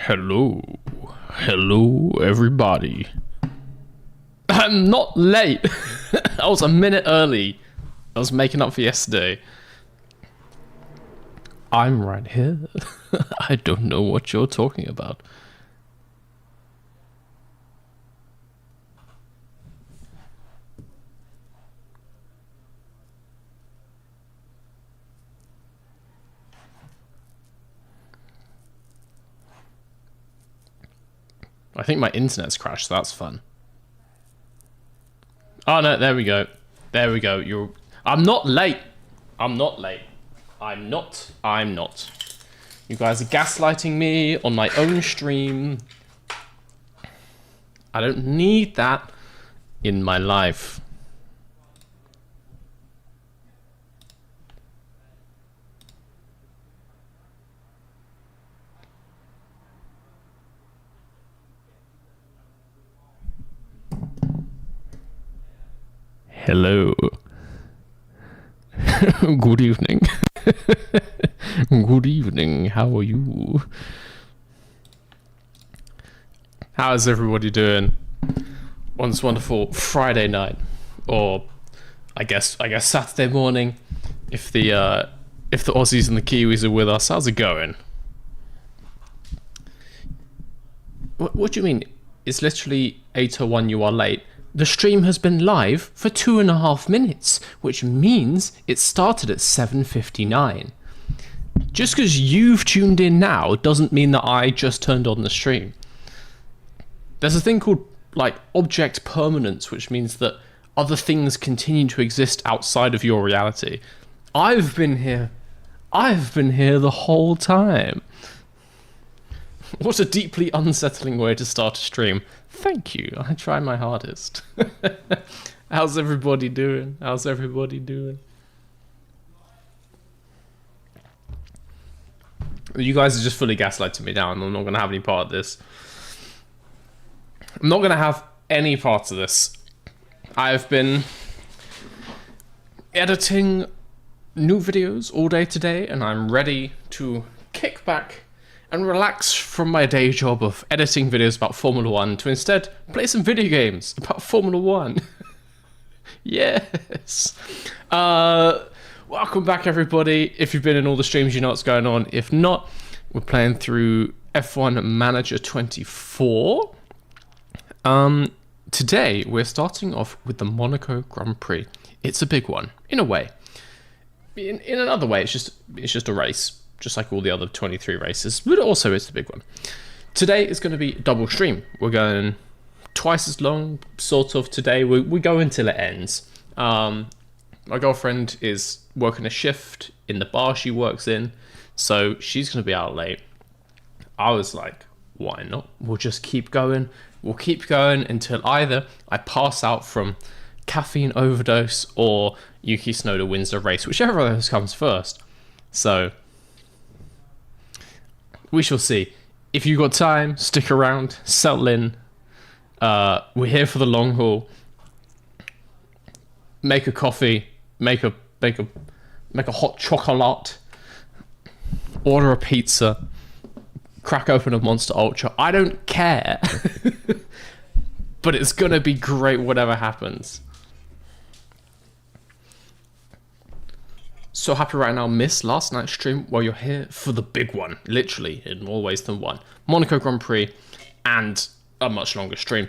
Hello. Hello, everybody. I'm not late. I was a minute early. I was making up for yesterday. I'm right here. I don't know what you're talking about. I think my internet's crashed, so that's fun. Oh no, there we go. There we go. I'm not late. I'm not late. I'm not. You guys are gaslighting me on my own stream. I don't need that in my life. Hello. Good evening. Good evening. How are you? How's everybody doing on this wonderful Friday night, or I guess Saturday morning, if the Aussies and the Kiwis are with us? How's it going? What do you mean? It's literally 8:01. You are late. The stream has been live for 2.5 minutes, which means it started at 7:59. Just because you've tuned in now doesn't mean that I just turned on the stream. There's a thing called like object permanence, which means that other things continue to exist outside of your reality. I've been here the whole time. What a deeply unsettling way to start a stream. Thank you. I try my hardest. How's everybody doing? How's everybody doing? You guys are just fully gaslighting me now, and I'm not going to have any part of this. I'm not going to have any part of this. I've been editing new videos all day today, and I'm ready to kick back and relax from my day job of editing videos about Formula 1 to instead play some video games about Formula 1. Yes. Welcome back, everybody. If you've been in all the streams, you know what's going on. If not, we're playing through F1 Manager 24. Today, we're starting off with the Monaco Grand Prix. It's a big one, in a way. In another way, it's just a race, just like all the other 23 races, but also it's a big one. Today is going to be double stream. We're going twice as long, sort of, today. We go until it ends. My girlfriend is working a shift in the bar she works in, so she's going to be out late. I was like, why not? We'll just keep going. We'll keep going until either I pass out from caffeine overdose or Yuki Tsunoda wins the race, whichever of those comes first. So we shall see. If you've got time, stick around, settle in. We're here for the long haul. Make a coffee, make a hot chocolate, order a pizza, crack open a Monster Ultra. I don't care. But it's gonna be great whatever happens. So happy right now, miss last night's stream. Well, you're here for the big one, literally, in more ways than one. Monaco Grand Prix and a much longer stream.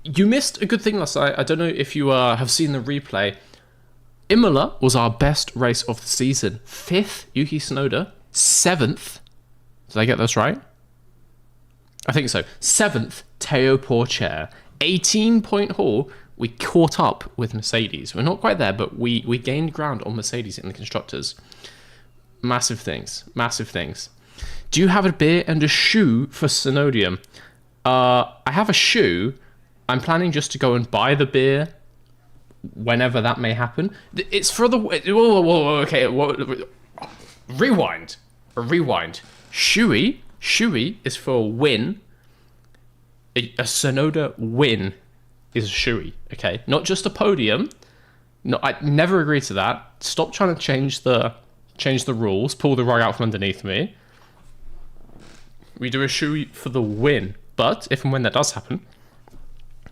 You missed a good thing last night. I don't know if you have seen the replay. Imola was our best race of the season. 5th, Yuki Tsunoda. 7th, did I get this right? I think so. 7th, Teo Pourchaire. 18-point haul. We caught up with Mercedes. We're not quite there, but we gained ground on Mercedes in the constructors. Massive things. Massive things. Do you have a beer and a shoe for Synodium? I have a shoe. I'm planning just to go and buy the beer whenever that may happen. It's for the... Whoa, okay. Rewind. Shoey is for a win. A Tsunoda win is a shoey, okay? Not just a podium. No, I never agree to that. Stop trying to change the rules. Pull the rug out from underneath me. We do a shoey for the win. But if and when that does happen,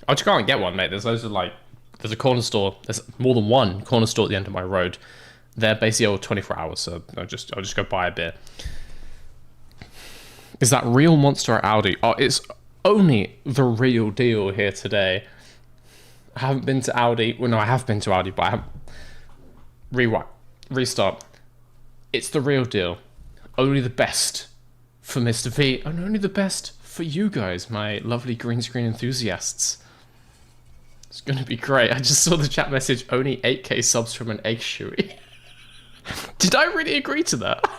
I'll just go and get one, mate. There's loads of like, there's a corner store. There's more than one corner store at the end of my road. They're basically all 24 hours, so I'll just go buy a beer. Is that real Monster at Audi? Oh, it's only the real deal here today. I haven't been to Audi. Well, no, I have been to Audi, but I haven't. Restart. It's the real deal. Only the best for Mr. V, and only the best for you guys, my lovely green screen enthusiasts. It's going to be great. I just saw the chat message, only 8k subs from an egg shoey. Did I really agree to that?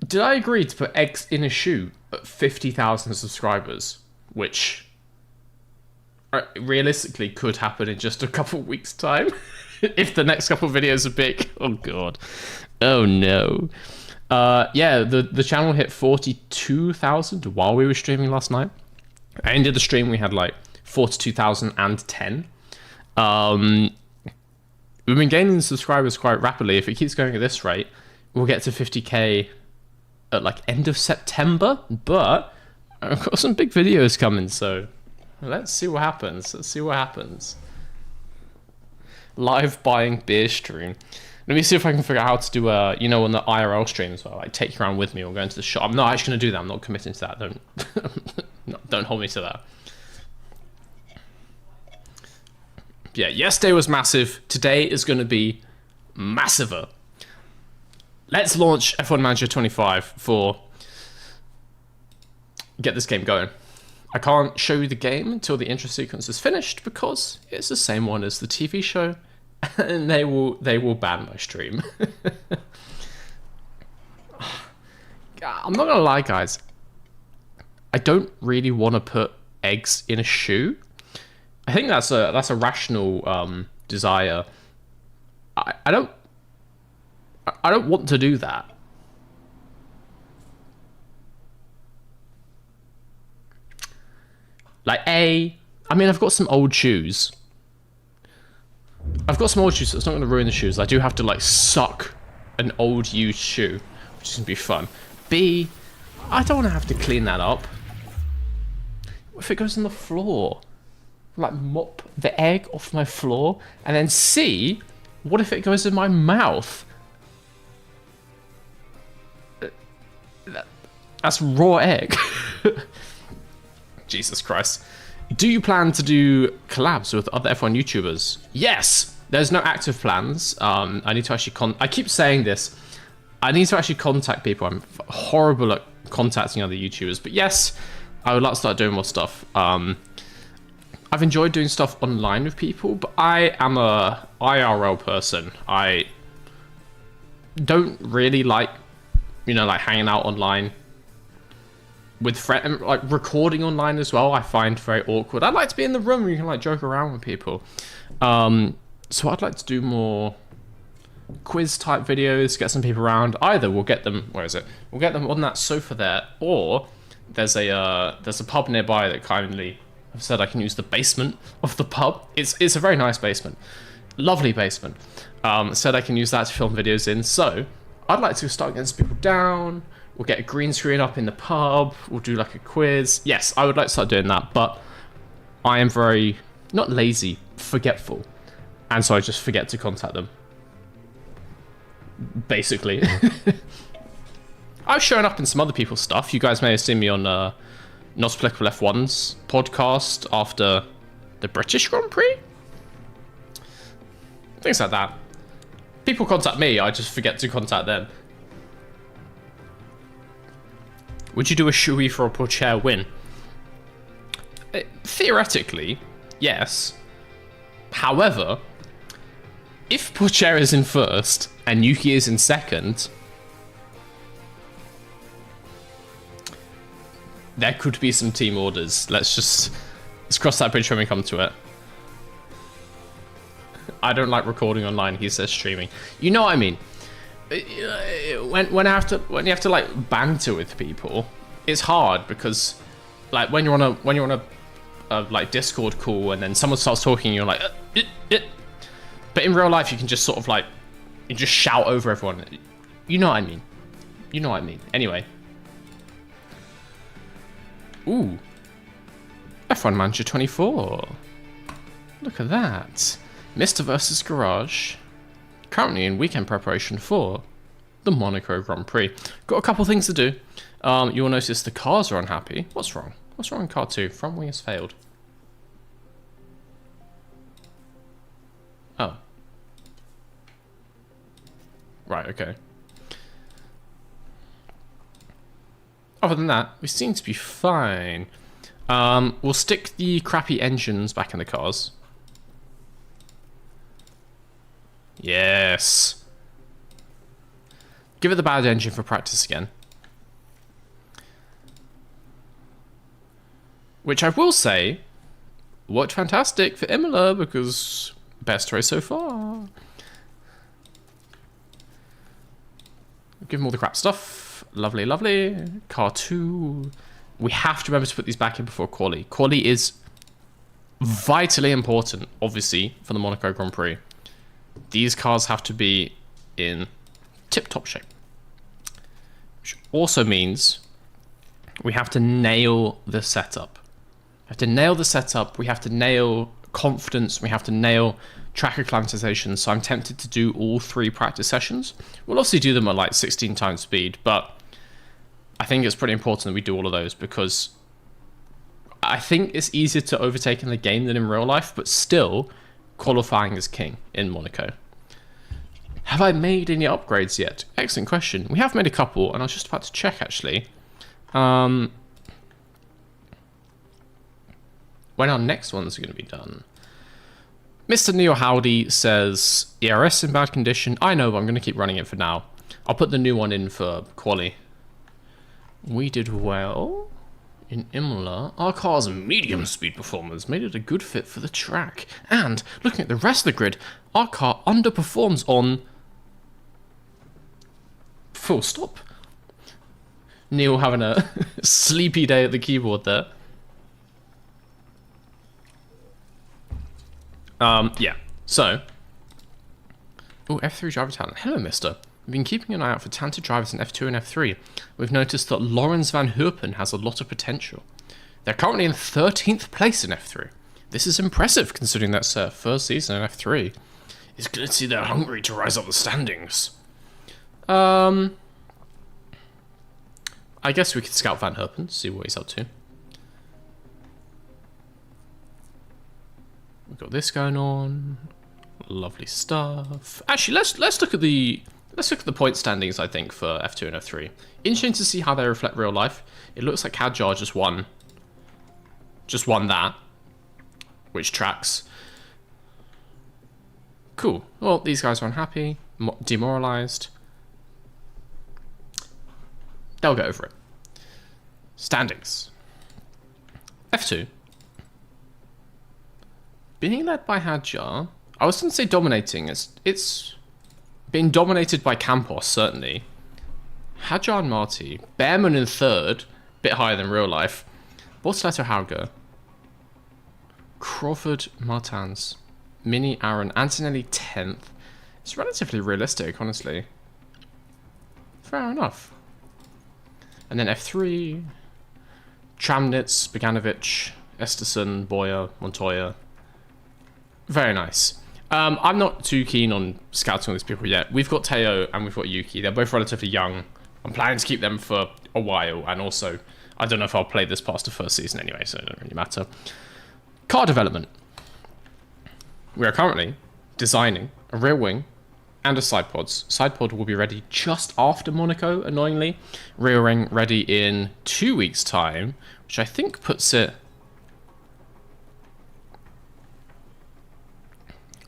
Did I agree to put eggs in a shoe at 50,000 subscribers? Which realistically could happen in just a couple weeks' time. If the next couple videos are big. Oh god. Oh no. Yeah, the channel hit 42,000 while we were streaming last night. I ended the stream, we had like 42,010. We've been gaining subscribers quite rapidly. If it keeps going at this rate, we'll get to 50k at like end of September, but I've got some big videos coming, so let's see what happens. Let's see what happens. Live buying beer stream. Let me see if I can figure out how to do a, you know, on the IRL stream as well, like take you around with me or go into the shop. I'm not actually going to do that. I'm not committing to that. Don't, no, don't hold me to that. Yeah, yesterday was massive. Today is going to be massiver. Let's launch F1 Manager 25 for get this game going. I can't show you the game until the intro sequence is finished because it's the same one as the TV show, and they will ban my stream. I'm not gonna lie, guys. I don't really want to put eggs in a shoe. I think that's a rational desire. I don't want to do that. Like I mean, I've got some old shoes. So it's not going to ruin the shoes. I do have to like suck an old used shoe, which is going to be fun. B, I don't want to have to clean that up. What if it goes on the floor? Like mop the egg off my floor? And then C, what if it goes in my mouth? That's raw egg. Jesus Christ. Do you plan to do collabs with other F1 YouTubers? Yes! There's no active plans. I need to actually I keep saying this. I need to actually contact people. I'm horrible at contacting other YouTubers. But yes, I would like to start doing more stuff. I've enjoyed doing stuff online with people, but I am a IRL person. I don't really like, you know, like hanging out online with friends, like recording online as well. I find very awkward. I'd like to be in the room where you can like joke around with people. So I'd like to do more quiz type videos, get some people around. Either we'll get them, where is it? We'll get them on that sofa there, or there's a pub nearby that kindly have said I can use the basement of the pub. It's a very nice basement, lovely basement. Said I can use that to film videos in. So I'd like to start getting some people down. We'll get a green screen up in the pub. We'll do like a quiz. Yes, I would like to start doing that, but I am very, not lazy, forgetful. And so I just forget to contact them. Basically. I've shown up in some other people's stuff. You guys may have seen me on Not Applicable F1's podcast after the British Grand Prix. Things like that. People contact me, I just forget to contact them. Would you do a shoey for a Pourchaire win? Theoretically, yes. However, if Pourchaire is in first and Yuki is in second, there could be some team orders. Let's cross that bridge when we come to it. I don't like recording online, he says streaming. You know what I mean? When you have to like banter with people, it's hard because like when you're on a like Discord call and then someone starts talking, you're like but in real life you can just sort of like you just shout over everyone. You know what I mean. You know what I mean. Anyway. Ooh. F1 Manager 24. Look at that. Mr. versus Garage. Currently in weekend preparation for the Monaco Grand Prix. Got a couple things to do. You'll notice the cars are unhappy. What's wrong? What's wrong in car 2? Front wing has failed. Oh. Right, okay. Other than that, we seem to be fine. We'll stick the crappy engines back in the cars. Yes. Give it the bad engine for practice again. Which I will say worked fantastic for Imola because best race so far. Give them all the crap stuff. Lovely, lovely. Car 2. We have to remember to put these back in before quali. Quali is vitally important, obviously, for the Monaco Grand Prix. These cars have to be in tip-top shape. Which also means we have to nail the setup. We have to nail the setup. We have to nail confidence. We have to nail track acclimatization. So I'm tempted to do all 3 practice sessions. We'll obviously do them at like 16 times speed, but I think it's pretty important that we do all of those because I think it's easier to overtake in the game than in real life, but still, qualifying is king in Monaco. Have I made any upgrades yet? Excellent question. We have made a couple, and I was just about to check actually. When our next ones are going to be done. Mr. Neil Howdy says, ERS in bad condition. I know, but I'm going to keep running it for now. I'll put the new one in for quali. We did well in Imola. Our car's medium speed performance made it a good fit for the track. And looking at the rest of the grid, our car underperforms on full stop. Neil having a sleepy day at the keyboard there. Yeah, so. Oh, F3 driver talent. Hello, mister. We've been keeping an eye out for talented drivers in F2 and F3. We've noticed that Lawrence Van Herpen has a lot of potential. They're currently in 13th place in F3. This is impressive considering that's their first season in F3. It's good to see they're hungry to rise up the standings. I guess we could scout Van Herpen, see what he's up to. We've got this going on. Lovely stuff. Actually, let's look at the point standings, I think, for F2 and F3. Interesting to see how they reflect real life. It looks like Hadjar just won that, which tracks. Cool. Well, these guys are unhappy, demoralized. They'll get over it. Standings. F2. Being led by Hadjar. I was going to say dominating. It's being dominated by Campos, certainly. Hadjar and Marty. Behrman in 3rd. Bit higher than real life. Bortoleto Hauger. Crawford Martins. Mini Aaron. Antonelli 10th. It's relatively realistic, honestly. Fair enough. And then F3. Tramnitz, Boganovic, Esterson, Boyer, Montoya. Very nice. I'm not too keen on scouting all these people yet. We've got Teo and we've got Yuki. They're both relatively young. I'm planning to keep them for a while. And also, I don't know if I'll play this past the first season anyway, so it doesn't really matter. Car development. We are currently designing a rear wing and a side pods. Side pod will be ready just after Monaco, annoyingly. Rear wing ready in 2 weeks' time, which I think puts it...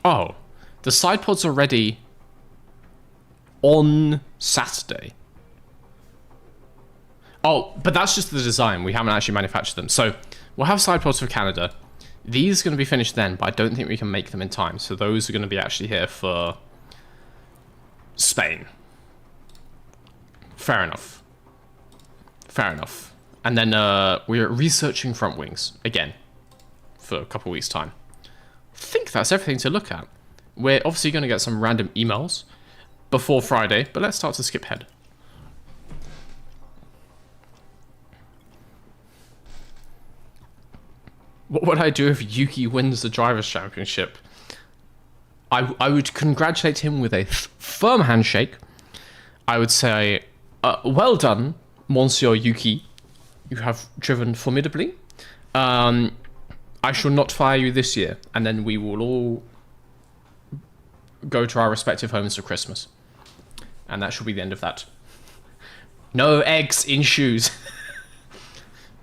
Oh, the side pods are ready on Saturday. Oh, but that's just the design. We haven't actually manufactured them. So we'll have side pods for Canada. These are going to be finished then, but I don't think we can make them in time. So those are going to be actually here for Spain. Fair enough. Fair enough. And then we're researching front wings again for a couple weeks' time. I think that's everything to look at. We're obviously going to get some random emails. before Friday, but let's start to skip ahead. What would I do if Yuki wins the Drivers' Championship? I would congratulate him with a firm handshake. I would say, well done, Monsieur Yuki. You have driven formidably. I shall not fire you this year. And then we will all go to our respective homes for Christmas. And that shall be the end of that. No eggs in shoes.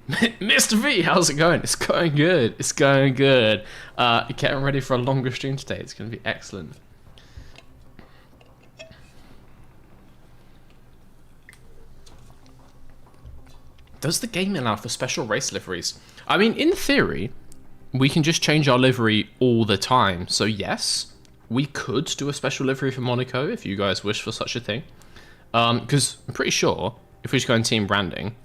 Mr. V, how's it going? It's going good. It's going good. Getting ready for a longer stream today. It's going to be excellent. Does the game allow for special race liveries? I mean, in theory, we can just change our livery all the time. So yes, we could do a special livery for Monaco if you guys wish for such a thing. Because I'm pretty sure if we just go in team branding,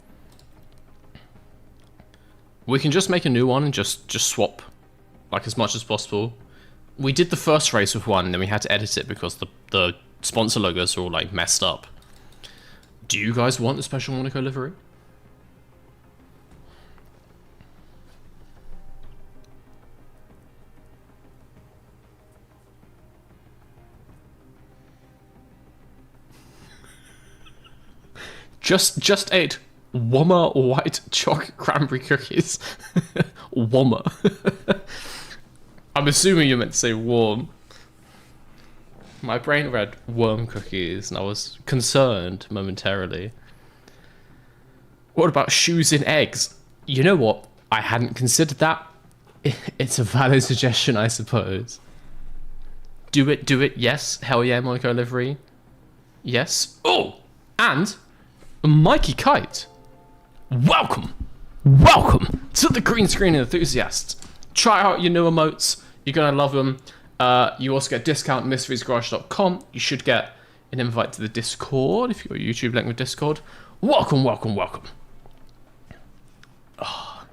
we can just make a new one and just swap like as much as possible. We did the first race with one, and then we had to edit it because the sponsor logos are all like messed up. Do you guys want the special Monaco livery? Just ate Wommer white chocolate cranberry cookies. Wommer. I'm assuming you meant to say warm. My brain read worm cookies and I was concerned momentarily. What about shoes in eggs? You know what? I hadn't considered that. It's a valid suggestion, I suppose. Do it, yes. Hell yeah, Monaco livery. Yes. Oh! And Mikey Kite. Welcome to the Green Screen Enthusiasts. Try out your new emotes. You're going to love them. You also get a discount at mysteriesgarage.com. You should get an invite to the Discord if you're a YouTube link with Discord. Welcome. Oh.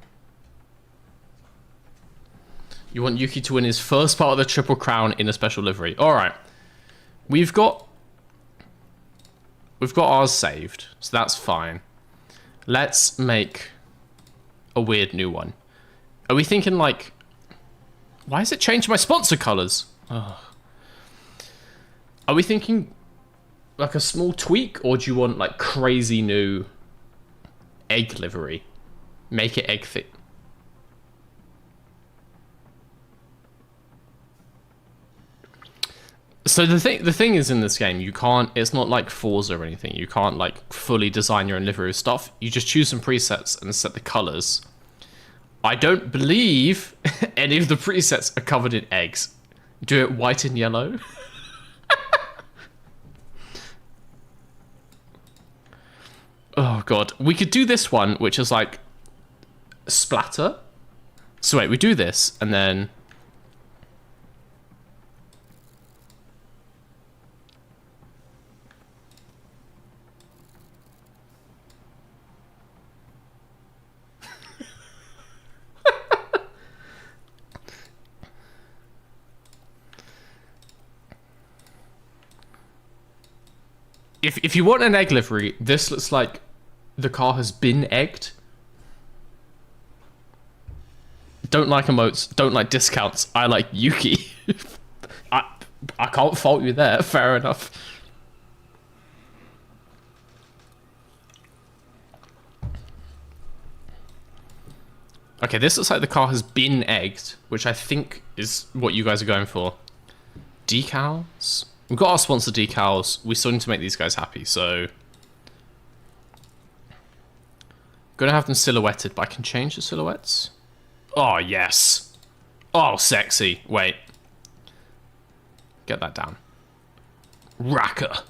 You want Yuki to win his first part of the Triple Crown in a special livery. All right. We've got ours saved, so that's fine. Let's make a weird new one. Are we thinking like... Why has it changed my sponsor colors? Oh. Are we thinking like a small tweak, or do you want like crazy new egg livery? Make it egg fit. So the thing is, in this game, you can't, it's not like Forza or anything. You can't like fully design your own livery stuff. You just choose some presets and set the colors. I don't believe any of the presets are covered in eggs. Do it white and yellow. Oh god, we could do this one, which is like splatter. So wait, we do this and then If you want an egg livery, this looks like the car has been egged. Don't like emotes, don't like discounts. I like Yuki. I can't fault you there, fair enough. Okay, this looks like the car has been egged, which I think is what you guys are going for. Decals? We've got our sponsor decals. We still need to make these guys happy, so... Gonna have them silhouetted, but I can change the silhouettes. Oh, yes. Oh, sexy. Wait. Get that down. Racker.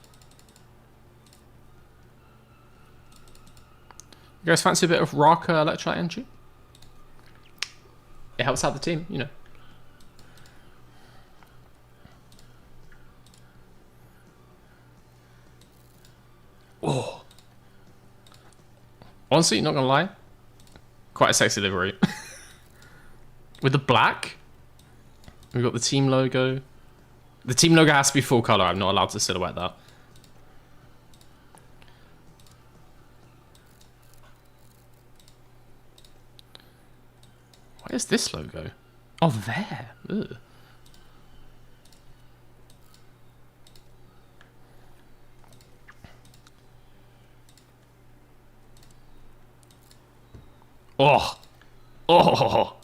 You guys fancy a bit of Racker electrolyte energy? It helps out the team, you know. Oh. Honestly, not gonna lie, quite a sexy livery. With the black, we've got the team logo. The team logo has to be full color. I'm not allowed to silhouette that. Where's this logo? Oh, there. Ugh. Oh. Oh.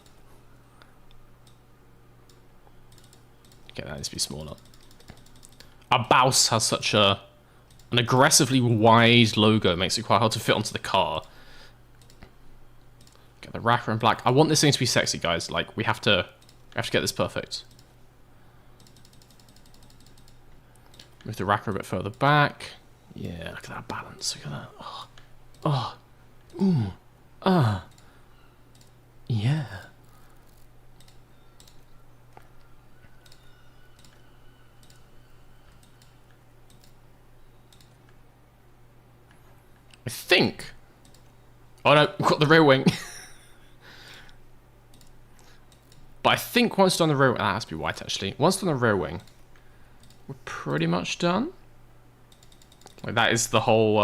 Okay, that needs to be smaller. Our Baus has such an aggressively wide logo. It makes it quite hard to fit onto the car. Get the racker in black. I want this thing to be sexy, guys. Like, we have to get this perfect. Move the racker a bit further back. Yeah, look at that balance. Look at that. Oh. Oh. Ooh. Ah. Yeah. I think. Oh no, we've got the rear wing. But I think once done the rear wing, that has to be white actually. Once done the rear wing, we're pretty much done. Like that is the whole,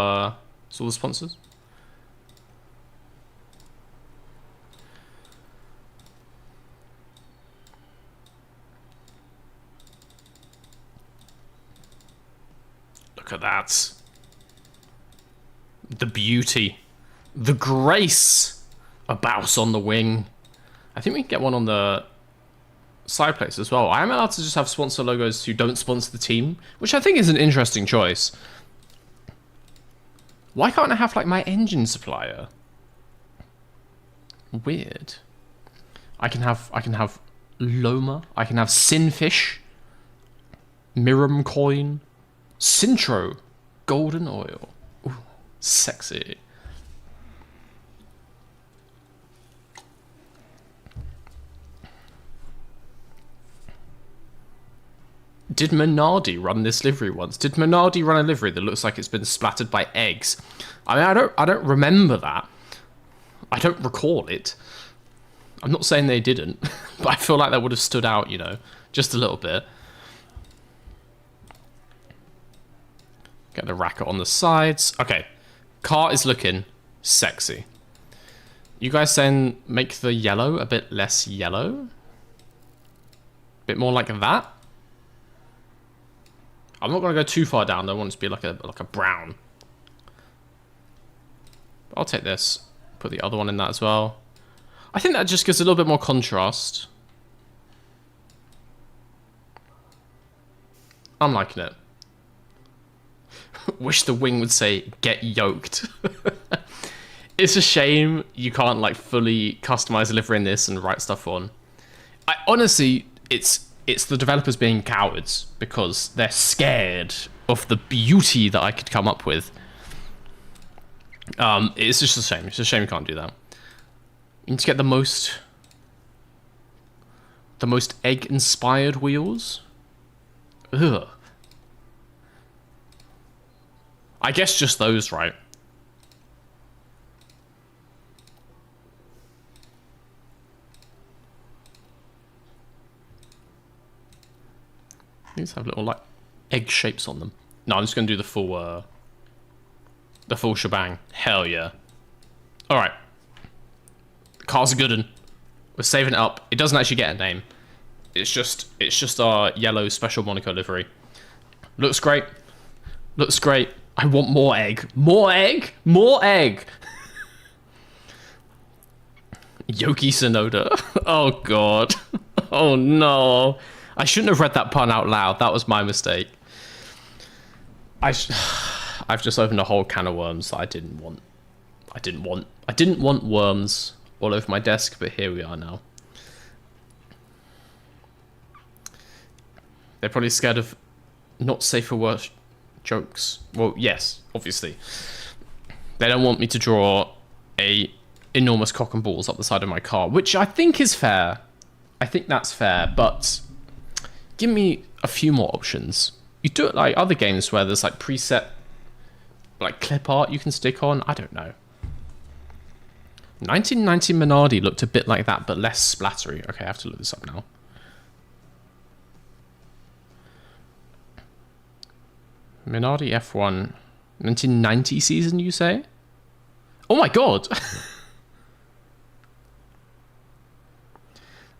it's all the sponsors. Look at that. The beauty. The grace. A Baus on the wing. I think we can get one on the side plates as well. I am allowed to just have sponsor logos who don't sponsor the team, which I think is an interesting choice. Why can't I have like my engine supplier? Weird. I can have Loma. I can have Sinfish. Mirum Coin. Sintro. Golden Oil. Ooh, sexy. Did Minardi run this livery once? Did Minardi run a livery that looks like it's been splattered by eggs? I mean, I don't remember that. I don't recall it. I'm not saying they didn't, but I feel like that would have stood out, you know, just a little bit. Get the racket on the sides. Okay, car is looking sexy. You guys saying make the yellow a bit less yellow? A bit more like that? I'm not going to go too far down. I want it to be like a brown. I'll take this. Put the other one in that as well. I think that just gives a little bit more contrast. I'm liking it. Wish the wing would say, get yoked. It's a shame you can't like fully customize a livery in this and write stuff on. Honestly, it's the developers being cowards because they're scared of the beauty that I could come up with. It's just a shame. It's a shame you can't do that. You need to get the most egg-inspired wheels. Ugh. I guess just those, right? These have little like egg shapes on them. No, I'm just gonna do the full shebang. Hell yeah! All right, car's a good one. We're saving it up. It doesn't actually get a name. It's just our yellow special Monaco livery. Looks great. Looks great. I want more egg. More egg. More egg. Yoki Tsunoda. Oh god. Oh no. I shouldn't have read that pun out loud. That was my mistake. I've just opened a whole can of worms that I didn't want. I didn't want worms all over my desk, but here we are now. They're probably scared of not safe for work jokes. Well, yes, obviously. They don't want me to draw a enormous cock and balls up the side of my car, which I think is fair. I think that's fair, but give me a few more options. You do it like other games where there's like preset like clip art you can stick on. I don't know. 1990 Minardi looked a bit like that, but less splattery. Okay, I have to look this up now. Minardi F1 1990 season, you say? Oh my god!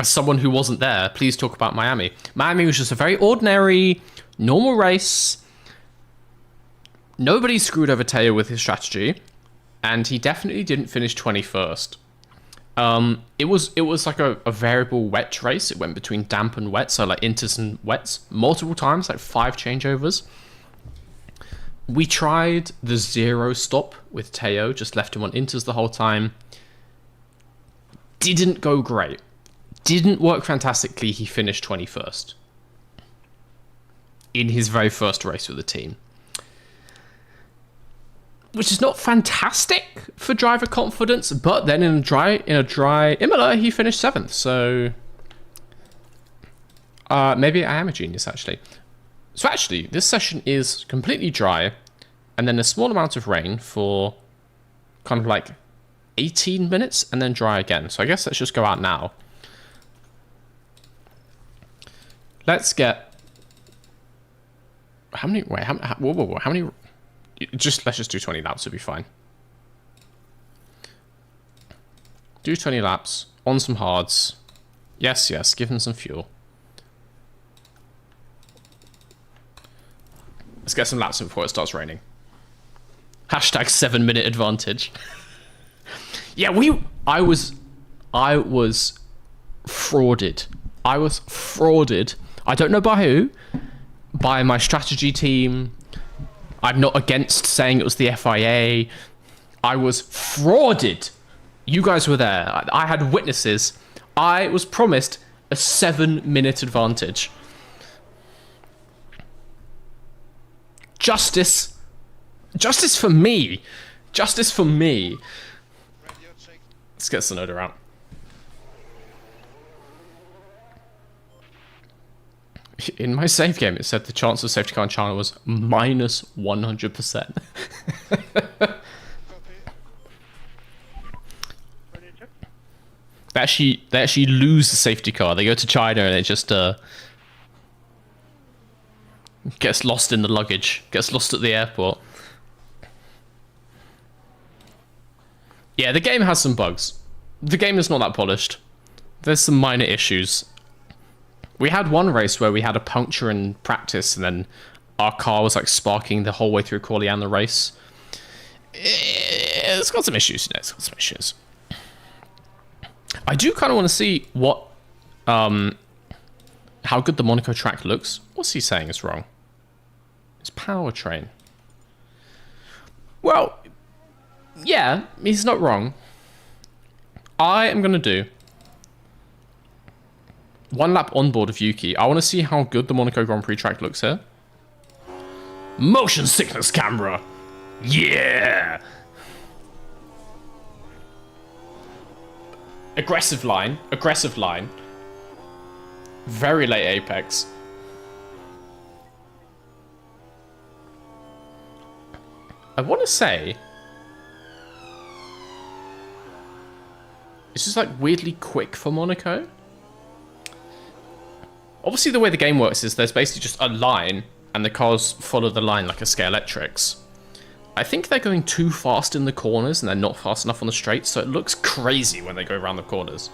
As someone who wasn't there, please talk about Miami. Miami was just a very ordinary, normal race. Nobody screwed over Teo with his strategy, and he definitely didn't finish 21st. It was like a variable wet race. It went between damp and wet, so like inters and wets multiple times, like 5 changeovers. We tried the 0 stop with Teo, just left him on inters the whole time. Didn't go great. Didn't work fantastically. He finished 21st in his very first race with the team, which is not fantastic for driver confidence. But then in a dry Imola, he finished 7th. So maybe I am a genius actually. So actually, this session is completely dry, and then a small amount of rain for kind of like 18 minutes, and then dry again. So I guess let's just go out now. Let's get how many? Wait, whoa, how many? Let's just do 20 laps. It'll be fine. Do 20 laps on some hards. Yes, yes. Give him some fuel. Let's get some laps in before it starts raining. Hashtag 7-minute advantage. Yeah, I was frauded. I was frauded. I don't know by who. By my strategy team. I'm not against saying it was the FIA. I was frauded. You guys were there. I had witnesses. I was promised a 7-minute advantage. Justice. Justice for me. Justice for me. Let's get Sonoda out. In my save game, it said the chance of safety car in China was minus 100%. They actually lose the safety car. They go to China and it just gets lost in the luggage. Gets lost at the airport. Yeah, the game has some bugs. The game is not that polished. There's some minor issues. We had one race where we had a puncture in practice, and then our car was like sparking the whole way through quali and the race. It's got some issues, you know. It's got some issues. I do kind of want to see what, how good the Monaco track looks. What's he saying is wrong? It's powertrain. Well, yeah, he's not wrong. I am going to do 1 lap on board of Yuki. I want to see how good the Monaco Grand Prix track looks here. Motion sickness camera. Yeah. Aggressive line. Aggressive line. Very late apex. I want to say it's just like weirdly quick for Monaco. Obviously, the way the game works is there's basically just a line, and the cars follow the line like a Scalextrics. I think they're going too fast in the corners, and they're not fast enough on the straights, so it looks crazy when they go around the corners.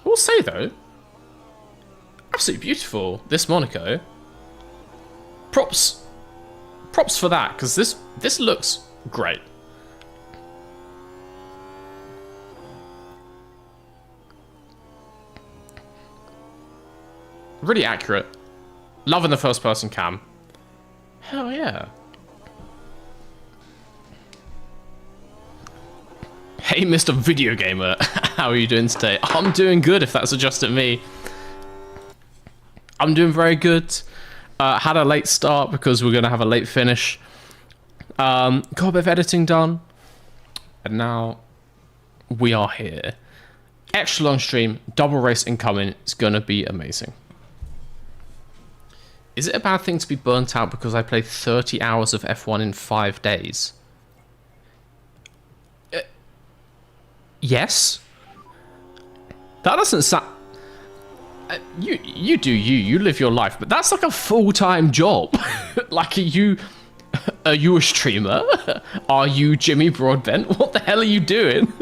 I will say, though, absolutely beautiful, this Monaco. Props for that, because this looks great. Really accurate. Loving the first person cam. Hell yeah. Hey, Mr. Video Gamer. How are you doing today? I'm doing good, if that's just at me. I'm doing very good. Had a late start because we're going to have a late finish. Got a bit of editing done. And now we are here. Extra long stream, double race incoming. It's going to be amazing. Is it a bad thing to be burnt out because I played 30 hours of F1 in 5 days? Yes. That doesn't sound... You do you live your life, but that's like a full-time job. Like, you Are you a streamer? Are you Jimmy Broadbent? What the hell are you doing?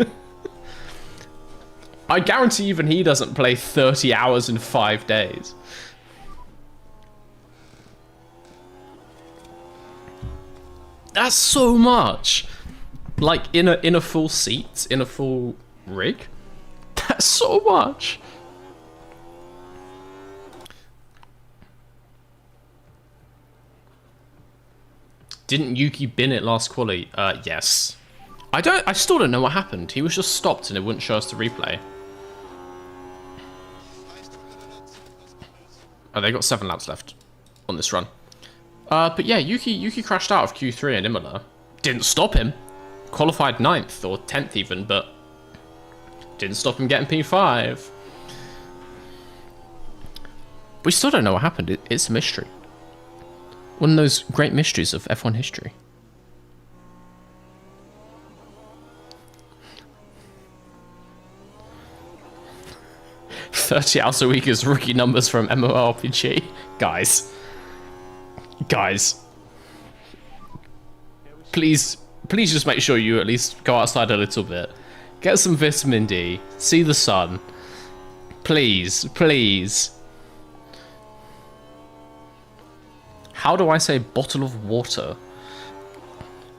I guarantee even he doesn't play 30 hours in 5 days. That's so much. Like in a full seat, in a full rig. That's so much. Didn't Yuki bin it last quali? Yes. I still don't know what happened. He was just stopped and it wouldn't show us the replay. Oh, they got 7 laps left on this run. But yeah, Yuki crashed out of Q3 in Imola. Didn't stop him. Qualified 9th or 10th even, but didn't stop him getting P5. We still don't know what happened. It's a mystery. One of those great mysteries of F1 history. "30 hours a week is rookie numbers from MMORPG." Guys. Please just make sure you at least go outside a little bit. Get some vitamin D. See the sun. Please. How do I say bottle of water?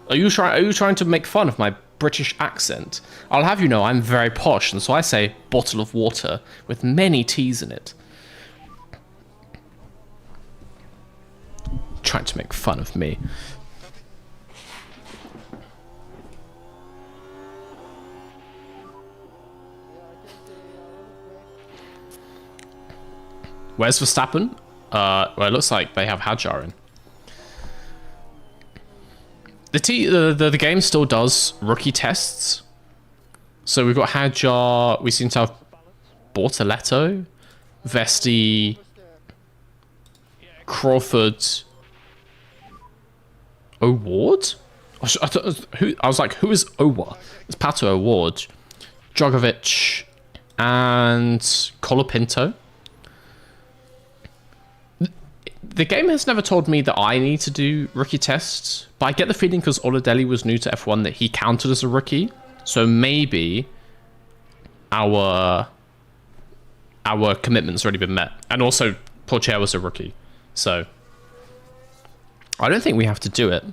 Are you trying to make fun of my British accent? I'll have you know I'm very posh, and so I say bottle of water with many T's in it. Trying to make fun of me. Where's Verstappen? Well, it looks like they have Hadjar in. The game still does rookie tests. So we've got Hadjar, we seem to have Bortoletto, Vesti, Crawford, O'Ward? I was like, who is Owa? It's Pato O'Ward, Djokovic, and Colapinto. The game has never told me that I need to do rookie tests, but I get the feeling because Oladelli was new to F1 that he counted as a rookie. So maybe our commitment's already been met. And also, Porcher was a rookie. So I don't think we have to do it.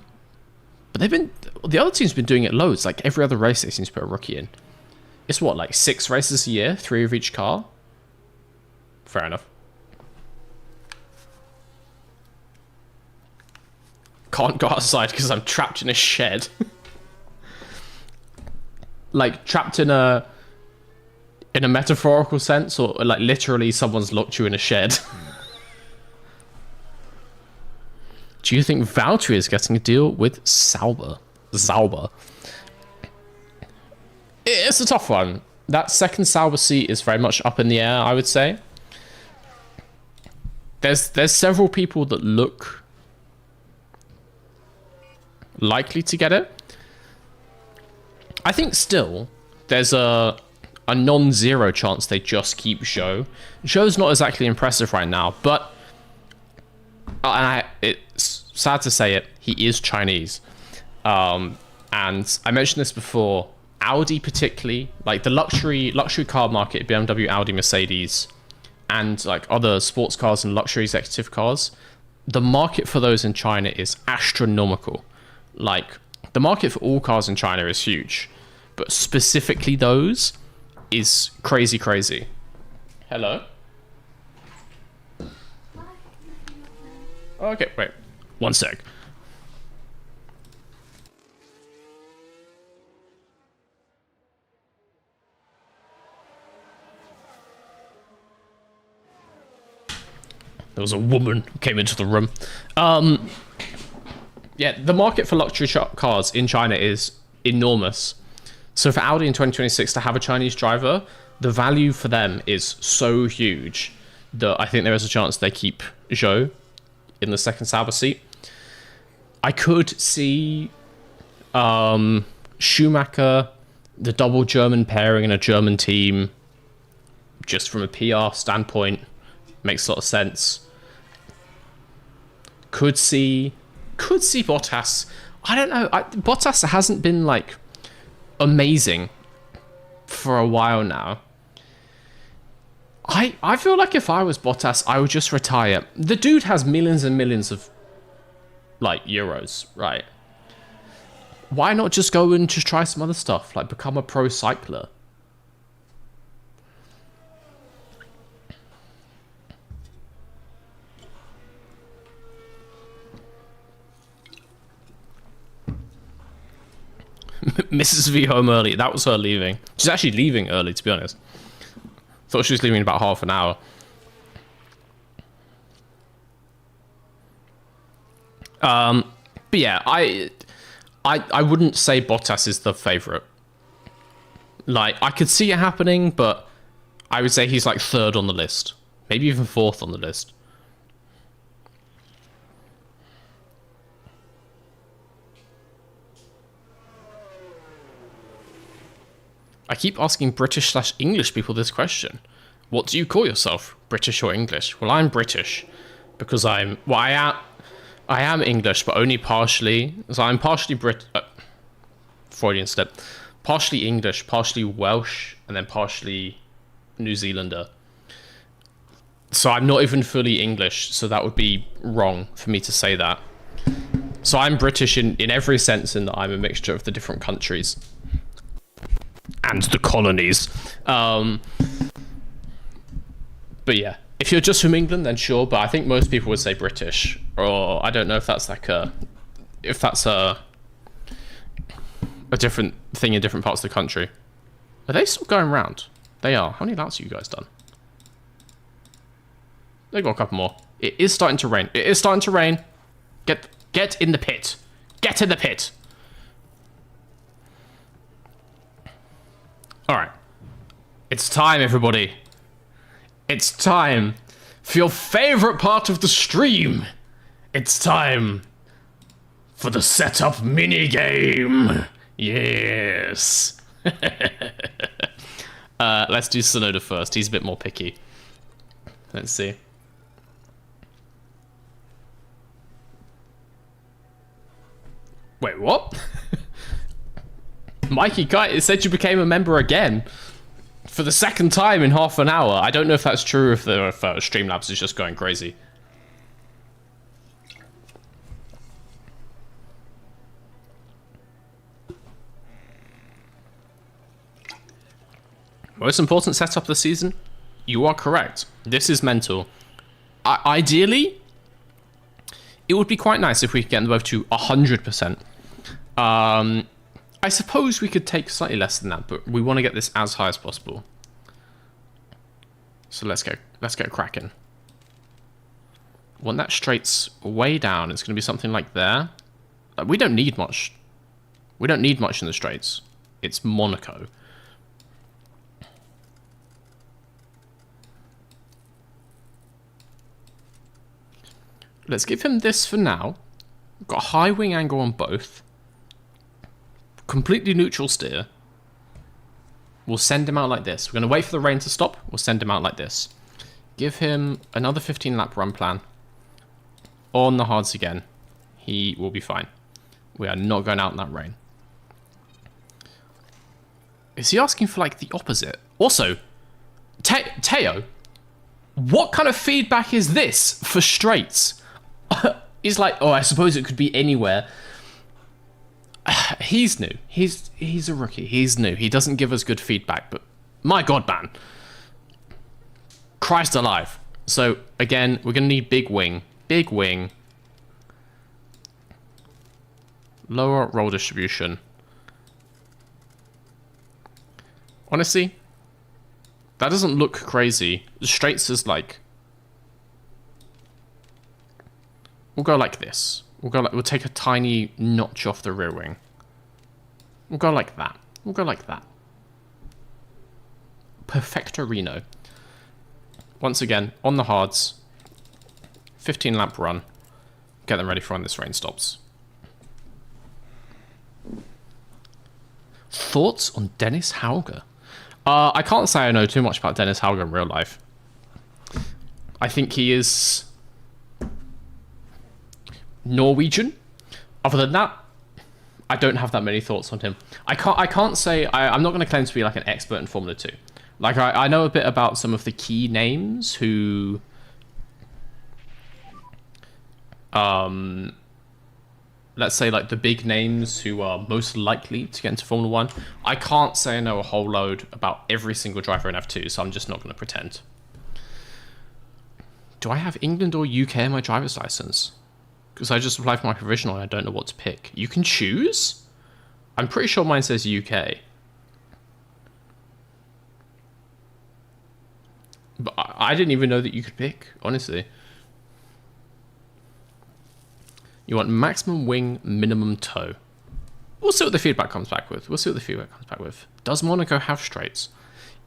But the other team's been doing it loads. Like every other race they seem to put a rookie in. It's what, like 6 races a year? 3 of each car? Fair enough. Can't go outside because I'm trapped in a shed. Like trapped in a metaphorical sense, or like literally someone's locked you in a shed. Do you think Valtteri is getting a deal with Sauber? It's a tough one. That second Sauber seat is very much up in the air, I would say. There's several people that look likely to get it. I think still there's a non-zero chance they just keep Zhou. Zhou's not exactly impressive right now, but it's sad to say it, he is Chinese. And I mentioned this before, Audi particularly, like the luxury car market, BMW, Audi, Mercedes, and like other sports cars and luxury executive cars, the market for those in China is astronomical. Like, the market for all cars in China is huge, but specifically those is crazy. Hello? Okay, wait. One sec. There was a woman who came into the room. Yeah, the market for luxury cars in China is enormous. So for Audi in 2026 to have a Chinese driver, the value for them is so huge that I think there is a chance they keep Zhou in the second Sauber seat. I could see Schumacher, the double German pairing in a German team, just from a PR standpoint, makes a lot of sense. Could see could see Bottas. I don't know. Bottas hasn't been like amazing for a while now. I feel like if I was Bottas, I would just retire. The dude has millions and millions of like euros, right? Why not just go and just try some other stuff, like become a pro cycler? Mrs. V home early. That was her leaving. She's actually leaving early, to be honest. Thought she was leaving in about half an hour. But yeah, I wouldn't say Bottas is the favourite. Like, I could see it happening, but I would say he's like third on the list. Maybe even fourth on the list. I keep asking British/English people this question. What do you call yourself? British or English? Well, I'm British because I am English, but only partially. So I'm partially Freudian slip. Partially English, partially Welsh, and then partially New Zealander. So I'm not even fully English, so that would be wrong for me to say that. So I'm British in every sense in that I'm a mixture of the different countries. And the colonies. But yeah, if you're just from England, then sure. But I think most people would say British, or I don't know if that's like a different thing in different parts of the country. Are they still going round? They are. How many laps have you guys done? They got a couple more. It is starting to rain. It is starting to rain. Get in the pit. Get in the pit. All right. It's time, everybody. It's time for your favorite part of the stream. It's time for the setup minigame. Yes. Let's do Sonoda first. He's a bit more picky. Let's see. Wait, what? Mikey Kite, it said you became a member again. For the second time in half an hour. I don't know if that's true, if Streamlabs is just going crazy. Most important setup of the season? You are correct. This is mental. Ideally, it would be quite nice if we could get them both to 100%. I suppose we could take slightly less than that, but we want to get this as high as possible. So let's get cracking. When that straight's way down, it's going to be something like there. We don't need much. We don't need much in the straights. It's Monaco. Let's give him this for now. We've got a high wing angle on both. Completely neutral steer. We'll send him out like this. We're going to wait for the rain to stop. We'll send him out like this. Give him another 15 lap run plan. On the hards again. He will be fine. We are not going out in that rain. Is he asking for like the opposite? Also, Teo, what kind of feedback is this for straights? He's like, oh, I suppose it could be anywhere. He's new. He's a rookie. He's new. He doesn't give us good feedback, but my God, man. Christ alive. So, again, we're going to need big wing. Big wing. Lower roll distribution. Honestly, that doesn't look crazy. The straights is like... We'll go like this. We'll take a tiny notch off the rear wing. We'll go like that. We'll go like that. Perfectorino. Once again, on the hards. 15 lap run. Get them ready for when this rain stops. Thoughts on Dennis Hauger? I can't say I know too much about Dennis Hauger in real life. I think he is... Norwegian, Other than that, I don't have that many thoughts on him. I can't say I'm not going to claim to be like an expert in Formula 2. Like I know a bit about some of the key names who let's say like the big names who are most likely to get into Formula 1. I can't say I know a whole load about every single driver in F2, so I'm just not going to pretend. Do I have England or UK in my driver's license? Because I just applied for my provisional and I don't know what to pick. You can choose? I'm pretty sure mine says UK. But I didn't even know that you could pick, honestly. You want maximum wing, minimum toe. We'll see what the feedback comes back with. Does Monaco have straights?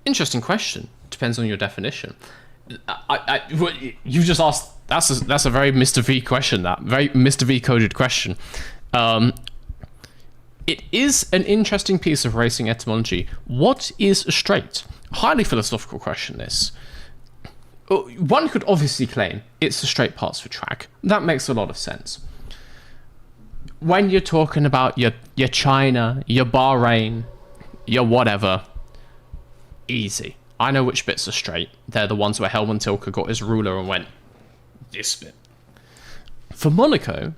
Interesting question. Depends on your definition. You just asked. That's a very Mr. V question. That very Mr. V coded question. It is an interesting piece of racing etymology. What is a straight? Highly philosophical question. This. One could obviously claim it's the straight parts for track. That makes a lot of sense. When you're talking about your China, your Bahrain, your whatever, easy. I know which bits are straight. They're the ones where Helmut Tilke got his ruler and went, this bit. For Monaco,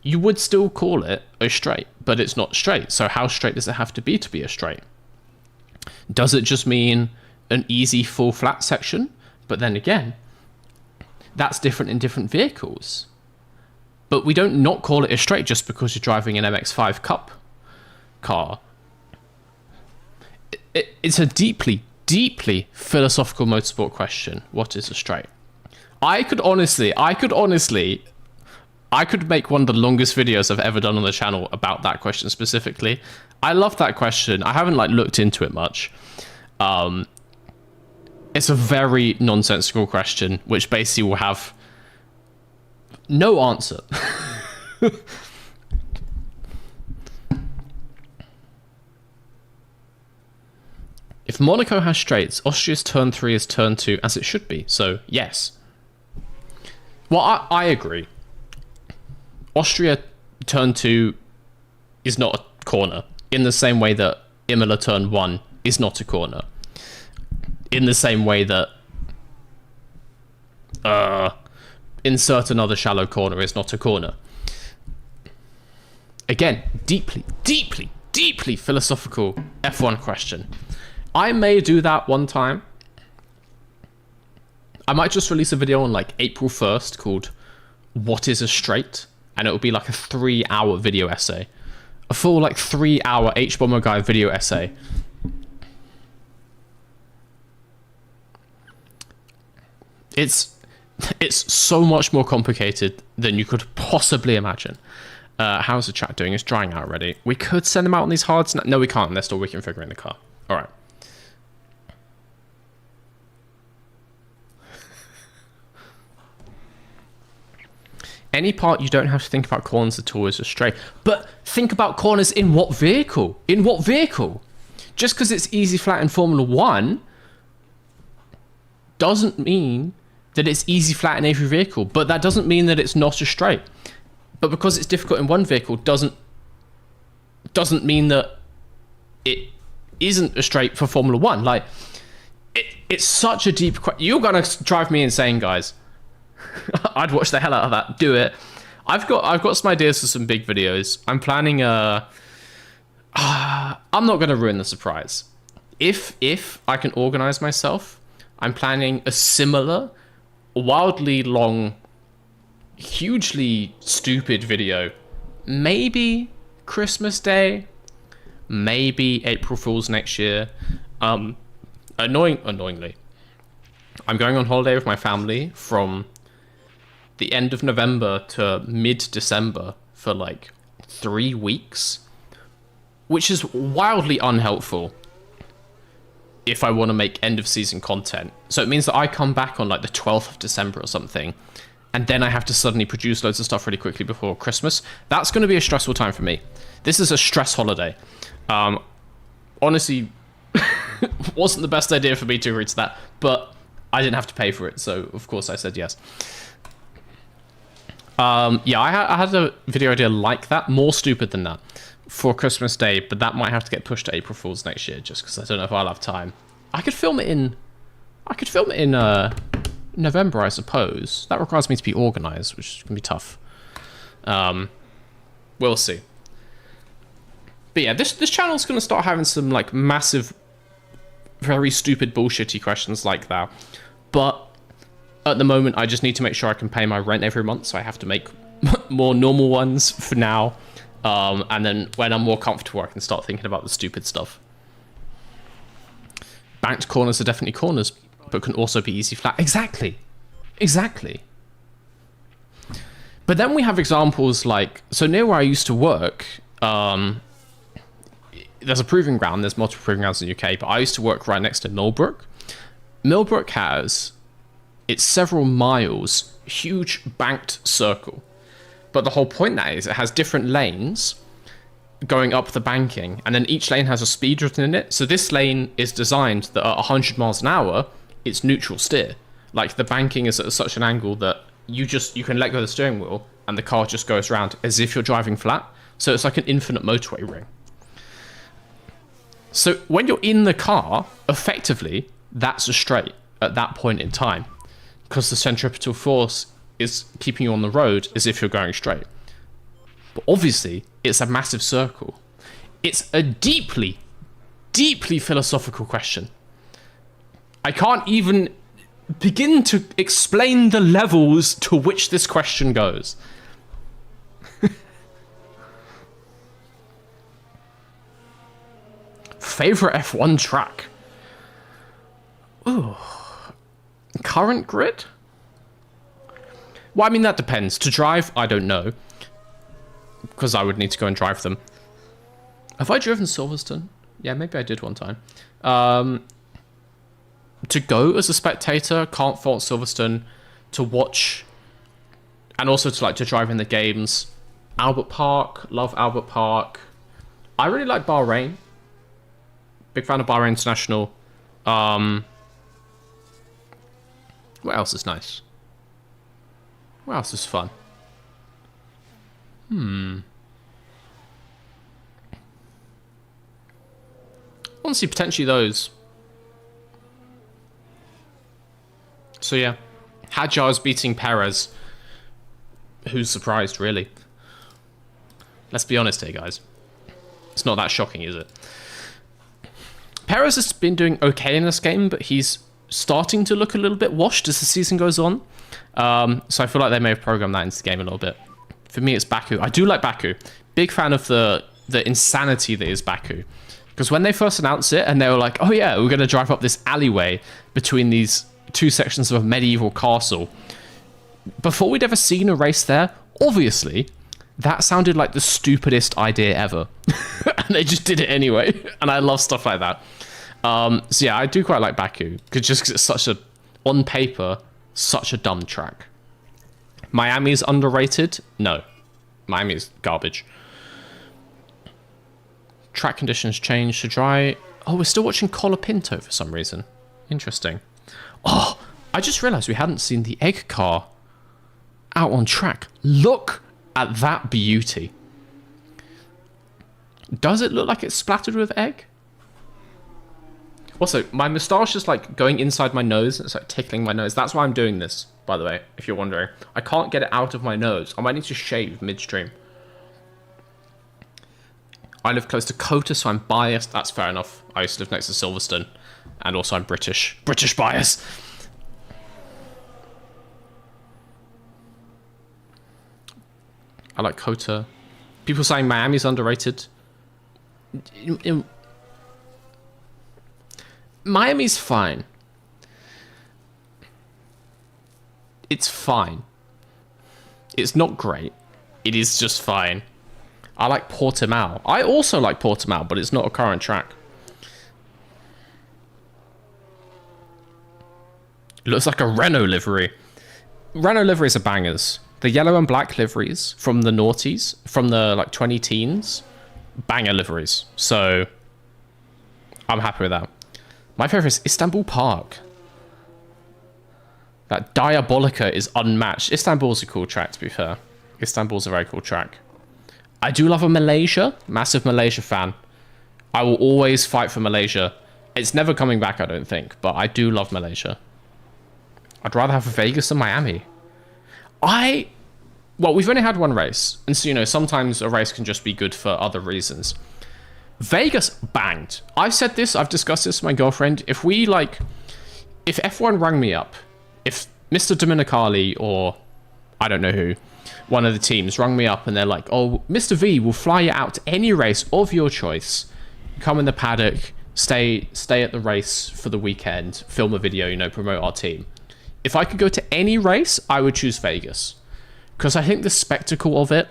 you would still call it a straight, but it's not straight. So how straight does it have to be a straight? Does it just mean an easy full flat section? But then again, that's different in different vehicles. But we don't not call it a straight just because you're driving an MX-5 Cup car. It's a deeply, deeply philosophical motorsport question. What is a straight? I could make one of the longest videos I've ever done on the channel about that question specifically. I love that question. I haven't looked into it much. It's a very nonsensical question, which basically will have no answer. If Monaco has straights, Austria's turn 3 is turn 2, as it should be. So, yes. Well, I agree. Austria turn 2 is not a corner, in the same way that Imola turn 1 is not a corner. In the same way that insert another shallow corner is not a corner. Again, deeply, deeply, deeply philosophical F1 question. I may do that one time. I might just release a video on April 1st called What is a Straight? And it will be a 3-hour video essay. A full 3-hour H-Bomber Guy video essay. It's so much more complicated than you could possibly imagine. How's the chat doing? It's drying out already. We could send them out on these hards. No, we can't. They're still reconfiguring the car. All right. Any part you don't have to think about corners at all is a straight. But think about corners in what vehicle? In what vehicle? Just because it's easy flat in Formula 1 doesn't mean that it's easy flat in every vehicle. But that doesn't mean that it's not a straight. But because it's difficult in one vehicle doesn't mean that it isn't a straight for Formula 1. It's such a deep question. You're going to drive me insane, guys. I'd watch the hell out of that. Do it. I've got some ideas for some big videos. I'm planning I'm not going to ruin the surprise. If I can organize myself, I'm planning a similar, wildly long, hugely stupid video. Maybe Christmas Day. Maybe April Fool's next year. Annoyingly, I'm going on holiday with my family from the end of November to mid-December for 3 weeks, which is wildly unhelpful if I want to make end of season content. So it means that I come back on the 12th of December or something, and then I have to suddenly produce loads of stuff really quickly before Christmas. That's going to be a stressful time for me. This is a stress holiday. Honestly, wasn't the best idea for me to agree to that, but I didn't have to pay for it, so of course I said yes. Yeah, I had a video idea like that, more stupid than that, for Christmas Day, but that might have to get pushed to April Fool's next year, just because I don't know if I'll have time. I could film it in November, I suppose. That requires me to be organised, which can be tough. We'll see. But yeah, this channel's going to start having some like massive, very stupid, bullshitty questions like that. But at the moment, I just need to make sure I can pay my rent every month, so I have to make more normal ones for now. And then when I'm more comfortable, I can start thinking about the stupid stuff. Banked corners are definitely corners, but can also be easy flat. Exactly. But then we have examples like, so near where I used to work, there's a proving ground. There's multiple proving grounds in the UK, but I used to work right next to Millbrook. Millbrook has, it's several miles, huge banked circle. But the whole point that is, it has different lanes going up the banking, and then each lane has a speed written in it. So this lane is designed that at 100 miles an hour, it's neutral steer. Like the banking is at such an angle that you can let go of the steering wheel and the car just goes around as if you're driving flat. So it's like an infinite motorway ring. So when you're in the car, effectively, that's a straight at that point in time, because the centripetal force is keeping you on the road as if you're going straight. But obviously, it's a massive circle. It's a deeply, deeply philosophical question. I can't even begin to explain the levels to which this question goes. Favorite F1 track? Ooh. Current grid? Well, I mean, that depends. To drive, I don't know, because I would need to go and drive them. Have I driven Silverstone? Yeah, maybe I did one time. To go as a spectator, can't fault Silverstone. To watch, and also to drive in the games. Albert Park, love Albert Park. I really like Bahrain. Big fan of Bahrain International. What else is nice? What else is fun? Honestly, potentially those. So yeah, Hadjar's beating Perez. Who's surprised, really? Let's be honest here, guys. It's not that shocking, is it? Perez has been doing okay in this game, but he's starting to look a little bit washed as the season goes on. So I feel like they may have programmed that into the game a little bit. For me, it's Baku. I do like Baku. Big fan of the insanity that is Baku. Because when they first announced it, and they were like, oh yeah, we're going to drive up this alleyway between these two sections of a medieval castle. Before we'd ever seen a race there, obviously, that sounded like the stupidest idea ever. And they just did it anyway. And I love stuff like that. So yeah, I do quite like Baku. Just because it's such a, on paper, such a dumb track. Miami's underrated? No. Miami's garbage. Track conditions changed to dry. Oh, we're still watching Colapinto for some reason. Interesting. Oh, I just realized we hadn't seen the egg car out on track. Look at that beauty. Does it look like it's splattered with egg? Also, my moustache is like going inside my nose. It's like tickling my nose. That's why I'm doing this, by the way, if you're wondering. I can't get it out of my nose. I might need to shave midstream. I live close to Kota, so I'm biased. That's fair enough. I used to live next to Silverstone. And also I'm British. British bias. I like Kota. People saying Miami's underrated. Miami's fine. It's fine. It's not great. It is just fine. I like Portimao. I also like Portimao, but it's not a current track. It looks like a Renault livery. Renault liveries are bangers. The yellow and black liveries from the noughties, from the like 20 teens, banger liveries. So I'm happy with that. My favorite is Istanbul Park. That Diabolica is unmatched. Istanbul's a cool track, to be fair. Istanbul's a very cool track. I do love a Malaysia. Massive Malaysia fan. I will always fight for Malaysia. It's never coming back, I don't think, but I do love Malaysia. I'd rather have Vegas than Miami. Well, we've only had one race, and so, you know, sometimes a race can just be good for other reasons. Vegas banged. I've said this, I've discussed this with my girlfriend. If F1 rang me up, if Mr. Dominicali or I don't know who, one of the teams rung me up and they're like, oh, Mr. V will fly you out to any race of your choice. Come in the paddock, stay at the race for the weekend, film a video, you know, promote our team. If I could go to any race, I would choose Vegas. Because I think the spectacle of it,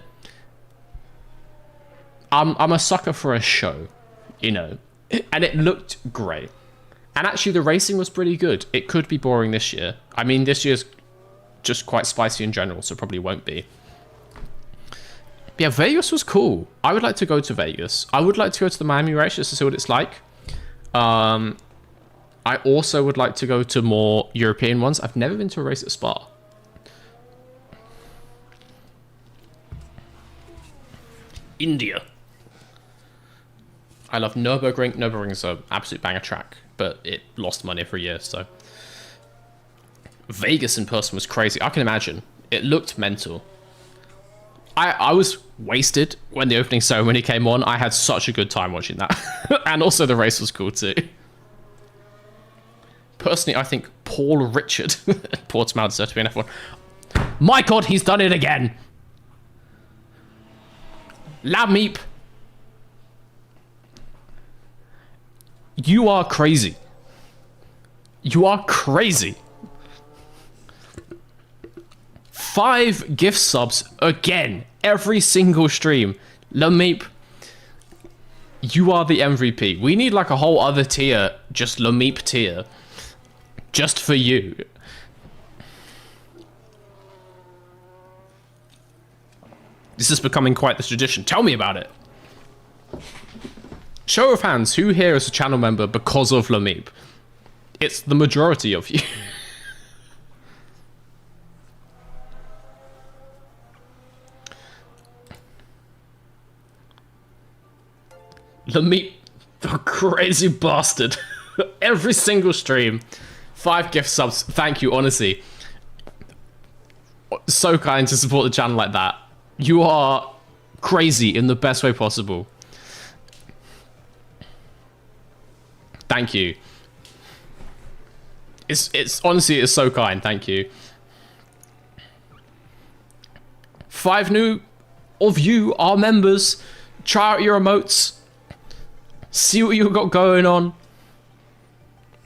I'm a sucker for a show, you know, and it looked great. And actually the racing was pretty good. It could be boring this year. I mean, this year's just quite spicy in general, so probably won't be. But yeah, Vegas was cool. I would like to go to Vegas. I would like to go to the Miami race just to see what it's like. I also would like to go to more European ones. I've never been to a race at Spa. India. I love Nürburgring. Nürburgring's an absolute banger track, but it lost money every year, so. Vegas in person was crazy. I can imagine. It looked mental. I was wasted when the opening ceremony came on. I had such a good time watching that. And also the race was cool too. Personally, I think Paul Richard Portsmouth deserves to be an F1. My God, he's done it again. La Meep. You are crazy. You are crazy. 5 gift subs again. Every single stream. Lameep, you are the MVP. We need like a whole other tier. Just Lameep tier. Just for you. This is becoming quite the tradition. Tell me about it. Show of hands, who here is a channel member because of Lameep? It's the majority of you. Lameep, the crazy bastard. Every single stream. 5 gift subs. Thank you, honestly. So kind to support the channel like that. You are crazy in the best way possible. Thank you. It's honestly, it's so kind. Thank you. 5 new of you are members. Try out your emotes. See what you've got going on.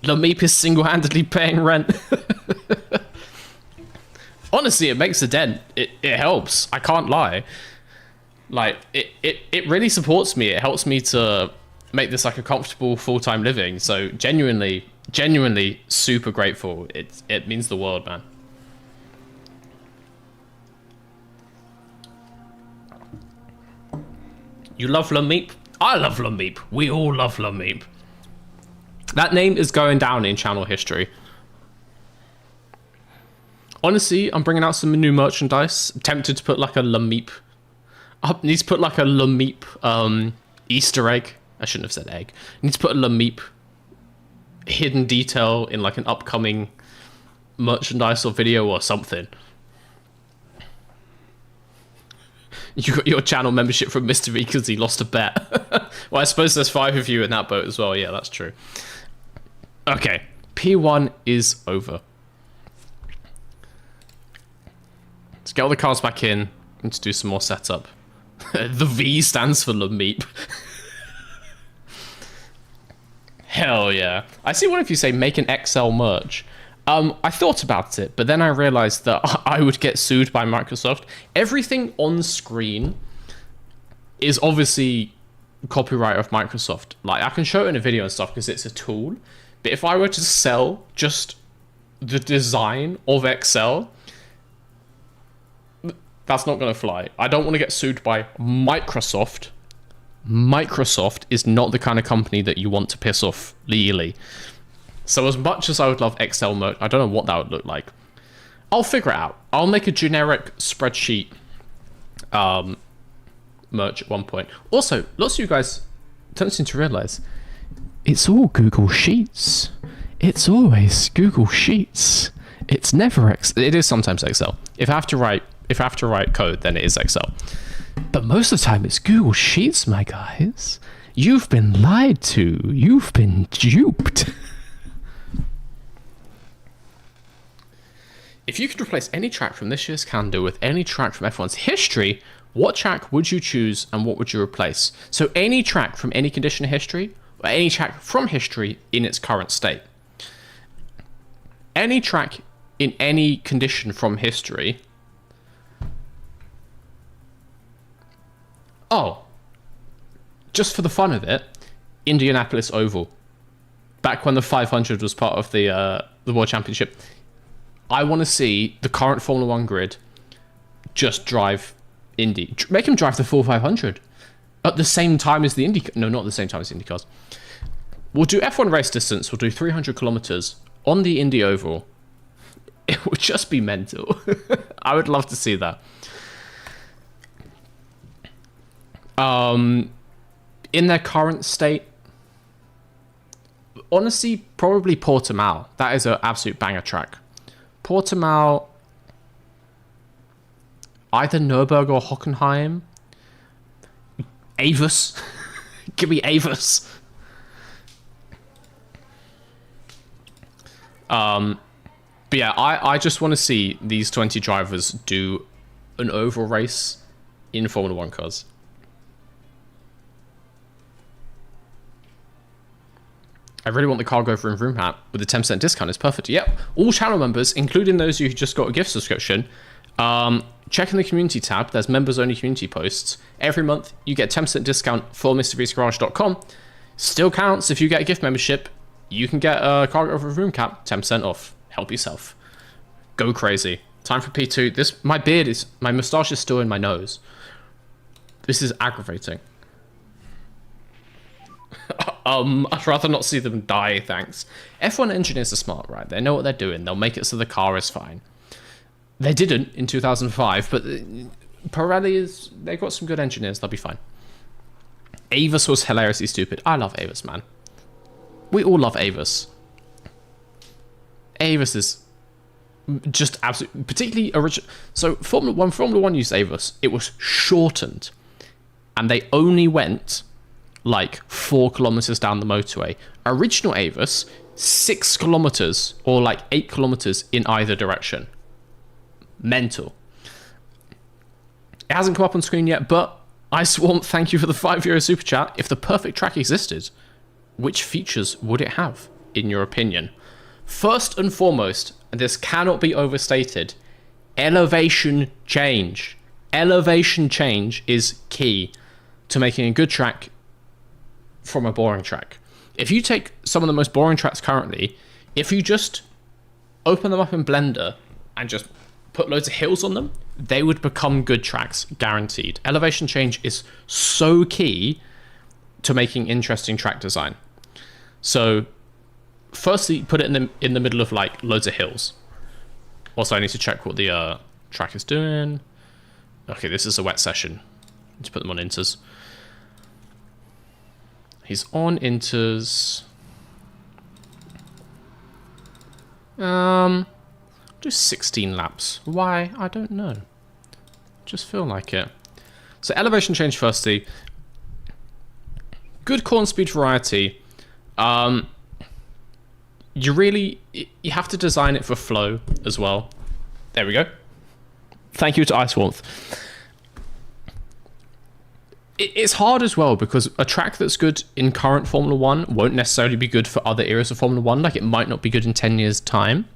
Lameep is single-handedly paying rent. Honestly, it makes a dent. It helps. I can't lie. Like, it really supports me. It helps me to make this like a comfortable full-time living. So genuinely super grateful. It means the world, man. You love Lameep? I love Lameep. We all love Lameep. That name is going down in channel history. Honestly, I'm bringing out some new merchandise. I'm tempted to put like a Lameep. I need to put like a Lameep Easter egg. I shouldn't have said egg. I need to put a Lameep hidden detail in like an upcoming merchandise or video or something. You got your channel membership from Mr. V because he lost a bet. Well, I suppose there's 5 of you in that boat as well. Yeah, that's true. Okay, P1 is over. Let's get all the cars back in. Need to do some more setup. The V stands for Lameep. Hell yeah. I see one of you say make an XL merch. I thought about it, but then I realized that I would get sued by Microsoft. Everything on screen is obviously copyright of Microsoft. Like, I can show it in a video and stuff because it's a tool, but if I were to sell just the design of Excel, that's not going to fly. I don't want to get sued by Microsoft. Microsoft is not the kind of company that you want to piss off legally. So as much as I would love Excel merch, I don't know what that would look like. I'll figure it out. I'll make a generic spreadsheet merch at one point. Also, lots of you guys don't seem to realize it's all Google Sheets. It's always Google Sheets. It's never it is sometimes Excel. If I have to write code, then it is Excel. But most of the time it's Google Sheets, my guys. You've been lied to. You've been duped. If you could replace any track from this year's calendar with any track from F1's history, what track would you choose and what would you replace? So any track from any condition of history, or any track from history in its current state. Any track in any condition from history. Oh, just for the fun of it, Indianapolis Oval. Back when the 500 was part of the World Championship. I want to see the current Formula 1 grid just drive Indy. Make them drive the full 500 at the same time as the Indy. No, not at the same time as the Indy cars. We'll do F1 race distance. We'll do 300 kilometers on the Indy Oval. It would just be mental. I would love to see that. In their current state, honestly, probably Portimao. That is an absolute banger track. Portimao, either Nürburgring or Hockenheim. Avis. Give me Avis. But yeah, I just want to see these 20 drivers do an oval race in Formula 1 cars. I really want the cargo vroom vroom hat with a 10% discount. It's perfect. Yep. All channel members, including those who just got a gift subscription, check in the community tab. There's members only community posts. Every month you get 10% discount for MrVsGarage.com. Still counts if you get a gift membership. You can get a cargo vroom vroom cap 10% off. Help yourself. Go crazy. Time for P2. My moustache is still in my nose. This is aggravating. I'd rather not see them die, thanks. F1 engineers are smart, right? They know what they're doing. They'll make it so the car is fine. They didn't in 2005, but Pirelli they got some good engineers. They'll be fine. Avis was hilariously stupid. I love Avis, man. We all love Avis. Avis is just absolutely, particularly original. So Formula 1 used Avis. It was shortened, and they only went like 4 kilometers down the motorway. Original Avis, 6 kilometers or like 8 kilometers in either direction. Mental. It hasn't come up on screen yet, but Icewamp, thank you for the €5 super chat. If the perfect track existed, which features would it have, in your opinion? First and foremost, and this cannot be overstated, elevation change. Elevation change is key to making a good track from a boring track. If you take some of the most boring tracks currently, if you just open them up in Blender and just put loads of hills on them, they would become good tracks, guaranteed. Elevation change is so key to making interesting track design. So firstly, put it in the middle of like loads of hills. Also, I need to check what the track is doing. Okay, this is a wet session. Let's put them on inters. He's on inters. Do 16 laps. Why? I don't know. Just feel like it. So elevation change firstly. Good corner speed variety. You have to design it for flow as well. There we go. Thank you to Ice Warmth. It's hard as well because a track that's good in current Formula 1 won't necessarily be good for other eras of Formula 1. Like, it might not be good in 10 years' time.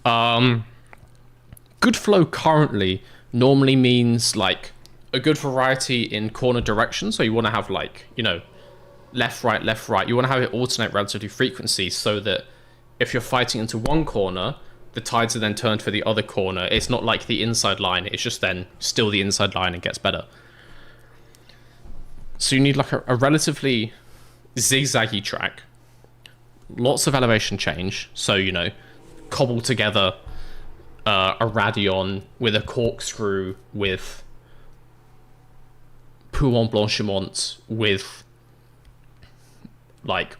Good flow currently normally means, like, a good variety in corner direction. So you want to have, like, you know, left, right, left, right. You want to have it alternate relatively frequency so that if you're fighting into one corner, the tides are then turned for the other corner. It's not like the inside line. It's just then still the inside line and gets better. So you need like a relatively zigzaggy track. Lots of elevation change. So, you know, cobble together a radion with a corkscrew with Coulon Blanchimont with like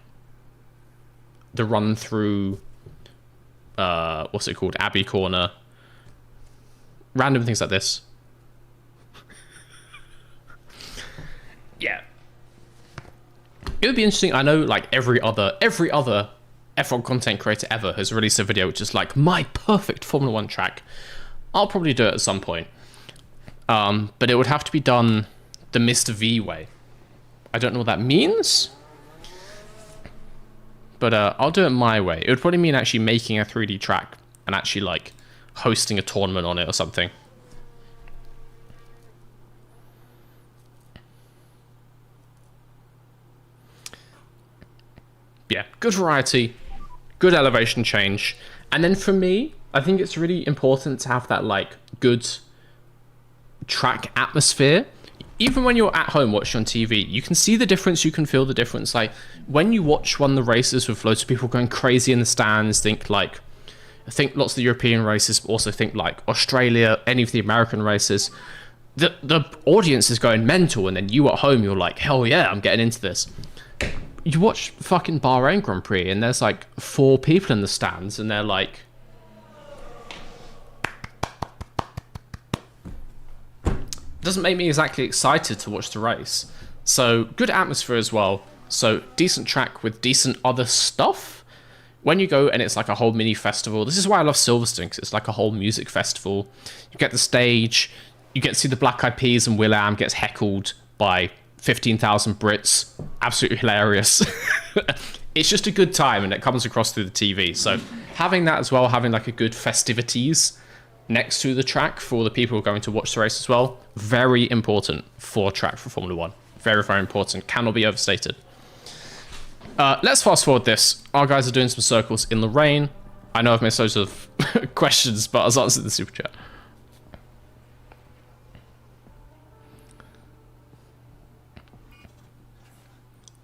the run through what's it called, Abbey Corner, random things like this. Yeah, it would be interesting. I know like every other F1 content creator ever has released a video which is like my perfect Formula 1 track. I'll probably do it at some point, but it would have to be done the Mr. V way. I don't know what that means, but I'll do it my way. It would probably mean actually making a 3D track and actually like hosting a tournament on it or something. Yeah, good variety, good elevation change. And then for me, I think it's really important to have that like good track atmosphere. Even when you're at home watching on TV, you can see the difference, you can feel the difference. Like when you watch one of the races with loads of people going crazy in the stands, think lots of the European races, but also think like Australia, any of the American races, the audience is going mental, and then you at home, you're like, hell yeah, I'm getting into this. You watch fucking Bahrain Grand Prix and there's like 4 people in the stands and they're like, doesn't make me exactly excited to watch the race. So good atmosphere as well. So decent track with decent other stuff. When you go and it's like a whole mini festival, this is why I love Silverstone, because it's like a whole music festival. You get the stage, you get to see the Black Eyed Peas, and Will.i.am gets heckled by 15,000 Brits. Absolutely hilarious. It's just a good time and it comes across through the TV. So having that as well, having like a good festivities next to the track for all the people who are going to watch the race as well, very important for a track for Formula 1. Very, very important. Cannot be overstated. Let's fast forward this. Our guys are doing some circles in the rain. I know I've missed loads of questions, but I was answering the super chat.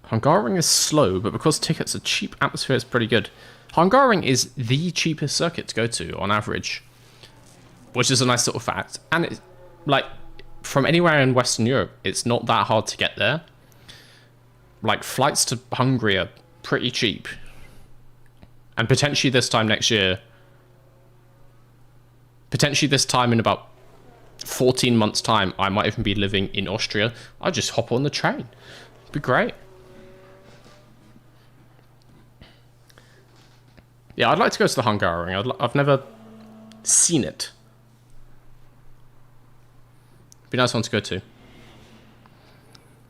Hungaroring is slow, but because tickets are cheap, atmosphere is pretty good. Hungaroring is the cheapest circuit to go to on average, which is a nice little fact. And it's like from anywhere in Western Europe, it's not that hard to get there. Like flights to Hungary are pretty cheap, and potentially this time next year, potentially this time in about 14 months' time, I might even be living in Austria. I'll just hop on the train. It'd be great. Yeah, I'd like to go to the Hungaroring. I've never seen it. Be a nice one to go to.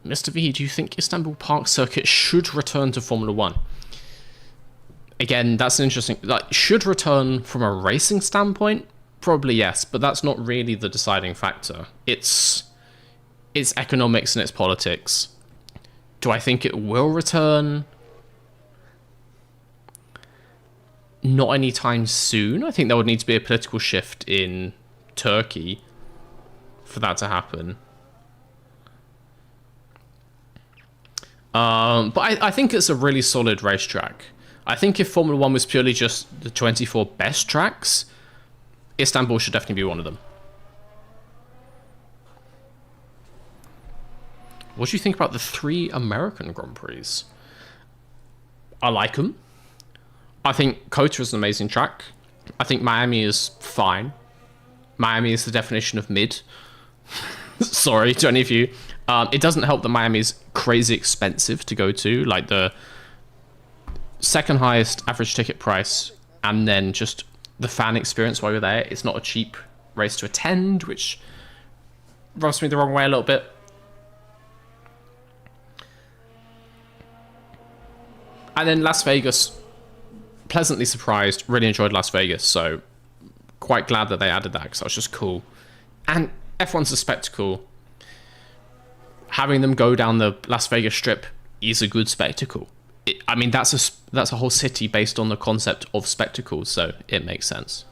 Mr. V, do you think Istanbul Park Circuit should return to Formula 1? Again, that's an interesting... Like, should return from a racing standpoint? Probably yes, but that's not really the deciding factor. It's economics and it's politics. Do I think it will return? Not anytime soon. I think there would need to be a political shift in Turkey for that to happen. But I think it's a really solid racetrack. I think if Formula 1 was purely just the 24 best tracks, Istanbul should definitely be one of them. What do you think about the 3 American Grand Prix? I like them. I think COTA is an amazing track. I think Miami is fine. Miami is the definition of mid. Sorry to any of you. It doesn't help that Miami is crazy expensive to go to. Like the second highest average ticket price, and then just the fan experience while you're there. It's not a cheap race to attend, which rubs me the wrong way a little bit. And then Las Vegas, pleasantly surprised, really enjoyed Las Vegas, so quite glad that they added that, because that was just cool. And F1's a spectacle. Having them go down the Las Vegas Strip is a good spectacle. I mean, that's a whole city based on the concept of spectacles, so it makes sense.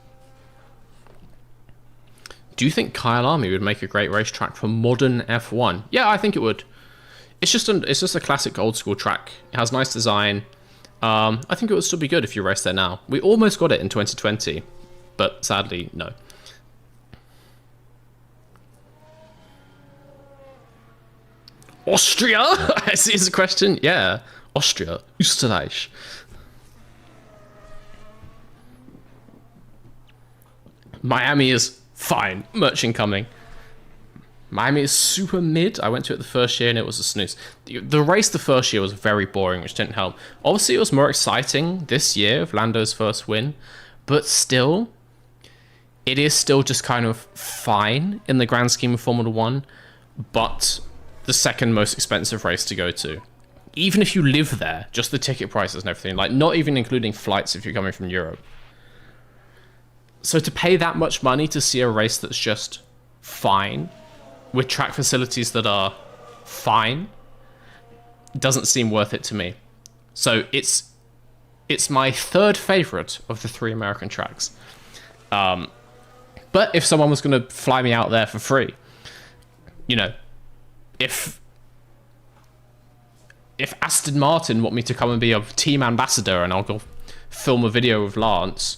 Do you think Kyle Army would make a great racetrack for modern F1? Yeah, I think it would. It's just a classic old school track. It has nice design. I think it would still be good if you race there now. We almost got it in 2020, but sadly, no. Austria? I see it's a question. Yeah. Austria. Österreich. Miami is fine. Merch incoming. Miami is super mid. I went to it the first year and it was a snooze. The race the first year was very boring, which didn't help. Obviously, it was more exciting this year of Lando's first win, but still, it is still just kind of fine in the grand scheme of Formula One, but the second most expensive race to go to. Even if you live there, just the ticket prices and everything, like not even including flights if you're coming from Europe. So to pay that much money to see a race that's just fine, with track facilities that are fine, doesn't seem worth it to me. So it's my third favorite of the 3 American tracks. But if someone was going to fly me out there for free, you know, if Aston Martin want me to come and be a team ambassador and I'll go film a video with Lance,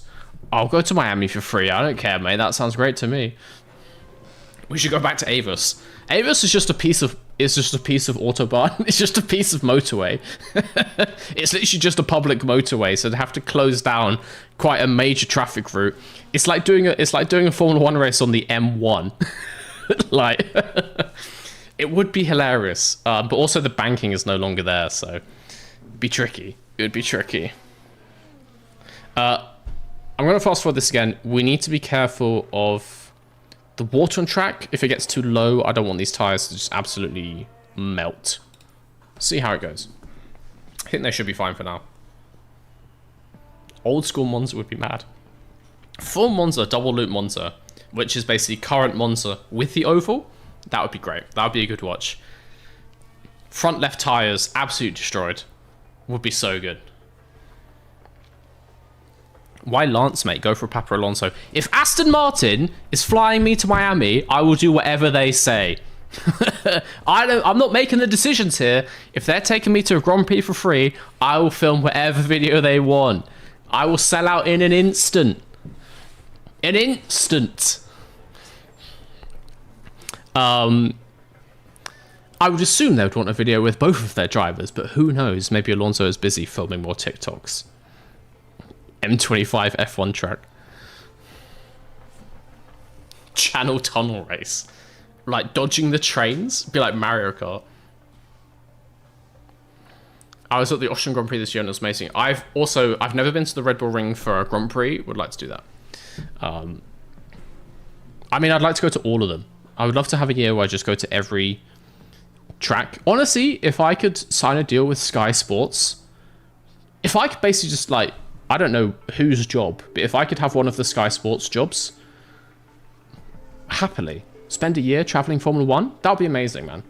I'll go to Miami for free. I don't care, mate. That sounds great to me. We should go back to Avis. Avis is just a piece of autobahn. It's just a piece of motorway. It's literally just a public motorway, so they have to close down quite a major traffic route. It's like doing a Formula 1 race on the M1. Like it would be hilarious. But also the banking is no longer there, so it'd be tricky. It would be tricky. I'm gonna fast forward this again. We need to be careful of the water on track. If it gets too low, I don't want these tires to just absolutely melt. See how it goes. I think they should be fine for now. Old school Monza would be mad. Full Monza, double loop Monza, which is basically current Monza with the oval. That would be great. That would be a good watch. Front left tires, absolutely destroyed. Would be so good. Why Lance, mate? Go for Papa Alonso. If Aston Martin is flying me to Miami, I will do whatever they say. I'm not making the decisions here. If they're taking me to a Grand Prix for free, I will film whatever video they want. I will sell out in an instant. An instant. I would assume they would want a video with both of their drivers, but who knows? Maybe Alonso is busy filming more TikToks. M25 F1 track. Channel tunnel race. Like dodging the trains. Be like Mario Kart. I was at the Austrian Grand Prix this year and it was amazing. I've never been to the Red Bull Ring for a Grand Prix. Would like to do that. I mean, I'd like to go to all of them. I would love to have a year where I just go to every track. Honestly, if I could sign a deal with Sky Sports, if I could basically just like, I don't know whose job, but if I could have one of the Sky Sports jobs, happily spend a year traveling Formula 1, that would be amazing, man.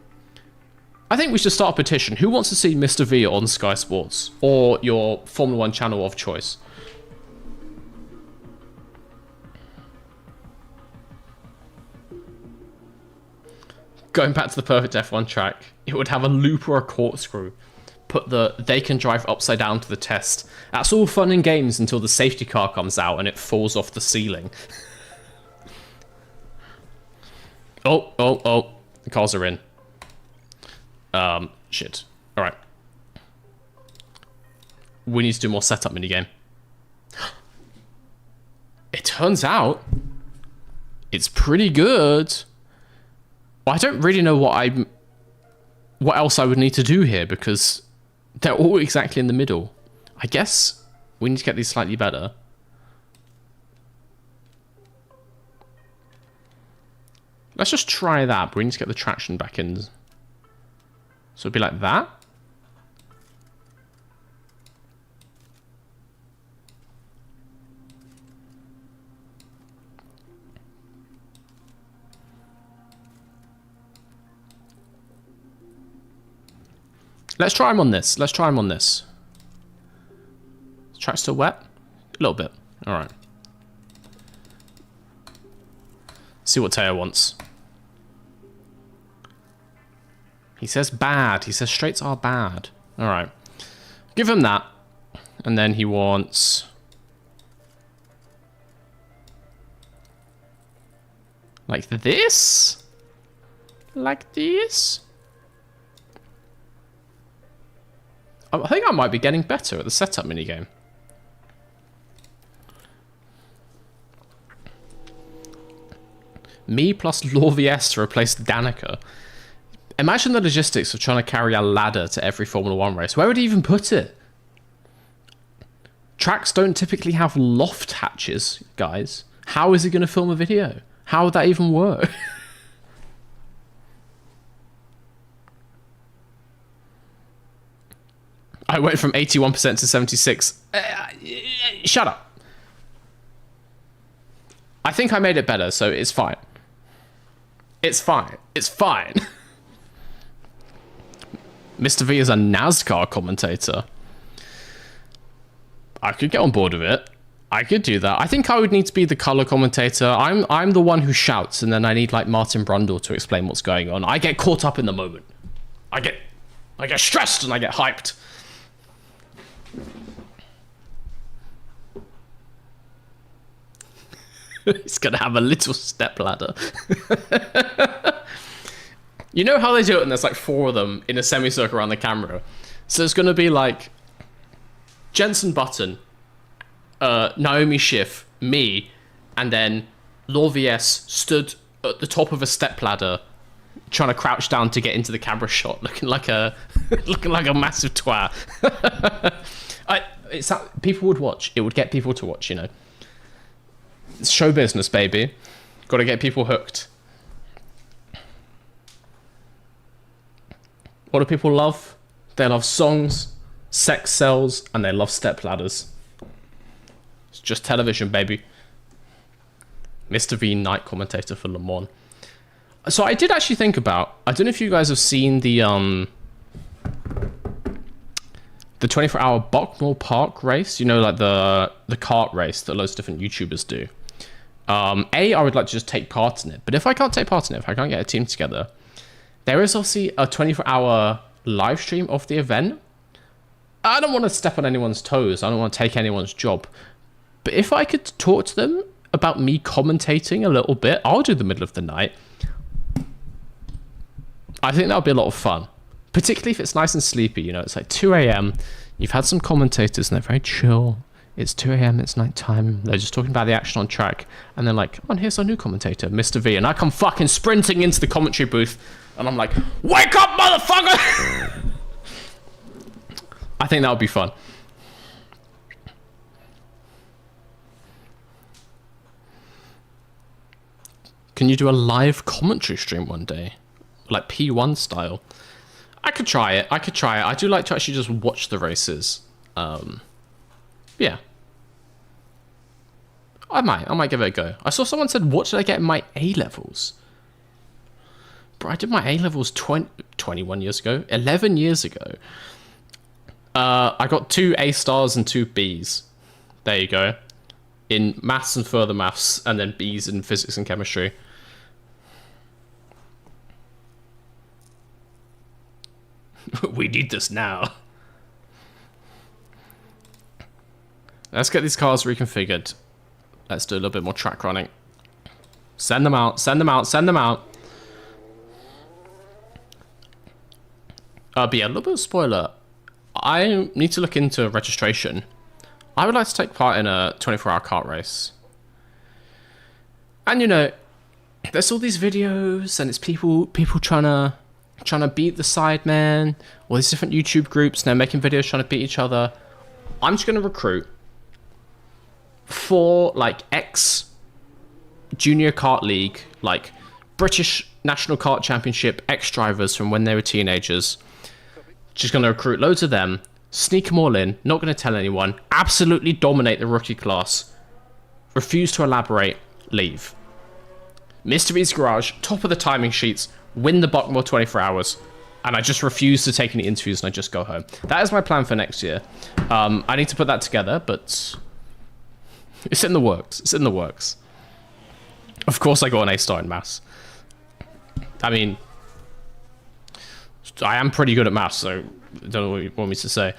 I think we should start a petition. Who wants to see Mr. V on Sky Sports or your Formula 1 channel of choice? Going back to the perfect F1 track, it would have a loop or a corkscrew. Put the they can drive upside down to the test. That's all fun and games until the safety car comes out and it falls off the ceiling. Oh, the cars are in. Shit. All right. We need to do more setup minigame. It turns out it's pretty good. Well, I don't really know what else I would need to do here because they're all exactly in the middle. I guess we need to get these slightly better. Let's just try that, but we need to get the traction back in. So it'd be like that. Let's try him on this. Let's try him on this. Is the track still wet? A little bit. All right. See what Teo wants. He says bad. He says straights are bad. All right. Give him that. And then he wants... like this? Like this? I think I might be getting better at the setup minigame. Me plus Lorvies to replace Danica. Imagine the logistics of trying to carry a ladder to every Formula 1 race. Where would he even put it? Tracks don't typically have loft hatches, guys. How is he going to film a video? How would that even work? I went from 81% to 76. Shut up. I think I made it better, so it's fine. It's fine. It's fine. Mr. V is a NASCAR commentator. I could get on board with it. I could do that. I think I would need to be the color commentator. I'm the one who shouts, and then I need like Martin Brundle to explain what's going on. I get caught up in the moment. I get stressed and I get hyped. He's gonna have a little step ladder. You know how they do it, and there's like 4 of them in a semicircle around the camera. So it's gonna be like Jensen Button, Naomi Schiff, me, and then Lorvies stood at the top of a stepladder, trying to crouch down to get into the camera shot, looking like a massive twat. People would watch. It would get people to watch, you know. It's show business, baby. Got to get people hooked. What do people love? They love songs, sex sells, and they love stepladders. It's just television, baby. Mr. V, night commentator for Le Mans. So I did actually think about, I don't know if you guys have seen the 24-hour Bockmore Park race. You know, like the kart race that loads of different YouTubers do. I would like to just take part in it. But if I can't take part in it, if I can't get a team together, there is obviously a 24-hour live stream of the event. I don't want to step on anyone's toes. I don't want to take anyone's job. But if I could talk to them about me commentating a little bit, I'll do the middle of the night. I think that would be a lot of fun. Particularly if it's nice and sleepy, you know, it's like 2 a.m. You've had some commentators and they're very chill. It's 2 a.m. It's night time. They're just talking about the action on track. And they're like, oh, and here's our new commentator, Mr. V. And I come fucking sprinting into the commentary booth. And I'm like, wake up, motherfucker! I think that would be fun. Can you do a live commentary stream one day? Like P1 style? I could try it. I do like to actually just watch the races. Yeah. I might give it a go. I saw someone said, what did I get in my A-levels? Bro, I did my A-levels 21 years ago. 11 years ago. I got 2 A stars and 2 Bs. There you go. In maths and further maths, and then Bs in physics and chemistry. We need this now. Let's get these cars reconfigured. Let's do a little bit more track running. Send them out, send them out, send them out. But yeah, a little bit of spoiler. I need to look into registration. I would like to take part in a 24-hour kart race. And you know, there's all these videos and it's people trying to beat the Sidemen, all these different YouTube groups, and they're making videos trying to beat each other. I'm just going to recruit 4 like ex-junior kart league, like British National Kart Championship ex-drivers from when they were teenagers. Just going to recruit loads of them, sneak them all in, not going to tell anyone, absolutely dominate the rookie class, refuse to elaborate, leave. Mr. V's Garage, top of the timing sheets, win the Bockmore 24 hours, and I just refuse to take any interviews and I just go home. That is my plan for next year. I need to put that together, but it's in the works. It's in the works. Of course I got an A-star in maths. I mean, I am pretty good at maths, so I don't know what you want me to say.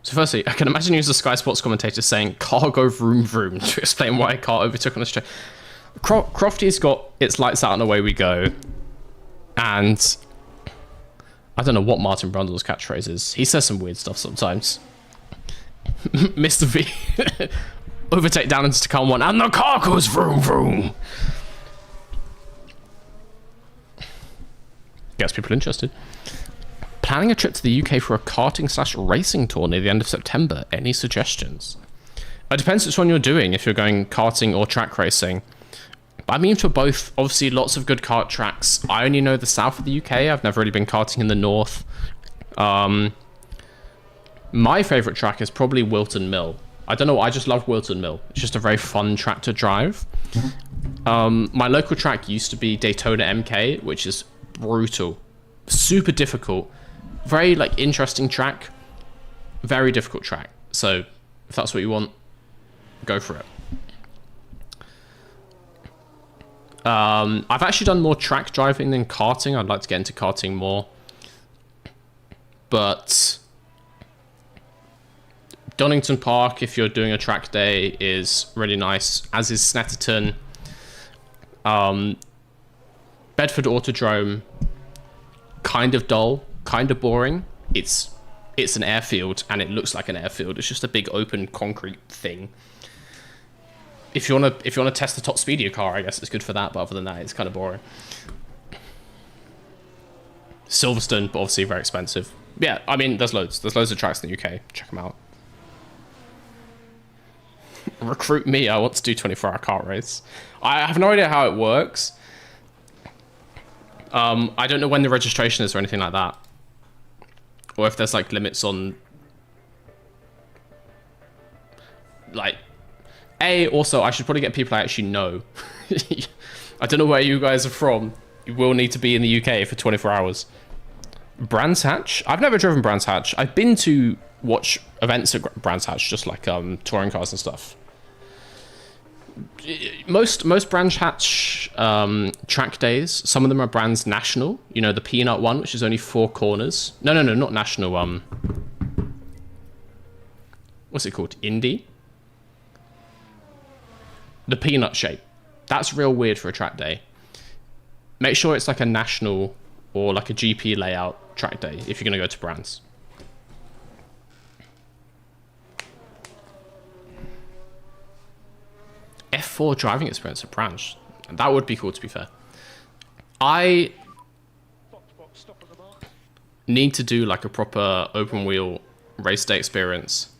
So firstly, I can imagine you as a Sky Sports commentator saying cargo vroom vroom to explain why a car overtook on a straight. Crofty's got its lights out and away we go. And I don't know what Martin Brundle's catchphrase is. He says some weird stuff sometimes. Mr. V. Overtake down into car one, and the car goes vroom vroom. Gets people interested. Planning a trip to the UK for a karting/racing tour near the end of September. Any suggestions? It depends which one you're doing, if you're going karting or track racing. I mean, for both, obviously lots of good kart tracks. I only know the south of the UK. I've never really been karting in the north. My favourite track is probably Wilton Mill. I don't know, I just love Wilton Mill. It's just a very fun track to drive. My local track used to be Daytona MK, which is brutal. Super difficult. Very, like, interesting track. Very difficult track. So, if that's what you want, go for it. I've actually done more track driving than karting. I'd like to get into karting more. But Donington Park, if you're doing a track day, is really nice, as is Snetterton. Bedford Autodrome, kind of dull, kind of boring. It's an airfield, and it looks like an airfield. It's just a big open concrete thing. If you wanna test the top speed of your car, I guess it's good for that. But other than that, it's kind of boring. Silverstone, but obviously very expensive. Yeah, I mean, there's loads. There's loads of tracks in the UK. Check them out. Recruit me. I want to do 24-hour kart race. I have no idea how it works. I don't know when the registration is or anything like that, or if there's like limits on like. Also, I should probably get people I actually know. I don't know where you guys are from. You will need to be in the UK for 24 hours. Brands Hatch? I've never driven Brands Hatch. I've been to watch events at Brands Hatch, just like touring cars and stuff. Most Brands Hatch track days, some of them are Brands National. You know, the Peanut one, which is only 4 corners. No, not National. What's it called? Indy? The peanut shape. That's real weird for a track day. Make sure it's like a national or like a GP layout track day if you're going to go to Brands. F4 driving experience at Brands. That would be cool, to be fair. I need to do like a proper open wheel race day experience.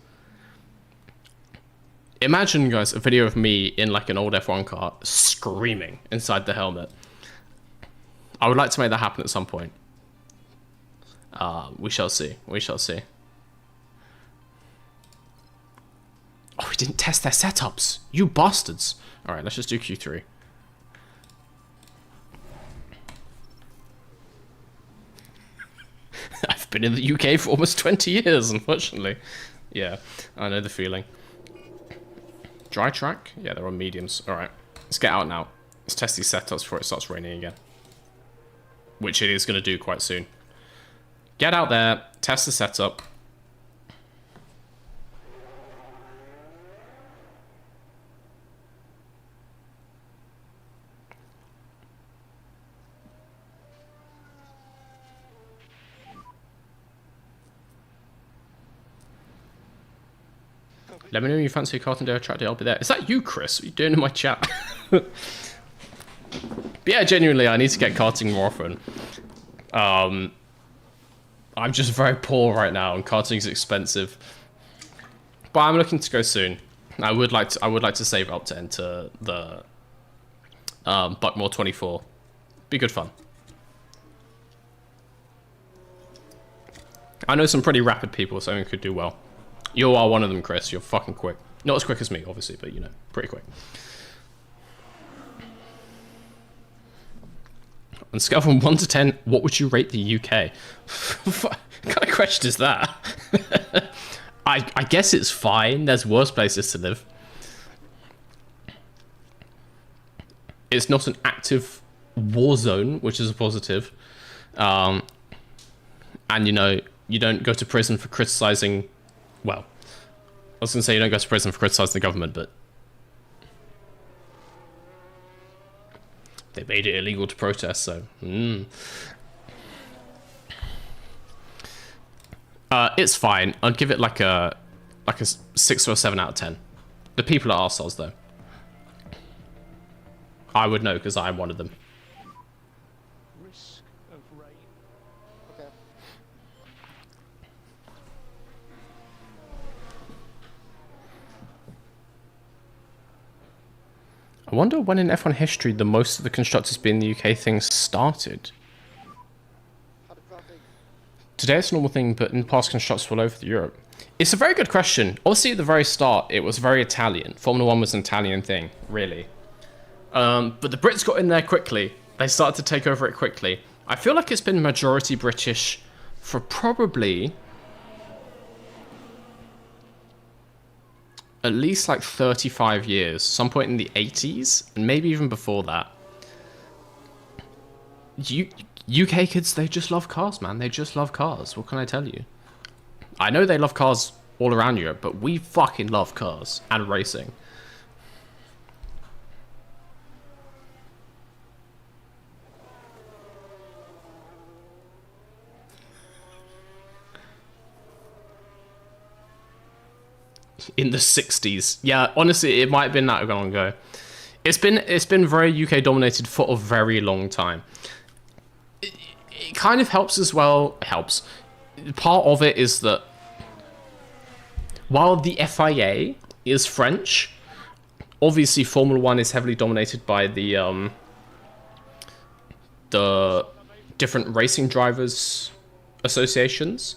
Imagine, guys, a video of me in like an old F1 car screaming inside the helmet. I would like to make that happen at some point. We shall see. We shall see. Oh, we didn't test their setups. You bastards. All right, let's just do Q3. I've been in the UK for almost 20 years, unfortunately. Yeah, I know the feeling. Dry track? Yeah, they're on mediums. All right, let's get out now. Let's test these setups before it starts raining again. Which it is going to do quite soon. Get out there, test the setup. Let me know when you fancy a karting day or track day. I'll be there. Is that you, Chris? What are you doing in my chat? But yeah, genuinely, I need to get karting more often. I'm just very poor right now, and karting is expensive. But I'm looking to go soon. I would like to save up to enter the Buckmore 24. Be good fun. I know some pretty rapid people, so I could do well. You are one of them, Chris. You're fucking quick. Not as quick as me, obviously, but, you know, pretty quick. On a scale from 1 to 10, what would you rate the UK? What kind of question is that? I guess it's fine. There's worse places to live. It's not an active war zone, which is a positive. And, you know, you don't go to prison for criticising... Well, I was going to say you don't go to prison for criticising the government, but... They made it illegal to protest, so... It's fine. I'd give it like a 6 or a 7 out of 10. The people are arseholes, though. I would know, because I'm one of them. Risk of rain. Okay. I wonder when in F1 history the most of the constructors being the UK thing started. How did traffic? Today it's a normal thing, but in the past constructors all over Europe. It's a very good question. Obviously at the very start it was very Italian. Formula 1 was an Italian thing, really. But the Brits got in there quickly. They started to take over it quickly. I feel like it's been majority British for probably at least like 35 years. Some point in the 80s, and maybe even before that. UK kids, they just love cars, man. They just love cars. What can I tell you? I know they love cars all around Europe, but we fucking love cars and racing. In the 60s. Yeah, honestly, it might have been that long ago. It's been very UK dominated for a very long time. It kind of helps as well. It helps. Part of it is that while the FIA is French, obviously Formula 1 is heavily dominated by the different racing drivers associations.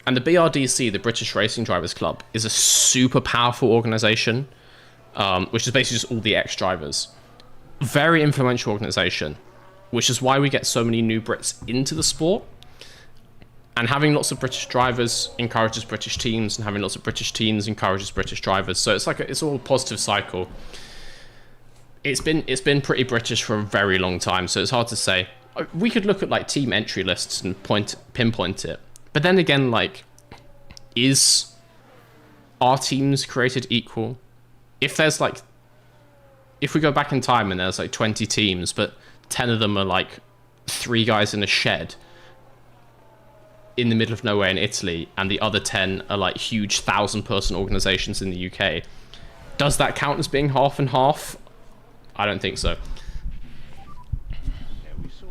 And the BRDC, the British Racing Drivers Club, is a super powerful organization, which is basically just all the ex-drivers. Very influential organization, which is why we get so many new Brits into the sport. And having lots of British drivers encourages British teams, and having lots of British teams encourages British drivers. So it's like it's all a positive cycle. It's been pretty British for a very long time, so it's hard to say. We could look at like team entry lists and pinpoint it. But then again, like, are teams created equal? If we go back in time and there's like 20 teams, but 10 of them are like 3 guys in a shed in the middle of nowhere in Italy, and the other 10 are like huge 1,000-person organizations in the UK, does that count as being half and half? I don't think so. Yeah, we saw.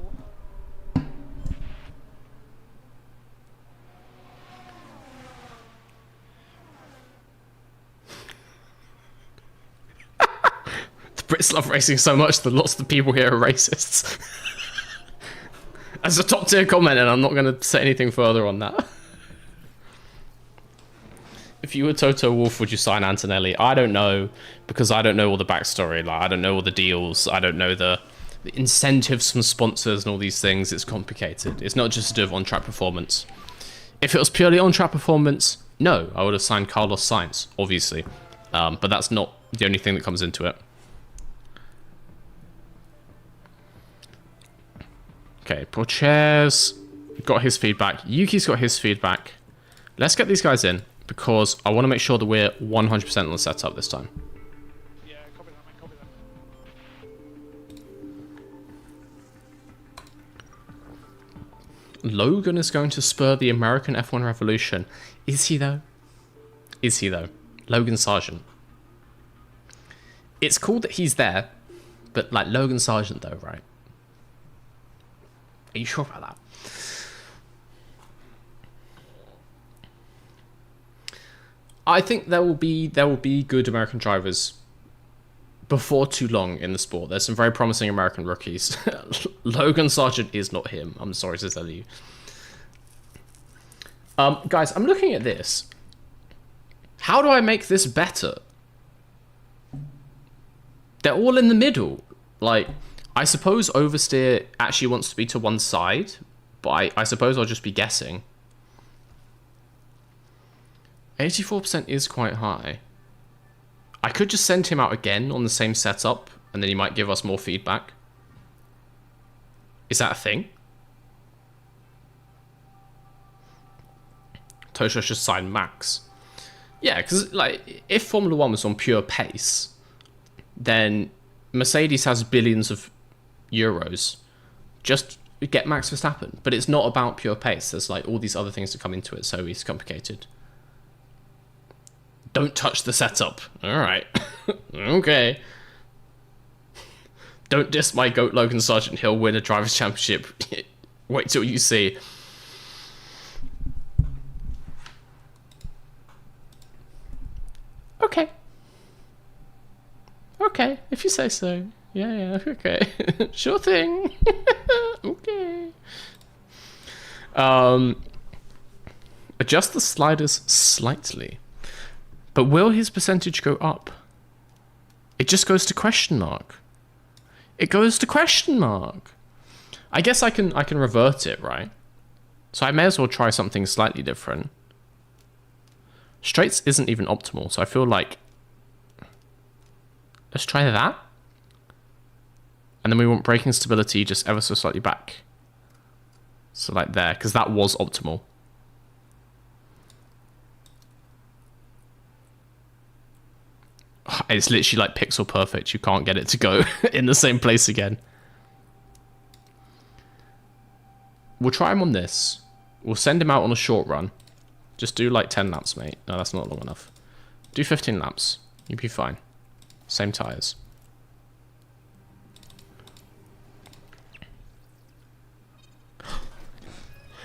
The Brits love racing so much that lots of the people here are racists. As a top tier comment, and I'm not going to say anything further on that. If you were Toto Wolff, would you sign Antonelli? I don't know, because I don't know all the backstory. Like, I don't know all the deals. I don't know the incentives from sponsors and all these things. It's complicated. It's not just to do with on-track performance. If it was purely on-track performance, no, I would have signed Carlos Sainz, obviously. But that's not the only thing that comes into it. Okay, Porches got his feedback. Yuki's got his feedback. Let's get these guys in, because I want to make sure that we're 100% on the setup this time. Yeah, copy that, mate, copy that. Logan is going to spur the American F1 revolution. Is he, though? Is he, though? Logan Sargent. It's cool that he's there, but, like, Logan Sargent, though, right? Are you sure about that? I think there will be good American drivers before too long in the sport. There's some very promising American rookies. Logan Sargent is not him. I'm sorry to tell you. Guys, I'm looking at this. How do I make this better? They're all in the middle. Like, I suppose oversteer actually wants to be to one side, but I suppose I'll just be guessing. 84% is quite high. I could just send him out again on the same setup, and then he might give us more feedback. Is that a thing? Tosha should sign Max. Yeah, because like if Formula 1 was on pure pace, then Mercedes has billions of euros. Just get Max Verstappen. But it's not about pure pace. There's like all these other things to come into it, so it's complicated. Don't touch the setup. Alright. Okay. Don't diss my GOAT Logan Sargent. He'll win a Drivers' Championship. Wait till you see. Okay. Okay, if you say so. Yeah, okay. Sure thing. Okay. Adjust the sliders slightly. But will his percentage go up? It just goes to question mark. It goes to question mark. I guess I can revert it, right? So I may as well try something slightly different. Straights isn't even optimal, so I feel like let's try that. And then we want braking stability just ever so slightly back. So like there, because that was optimal. It's literally like pixel perfect. You can't get it to go in the same place again. We'll try him on this. We'll send him out on a short run. Just do like 10 laps, mate. No, that's not long enough. Do 15 laps. You'll be fine. Same tyres.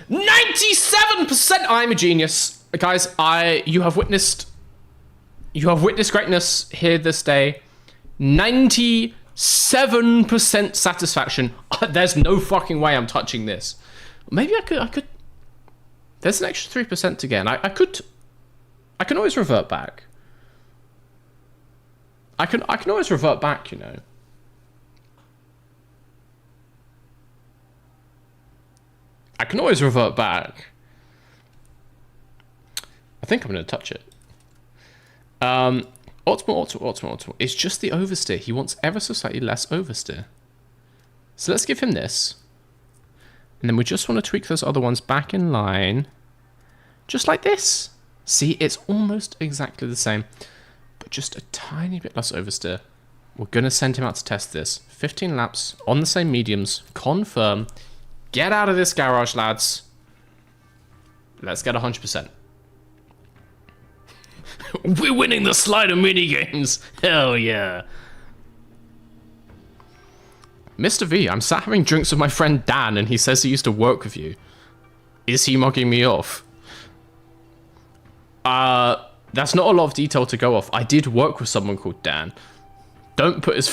%97%! I'm a genius. Guys, you have witnessed greatness here this day. 97% satisfaction. There's no fucking way I'm touching this. Maybe I could. There's an extra 3% again. I can always revert back. I can always revert back, you know. I can always revert back. I think I'm going to touch it. Optimal. It's just the oversteer. He wants ever so slightly less oversteer. So let's give him this. And then we just want to tweak those other ones back in line. Just like this. See, it's almost exactly the same. But just a tiny bit less oversteer. We're going to send him out to test this. 15 laps on the same mediums. Confirm. Get out of this garage, lads. Let's get 100%. We're winning the slider minigames. Hell yeah. Mr. V, I'm sat having drinks with my friend Dan and he says he used to work with you. Is he mugging me off? That's not a lot of detail to go off. I did work with someone called Dan. Don't put his...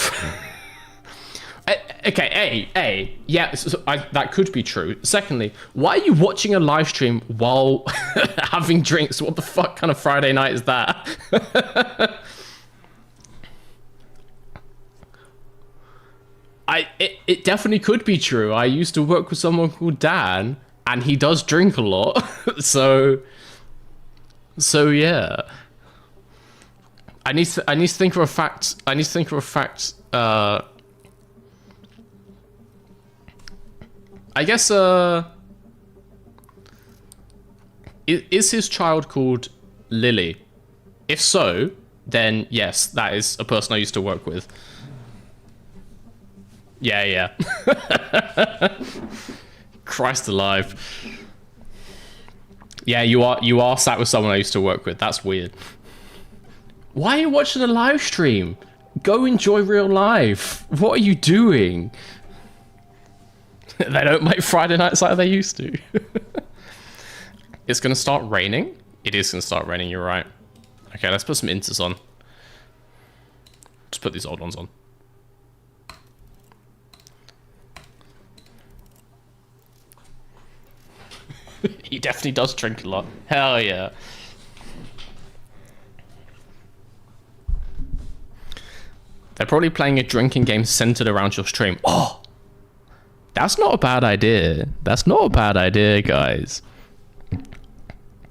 Okay, yeah, that could be true. Secondly, why are you watching a live stream while having drinks? What the fuck kind of Friday night is that? It definitely could be true. I used to work with someone called Dan, and he does drink a lot. so yeah. I need to think of a fact. I guess, is his child called Lily? If so, then yes, that is a person I used to work with. Yeah. Christ alive. Yeah, you are sat with someone I used to work with. That's weird. Why are you watching a live stream? Go enjoy real life. What are you doing? They don't make Friday nights like they used to. It's going to start raining? It is going to start raining, you're right. Okay, let's put some inters on. Just put these old ones on. He definitely does drink a lot. Hell yeah. They're probably playing a drinking game centered around your stream. Oh! That's not a bad idea. That's not a bad idea, guys.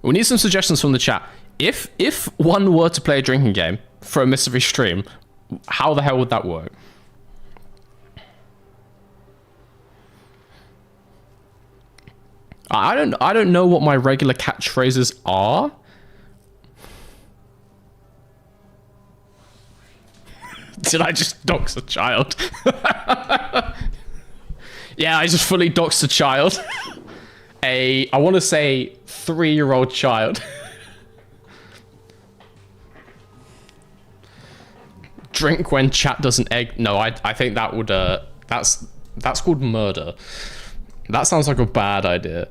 We need some suggestions from the chat. If one were to play a drinking game for a mystery stream, how the hell would that work? I don't know what my regular catchphrases are. Did I just dox a child? Yeah, I just fully doxed a child. I want to say 3-year-old child. Drink when chat doesn't egg. No, I think that would that's called murder. That sounds like a bad idea.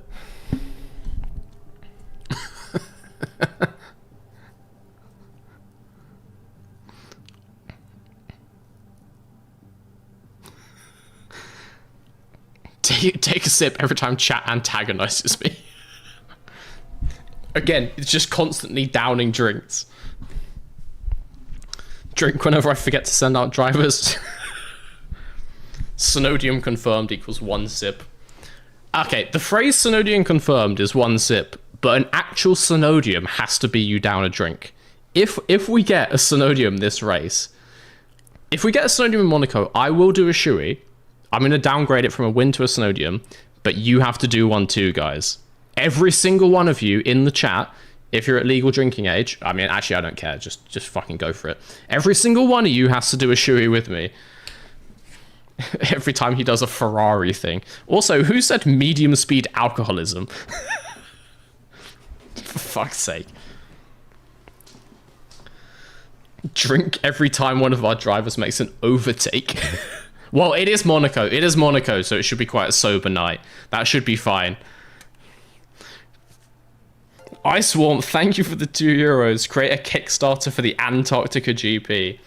Take a sip every time chat antagonizes me. Again, it's just constantly downing drinks. Drink whenever I forget to send out drivers. Synodium confirmed equals 1 sip. Okay, the phrase synodium confirmed is 1 sip, but an actual synodium has to be you down a drink. If we get a synodium this race, if we get a synodium in Monaco, I will do a shoey. I'm going to downgrade it from a win to a synodium, but you have to do one too, guys. Every single one of you in the chat, if you're at legal drinking age, I mean, actually, I don't care. Just fucking go for it. Every single one of you has to do a shoey with me. Every time he does a Ferrari thing. Also, who said medium speed alcoholism? For fuck's sake. Drink every time one of our drivers makes an overtake. Well, it is Monaco. It is Monaco, so it should be quite a sober night. That should be fine. Ice Warmth, thank you for the €2. Create a Kickstarter for the Antarctica GP.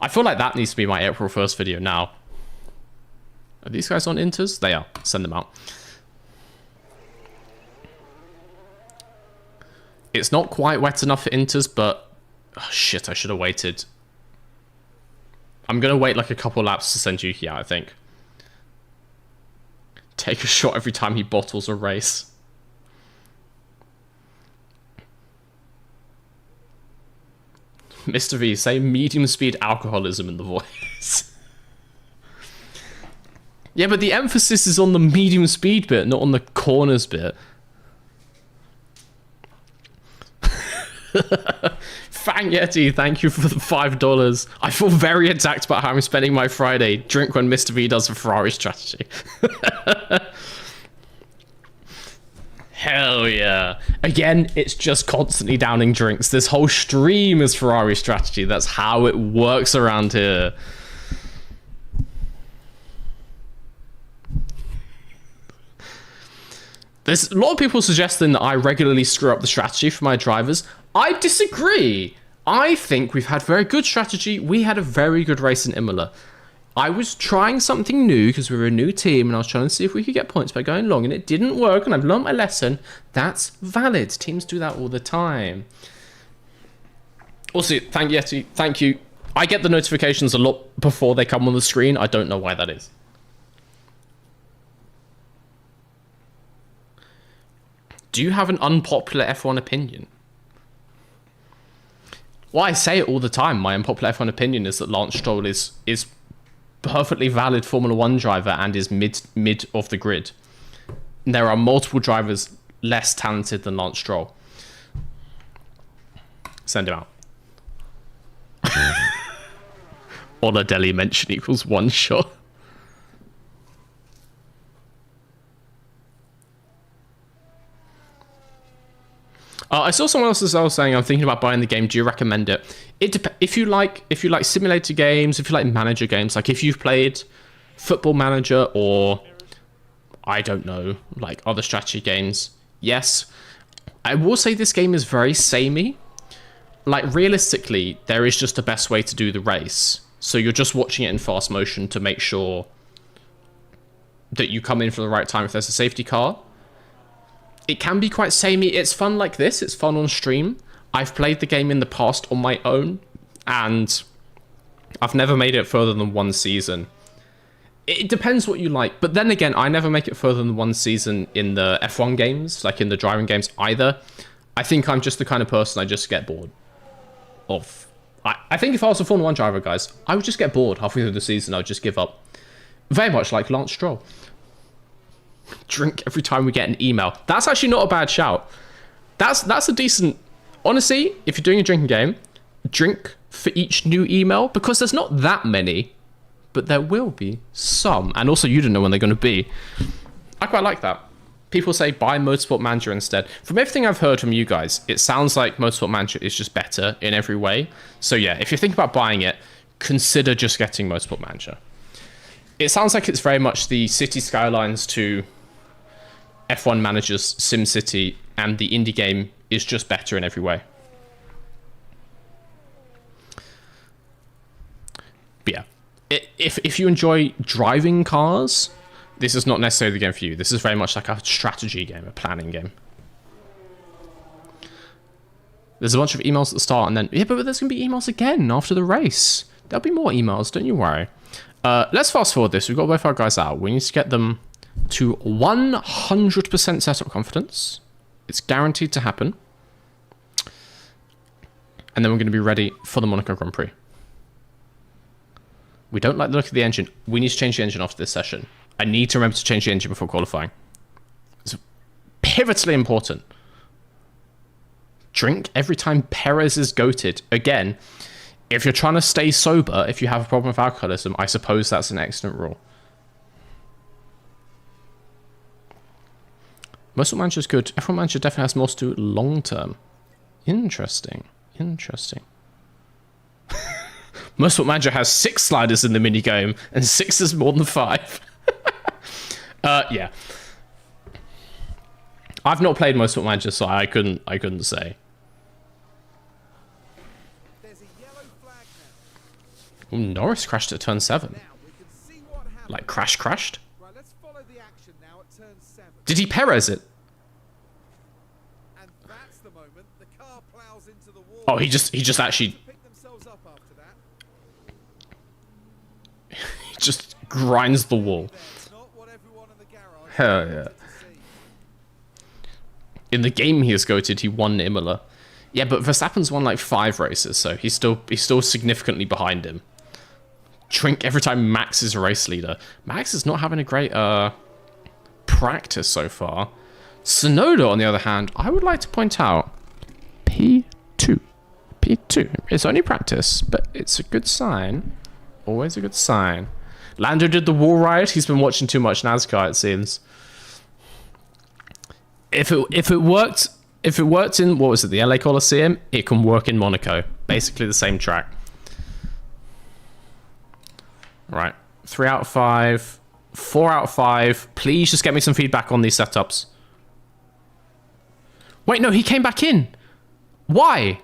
I feel like that needs to be my April 1st video now. Are these guys on Inters? They are. Send them out. It's not quite wet enough for Inters, but... Oh, shit, I should have waited. I'm going to wait like a couple laps to send Yuki out, I think. Take a shot every time he bottles a race. Mr. V, say medium speed alcoholism in the voice. Yeah, but the emphasis is on the medium speed bit, not on the corners bit. Fang Yeti, thank you for the $5. I feel very attacked about how I'm spending my Friday. Drink when Mr. V does a Ferrari strategy. Hell yeah. Again, it's just constantly downing drinks. This whole stream is Ferrari strategy. That's how it works around here. There's a lot of people suggesting that I regularly screw up the strategy for my drivers. I disagree. I think we've had very good strategy. We had a very good race in Imola. I was trying something new because we were a new team and I was trying to see if we could get points by going long and it didn't work and I've learned my lesson. That's valid. Teams do that all the time. Also, thank you. I get the notifications a lot before they come on the screen. I don't know why that is. Do you have an unpopular F1 opinion? Well, I say it all the time. My unpopular F1 opinion is that Lance Stroll is perfectly valid Formula 1 driver and is mid of the grid. There are multiple drivers less talented than Lance Stroll. Send him out. Oladeli mention equals 1 shot. I saw someone else as well saying, I'm thinking about buying the game. Do you recommend it? If you like simulator games, if you like manager games, like if you've played Football Manager or I don't know, like other strategy games, yes. I will say this game is very samey. Like realistically, there is just a best way to do the race. So you're just watching it in fast motion to make sure that you come in for the right time if there's a safety car. It can be quite samey. It's fun like this. It's fun on stream. I've played the game in the past on my own, and I've never made it further than 1 season. It depends what you like. But then again, I never make it further than 1 season in the F1 games, like in the driving games either. I think I'm just the kind of person I just get bored of. I think if I was a Formula 1 driver, guys, I would just get bored halfway through the season. I would just give up. Very much like Lance Stroll. Drink every time we get an email. That's actually not a bad shout. That's a decent... Honestly, if you're doing a drinking game, drink for each new email, because there's not that many, but there will be some. And also, you don't know when they're going to be. I quite like that. People say buy Motorsport Manager instead. From everything I've heard from you guys, it sounds like Motorsport Manager is just better in every way. So yeah, if you think about buying it, consider just getting Motorsport Manager. It sounds like it's very much the City Skylines to F1 Manager's SimCity, and the indie game is just better in every way. But yeah, if you enjoy driving cars, this is not necessarily the game for you. This is very much like a strategy game, a planning game. There's a bunch of emails at the start, and then yeah, but there's gonna be emails again after the race. There'll be more emails, don't you worry. Let's fast forward this. We've got both our guys out. We need to get them to 100% setup confidence. It's guaranteed to happen. And then we're going to be ready for the Monaco Grand Prix. We don't like the look of the engine. We need to change the engine after this session. I need to remember to change the engine before qualifying. It's pivotally important. Drink every time Perez is goated. Again, if you're trying to stay sober, if you have a problem with alcoholism, I suppose that's an excellent rule. Motorsport Manager is good. F1 Manager definitely has more to do long term. Interesting. Interesting. Motorsport Manager has 6 sliders in the minigame, and 6 is more than 5. Yeah. I've not played Motorsport Manager, so I couldn't say. There's a yellow flag now. Ooh, Norris crashed at turn 7. Now we can see what happened. Like crashed? Right, let's follow the action now at turn 7. Did he Perez it? And that's the moment the car plows into the wall. Oh, he just actually Pick themselves up after that. he just grinds the wall. It's not what everyone in the garage Hell yeah. wanted to see. In the game he is goated, he won Imola. Yeah, but Verstappen's won like 5 races, so he's still significantly behind him. Drink every time Max is a race leader. Max is not having a great practice so far. Tsunoda, on the other hand, I would like to point out, P2. P2. It's only practice, but it's a good sign. Always a good sign. Lando did the wall ride. He's been watching too much NASCAR, it seems. If it worked in, what was it, the LA Coliseum, it can work in Monaco. Basically the same track. Right. 3 out of 5. 4 out of 5. Please just get me some feedback on these setups. Wait, no, he came back in. Why?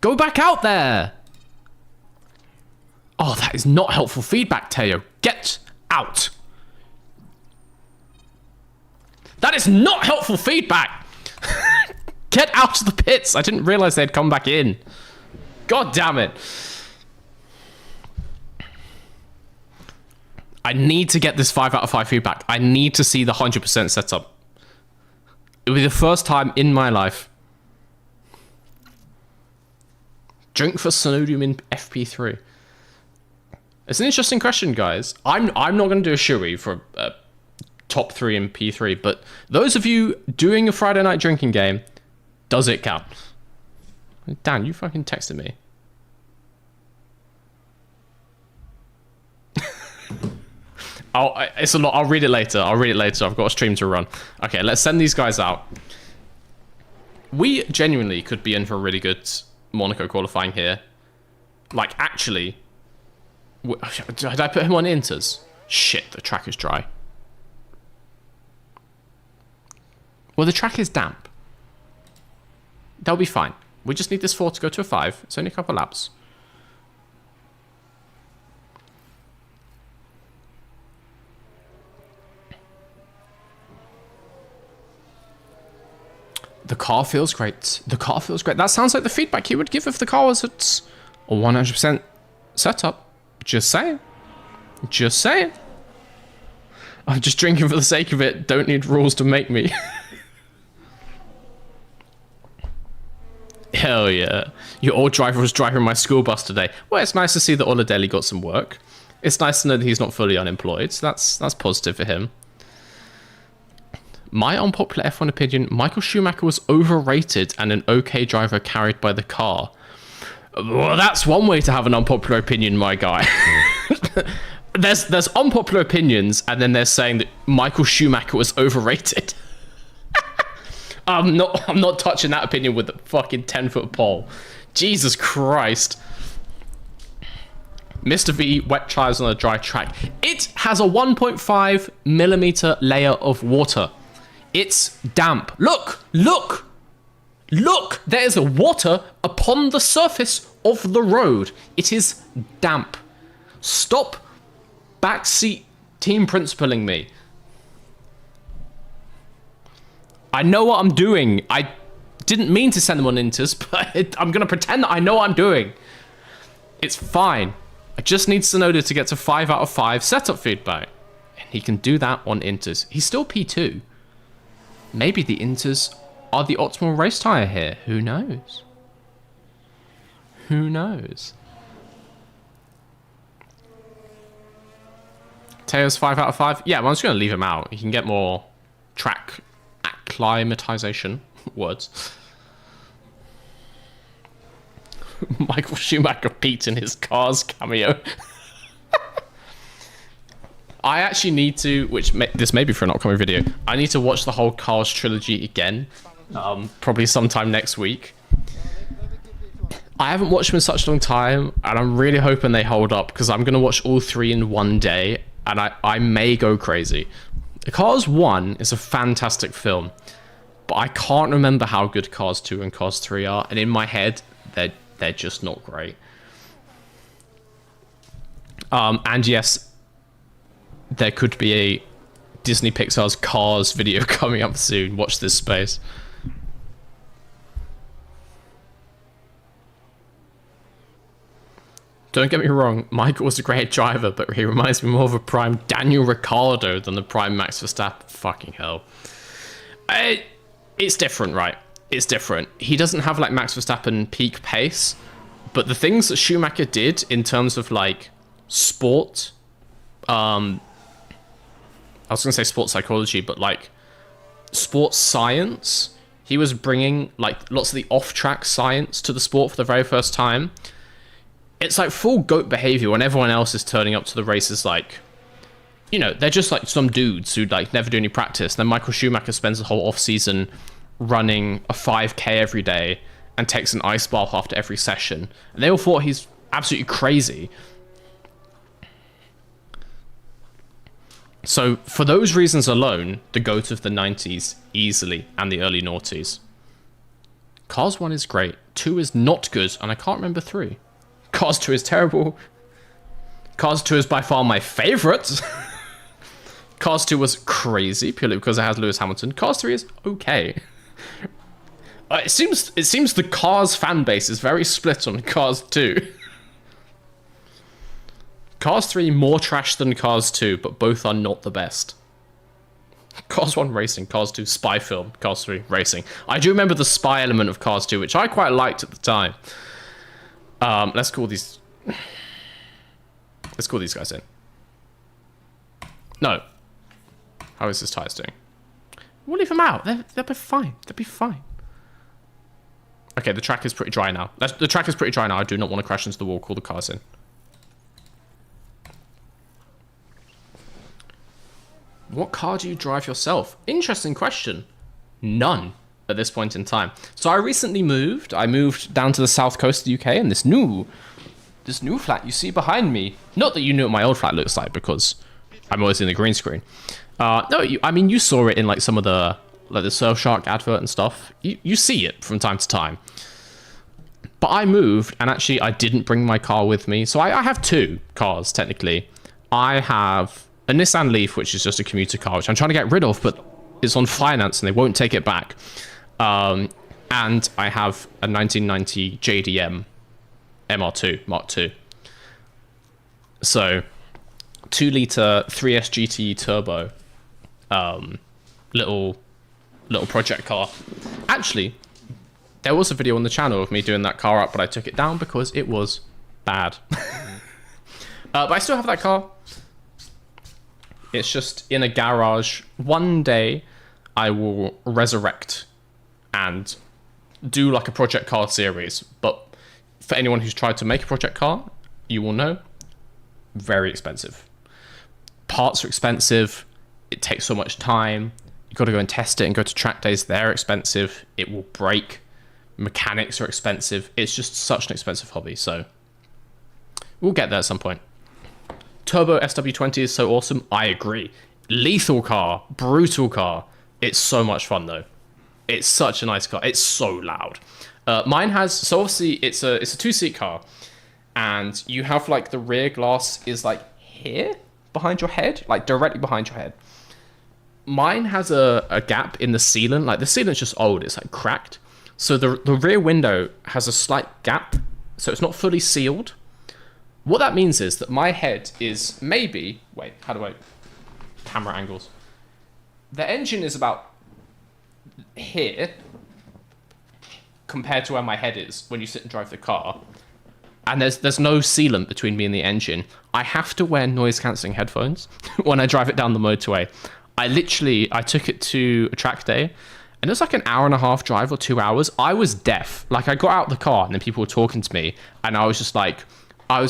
Go back out there. Oh, that is not helpful feedback, Teo. Get out. That is not helpful feedback. Get out of the pits. I didn't realize they'd come back in. God damn it. I need to get this 5 out of 5 feedback. I need to see the 100% setup. It'll be the first time in my life. Drink for Sonodium in FP3. It's an interesting question, guys. I'm not going to do a shoey for top 3 in P3, but those of you doing a Friday night drinking game, does it count? Dan, you fucking texted me. It's a lot. I'll read it later. I've got a stream to run. Okay, let's send these guys out. We genuinely could be in for a really good Monaco qualifying here. Like, actually, did I put him on inters? Shit, the track is dry. Well, the track is damp. That'll be fine. We just need this 4 to go to a 5. It's only a couple laps. The car feels great. The car feels great. That sounds like the feedback he would give if the car was at a 100% setup. Just saying. Just saying. I'm just drinking for the sake of it. Don't need rules to make me. Hell yeah. Your old driver was driving my school bus today. Well, it's nice to see that Oladelli got some work. It's nice to know that he's not fully unemployed. So that's positive for him. My unpopular F1 opinion, Michael Schumacher was overrated and an okay driver carried by the car. Well, that's one way to have an unpopular opinion, my guy. There's unpopular opinions, and then they're saying that Michael Schumacher was overrated. I'm not touching that opinion with a fucking 10-foot pole. Jesus Christ. Mr. V, wet tires on a dry track. It has a 1.5 millimeter layer of water. It's damp. Look! Look! Look! There is water upon the surface of the road. It is damp. Stop backseat team principaling me. I know what I'm doing. I didn't mean to send them on inters, but I'm going to pretend that I know what I'm doing. It's fine. I just need Tsunoda to get to 5 out of 5 setup feedback. And he can do that on inters. He's still P2. Maybe the inters are the optimal race tyre here. Who knows? Who knows? Teo's 5 out of 5. Yeah, well, I'm just going to leave him out. He can get more track acclimatization. Words. Michael Schumacher Pete in his Cars cameo. I actually need to, this may be for an upcoming video, I need to watch the whole Cars trilogy again, probably sometime next week. I haven't watched them in such a long time, and I'm really hoping they hold up, because I'm going to watch all 3 in one day, and I may go crazy. Cars 1 is a fantastic film, but I can't remember how good Cars 2 and Cars 3 are, and in my head, they're just not great. And yes, there could be a Disney Pixar's Cars video coming up soon. Watch this space. Don't get me wrong, Michael was a great driver, but he reminds me more of a prime Daniel Ricciardo than the prime Max Verstappen. Fucking hell. It's different, right? It's different. He doesn't have like Max Verstappen peak pace, but the things that Schumacher did in terms of like sport, I was gonna say sports psychology, but like sports science, he was bringing like lots of the off-track science to the sport for the very first time. It's like full GOAT behavior when everyone else is turning up to the races like, you know, they're just like some dudes who like never do any practice. Then Michael Schumacher spends the whole off-season running a 5k every day and takes an ice bath after every session, and they all thought he's absolutely crazy. So for those reasons alone, the GOAT of the 90s easily, and the early noughties. Cars 1 is great, 2 is not good, and I can't remember 3. Cars 2 is terrible. Cars 2 is by far my favorite. Cars 2 was crazy purely because it has Lewis Hamilton. Cars 3 is okay. It seems the Cars fan base is very split on Cars 2. Cars 3 more trash than Cars 2, but both are not the best. Cars 1 racing, Cars 2 spy film, Cars 3 racing. I do remember the spy element of Cars 2, which I quite liked at the time. Let's call these guys in. No. How is this tires doing? We'll leave them out. They'll be fine. They'll be fine. Okay, the track is pretty dry now. The track is pretty dry now. I do not want to crash into the wall. Call the cars in. What car do you drive yourself? Interesting question. None at this point in time. So I recently moved. I moved down to the south coast of the UK, and this new flat you see behind me. Not that you knew what my old flat looks like, because I'm always in the green screen. No, I mean you saw it in like some of the Surfshark advert and stuff. You see it from time to time. But I moved, and actually I didn't bring my car with me. So I have 2 cars technically. I have a Nissan Leaf, which is just a commuter car, which I'm trying to get rid of, but it's on finance and they won't take it back. And I have a 1990 JDM MR2 Mark II. So 2-litre 3S GT turbo, little project car. Actually, there was a video on the channel of me doing that car up, but I took it down because it was bad. But I still have that car. It's just in a garage. One day, I will resurrect and do like a project car series. But for anyone who's tried to make a project car, you will know, very expensive. Parts are expensive. It takes so much time. You got to go and test it and go to track days. They're expensive. It will break. Mechanics are expensive. It's just such an expensive hobby. So we'll get there at some point. Turbo SW20 is so awesome. I agree. Lethal car, brutal car. It's so much fun though. It's such a nice car. It's so loud. Mine has, so obviously it's a 2-seat car, and you have like the rear glass is like here behind your head, like directly behind your head. Mine has a gap in the ceiling. Like the ceiling's just old. It's like cracked. So the rear window has a slight gap. So it's not fully sealed. What that means is that my head is maybe, wait, how do I, camera angles. The engine is about here compared to where my head is when you sit and drive the car. And there's no sealant between me and the engine. I have to wear noise cancelling headphones when I drive it down the motorway. I took it to a track day, and it was like an hour and a half drive or 2 hours. I was deaf. Like I got out of the car and then people were talking to me, and I was like, I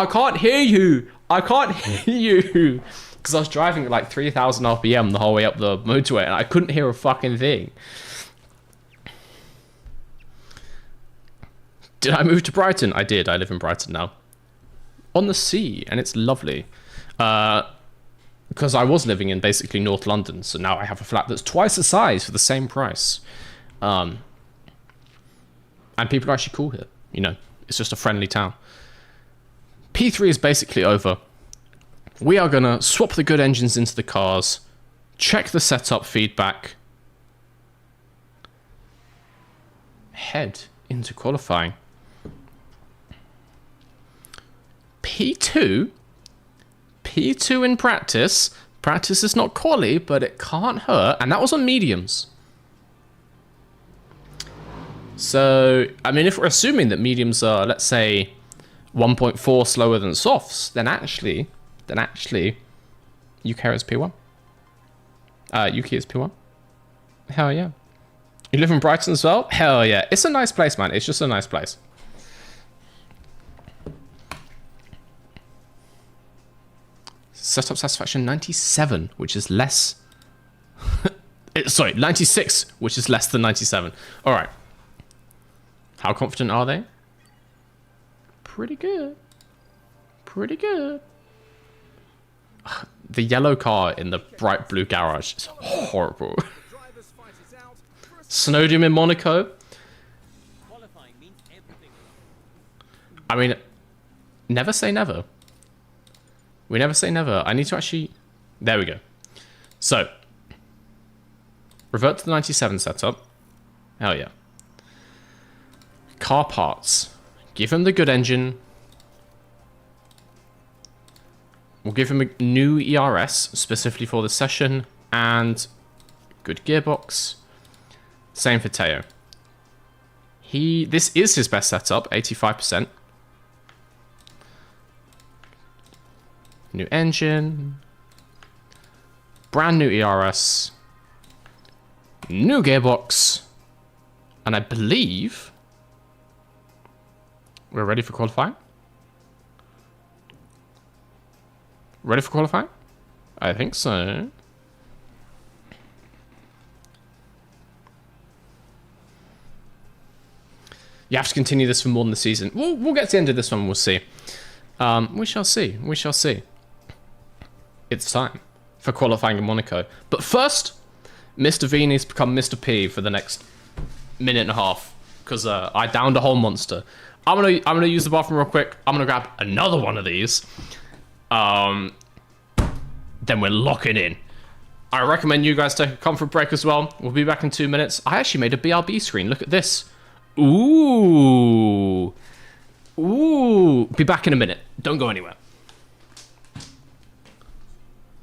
can't hear you. I can't hear you. Because I was driving at like 3,000 RPM the whole way up the motorway, and I couldn't hear a fucking thing. Did I move to Brighton? I did. I live in Brighton now. On the sea, and it's lovely. Because I was living in basically North London, so now I have a flat that's twice the size for the same price. And people are actually cool here. You know, it's just a friendly town. P3 is basically over. We are going to swap the good engines into the cars, check the setup feedback, head into qualifying. P2 in practice. Practice is not quali, but it can't hurt. And that was on mediums. So, I mean, if we're assuming that mediums are, let's say, 1.4 slower than softs, then actually, UK is P1. UK is P1. Hell yeah. You live in Brighton as well? Hell yeah. It's a nice place, man. It's just a nice place. Setup satisfaction 97, which is less. Sorry, 96, which is less than 97. All right. How confident are they? Pretty good. Pretty good. The yellow car in the bright blue garage is horrible. Snowdome in Monaco. I mean, never say never. We never say never. I need to actually... There we go. So, revert to the 97 setup. Hell yeah. Car parts. Give him the good engine. We'll give him a new ERS, specifically for the session, and good gearbox. Same for Teo. This is his best setup, 85%. New engine. Brand new ERS. New gearbox. And I believe we're ready for qualifying. Ready for qualifying? I think so. You have to continue this for more than the season. We'll get to the end of this one. We'll see. We shall see. We shall see. It's time for qualifying in Monaco. But first, Mr. V needs to become Mr. P for the next minute and a half, because I downed a whole monster. I'm gonna use the bathroom real quick. I'm gonna grab another one of these. Then we're locking in. I recommend you guys take a comfort break as well. We'll be back in 2 minutes. I actually made a BRB screen. Look at this. Ooh. Ooh. Be back in a minute. Don't go anywhere.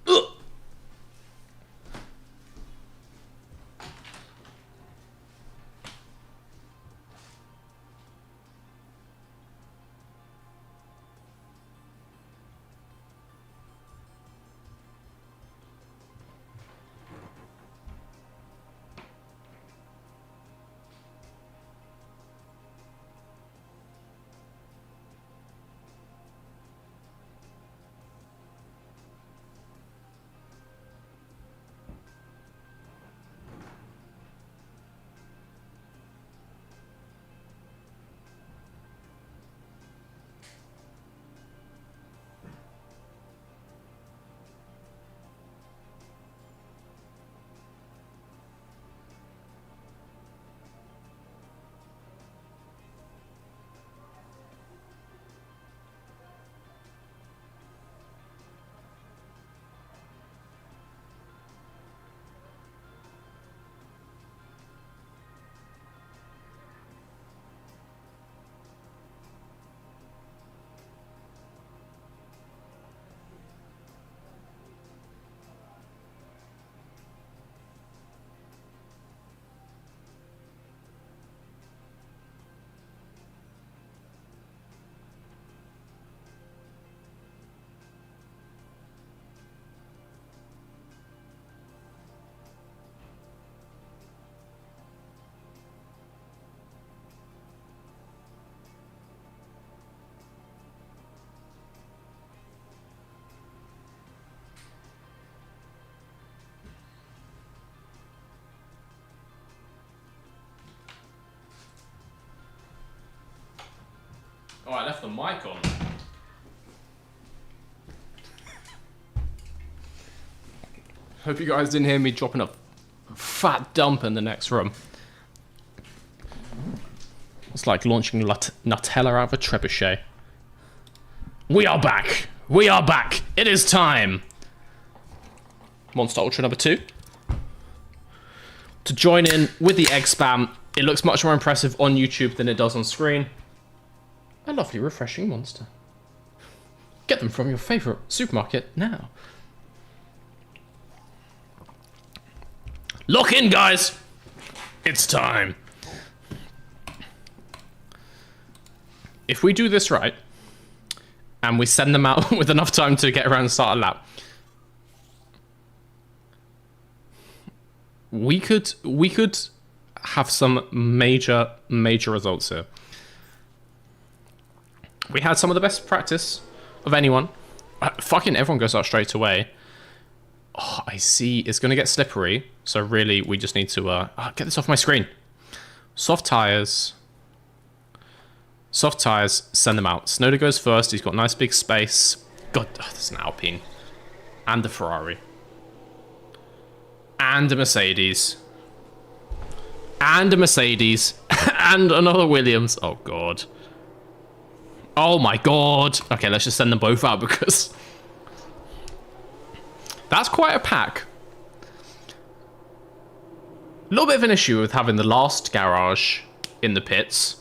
Ugh. Oh, I left the mic on. Hope you guys didn't hear me dropping a fat dump in the next room. It's like launching Nutella out of a trebuchet. We are back! We are back! It is time! Monster Ultra number 2. To join in with the egg spam. It looks much more impressive on YouTube than it does on screen. A lovely, refreshing monster. Get them from your favourite supermarket now. Lock in, guys! It's time. If we do this right, and we send them out with enough time to get around and start a lap, we could have some major results here. We had some of the best practice of anyone. Fucking everyone goes out straight away. Oh, I see. It's going to get slippery. So really, we just need to get this off my screen. Soft tires. Soft tires, send them out. Snowda goes first. He's got nice big space. God, there's an Alpine. And a Ferrari. And a Mercedes. And a Mercedes. And another Williams. Oh, God. Oh, my God. Okay, let's just send them both out because that's quite a pack. A little bit of an issue with having the last garage in the pits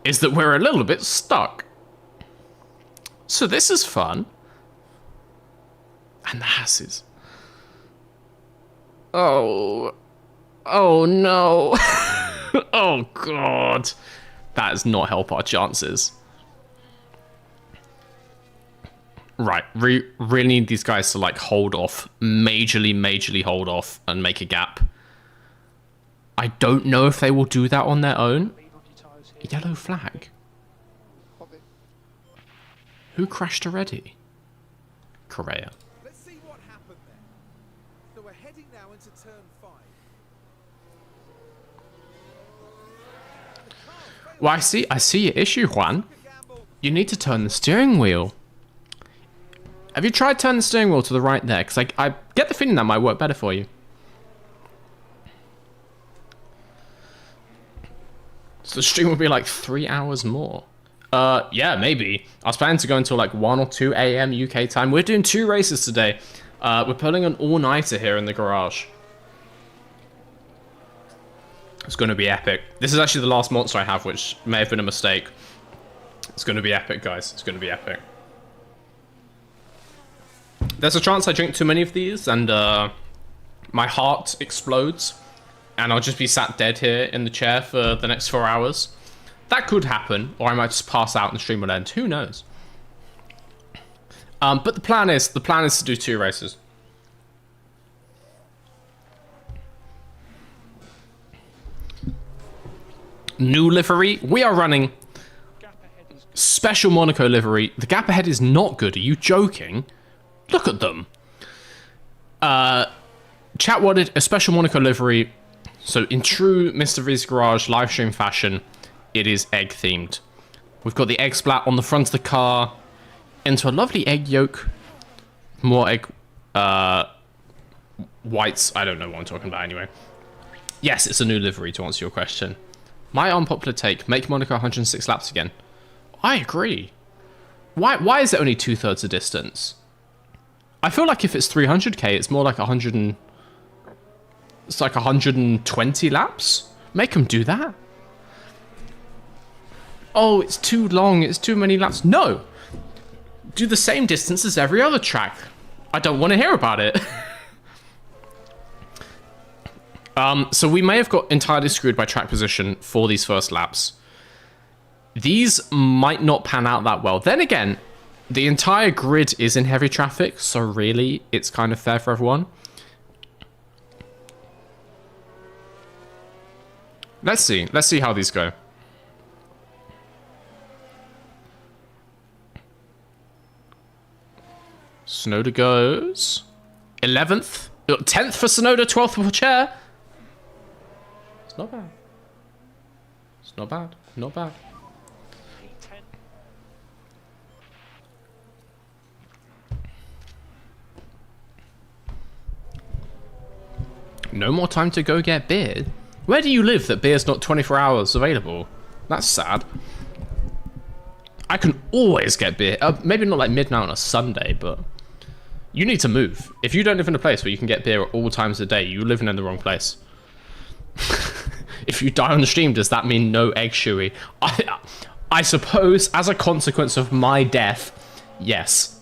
is that we're a little bit stuck. So this is fun. And the Hasses. Oh. Oh, no. Oh, God. That does not help our chances. Right, really need these guys to, like, hold off. Majorly hold off and make a gap. I don't know if they will do that on their own. Yellow flag. Copy. Who crashed already? Correa. Let's see what happened there. So we're heading now into turn 5. Well, I see your issue, Juan. You need to turn the steering wheel. Have you tried turning the steering wheel to the right there? Because I get the feeling that might work better for you. So the stream will be like 3 hours more. Yeah, maybe. I was planning to go until like 1 or 2 a.m. UK time. We're doing 2 races today. We're pulling an all-nighter here in the garage. It's going to be epic. This is actually the last monster I have, which may have been a mistake. It's going to be epic, guys. It's going to be epic. There's a chance I drink too many of these and my heart explodes. And I'll just be sat dead here in the chair for the next 4 hours. That could happen, or I might just pass out and the stream will end. Who knows? But the plan is to do 2 races. New livery. We are running special Monaco livery. The gap ahead is not good. Are you joking? Look at them. Chat wanted a special Monaco livery. So in true Mr. V's Garage live stream fashion, it is egg themed. We've got the egg splat on the front of the car into a lovely egg yolk. More egg whites. I don't know what I'm talking about anyway. Yes, it's a new livery to answer your question. My unpopular take, make Monaco 106 laps again. I agree. Why is it only 2/3 the distance? I feel like if it's 300k, it's more like 100 it's like 120 laps. Make them do that. Oh, it's too long. It's too many laps. No. Do the same distance as every other track. I don't want to hear about it. So we may have got entirely screwed by track position for these first laps. These might not pan out that well. Then again, the entire grid is in heavy traffic, so really, it's kind of fair for everyone. Let's see how these go. Snowda goes 11th, 10th for Snowda, 12th for Chair. It's not bad. It's not bad. Not bad. 10. No more time to go get beer? Where do you live that beer's not 24 hours available? That's sad. I can always get beer. Maybe not like midnight on a Sunday, but you need to move. If you don't live in a place where you can get beer at all times of the day, you're living in the wrong place. If you die on the stream, does that mean no egg shui? I suppose as a consequence of my death, yes.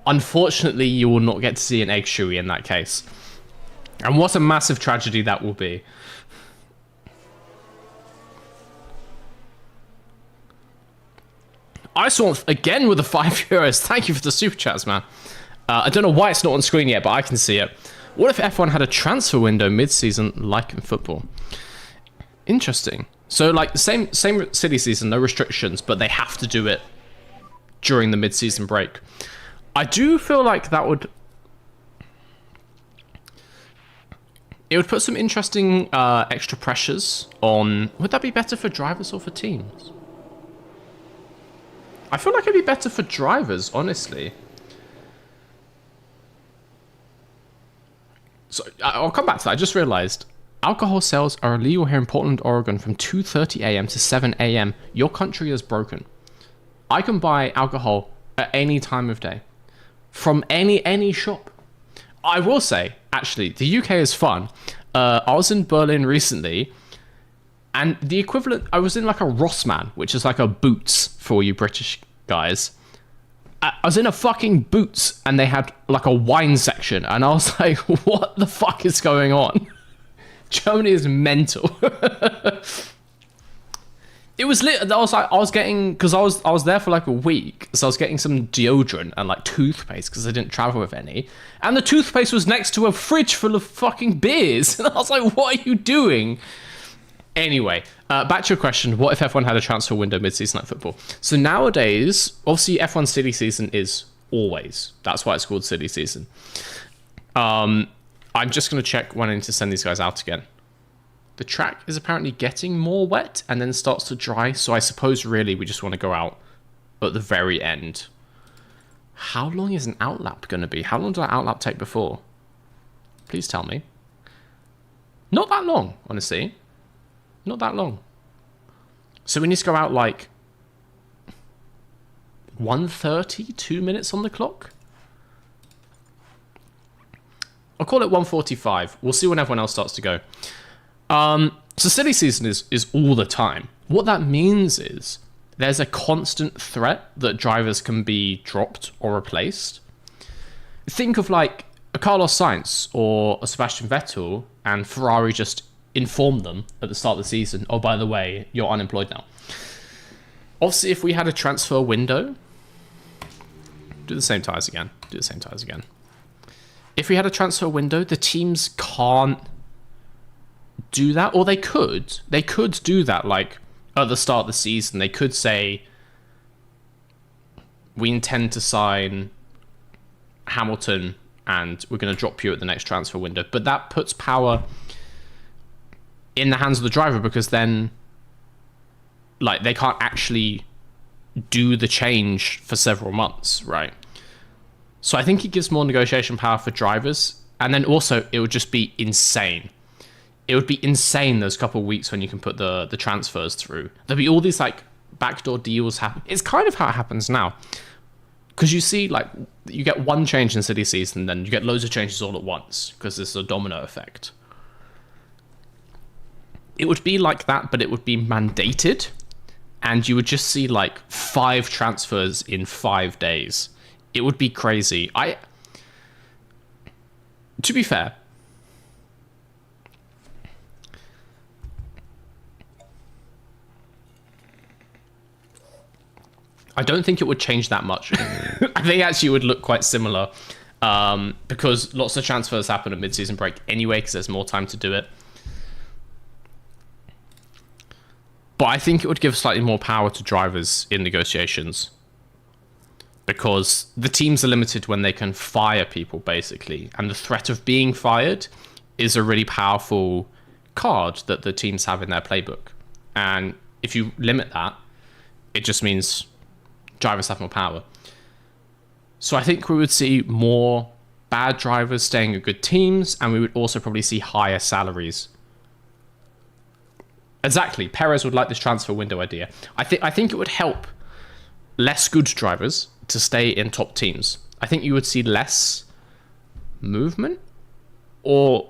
Unfortunately, you will not get to see an egg shui in that case. And what a massive tragedy that will be. I saw again with the €5. Thank you for the super chats, man. I don't know why it's not on screen yet, but I can see it. What if F1 had a transfer window mid-season like in football? Interesting. So like the same silly season, no restrictions, but they have to do it during the mid-season break. I do feel like that would... It would put some interesting extra pressures on... Would that be better for drivers or for teams? I feel like it'd be better for drivers, honestly. So I'll come back to that. I just realized alcohol sales are illegal here in Portland, Oregon from 2:30 a.m. to 7 a.m. Your country is broken. I can buy alcohol at any time of day from any shop. I will say, actually, the UK is fun. I was in Berlin recently, and the equivalent, I was in like a Rossmann, which is like a Boots for you British guys. I was in a fucking Boots, and they had like a wine section, and I was like, what the fuck is going on? Germany is mental. It was lit. I was getting, because I was there for like a week, so I was getting some deodorant and like toothpaste because I didn't travel with any, and the toothpaste was next to a fridge full of fucking beers, and I was like, what are you doing? Anyway, back to your question, what if F1 had a transfer window mid-season like football? So nowadays, obviously F1 silly season is always, that's why it's called silly season. I'm just going to check when I need to send these guys out again. The track is apparently getting more wet and then starts to dry, so I suppose really we just want to go out at the very end. How long is an outlap going to be? How long did that outlap take before? Please tell me. Not that long, honestly. Not that long. So we need to go out like 1:30, 2 minutes on the clock? I'll call it 1:45. We'll see when everyone else starts to go. So silly season is all the time. What that means is there's a constant threat that drivers can be dropped or replaced. Think of like a Carlos Sainz or a Sebastian Vettel, and Ferrari just inform them at the start of the season, oh, by the way, you're unemployed now. Obviously, if we had a transfer window, do the same tires again. If we had a transfer window, the teams can't do that, or they could do that, like at the start of the season. They could say, we intend to sign Hamilton and we're going to drop you at the next transfer window, but that puts power in the hands of the driver, because then like they can't actually do the change for several months, right? So I think it gives more negotiation power for drivers, and then also it would just be insane. It would be insane those couple of weeks when you can put the transfers through. There'll be all these like backdoor deals happen. It's kind of how it happens now, because you see like you get one change in city season, then you get loads of changes all at once because it's a domino effect. It would be like that, but it would be mandated, and you would just see like 5 transfers in 5 days. It would be crazy. To be fair, I don't think it would change that much. I think actually it would look quite similar, because lots of transfers happen at mid-season break anyway, because there's more time to do it. But I think it would give slightly more power to drivers in negotiations, because the teams are limited when they can fire people, basically. And the threat of being fired is a really powerful card that the teams have in their playbook. And If you limit that, it just means drivers have more power. So I think we would see more bad drivers staying at good teams, and we would also probably see higher salaries. Exactly. Perez would like this transfer window idea. I think it would help less good drivers to stay in top teams. I think you would see less movement, or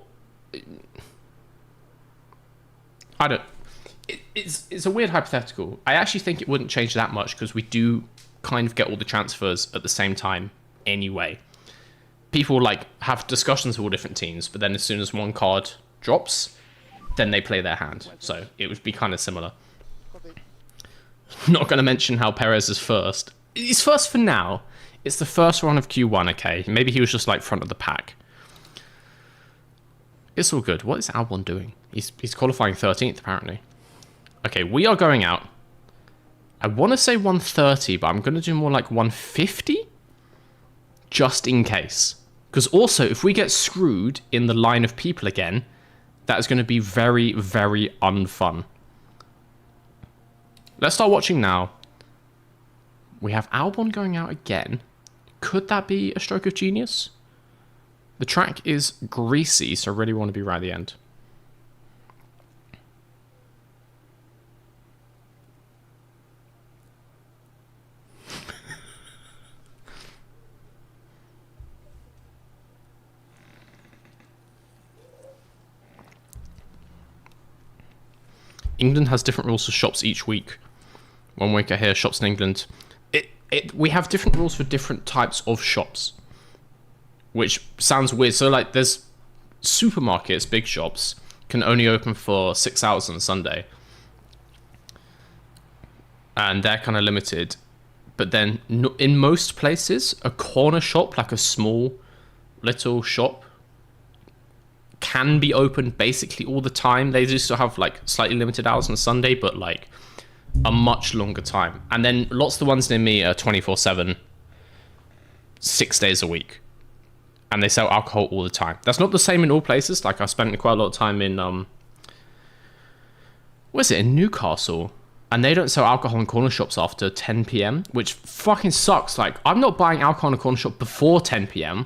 I don't. It's a weird hypothetical. I actually think it wouldn't change that much because we do kind of get all the transfers at the same time anyway. People like have discussions with all different teams, but then as soon as one card drops, then they play their hand. So it would be kind of similar. Copy. Not going to mention how Perez is first. He's first for now. It's the first run of Q1, okay? Maybe he was just like front of the pack. It's all good. What is Albon doing? He's qualifying 13th, apparently. Okay, we are going out. I want to say 130, but I'm going to do more like 150. Just in case. Because also, if we get screwed in the line of people again, that is going to be very, very unfun. Let's start watching now. We have Albon going out again. Could that be a stroke of genius? The track is greasy, so I really want to be right at the end. England has different rules for shops each week. 1 week I hear shops in England. We have different rules for different types of shops, which sounds weird. So like there's supermarkets, big shops, can only open for 6 hours on a Sunday. And they're kind of limited. But then in most places, a corner shop, like a small little shop, can be open basically all the time. They do still have like slightly limited hours on a Sunday, but like a much longer time. And then lots of the ones near me are 24/7, 6 days a week, and they sell alcohol all the time. That's not the same in all places. Like I spent quite a lot of time in where's it, in Newcastle, and they don't sell alcohol in corner shops after 10 p.m, which fucking sucks. Like I'm not buying alcohol in a corner shop before 10 p.m.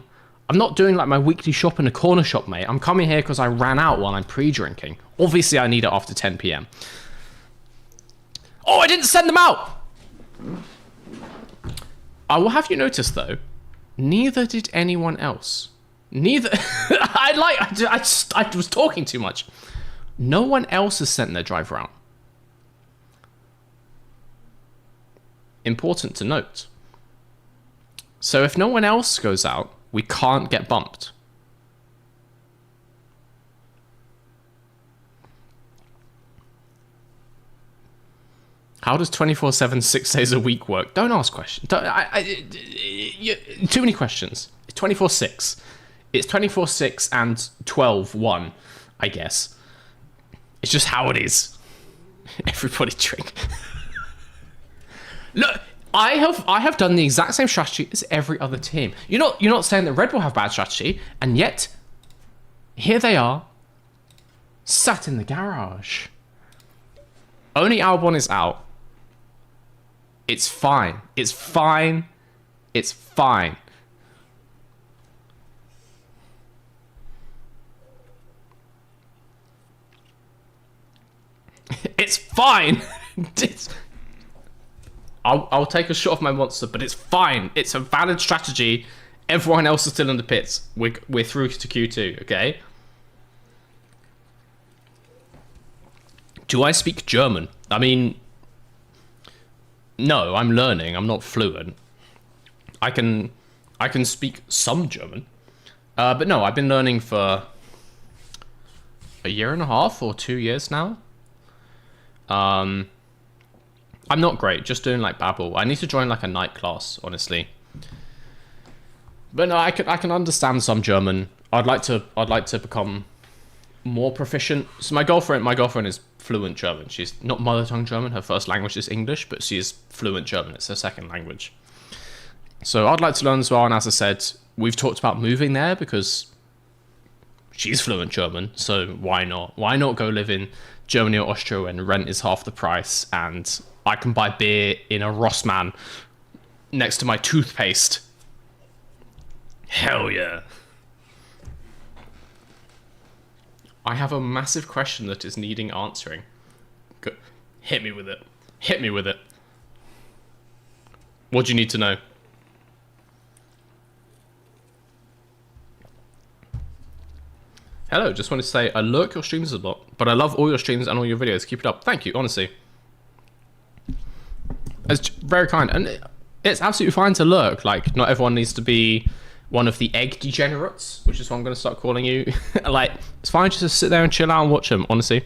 I'm not doing like my weekly shop in a corner shop, mate. I'm coming here because I ran out while I'm pre-drinking. Obviously, I need it after 10 p.m. Oh, I didn't send them out! I will have you notice, though, neither did anyone else. Neither... I was talking too much. No one else has sent their driver out. Important to note. So if no one else goes out, we can't get bumped. How does 24/7, 6 days a week work? Don't ask questions. Too many questions. It's 24/6. It's 24/6 and 12/1, I guess. It's just how it is. Everybody drink. Look, I have done the exact same strategy as every other team. You're not saying that Red Bull have bad strategy, and yet here they are, sat in the garage. Only Albon is out. It's fine. It's fine. It's fine. It's fine. I'll take a shot of my monster, but it's fine. It's a valid strategy. Everyone else is still in the pits. We're through to Q2, okay? Do I speak German? I mean, no, I'm learning. I'm not fluent. I can speak some German. But no, I've been learning for a year and a half or 2 years now. I'm not great, just doing like babble. I need to join like a night class, honestly. But no, I can understand some German. I'd like to become more proficient. So my girlfriend is fluent German. She's not mother tongue German. Her first language is English, but she is fluent German. It's her second language. So I'd like to learn as well. And as I said, we've talked about moving there because she's fluent German. So why not? Why not go live in Germany or Austria when rent is half the price and I can buy beer in a Rossmann next to my toothpaste. Hell yeah. I have a massive question that is needing answering. Go. Hit me with it. Hit me with it. What do you need to know? Hello, just want to say I lurk your streams a lot, but I love all your streams and all your videos. Keep it up. Thank you, honestly. It's very kind. And it's absolutely fine to lurk. Like, not everyone needs to be one of the egg degenerates, which is what I'm going to start calling you. Like, it's fine just to sit there and chill out and watch them, honestly.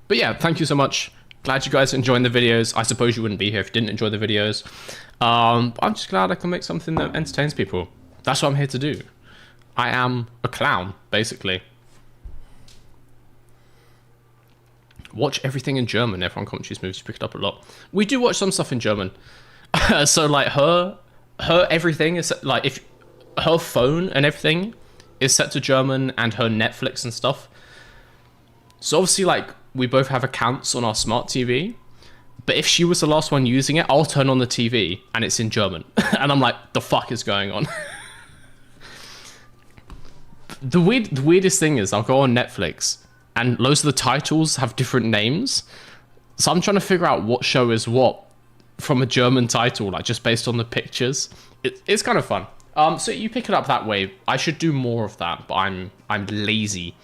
But yeah, thank you so much. Glad you guys are enjoying the videos. I suppose you wouldn't be here if you didn't enjoy the videos. I'm just glad I can make something that entertains people. That's what I'm here to do. I am a clown, basically. Watch everything in German. Everyone commentaries movies, you pick it up a lot. We do watch some stuff in German. So like her everything is like, if her phone and everything is set to German and her Netflix and stuff. So obviously like we both have accounts on our smart TV. But if she was the last one using it, I'll turn on the TV and it's in German. And I'm like, the fuck is going on? The weirdest thing is I'll go on Netflix and loads of the titles have different names. So I'm trying to figure out what show is what from a German title, like just based on the pictures. It's kind of fun. So you pick it up that way. I should do more of that, but I'm lazy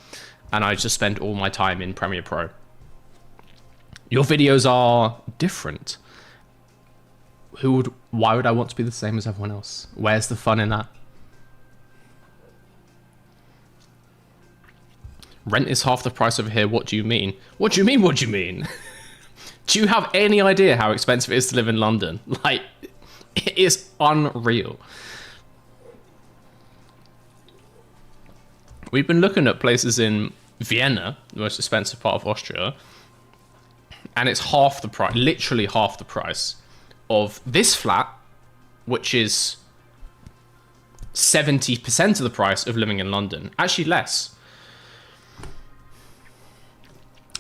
and I just spend all my time in Premiere Pro. Your videos are different. Why would I want to be the same as everyone else? Where's the fun in that? Rent is half the price over here. What do you mean? What do you mean? What do you mean? Do you have any idea how expensive it is to live in London? Like, it is unreal. We've been looking at places in Vienna, the most expensive part of Austria, and it's half the price, literally half the price of this flat, which is 70% of the price of living in London. Actually less.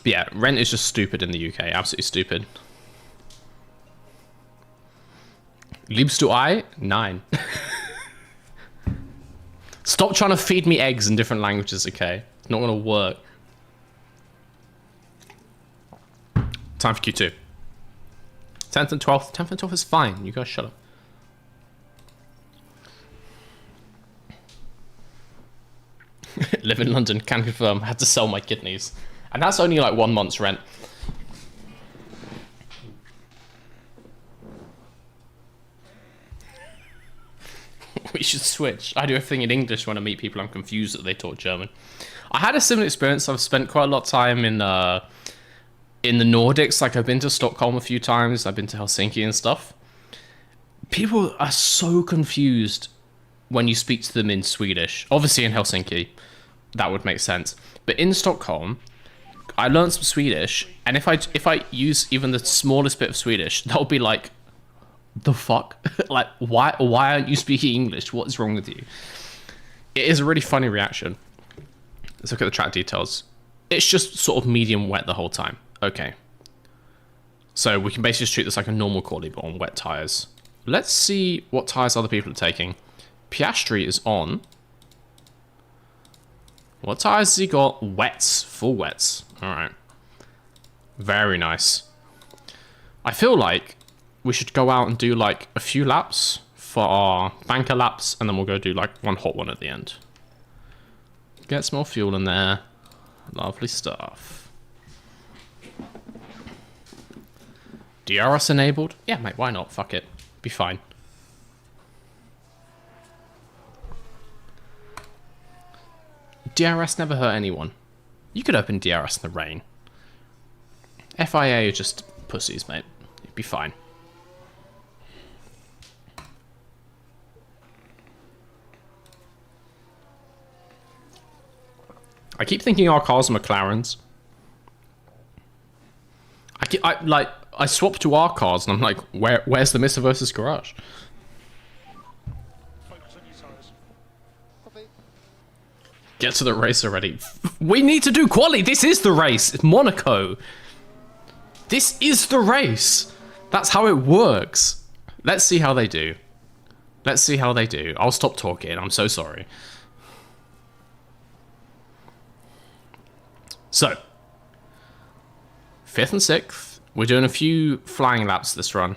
But yeah, rent is just stupid in the UK. Absolutely stupid. Liebst du Ei? Nein. Stop trying to feed me eggs in different languages, okay? It's not going to work. Time for Q2. 10th and 12th. 10th and 12th is fine. You guys shut up. Live in London, can confirm. Had to sell my kidneys. And that's only like 1 month's rent. We should switch. I do everything in English when I meet people. I'm confused that they talk German. I had a similar experience. I've spent quite a lot of time in the Nordics. Like, I've been to Stockholm a few times. I've been to Helsinki and stuff. People are so confused when you speak to them in Swedish. Obviously in Helsinki, that would make sense. But in Stockholm, I learned some Swedish, and if I use even the smallest bit of Swedish, they'll be like, the fuck? Like, why aren't you speaking English? What is wrong with you? It is a really funny reaction. Let's look at the track details. It's just sort of medium wet the whole time. Okay. So we can basically just treat this like a normal quali, but on wet tires. Let's see what tires other people are taking. Piastri is on. What tires has he got? Wets. Full wets. Alright. Very nice. I feel like we should go out and do like a few laps for our banker laps, and then we'll go do like one hot one at the end. Get some more fuel in there. Lovely stuff. DRS enabled? Yeah, mate, why not? Fuck it. Be fine. DRS never hurt anyone. You could open DRS in the rain. FIA are just pussies, mate. You'd be fine. I keep thinking our cars are McLarens. I swap to our cars and I'm like, where's the Mr. versus Garage? Focus on your tires. Copy. Get to the race already. We need to do quali. This is the race. It's Monaco. This is the race. That's how it works. Let's see how they do. Let's see how they do. I'll stop talking. I'm so sorry. So, 5th and 6th. We're doing a few flying laps this run.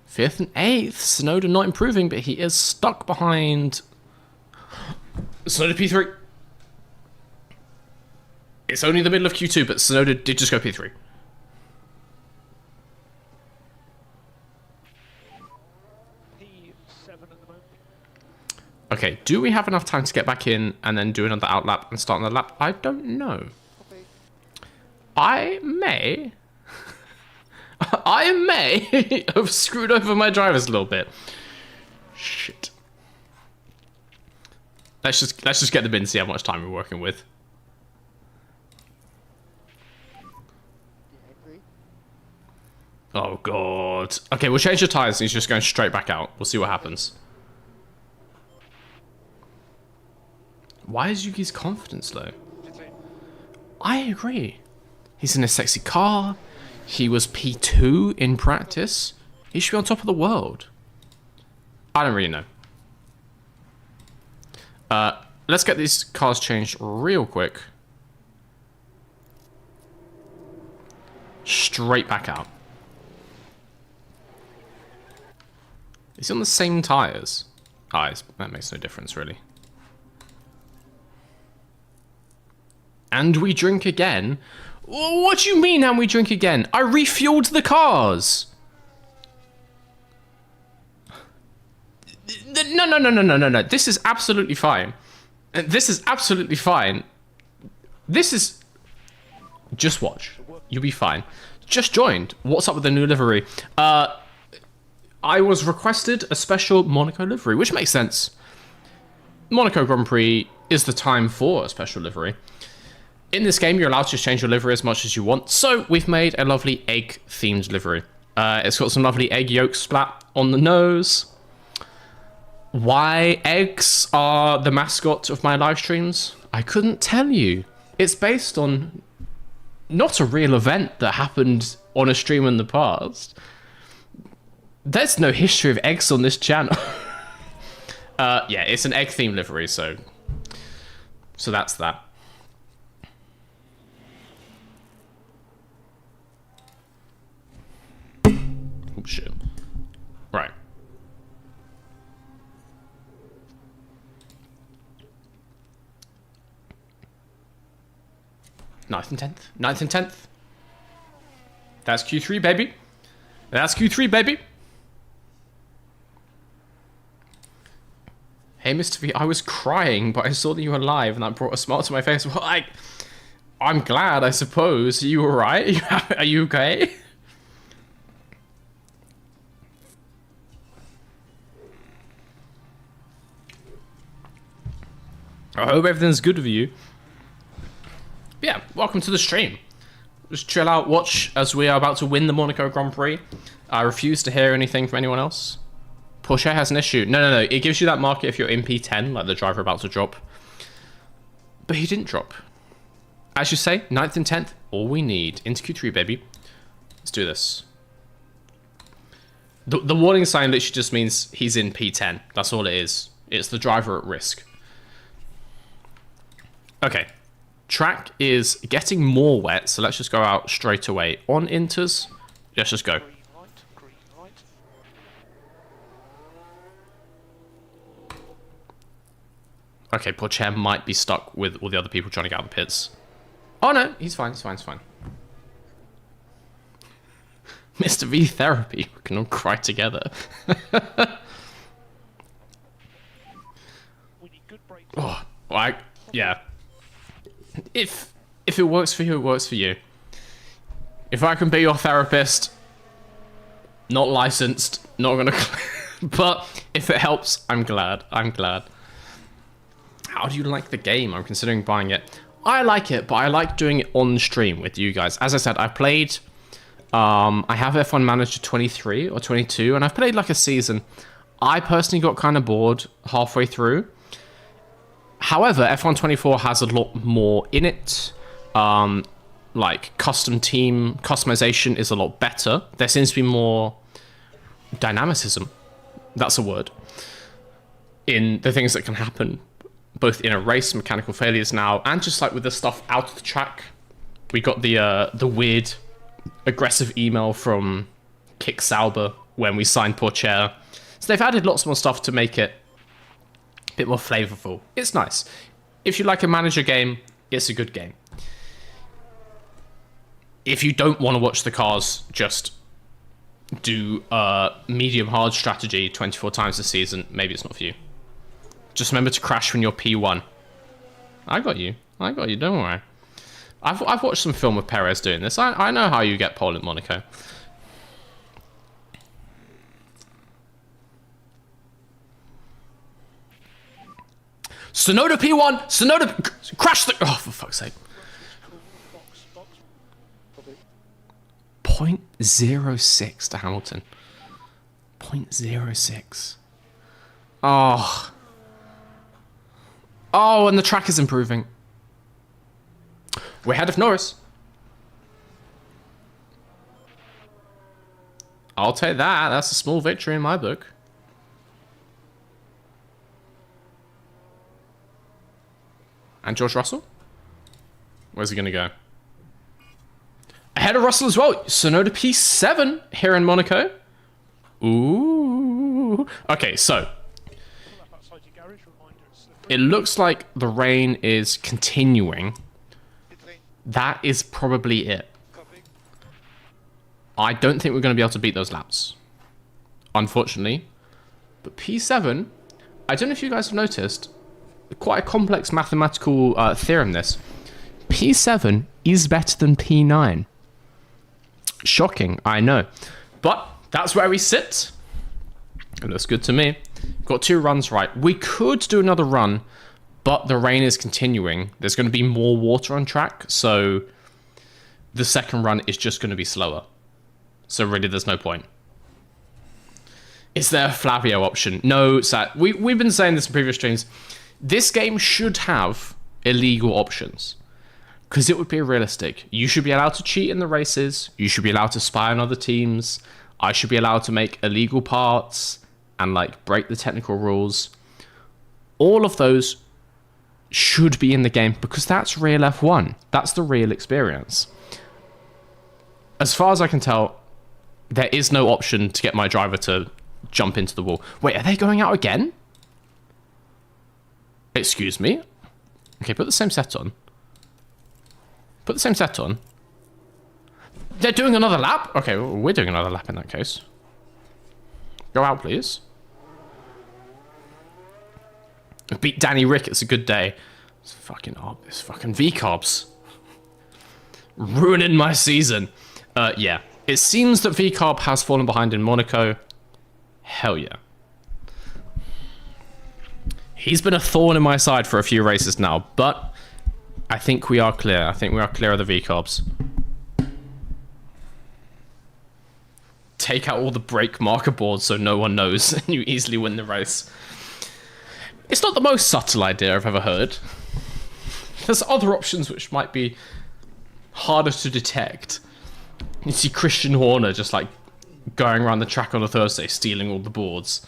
5th and 8th. Tsunoda not improving, but he is stuck behind Tsunoda P3. It's only the middle of Q2, but Tsunoda did just go P3. P7 at the moment. Okay, do we have enough time to get back in and then do another out lap and start another lap? I don't know. Okay. I may... I may have screwed over my drivers a little bit. Shit. Let's just get them in and see how much time we're working with. Yeah, I agree. Oh god. Okay, we'll change the tires and he's just going straight back out. We'll see what happens. Why is Yuki's confidence low? I agree. He's in a sexy car. He was P2 in practice. He should be on top of the world. I don't really know. Let's get these cars changed real quick. Straight back out. Is he on the same tires? That makes no difference, really. And we drink again? What do you mean, and we drink again? I refueled the cars! No. This is absolutely fine. This is absolutely fine. This is... Just watch. You'll be fine. Just joined. What's up with the new livery? I was requested a special Monaco livery, which makes sense. Monaco Grand Prix is the time for a special livery. In this game, you're allowed to change your livery as much as you want, so we've made a lovely egg-themed livery. It's got some lovely egg yolk splat on the nose. Why eggs are the mascot of my live streams? I couldn't tell you. It's based on not a real event that happened on a stream in the past. There's no history of eggs on this channel. Yeah, it's an egg-themed livery, so that's that. Oh, shit. Right. Ninth and 10th. 9th and 10th. That's Q3, baby. That's Q3, baby. Hey, Mr. V, I was crying, but I saw that you were live, and that brought a smile to my face. Well, I'm glad, I suppose. Are you alright? Are you okay? I hope everything's good with you. Yeah, welcome to the stream. Just chill out, watch as we are about to win the Monaco Grand Prix. I refuse to hear anything from anyone else. Porsche has an issue. No. It gives you that market if you're in P10, like the driver about to drop. But he didn't drop. As you say, 9th and 10th, all we need. Into Q3, baby. Let's do this. The warning sign literally just means he's in P10. That's all it is. It's the driver at risk. Okay. Track is getting more wet, so let's just go out straight away. On inters, let's just go. Green light. Okay, poor Chair might be stuck with all the other people trying to get out of the pits. Oh no, he's fine. Mr. V therapy, we can all cry together. We need good brakes. Oh, well, yeah. If it works for you, it works for you. If I can be your therapist, not licensed, not gonna... but if it helps, I'm glad. How do you like the game? I'm considering buying it. I like it, but I like doing it on stream with you guys. As I said, I played... I have F1 Manager 23 or 22, and I've played like a season. I personally got kind of bored halfway through. However, F124 has a lot more in it. Like custom team customization is a lot better. There seems to be more dynamicism. That's a word. In the things that can happen, both in a race, mechanical failures now, and just like with the stuff out of the track. We got the weird, aggressive email from Kick Sauber when we signed Porcher. So they've added lots more stuff to make it a bit more flavorful. It's nice. If you like a manager game, it's a good game. If you don't want to watch the cars just do medium hard strategy 24 times a season, maybe it's not for you. Just remember to crash when you're P1. I got you, don't worry. I've watched some film of Perez doing this. I know how you get pole at Monaco. Sonoda P1! Sonoda... Crash the... Oh, for fuck's sake. Probably. 0.06 to Hamilton. 0.06. Oh. Oh, and the track is improving. We're ahead of Norris. I'll take that. That's a small victory in my book. And George Russell? Where's he going to go? Ahead of Russell as well. Sonoda P7 here in Monaco. Ooh. Okay, so. Outside your garage, reminder it's slippery. It looks like the rain is continuing. That is probably it. I don't think we're going to be able to beat those laps. Unfortunately. But P7, I don't know if you guys have noticed, quite a complex mathematical theorem this. P7 is better than P9. Shocking, I know. But that's where we sit. It looks good to me. Got 2 runs right. We could do another run, but the rain is continuing. There's going to be more water on track, so the second run is just going to be slower. So really, there's no point. Is there a Flavio option? No, Sat. We've been saying this in previous streams. This game should have illegal options. Because it would be realistic. You should be allowed to cheat in the races. You should be allowed to spy on other teams. I should be allowed to make illegal parts and like break the technical rules. All of those should be in the game because that's real F1. That's the real experience. As far as I can tell, there is no option to get my driver to jump into the wall. Wait, are they going out again? Excuse me? Okay, put the same set on. Put the same set on. They're doing another lap? Okay, well, we're doing another lap in that case. Go out, please. Beat Danny Rick, it's a good day. It's fucking V-Carbs. Ruining my season. Yeah. It seems that V-Carb has fallen behind in Monaco. Hell yeah. He's been a thorn in my side for a few races now, but I think we are clear. I think we are clear of the V-Carbs. Take out all the brake marker boards so no one knows and you easily win the race. It's not the most subtle idea I've ever heard. There's other options which might be harder to detect. You see Christian Horner just like going around the track on a Thursday stealing all the boards.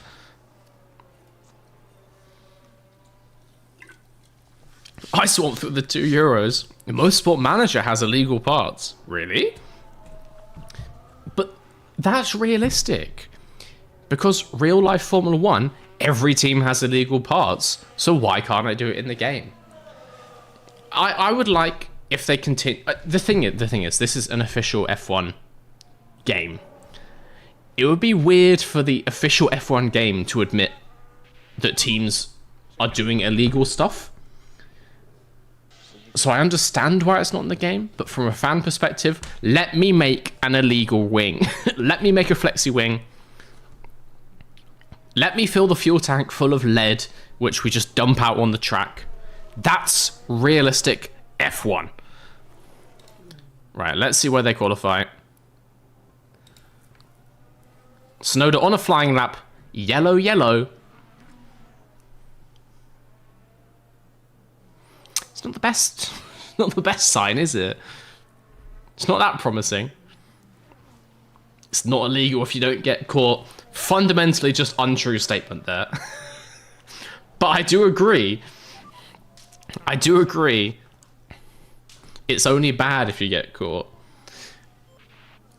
I swapped with the €2. Most Sport Manager has illegal parts. Really? But that's realistic. Because real life Formula 1, every team has illegal parts. So why can't I do it in the game? I would like if they continue. The thing is, this is an official F1 game. It would be weird for the official F1 game to admit that teams are doing illegal stuff. So I understand why it's not in the game, but from a fan perspective, let me make an illegal wing. Let me make a flexi wing. Let me fill the fuel tank full of lead, which we just dump out on the track. That's realistic F1. Right, let's see where they qualify. Sonoda on a flying lap. Yellow, yellow. not the best. Not the best sign, is it? It's not that promising. It's not illegal if you don't get caught. Fundamentally, just untrue statement there. But I do agree. I do agree. It's only bad if you get caught.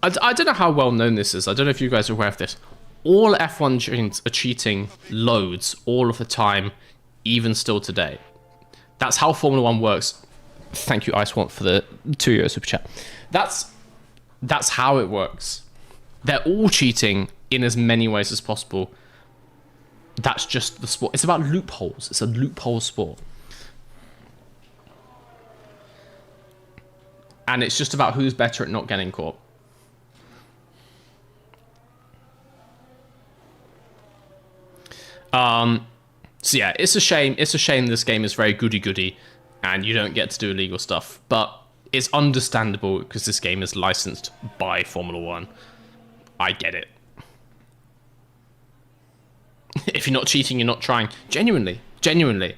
I don't know how well known this is. I don't know if you guys are aware of this. All F1 trains are cheating loads all of the time, even still today. That's how Formula 1 works. Thank you, IceWant, for the €2 super chat. That's how it works. They're all cheating in as many ways as possible. That's just the sport. It's about loopholes. It's a loophole sport. And it's just about who's better at not getting caught. So yeah, it's a shame. It's a shame this game is very goody-goody and you don't get to do illegal stuff. But it's understandable because this game is licensed by Formula 1. I get it. If you're not cheating, you're not trying. Genuinely. Genuinely.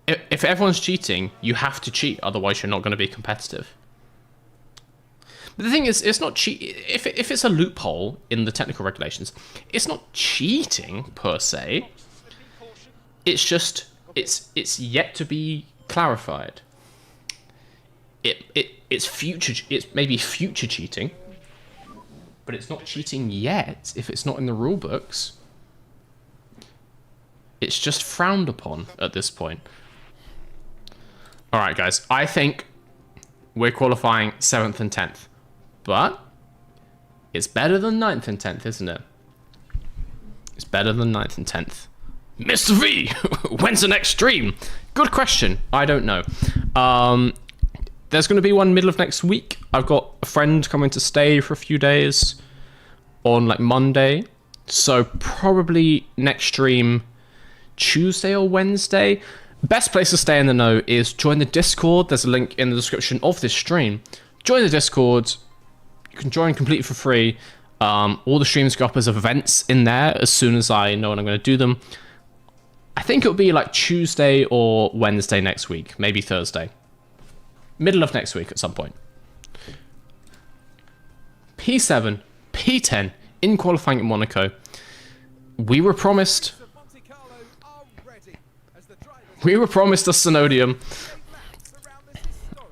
If everyone's cheating, you have to cheat. Otherwise, you're not going to be competitive. But the thing is, it's not cheat. If it's a loophole in the technical regulations, it's not cheating per se. It's just it's yet to be clarified. It's future. It's maybe future cheating, but it's not cheating yet. If it's not in the rule books, it's just frowned upon at this point. All right, guys. I think we're qualifying 7th and 10th. But it's better than 9th and 10th, isn't it? It's better than 9th and 10th. Mr. V, when's the next stream? Good question. I don't know. There's going to be one middle of next week. I've got a friend coming to stay for a few days on like Monday. So probably next stream Tuesday or Wednesday. Best place to stay in the know is join the Discord. There's a link in the description of this stream. Join the Discord. You can join completely for free. All the streams go up as events in there as soon as I know when I'm going to do them. I think it'll be like Tuesday or Wednesday next week. Maybe Thursday. Middle of next week at some point. P7, P10 in qualifying at Monaco. We were promised... We were promised a Synodium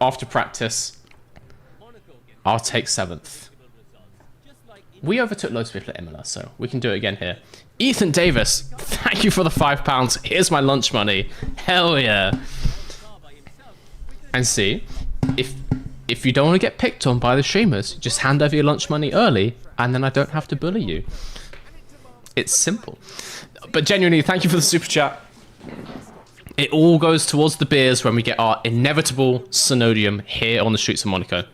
after practice. I'll take 7th. We overtook loads of people at Imola, so we can do it again here. Ethan Davis, thank you for the £5. Here's my lunch money. Hell yeah. And see, if you don't want to get picked on by the streamers, just hand over your lunch money early, and then I don't have to bully you. It's simple. But genuinely, thank you for the super chat. It all goes towards the beers when we get our inevitable Synodium here on the streets of Monaco.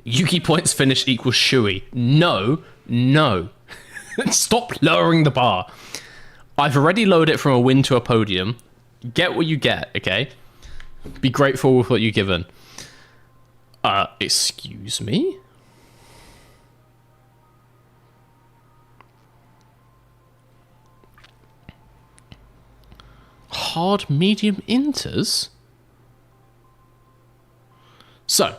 Yuki points finish equals Shui. No, no. Stop lowering the bar. I've already lowered it from a win to a podium. Get what you get, okay? Be grateful with what you're given. Excuse me? Hard medium inters? So,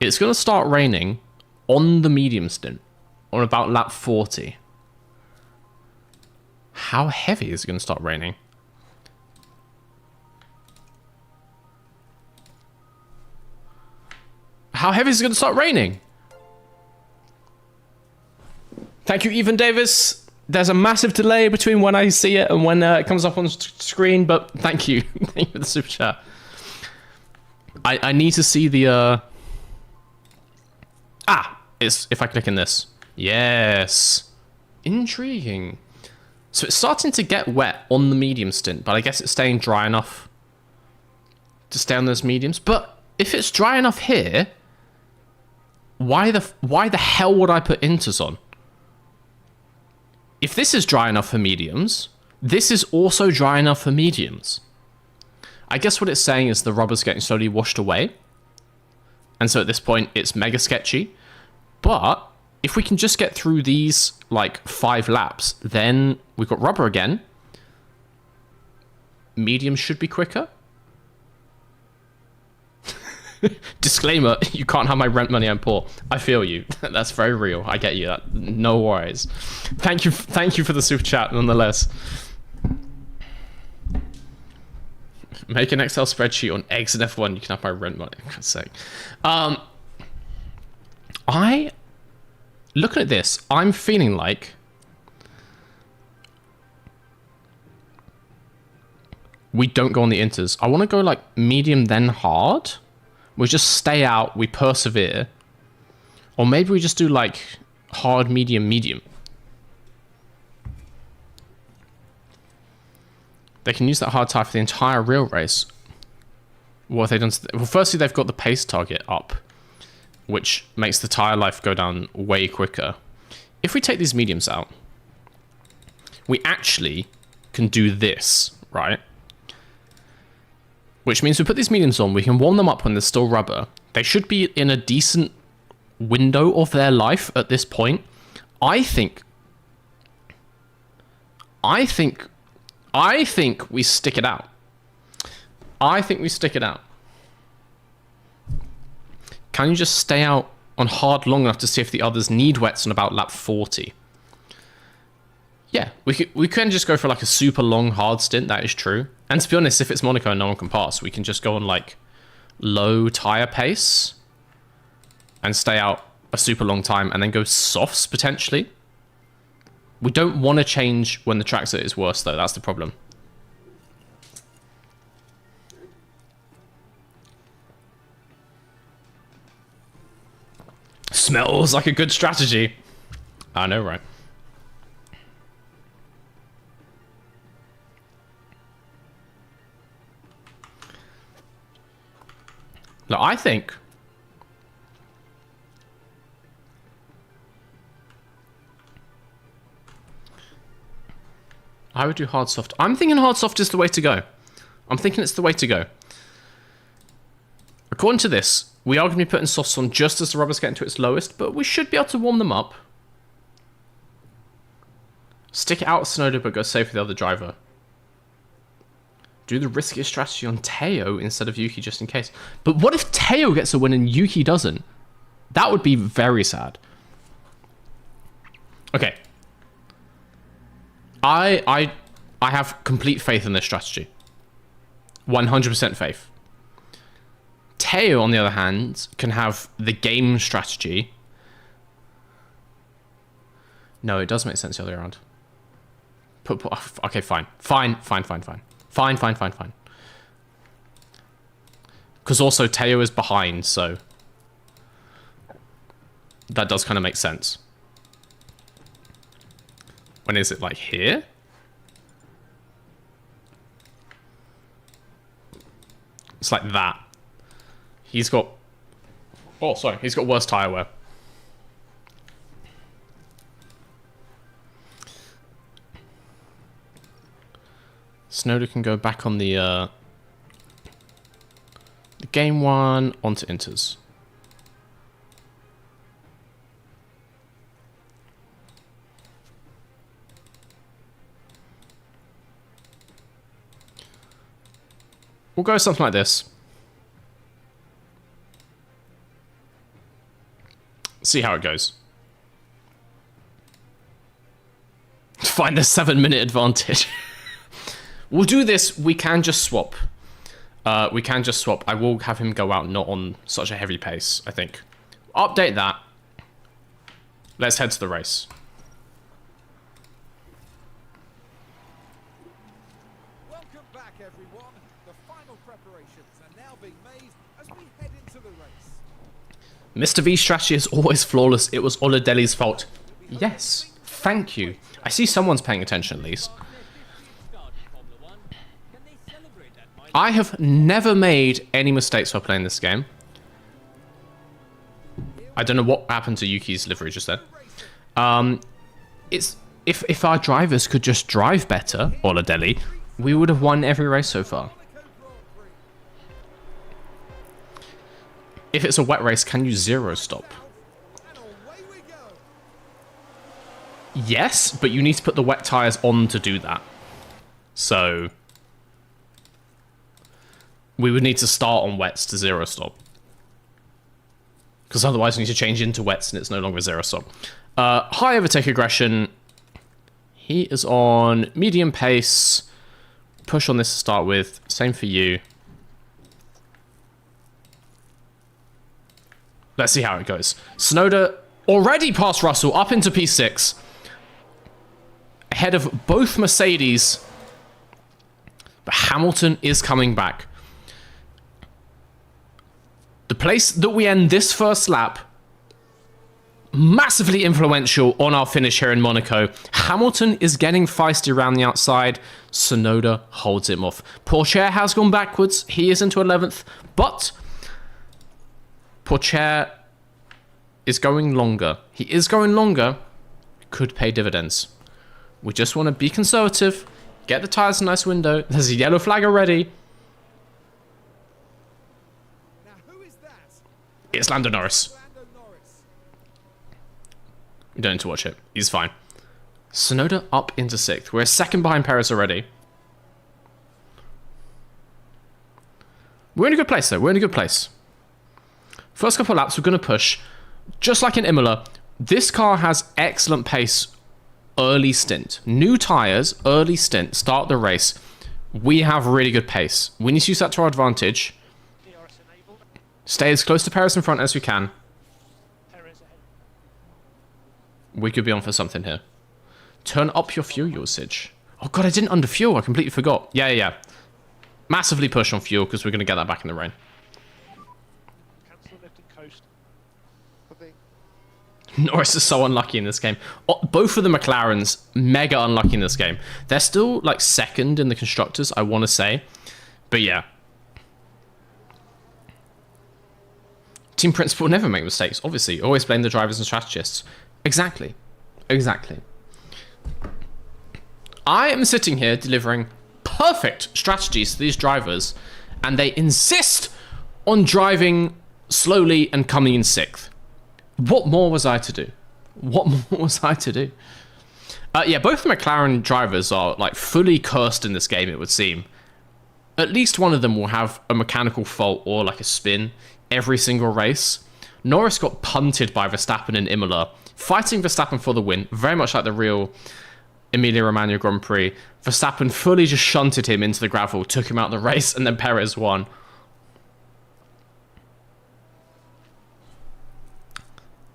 it's going to start raining on the medium stint on about lap 40. How heavy is it going to start raining? How heavy is it going to start raining? Thank you, Ethan Davis. There's a massive delay between when I see it and when it comes up on the screen, but thank you. Thank you for the super chat. I need to see the... it's if I click in this. Yes. Intriguing. So it's starting to get wet on the medium stint, but I guess it's staying dry enough to stay on those mediums. But if it's dry enough here, why the hell would I put inters on? If this is dry enough for mediums, this is also dry enough for mediums. I guess what it's saying is the rubber's getting slowly washed away. And so at this point, it's mega sketchy. But if we can just get through these, like, 5 laps, then we've got rubber again. Medium should be quicker. Disclaimer, you can't have my rent money, I'm poor. I feel you. That's very real. I get you. No worries. Thank you for the super chat, nonetheless. Make an Excel spreadsheet on eggs and F1. You can have my rent money. For God's sake. Looking at this, I'm feeling like we don't go on the inters. I want to go like medium then hard. We just stay out, we persevere. Or maybe we just do like hard, medium, medium. They can use that hard tire for the entire real race. What have they done? Well, firstly, they've got the pace target up, which makes the tire life go down way quicker. If we take these mediums out, we actually can do this, right? Which means we put these mediums on, we can warm them up when there's still rubber. They should be in a decent window of their life at this point. I think we stick it out. I think we stick it out. Can you just stay out on hard long enough to see if the others need wets on about lap 40? Yeah, we can just go for like a super long hard stint, that is true. And to be honest, if it's Monaco and no one can pass, we can just go on like low tire pace and stay out a super long time and then go softs potentially. We don't want to change when the track's at its worst though, that's the problem. Smells like a good strategy. I know, right? Look, I think I would do hard soft. I'm thinking hard soft is the way to go. I'm thinking it's the way to go. According to this, we are going to be putting softs on just as the rubber's getting to its lowest, but we should be able to warm them up. Stick it out Sonoda, but go safe with the other driver. Do the riskiest strategy on Teo instead of Yuki just in case. But what if Teo gets a win and Yuki doesn't? That would be very sad. Okay. I have complete faith in this strategy. 100% faith. Teo, on the other hand, can have the game strategy. No, it does make sense the other way around. Okay, fine. Fine. Because also Teo is behind, so that does kind of make sense. When is it, like here? It's like that. He's got... Oh, sorry. He's got worse tyre wear. Sonoda can go back on the game one onto inters. We'll go something like this. See how it goes. Find the 7-minute advantage. We'll do this. We can just swap. I will have him go out not on such a heavy pace, I think. Update that. Let's head to the race. Welcome back, everyone. The final preparations are now being made as we head into the race. Mr. V's strategy is always flawless. It was Oladeli's fault. Yes, thank you. I see someone's paying attention at least. I have never made any mistakes while playing this game. I don't know what happened to Yuki's livery just then. It's if our drivers could just drive better, Oladeli, we would have won every race so far. If it's a wet race, can you zero stop? And away we go. Yes, but you need to put the wet tyres on to do that. So we would need to start on wets to zero stop. Because otherwise we need to change into wets and it's no longer zero stop. High overtake aggression. He is on medium pace. Push on this to start with. Same for you. Let's see how it goes. Tsunoda already past Russell, up into P6. Ahead of both Mercedes. But Hamilton is coming back. The place that we end this first lap, massively influential on our finish here in Monaco. Hamilton is getting feisty around the outside. Tsunoda holds him off. Pourchaire has gone backwards. He is into 11th, but Pourchaire is going longer. He is going longer. Could pay dividends. We just want to be conservative. Get the tyres in a nice window. There's a yellow flag already. Now, who is that? It's Lando Norris. Lando Norris. You don't need to watch it. He's fine. Tsunoda up into 6th. We're a second behind Perez already. We're in a good place, though. We're in a good place. First couple of laps, we're going to push. Just like in Imola, this car has excellent pace early stint. New tyres, early stint, start the race. We have really good pace. We need to use that to our advantage. DRS enabled. Stay as close to Perez in front as we can. Perez ahead. We could be on for something here. Turn up your fuel usage. Oh god, I didn't under fuel. I completely forgot. Yeah. Massively push on fuel because we're going to get that back in the rain. Cancel lift and coast. Copy. Norris is so unlucky in this game. Both of the McLarens, mega unlucky in this game. They're still like second in the constructors, I want to say. But yeah. Team principal never make mistakes, obviously. Always blame the drivers and strategists. Exactly. I am sitting here delivering perfect strategies to these drivers, and they insist on driving slowly and coming in 6th. What more was I to do? Yeah, both the McLaren drivers are like fully cursed in this game, it would seem. At least one of them will have a mechanical fault or like a spin every single race. Norris got punted by Verstappen in Imola, fighting Verstappen for the win, very much like the real Emilia-Romagna Grand Prix. Verstappen fully just shunted him into the gravel, took him out of the race, and then Perez won.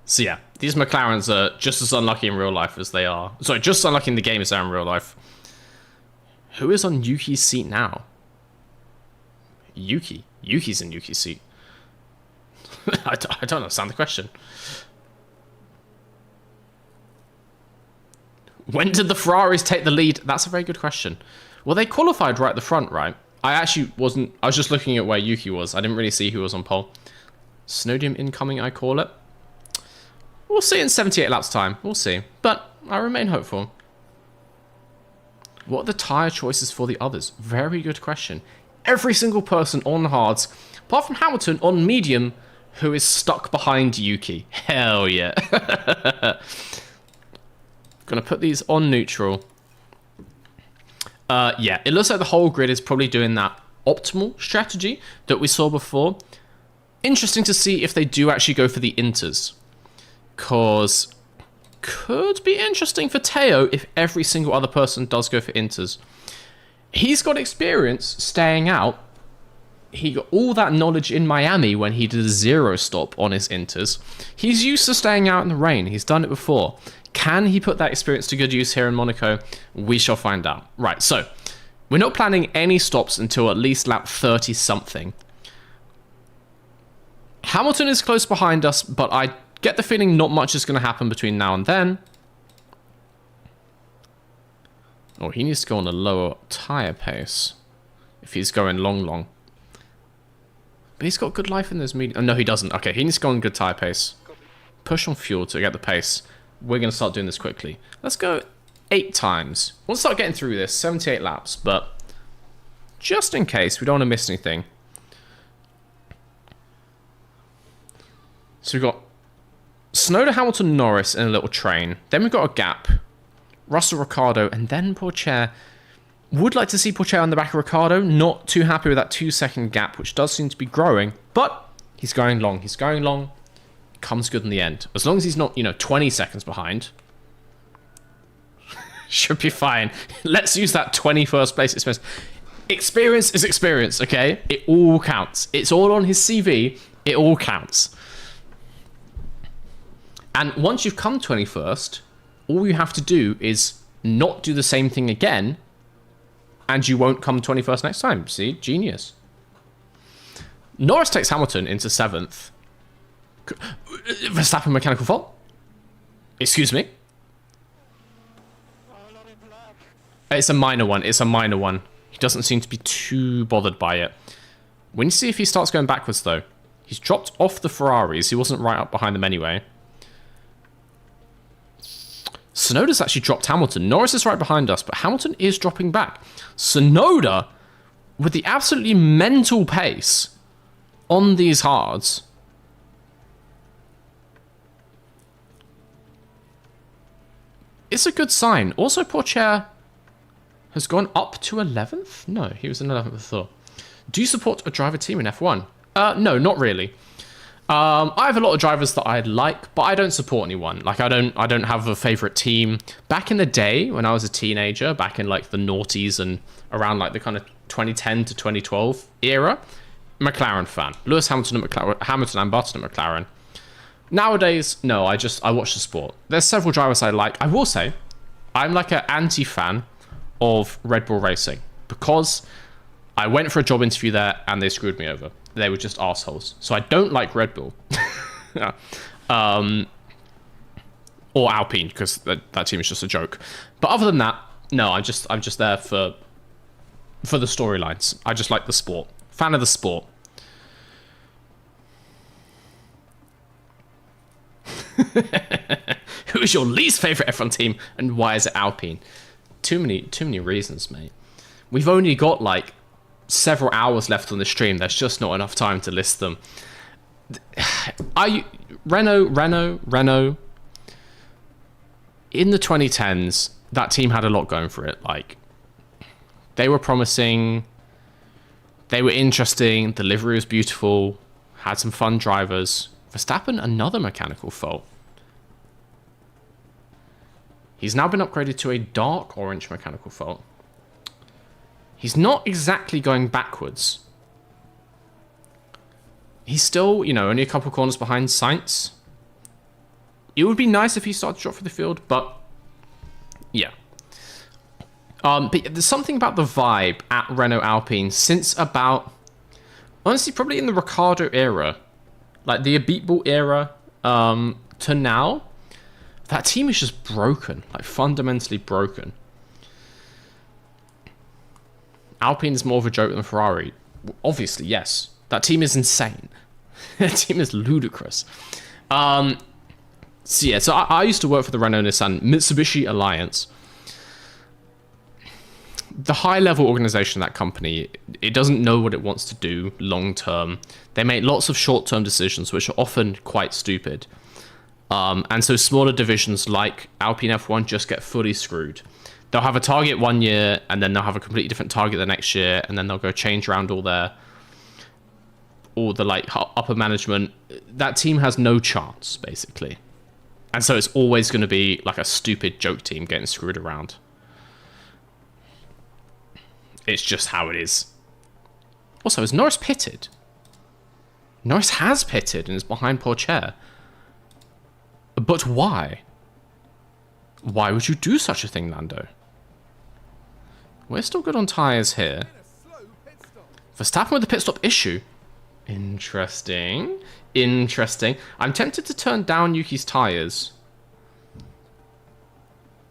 So yeah, these McLarens are just as unlucky in real life as they are. Sorry, just as unlucky in the game as they are in real life. Who is on Yuki's seat now? Yuki. Yuki's in Yuki's seat. I don't understand the question. When did the Ferraris take the lead? That's a very good question. Well, they qualified right at the front, right? I actually wasn't... I was just looking at where Yuki was. I didn't really see who was on pole. Snowdium incoming, I call it. We'll see in 78 laps time. We'll see. But I remain hopeful. What are the tyre choices for the others? Very good question. Every single person on hards, apart from Hamilton, on medium, who is stuck behind Yuki. Hell yeah. Gonna put these on neutral. Yeah, it looks like the whole grid is probably doing that optimal strategy that we saw before. Interesting to see if they do actually go for the inters. Because could be interesting for Teo if every single other person does go for inters. He's got experience staying out. He got all that knowledge in Miami when he did a 0 stop on his inters. He's used to staying out in the rain. He's done it before. Can he put that experience to good use here in Monaco? We shall find out. Right, so we're not planning any stops until at least lap 30-something. Hamilton is close behind us, but I get the feeling not much is going to happen between now and then. Oh, he needs to go on a lower tyre pace if he's going long. But he's got good life in those medium... Oh, no, he doesn't. Okay, he needs to go on good tyre pace. Push on fuel to get the pace. We're going to start doing this quickly. Let's go 8 times. We'll start getting through this. 78 laps, but just in case, we don't want to miss anything. So we've got Tsunoda, Hamilton, Norris in a little train. Then we've got a gap Russell, Ricciardo, and then Pourchaire. Would like to see Pourchaire on the back of Ricciardo. Not too happy with that 2-second gap, which does seem to be growing. But he's going long. He's going long. Comes good in the end. As long as he's not, 20 seconds behind. Should be fine. Let's use that 21st place experience. Experience is experience, okay? It all counts. It's all on his CV. It all counts. And once you've come 21st, all you have to do is not do the same thing again, and you won't come 21st next time. See? Genius. Norris takes Hamilton into 7th. Verstappen mechanical fault? Excuse me? It's a minor one. It's a minor one. He doesn't seem to be too bothered by it. We need to see if he starts going backwards, though. He's dropped off the Ferraris. He wasn't right up behind them anyway. Tsunoda's actually dropped Hamilton. Norris is right behind us, but Hamilton is dropping back. Tsunoda, with the absolutely mental pace on these hards. It's a good sign. Also, Pourchaire has gone up to 11th? No, he was in 11th before. Do you support a driver team in F1? No, not really. I have a lot of drivers that I like, but I don't support anyone. Like, I don't have a favorite team. Back in the day, when I was a teenager, back in like the noughties and around like the kind of 2010 to 2012 era, McLaren fan. Lewis Hamilton at McLaren, Hamilton and Button at McLaren. Nowadays, no, I watch the sport. There's several drivers I like. I will say, I'm like an anti-fan of Red Bull Racing because I went for a job interview there and they screwed me over. They were just assholes. So I don't like Red Bull. Or Alpine, because that team is just a joke. But other than that, no, I'm just there for the storylines. I just like the sport. Fan of the sport. Who is your least favorite F1 team and why is it Alpine? Too many reasons, mate. We've only got like several hours left on the stream. There's just not enough time to list them. Renault. In the 2010s, that team had a lot going for it. Like, they were promising, they were interesting, the livery was beautiful, had some fun drivers. Verstappen, another mechanical fault. He's now been upgraded to a dark orange mechanical fault. He's not exactly going backwards. He's still, only a couple corners behind Sainz. It would be nice if he started to drop for the field, but yeah. But there's something about the vibe at Renault Alpine since about, honestly, probably in the Ricciardo era, like the Abitbol era to now, that team is just broken, like fundamentally broken. Alpine is more of a joke than Ferrari. Obviously, yes. That team is insane. That team is ludicrous. So I used to work for the Renault Nissan Mitsubishi Alliance. The high-level organization of that company, it doesn't know what it wants to do long-term. They make lots of short-term decisions, which are often quite stupid. And so smaller divisions like Alpine F1 just get fully screwed. They'll have a target one year, and then they'll have a completely different target the next year, and then they'll go change around all the like upper management. That team has no chance, basically. And so it's always going to be like a stupid joke team getting screwed around. It's just how it is. Also, is Norris pitted? Norris has pitted and is behind Pourchaire. But why? Why would you do such a thing, Lando? We're still good on tyres here. Verstappen with the pit stop issue. Interesting. I'm tempted to turn down Yuki's tyres.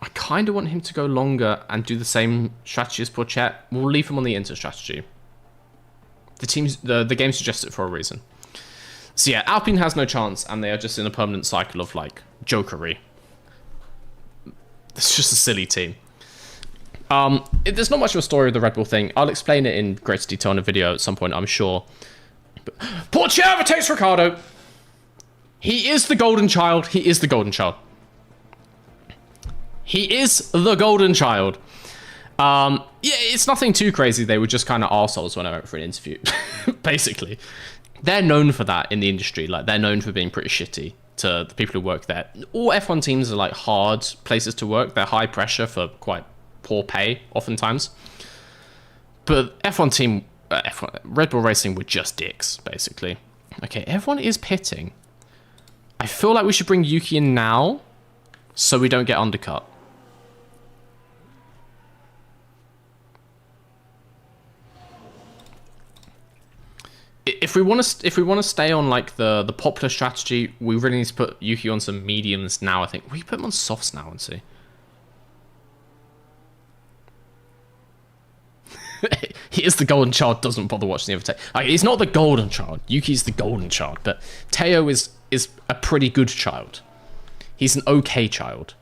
I kind of want him to go longer and do the same strategy as Pourchaire. We'll leave him on the inter strategy. The game suggests it for a reason. So yeah, Alpine has no chance, and they are just in a permanent cycle of like jokery. It's just a silly team. There's not much of a story of the Red Bull thing. I'll explain it in greater detail in a video at some point, I'm sure. But Pourchaire overtakes Ricciardo. He is the golden child. He He is the golden child. Yeah, it's nothing too crazy. They were just kind of arseholes when I went for an interview, basically. They're known for that in the industry. Like, they're known for being pretty shitty to the people who work there. All F1 teams are, like, hard places to work. They're high pressure for quite poor pay, oftentimes. But F1 team, Red Bull Racing were just dicks, basically. Okay, everyone is pitting. I feel like we should bring Yuki in now so we don't get undercut. If we want to stay on like the popular strategy, we really need to put Yuki on some mediums now. I think we put him on softs now and see. He is the golden child. Doesn't bother watching the other take. He's not the golden child. Yuki's the golden child, but Teo is a pretty good child. He's an okay child.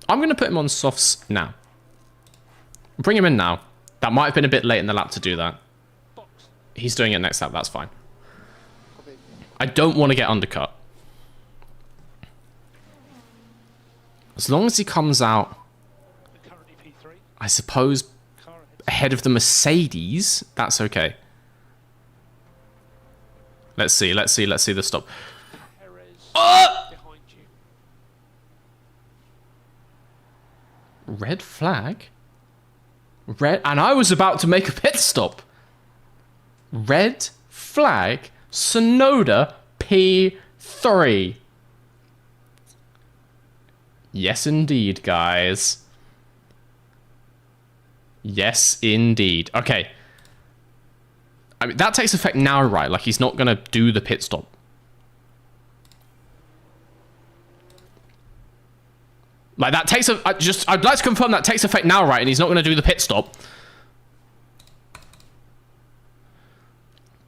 I'm going to put him on softs now. Bring him in now. That might have been a bit late in the lap to do that. He's doing it next lap, that's fine. I don't want to get undercut. As long as he comes out, I suppose, ahead of the Mercedes, that's okay. Let's see the stop. Red flag? And I was about to make a pit stop. Red flag, Tsunoda P3. Yes, indeed, guys. Yes, indeed. Okay. I mean, that takes effect now, right? Like, he's not going to do the pit stop. Like, that takes I'd like to confirm that takes effect now, right? And he's not going to do the pit stop.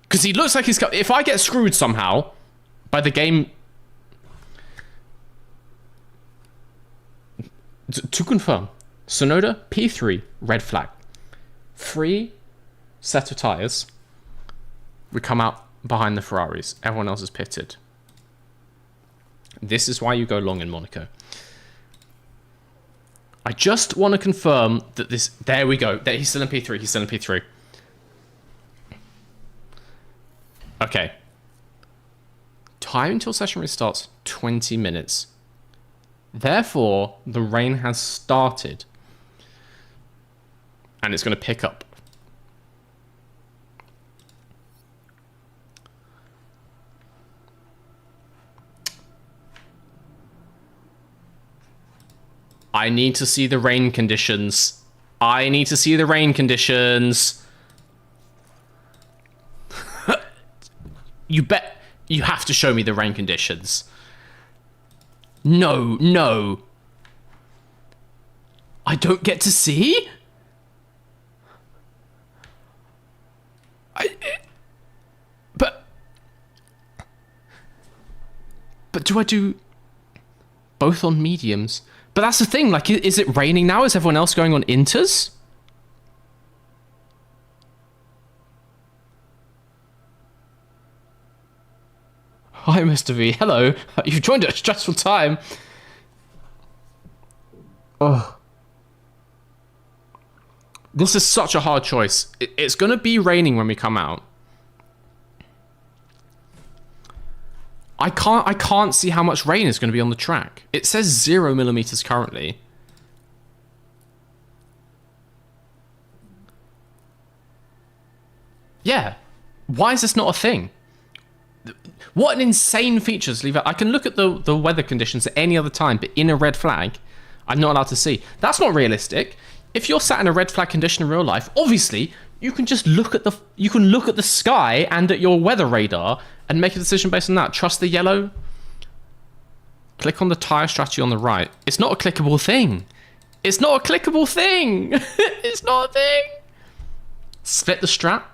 Because he looks like he's got... If I get screwed somehow by the game... To confirm, Tsunoda, P3, red flag. Free set of tyres. We come out behind the Ferraris. Everyone else is pitted. This is why you go long in Monaco. I just want to confirm that this... There we go. He's still in P3. He's still in P3. Okay. Time until session restarts, 20 minutes. Therefore, the rain has started. And it's going to pick up. I need to see the rain conditions. I need to see the rain conditions. You bet. You have to show me the rain conditions. No, no. I don't get to see? But do I do both on mediums? But that's the thing, like, is it raining now? Is everyone else going on inters? Hi, Mr. V. Hello. You've joined at a stressful time. Oh. This is such a hard choice. It's going to be raining when we come out. I can't see how much rain is going to be on the track. It says 0 millimeters currently. Yeah. Why is this not a thing? What an insane feature to leave out. I can look at the weather conditions at any other time, but in a red flag, I'm not allowed to see. That's not realistic. If you're sat in a red flag condition in real life, obviously you can just look at the sky and at your weather radar and make a decision based on that. Trust the yellow. Click on the tire strategy on the right. It's not a clickable thing. It's not a clickable thing. It's not a thing. Split the strap.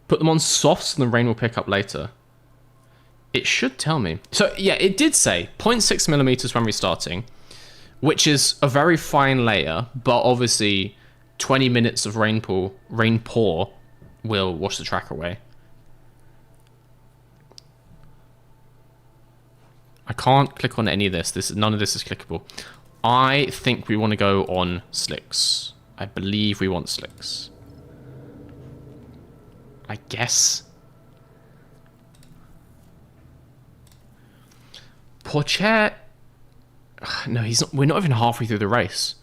Put them on softs and the rain will pick up later. It should tell me. So yeah, it did say 0.6 millimeters when restarting, which is a very fine layer, but obviously 20 minutes of rain pour will wash the track away. I can't click on any of this. None of this is clickable. I think we want to go on slicks. I believe we want slicks. I guess. Pourchaire. No, he's not. We're not even halfway through the race.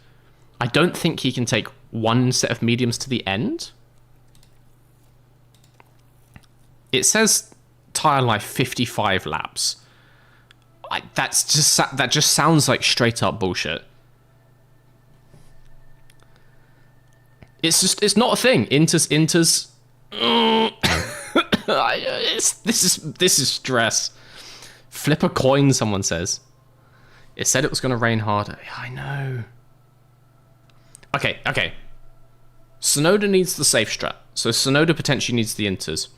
I don't think he can take one set of mediums to the end. It says tire life 55 laps. That just sounds like straight up bullshit. It's not a thing. Inters. This is stress. Flip a coin, someone says. It said it was going to rain hard. I know. Okay. Sonoda needs the safe strat. So Sonoda potentially needs the inters.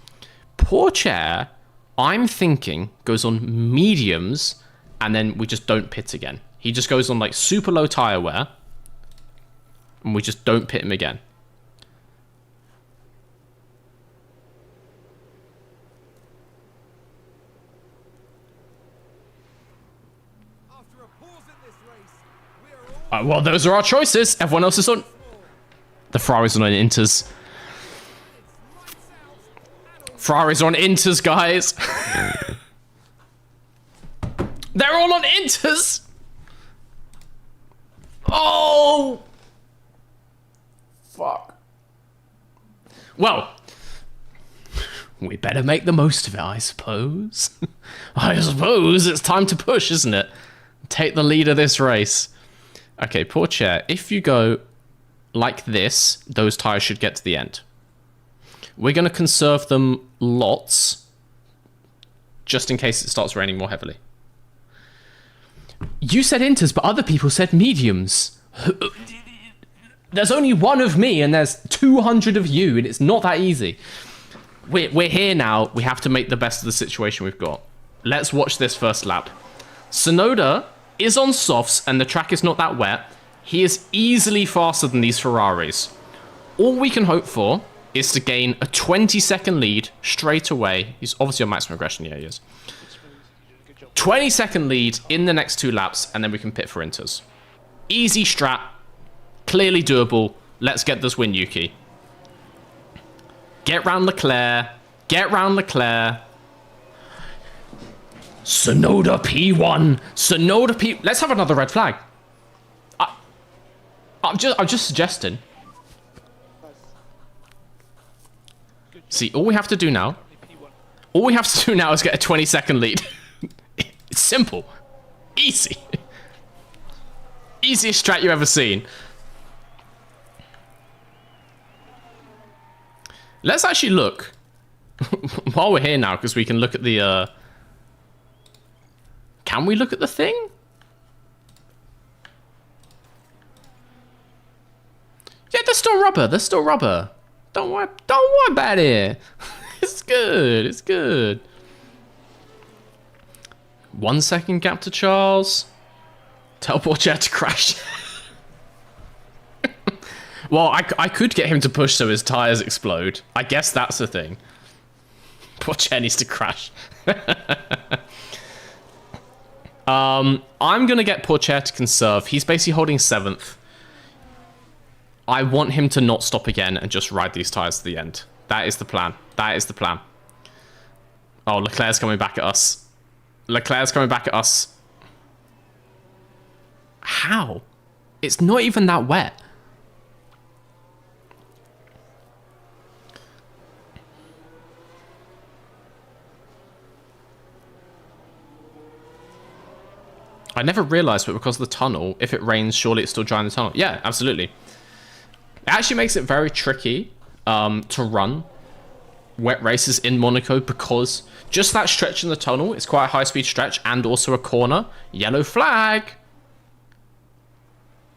Pourchaire, I'm thinking, goes on mediums, and then we just don't pit again. He just goes on like super low tire wear, and we just don't pit him again. After a pause in this race, we are all Well, those are our choices. Everyone else is on. The Ferrari's on inters. Ferrari's on inters, guys. They're all on inters. Oh. Fuck. Well, we better make the most of it, I suppose. I suppose it's time to push, isn't it? Take the lead of this race. Okay, Pourchaire, if you go like this, those tires should get to the end. We're going to conserve them lots, just in case it starts raining more heavily. You said inters, but other people said mediums. There's only one of me, and there's 200 of you, and it's not that easy. We're here now. We have to make the best of the situation we've got. Let's watch this first lap. Sonoda is on softs, and the track is not that wet. He is easily faster than these Ferraris. All we can hope for is to gain a 20-second lead straight away. He's obviously on maximum aggression. Yeah, he is. 20-second lead in the next 2 laps, and then we can pit for inters. Easy strat. Clearly doable. Let's get this win, Yuki. Get round Leclerc. Get round Leclerc. Sonoda P1. Sonoda P... Let's have another red flag. I'm just suggesting. See, all we have to do now... All we have to do now is get a 20-second lead. It's simple. Easy. Easiest strat you've ever seen. Let's actually look. While we're here now, because we can look at the... Can we look at the thing? Yeah, there's still rubber. There's still rubber. Don't worry about it. It's good. It's good. 1 second gap to Charles. Teleport jet to crash. Well, I could get him to push so his tires explode. I guess that's the thing. Poor Chen needs to crash. I'm going to get Pourchaire to conserve. He's basically holding 7th. I want him to not stop again and just ride these tires to the end. That is the plan. That is the plan. Oh, Leclerc's coming back at us. Leclerc's coming back at us. How? It's not even that wet. I never realised, but because of the tunnel, if it rains, surely it's still dry in the tunnel. Yeah, absolutely. It actually makes it very tricky to run wet races in Monaco because just that stretch in the tunnel is quite a high-speed stretch and also a corner. Yellow flag.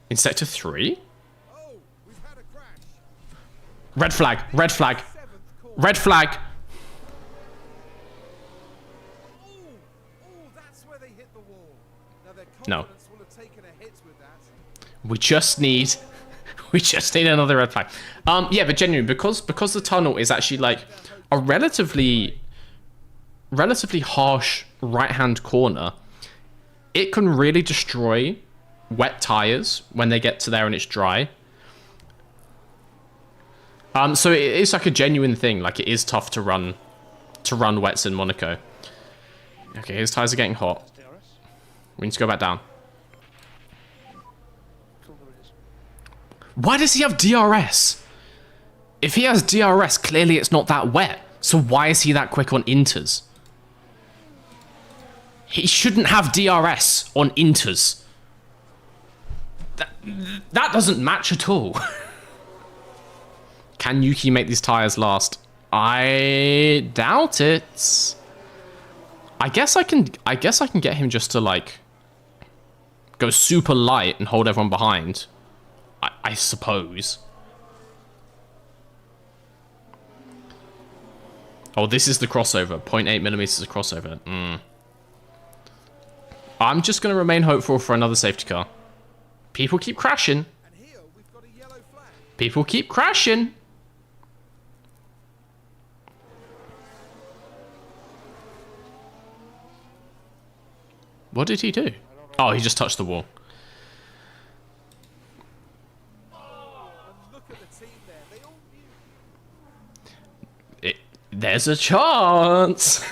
In sector 3? Oh, we've had a crash. Red flag. Red flag. Red flag. Oh, that's where they hit the wall. Now their No. confidence will have taken a hit with that. We just need another red flag. Yeah, but genuinely, because the tunnel is actually like a relatively harsh right-hand corner, it can really destroy wet tires when they get to there and it's dry. So it's like a genuine thing. Like, it is tough to run wets in Monaco. Okay, his tires are getting hot. DRS. We need to go back down. Cool, there it is. Why does he have DRS? If he has DRS, clearly it's not that wet. So why is he that quick on inters? He shouldn't have DRS on inters. That doesn't match at all. Can Yuki make these tires last? I doubt it. I guess I can get him just to, like, go super light and hold everyone behind. I suppose. Oh, this is the crossover. 0.8 millimeters of crossover. I'm just going to remain hopeful for another safety car. People keep crashing. And here we've got a yellow flag. People keep crashing. What did he do? Oh, he just touched the wall. And look at the team there. They all knew. There's a chance.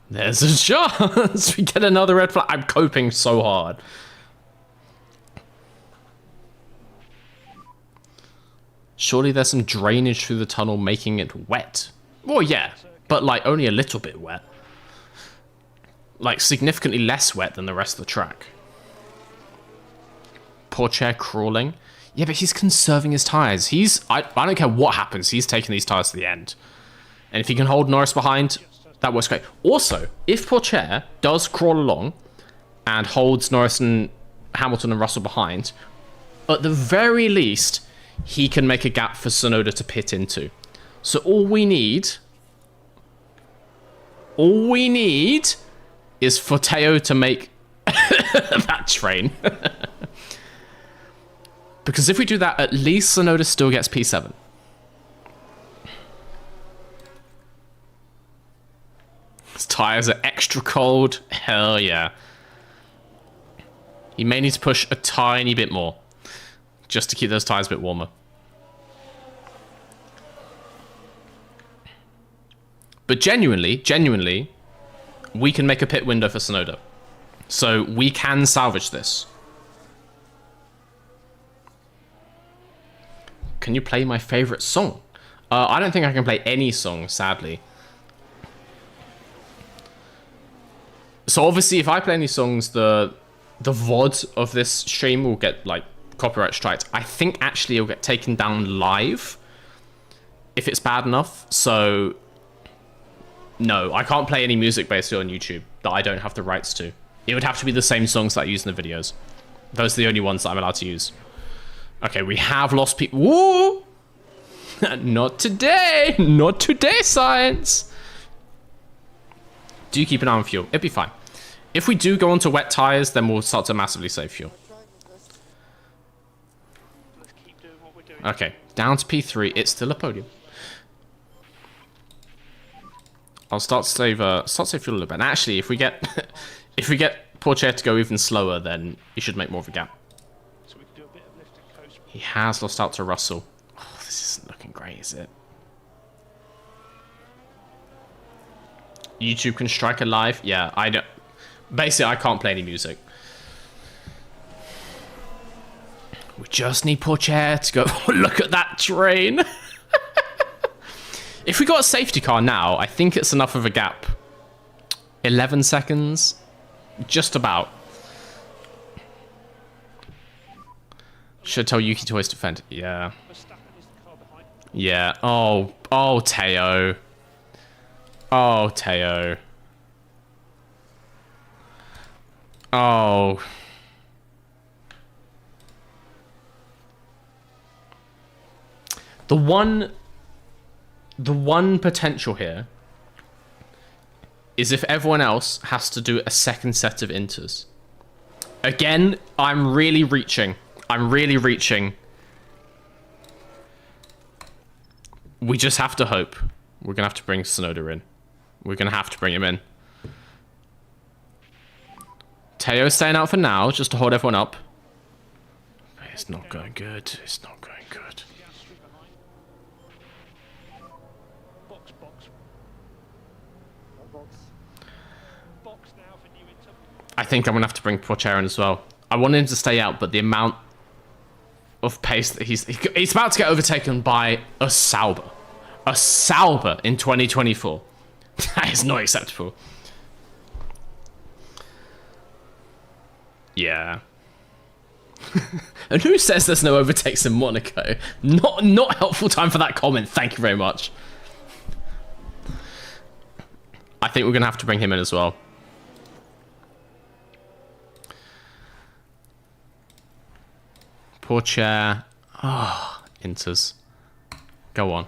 There's a chance. We get another red flag. I'm coping so hard. Surely there's some drainage through the tunnel making it wet. Well, yeah, but like only a little bit wet. Like significantly less wet than the rest of the track. Poor chair crawling. Yeah, but he's conserving his tires. I don't care what happens. He's taking these tires to the end. And if he can hold Norris behind, that works great. Also, if Porsche does crawl along and holds Norris and Hamilton and Russell behind, at the very least, he can make a gap for Tsunoda to pit into. So all we need is for Teo to make that train. Because if we do that, at least Tsunoda still gets P7. His tires are extra cold. Hell yeah. He may need to push a tiny bit more just to keep those tires a bit warmer. But genuinely, we can make a pit window for Tsunoda. So we can salvage this. Can you play my favorite song? I don't think I can play any song, sadly. So obviously, if I play any songs, the VOD of this stream will get like copyright strikes. I think actually it'll get taken down live if it's bad enough. So no, I can't play any music basically on YouTube that I don't have the rights to. It would have to be the same songs that I use in the videos. Those are the only ones that I'm allowed to use. Okay, we have lost people. Woo! Not today. Not today, science. Do keep an eye on fuel. It'll be fine. If we do go onto wet tires, then we'll start to massively save fuel. Let's keep doing what we're doing. Okay, down to P3. It's still a podium. I'll start to save fuel a little bit. And actually, if we get Porsche to go even slower, then he should make more of a gap. So we can do a bit of lift and coast. He has lost out to Russell. Oh, this isn't looking great, is it? YouTube can strike a live. Yeah, I don't. Basically, I can't play any music. We just need Porsche to go. Look at that train. If we got a safety car now, I think it's enough of a gap. 11 seconds, just about. Should tell Yuki to always defend. Yeah. Verstappen is the car behind. Yeah. Oh, Teo. Oh, Teo. Oh. The one potential here is if everyone else has to do a second set of inters. Again, I'm really reaching. We just have to hope. We're going to have to bring Tsunoda in. We're going to have to bring him in. Teo's staying out for now, just to hold everyone up. It's not going good. It's not going good. Piastri behind. Box, box. Box. Box now for New Inter. I think I'm going to have to bring Pocher in as well. I wanted him to stay out, but the amount of pace that he's about to get overtaken by a Sauber. A Sauber in 2024. That is not acceptable. Yeah. And who says there's no overtakes in Monaco? Not helpful time for that comment. Thank you very much. I think we're going to have to bring him in as well. Poor chair. Ah, oh, Inters. Go on.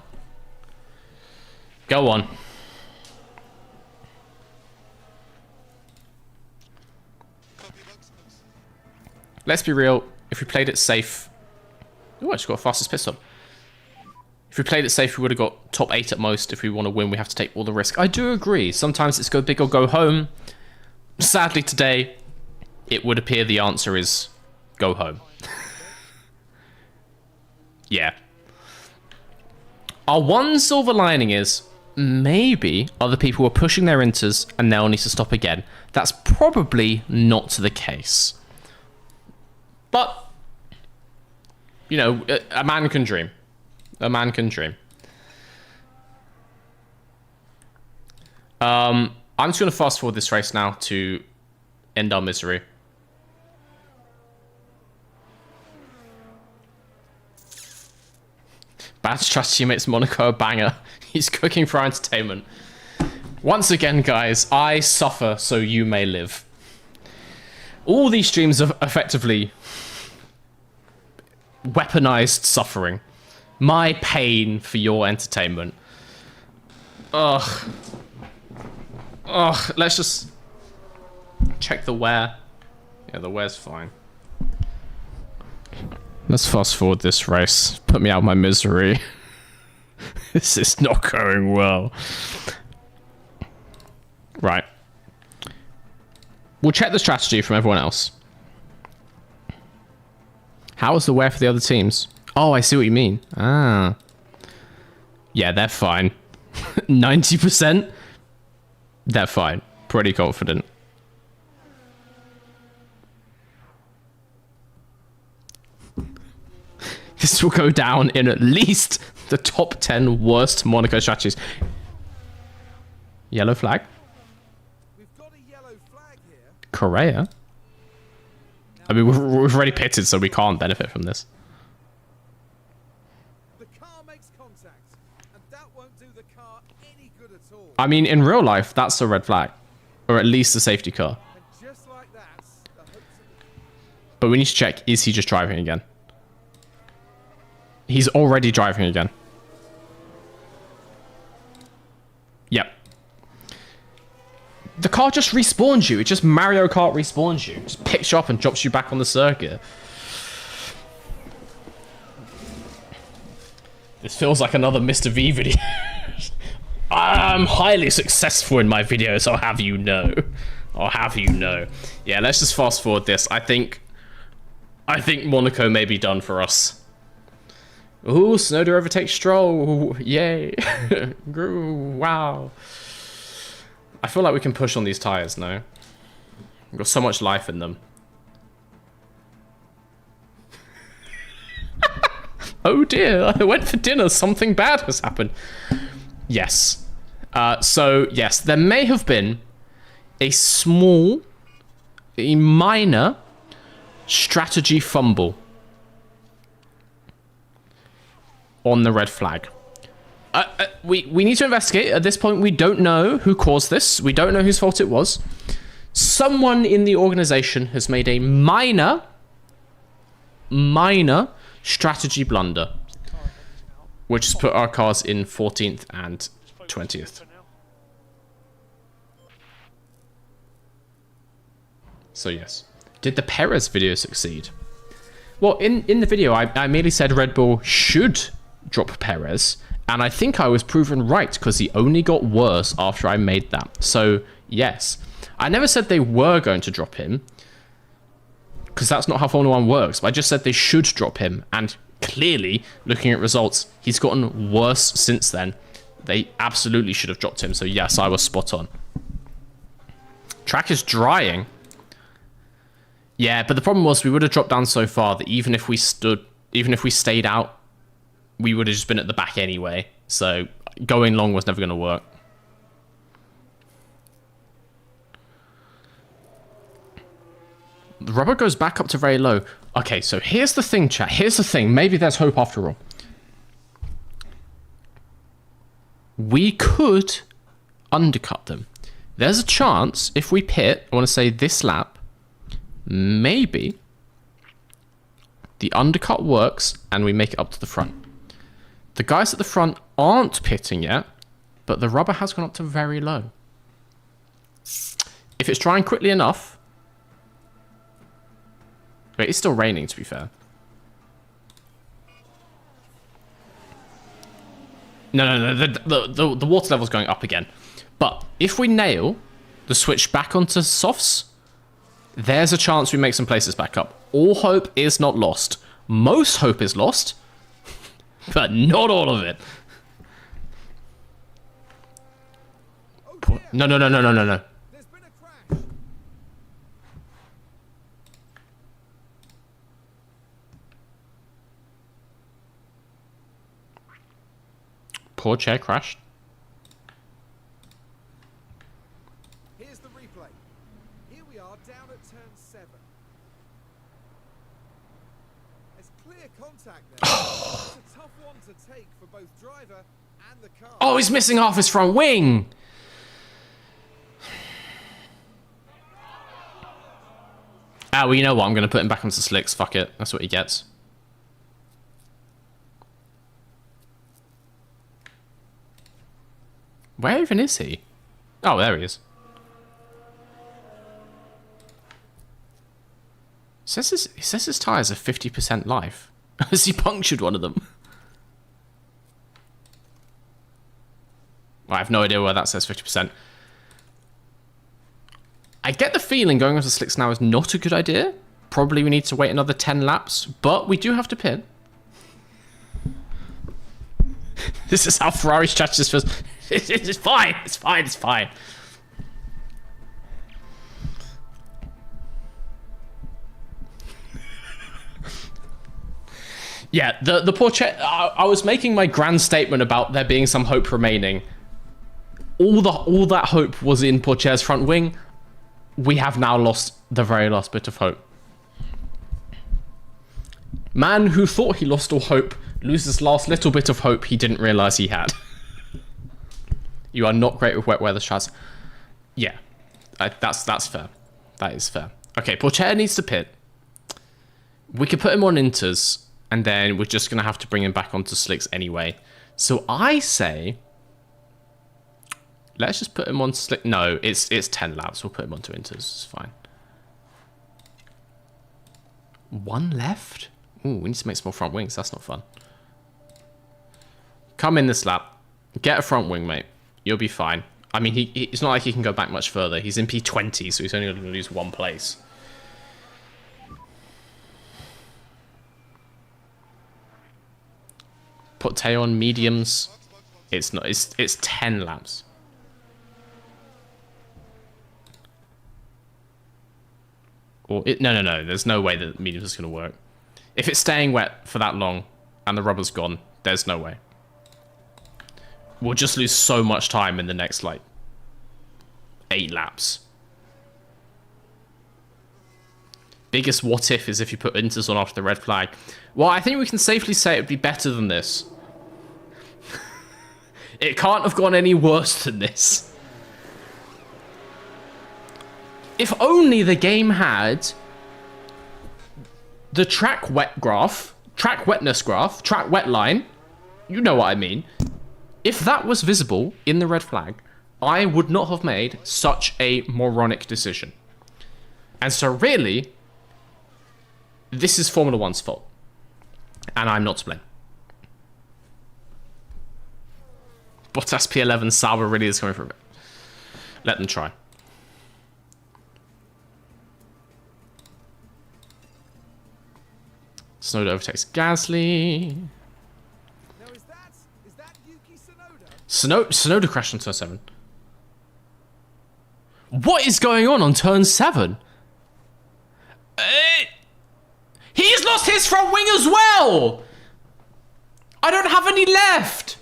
Go on. Let's be real. If we played it safe... Oh, I just got a fastest pit stop. If we played it safe, we would have got top 8 at most. If we want to win, we have to take all the risk. I do agree. Sometimes it's go big or go home. Sadly, today, it would appear the answer is go home. Yeah. Our one silver lining is maybe other people were pushing their inters and they'll need to stop again. That's probably not the case. But, you know, a man can dream. A man can dream. I'm just going to fast forward this race now to end our misery. Bad strategy makes Monaco a banger. He's cooking for our entertainment. Once again, guys, I suffer so you may live. All these streams are effectively weaponized suffering. My pain for your entertainment. Ugh. Ugh. Let's just check the wear. Yeah, the wear's fine. Let's fast forward this race. Put me out of my misery. This is not going well. Right. We'll check the strategy from everyone else. How is the wear for the other teams? Oh, I see what you mean. Ah. Yeah, they're fine. 90%? They're fine. Pretty confident. This will go down in at least the top 10 worst Monaco strategies. Yellow flag. We've got a yellow flag here. Correa. I mean, we've already pitted, so we can't benefit from this. The car makes contact, and that won't do the car any good at all. I mean, in real life, that's a red flag. Or at least a safety car. And just like that, the hopes of But we need to check, is he just driving again? He's already driving again. Yep. The car just respawns you. It just Mario Kart respawns you. It just picks you up and drops you back on the circuit. This feels like another Mr. V video. I'm highly successful in my videos, I'll have you know. I'll have you know. Yeah, let's just fast forward this. I think Monaco may be done for us. Ooh, Snowder overtakes Stroll. Yay. Wow. I feel like we can push on these tyres, no? We've got so much life in them. Oh dear, I went for dinner. Something bad has happened. Yes. So, yes, there may have been a minor strategy fumble on the red flag. We need to investigate. At this point, we don't know who caused this. We don't know whose fault it was. Someone in the organization has made a minor strategy blunder, which has put our cars in 14th and 20th. So yes. Did the Perez video succeed? Well, in the video, I merely said Red Bull should drop Perez, and I think I was proven right because he only got worse after I made that. So yes, I never said they were going to drop him. because that's not how Formula 1 works. But I just said they should drop him, and clearly, looking at results, he's gotten worse since then. They absolutely should have dropped him, so yes, I was spot on. Track is drying. Yeah, but the problem was we would have dropped down so far that even if we stayed out, we would have just been at the back anyway. So going long was never going to work. The rubber goes back up to very low. Okay, so here's the thing, chat. Here's the thing. Maybe there's hope after all. We could undercut them. There's a chance if we pit, I want to say this lap, maybe the undercut works and we make it up to the front. The guys at the front aren't pitting yet, but the rubber has gone up to very low. If it's drying quickly enough... Wait, it's still raining, to be fair. No, the water level's going up again. But if we nail the switch back onto softs, there's a chance we make some places back up. All hope is not lost. Most hope is lost, but not all of it. No. There's been a crash. Poor chair crashed. Here's the replay. Here we are down at turn 7. There's clear contact there. It's a tough one to take for both driver and the car. Oh, he's missing half his front wing. Ah, well, you know what? I'm going to put him back onto slicks. Fuck it. That's what he gets. Where even is he? Oh, there he is. He says his tyres are 50% life. Has he punctured one of them? I have no idea where that says 50%. I get the feeling going onto slicks now is not a good idea. Probably we need to wait another 10 laps, but we do have to pit. This is how Ferrari's chassis feels. It's fine. It's fine. It's fine. Yeah, the poor I was making my grand statement about there being some hope remaining. All that hope was in Porcher's front wing. We have now lost the very last bit of hope. Man who thought he lost all hope loses last little bit of hope he didn't realize he had. You are not great with wet weather, Shaz. Yeah, that's fair. That is fair. Okay, Porcher needs to pit. We could put him on inters, and then we're just going to have to bring him back onto slicks anyway. So I say... Let's just put him on slick. No, it's 10 laps. We'll put him onto inters. It's fine. One left? Ooh, we need to make some more front wings. That's not fun. Come in this lap. Get a front wing, mate. You'll be fine. I mean, it's not like he can go back much further. He's in P20, so he's only going to lose one place. Put Teo on mediums. It's not. It's 10 laps. Or no. There's no way that mediums is going to work. If it's staying wet for that long and the rubber's gone, there's no way. We'll just lose so much time in the next, like, 8 laps. Biggest what if is if you put inters on after the red flag. Well, I think we can safely say it would be better than this. It can't have gone any worse than this. If only the game had the track wet graph, track wetness graph, track wet line. You know what I mean. If that was visible in the red flag, I would not have made such a moronic decision. And so really, this is Formula One's fault. And I'm not to blame. Bottas P11, Sauber really is coming for a bit. Let them try. Sonoda overtakes Gasly. Now is that Yuki Tsunoda? Sonoda crashed on turn 7. What is going on turn 7? He's lost his front wing as well! I don't have any left!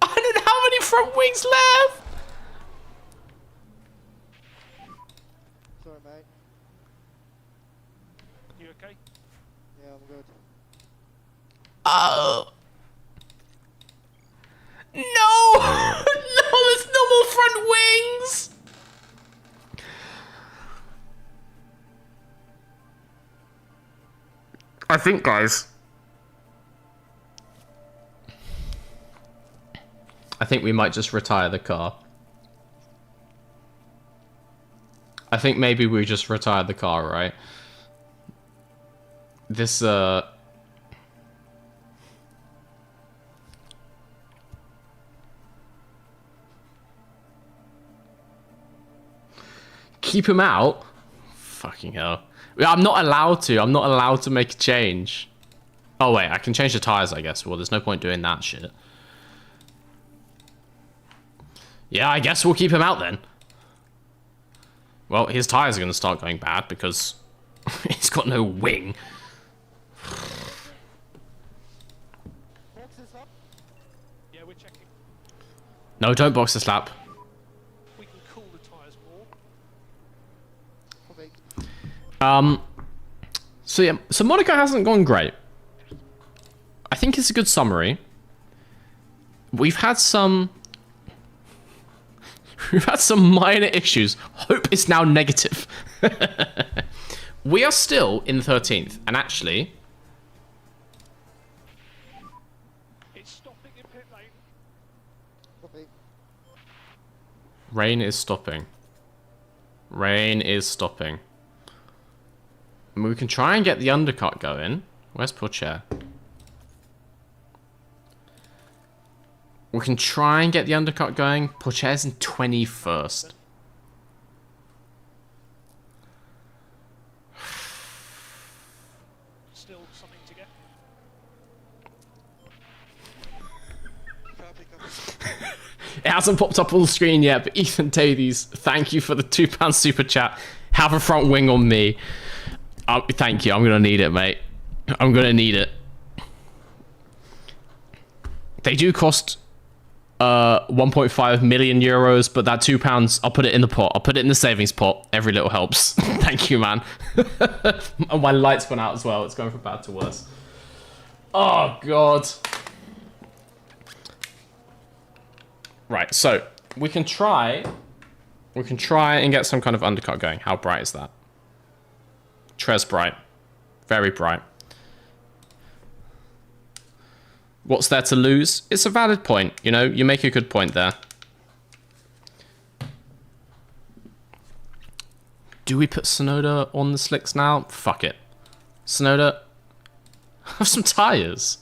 I don't have any front wings left! Sorry, mate. You okay? Yeah, I'm good. Oh. No! No, there's no more front wings! I think, guys, I think we might just retire the car. I think maybe we just retire the car, right? This, keep him out? Fucking hell. I'm not allowed to. I'm not allowed to make a change. Oh, wait. I can change the tires, I guess. Well, there's no point doing that shit. Yeah, I guess we'll keep him out then. Well, his tires are going to start going bad because he's got no wing. Box this up. Yeah, we're checking. No, don't box this lap. We can cool the tyres more. Copy. So yeah, so Monaco hasn't gone great. I think it's a good summary. We've had some minor issues. Hope is now negative. We are still in 13th, and actually, It's stopping in pit lane. Copy. rain is stopping. Rain is stopping. And we can try and get the undercut going. Where's Pocher? We can try and get the undercut going. Pocher's in 21st. Still something to get. Copy, copy. It hasn't popped up on the screen yet, but Ethan Davies, thank you for the £2 super chat. Have a front wing on me. Thank you. I'm going to need it, mate. I'm going to need it. They do cost 1.5 million euros, but that £2, I'll put it in the pot. I'll put it in the savings pot. Every little helps. Thank you, man. And my lights went out as well. It's going from bad to worse. Oh, God. Right, so we can try and get some kind of undercut going. How bright is that? Tres bright. Very bright. What's there to lose? It's a valid point, you know? You make a good point there. Do we put Sonoda on the slicks now? Fuck it. Sonoda, have some tyres.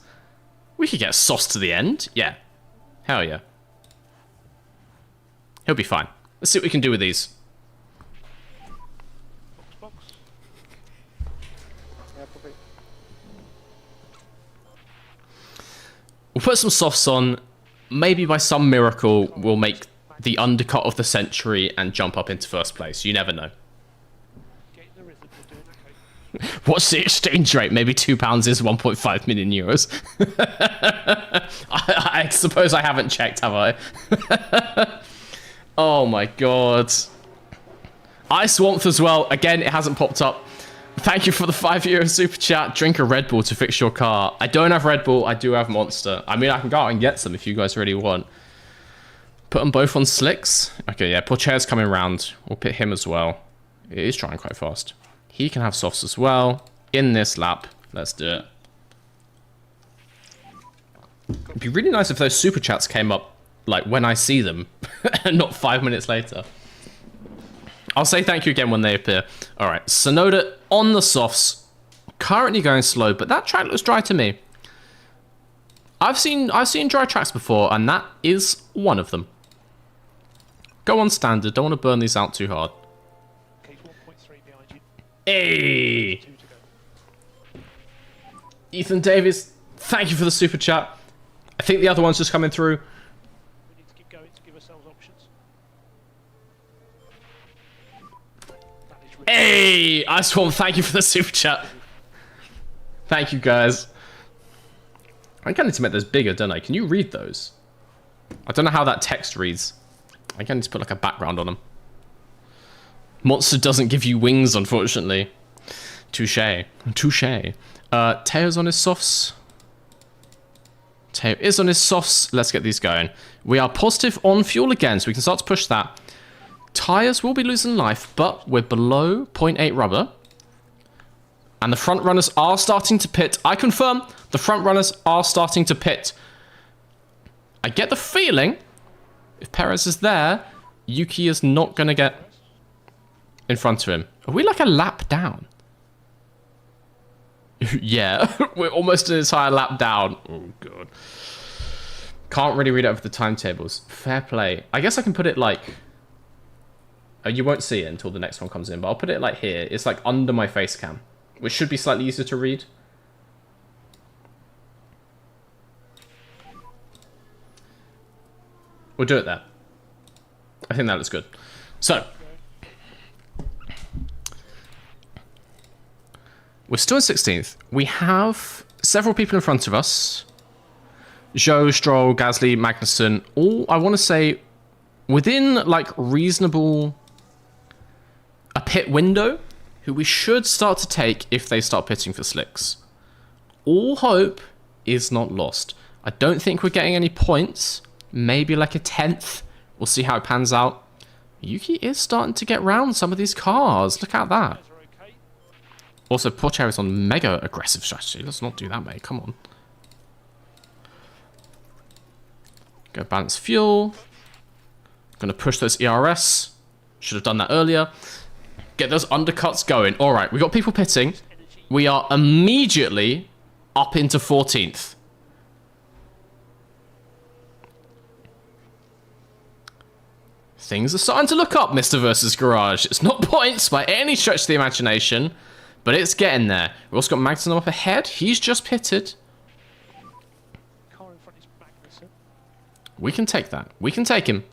We could get sauce to the end. Yeah. Hell yeah. He'll be fine. Let's see what we can do with these. Box. Yeah, copy. We'll put some softs on. Maybe by some miracle, we'll make the undercut of the century and jump up into first place. You never know. Getting the rhythm. We're doing okay. What's the exchange rate? Maybe £2 is 1.5 million euros. I suppose I haven't checked, have I? Oh my god. Ice Warmth as well. Again, it hasn't popped up. Thank you for the €5 super chat. Drink a Red Bull to fix your car. I don't have Red Bull. I do have Monster. I mean, I can go out and get some if you guys really want. Put them both on slicks. Okay, yeah. Pocher's coming round. We'll put him as well. It is trying quite fast. He can have softs as well. In this lap. Let's do it. It'd be really nice if those super chats came up like when I see them and not 5 minutes later. I'll say thank you again when they appear. All right, Sonoda on the softs, currently going slow, but that track looks dry to me. I've seen dry tracks before, and that is one of them. Go on standard. Don't want to burn these out too hard. Okay, 1.3 behind you. Hey! 2 to go. Ethan Davis, thank you for the super chat. I think the other one's just coming through. We need to keep going to give ourselves options. That is really Hey, Iceform, thank you for the super chat. Thank you, guys. I kind of need to make those bigger, don't I? Can you read those? I don't know how that text reads. I kind of need to put like a background on them. Monster doesn't give you wings, unfortunately. Touche. Touche. Teo's on his softs. Teo is on his softs. Let's get these going. We are positive on fuel again, so we can start to push that. Tyres will be losing life, but we're below 0.8 rubber. And the front runners are starting to pit. I confirm the front runners are starting to pit. I get the feeling if Perez is there, Yuki is not going to get in front of him. Are we like a lap down? Yeah, we're almost an entire lap down. Oh, God. Can't really read it over the timetables. Fair play. I guess I can put it like... you won't see it until the next one comes in, but I'll put it like here. It's like under my face cam, which should be slightly easier to read. We'll do it there. I think that looks good. So, we're still in 16th. We have several people in front of us. Zhou, Stroll, Gasly, Magnussen, all, I want to say, within, like, reasonable... a pit window, who we should start to take if they start pitting for slicks. All hope is not lost. I don't think we're getting any points. Maybe like a 10th. We'll see how it pans out. Yuki is starting to get round some of these cars. Look at that. are okay. Also, Porsche is on mega aggressive strategy. Let's not do that, mate. Come on. Go balance fuel. Gonna push those ERS. Should have done that earlier. Get those undercuts going. All right, we got people pitting. We are immediately up into 14th. Things are starting to look up, Mr. versus Garage. It's not points by any stretch of the imagination, but it's getting there. We've also got Magnussen up ahead. He's just pitted. Car in front is Magnussen. We can take that. We can take him.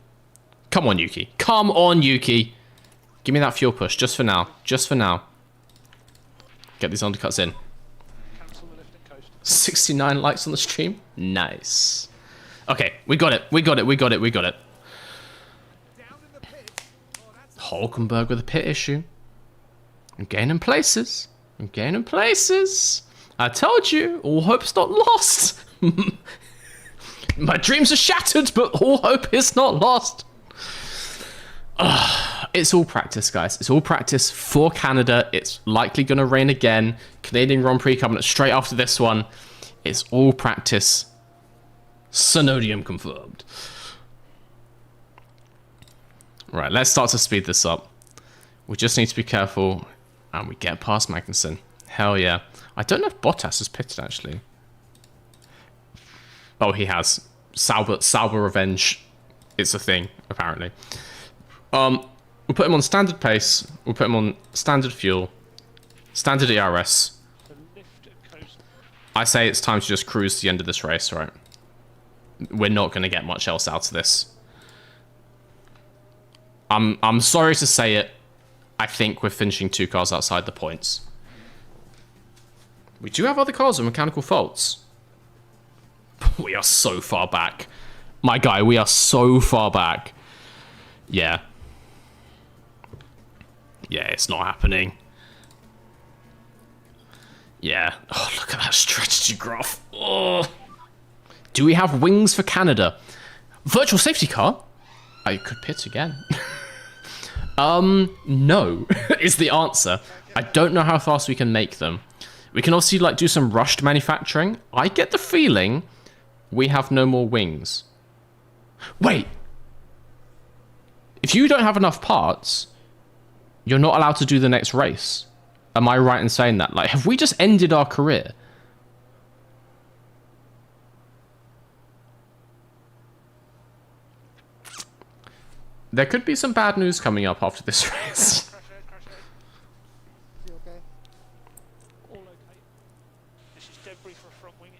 Come on, Yuki. Come on, Yuki. Give me that fuel push, just for now. Just for now. Get these undercuts in. Cancel the lift and coast. 69 likes on the stream. Nice. Okay, we got it. We got it. We got it. We got it. Down in the pit. Oh, that's Hulkenberg with a pit issue. I'm gaining places. I'm gaining places. I told you, all hope's not lost. My dreams are shattered, but all hope is not lost. It's all practice, guys. It's all practice for Canada. It's likely going to rain again. Canadian Grand Prix coming up straight after this one. It's all practice. Sonodium confirmed. Right, let's start to speed this up. We just need to be careful. And we get past Magnussen. Hell yeah. I don't know if Bottas has pitted, actually. Oh, he has. Sauber revenge. It's a thing, apparently. We'll put him on standard pace. We'll put him on standard fuel. Standard ERS. The lift and coast. I say it's time to just cruise to the end of this race, right? We're not going to get much else out of this. I'm sorry to say it. I think we're finishing 2 cars outside the points. We do have other cars with mechanical faults. We are so far back. My guy, we are so far back. Yeah. Yeah, it's not happening. Yeah. Oh, look at that strategy graph. Oh. Do we have wings for Canada? Virtual safety car? I could pit again. No, is the answer. I don't know how fast we can make them. We can obviously like do some rushed manufacturing. I get the feeling we have no more wings. Wait. If you don't have enough parts, you're not allowed to do the next race. Am I right in saying that? Like, have we just ended our career? There could be some bad news coming up after this race. Crash out. You okay? All okay. This is debris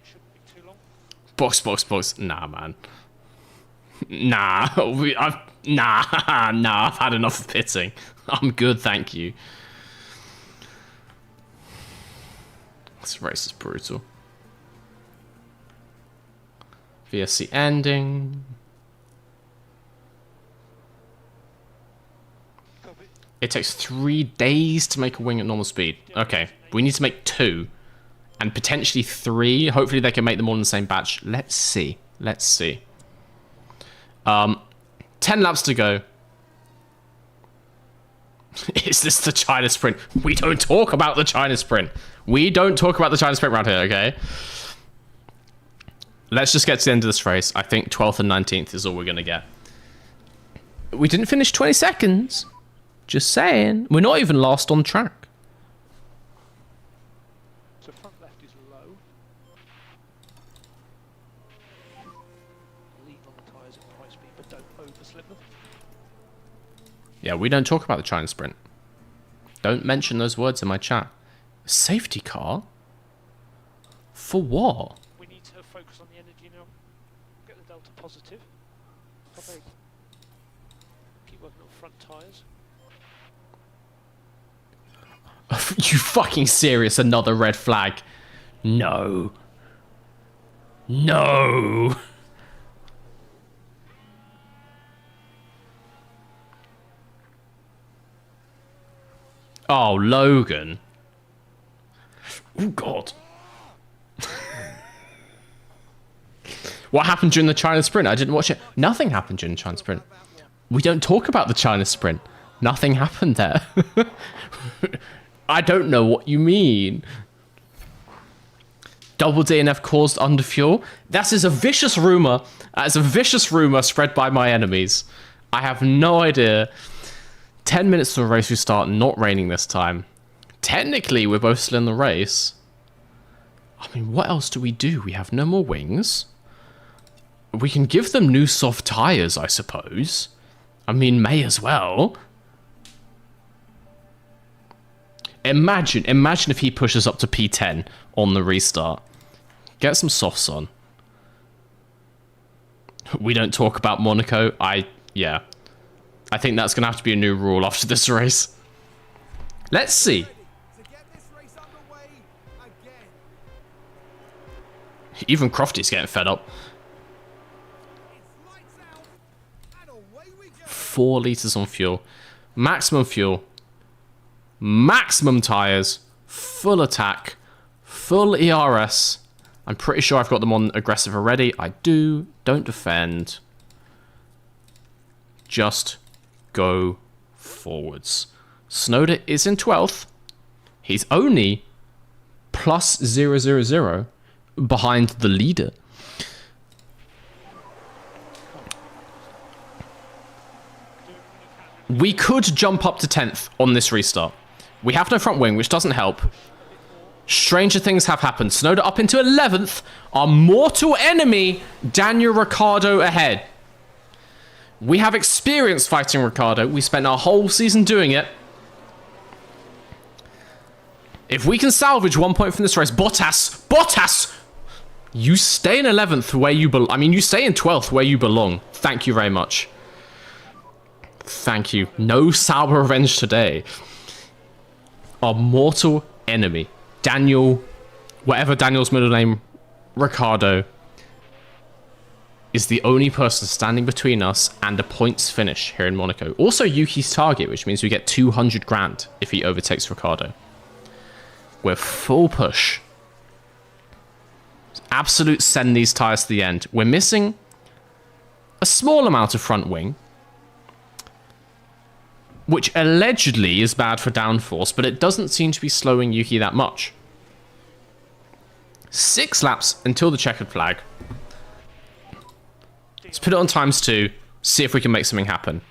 It shouldn't be too long. Box, box, box. Nah, man. Nah, I've had enough of pitting. I'm good, thank you. This race is brutal. VSC ending. Copy. It takes 3 days to make a wing at normal speed. Okay, we need to make 2. And potentially 3. Hopefully they can make them all in the same batch. Let's see. Let's see. 10 laps to go. Is this the China Sprint? We don't talk about the China Sprint. We don't talk about the China Sprint around here, okay? Let's just get to the end of this race. I think 12th and 19th is all we're going to get. We didn't finish 20 seconds. Just saying. We're not even last on track. So front left is low. Lean on the tyres at the right speed, but don't overslip them. Yeah, we don't talk about the China Sprint. Don't mention those words in my chat. Safety car? For what? We need to focus on the energy now. Get the delta positive. Copy. Keep working on front tyres. You fucking serious? Another red flag? No. No. Oh, Logan. Oh, God. What happened during the China Sprint? I didn't watch it. Nothing happened during the China Sprint. We don't talk about the China Sprint. Nothing happened there. I don't know what you mean. Double DNF caused under fuel? That is a vicious rumor. That is a vicious rumor spread by my enemies. I have no idea. 10 minutes to a race restart, not raining this time. Technically, we're both still in the race. I mean, what else do? We have no more wings. We can give them new soft tyres, I suppose. I mean, may as well. Imagine if he pushes up to P10 on the restart. Get some softs on. We don't talk about Monaco. Yeah. I think that's going to have to be a new rule after this race. Let's see. To get this race underway again. Even Crofty's getting fed up. It's lights out and away we go. 4 litres on fuel. Maximum fuel. Maximum tyres. Full attack. Full ERS. I'm pretty sure I've got them on aggressive already. I do. Don't defend. Just go forwards. Snowder is in 12th. He's only plus 000 behind the leader. We could jump up to 10th on this restart. We have no front wing, which doesn't help. Stranger things have happened. Snowder up into 11th. Our mortal enemy, Daniel Ricciardo, ahead. We have experience fighting Ricciardo. We spent our whole season doing it. If we can salvage 1 point from this race, Bottas, you stay in 11th where you belong. I mean, you stay in 12th where you belong. Thank you very much. Thank you. No sour revenge today. Our mortal enemy, Daniel, whatever Daniel's middle name, Ricciardo, is the only person standing between us and a points finish here in Monaco. Also Yuki's target, which means we get 200 grand if he overtakes Ricciardo. We're full push. Absolute send these tyres to the end. We're missing a small amount of front wing, which allegedly is bad for downforce, but it doesn't seem to be slowing Yuki that much. 6 laps until the checkered flag. Let's put it on ×2, see if we can make something happen.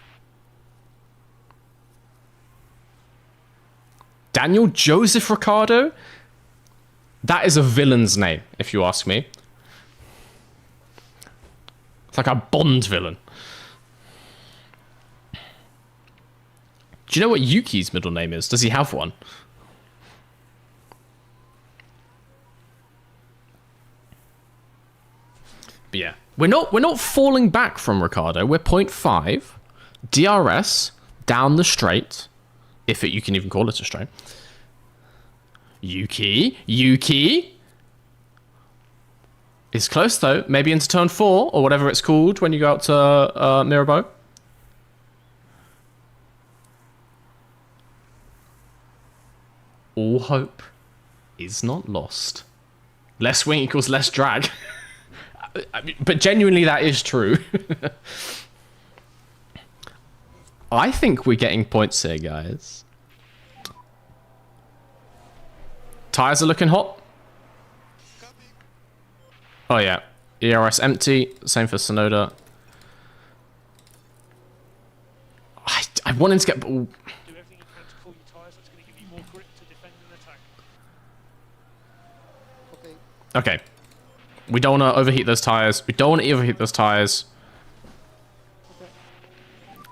Daniel Joseph Ricciardo? That is a villain's name, if you ask me. It's like a Bond villain. Do you know what Yuki's middle name is? Does he have one? But yeah, we're not falling back from Ricardo. We're 0.5 DRS down the straight, if you can even call it a straight. Yuki. It's close though. Maybe into turn 4 or whatever it's called when you go out to Mirabeau. All hope is not lost. Less swing equals less drag. I mean, but genuinely, that is true. I think we're getting points here, guys. Tires are looking hot. Oh, yeah. ERS empty. Same for Sonoda. I wanted to get... Do everything you can to cool your tyres. That's going to give you more grip to defend and attack. Okay. Okay. We don't want to overheat those tires. We don't want to overheat those tires.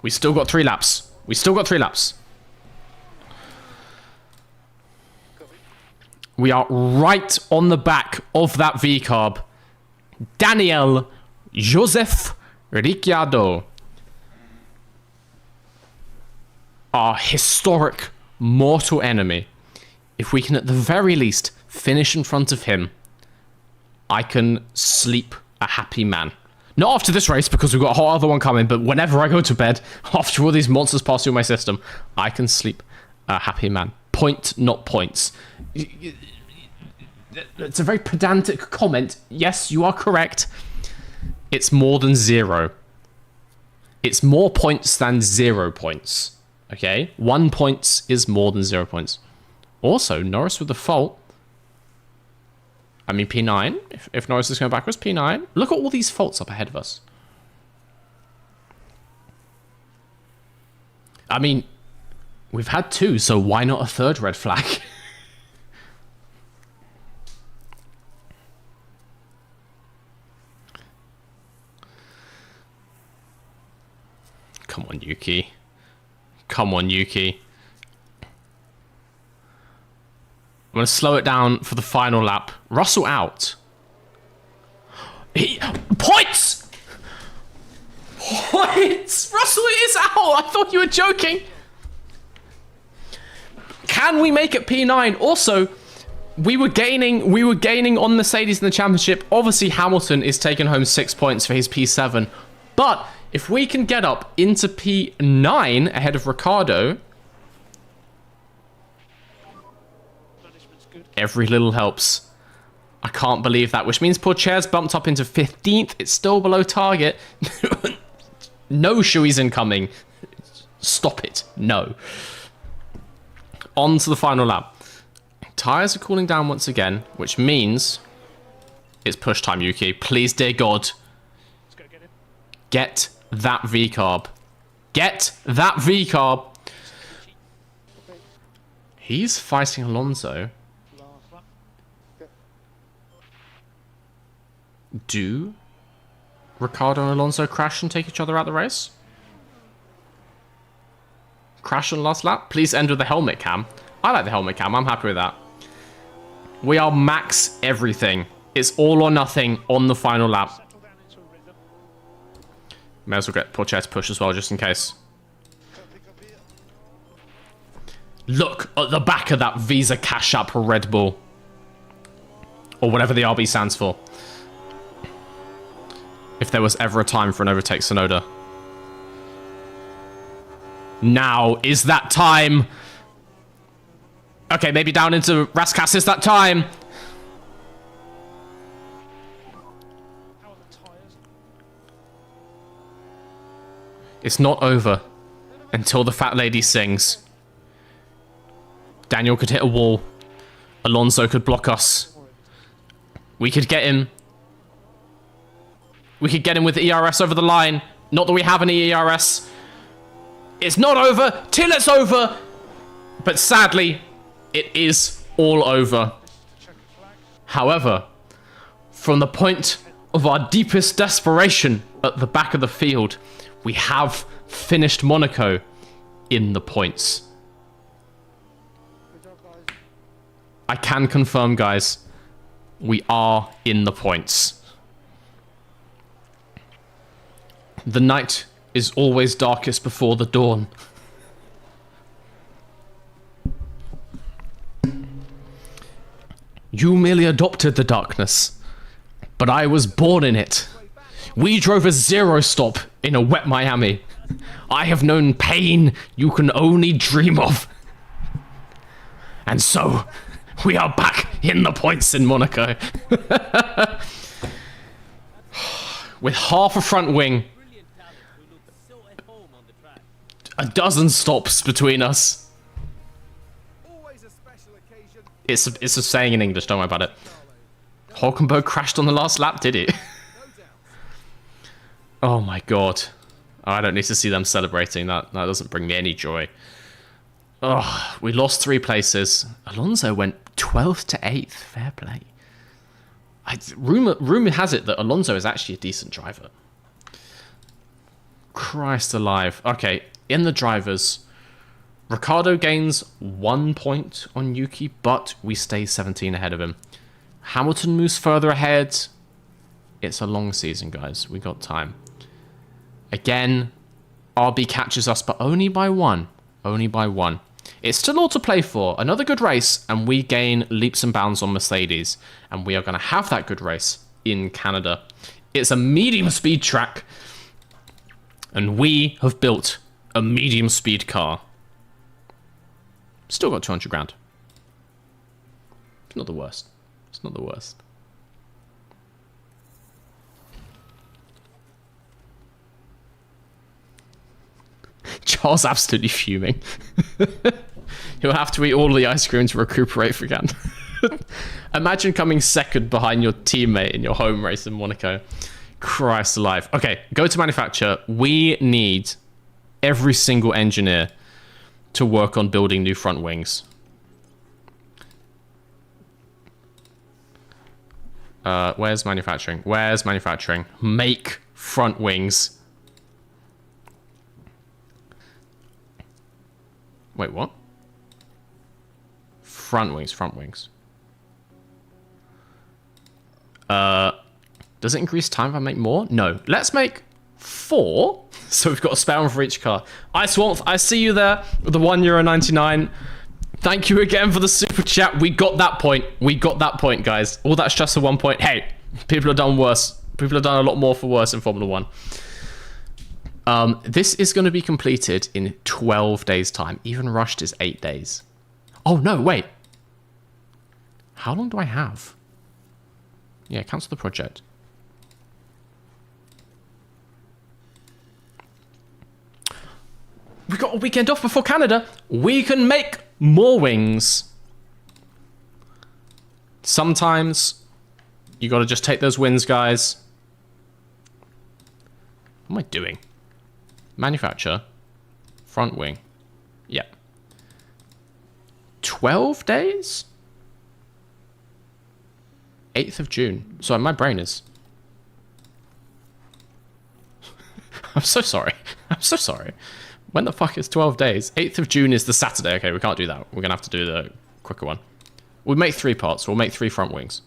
We still got 3 laps. We are right on the back of that V-carb. Daniel Joseph Ricciardo. Our historic mortal enemy. If we can at the very least finish in front of him, I can sleep a happy man. Not after this race, because we've got a whole other one coming, but whenever I go to bed, after all these monsters pass through my system, I can sleep a happy man. Point, not points. It's a very pedantic comment. Yes, you are correct. It's more than 0. It's more points than 0 points. Okay? 1 point is more than 0 points. Also, Norris with the fault. I mean, P9. If Norris is going backwards, P9. Look at all these faults up ahead of us. I mean, we've had 2, so why not a 3rd red flag? Come on, Yuki. Come on, Yuki. I'm going to slow it down for the final lap. Russell out. Points! Points! Russell is out! I thought you were joking. Can we make it P9? Also, we were gaining on Mercedes in the championship. Obviously, Hamilton is taking home 6 points for his P7. But if we can get up into P9 ahead of Ricardo, every little helps. I can't believe that, which means Pourchaire's bumped up into 15th. It's still below target. No shoeies incoming. Stop it. No. On to the final lap. Tires are cooling down once again, which means it's push time, Yuki. Please, dear God. Let's go get him. Get that V-carb. Get that V-carb. He's fighting Alonso. Last lap. Do Ricardo and Alonso crash and take each other out the race? Crash on last lap? Please end with the helmet cam. I like the helmet cam. I'm happy with that. We are max everything. It's all or nothing on the final lap. Settle down into a rhythm. May as well get Pourchaire to push as well, just in case. Look at the back of that Visa Cash App Red Bull. Or whatever the RB stands for. If there was ever a time for an overtake Sonoda. Now is that time. Okay, maybe down into Raskas is that time. How are the tyres? It's not over until the fat lady sings. Daniel could hit a wall. Alonso could block us. We could get him. We could get him with the ERS over the line. Not that we have any ERS. It's not over till it's over. But sadly, it is all over. However, from the point of our deepest desperation at the back of the field, we have finished Monaco in the points. Good job, guys. I can confirm, guys, we are in the points. The night is always darkest before the dawn. You merely adopted the darkness, but I was born in it. We drove a 0 stop in a wet Miami. I have known pain you can only dream of. And so, we are back in the points in Monaco. With half a front wing. A dozen stops between us. Always a special occasion. It's a saying in English, don't worry about it. Hulkenberg crashed on the last lap, did it? Oh my god. I don't need to see them celebrating. That doesn't bring me any joy. Oh, we lost 3 places. Alonso went 12th to 8th. Fair play. Rumor has it that Alonso is actually a decent driver. Christ alive. Okay, in the drivers, Ricciardo gains 1 point on Yuki, but we stay 17 ahead of him. Hamilton moves further ahead. It's a long season, guys. We got time. Again, RB catches us, but only by 1. Only by 1. It's still all to play for. Another good race, and we gain leaps and bounds on Mercedes. And we are going to have that good race in Canada. It's a medium speed track. And we have built a medium speed car. Still got 200 grand. It's not the worst. It's not the worst. Charles absolutely fuming. He'll have to eat all the ice cream to recuperate again. Imagine coming second behind your teammate in your home race in Monaco. Christ alive. Okay, go to manufacture. We need every single engineer to work on building new front wings. Where's manufacturing? Where's manufacturing? Make front wings. Wait, what? Front wings, front wings. Does it increase time if I make more? No. Let's make 4. So we've got a spare one for each car. Ice Warmth, I see you there with the €1.99. Thank you again for the super chat. We got that point. We got that point, guys. All that stress for 1 point. Hey, people have done worse. People have done a lot more for worse in Formula 1. This is going to be completed in 12 days' time. Even rushed is 8 days. Oh, no, wait. How long do I have? Yeah, cancel the project. We got a weekend off before Canada. We can make more wings. Sometimes you got to just take those wins, guys. What am I doing? Manufacture. Front wing. Yeah. 12 days? 8th of June. Sorry, my brain is... I'm so sorry. I'm so sorry. When the fuck is 12 days? 8th of June is the Saturday. Okay, we can't do that. We're going to have to do the quicker one. We'll make 3 parts. We'll make 3 front wings.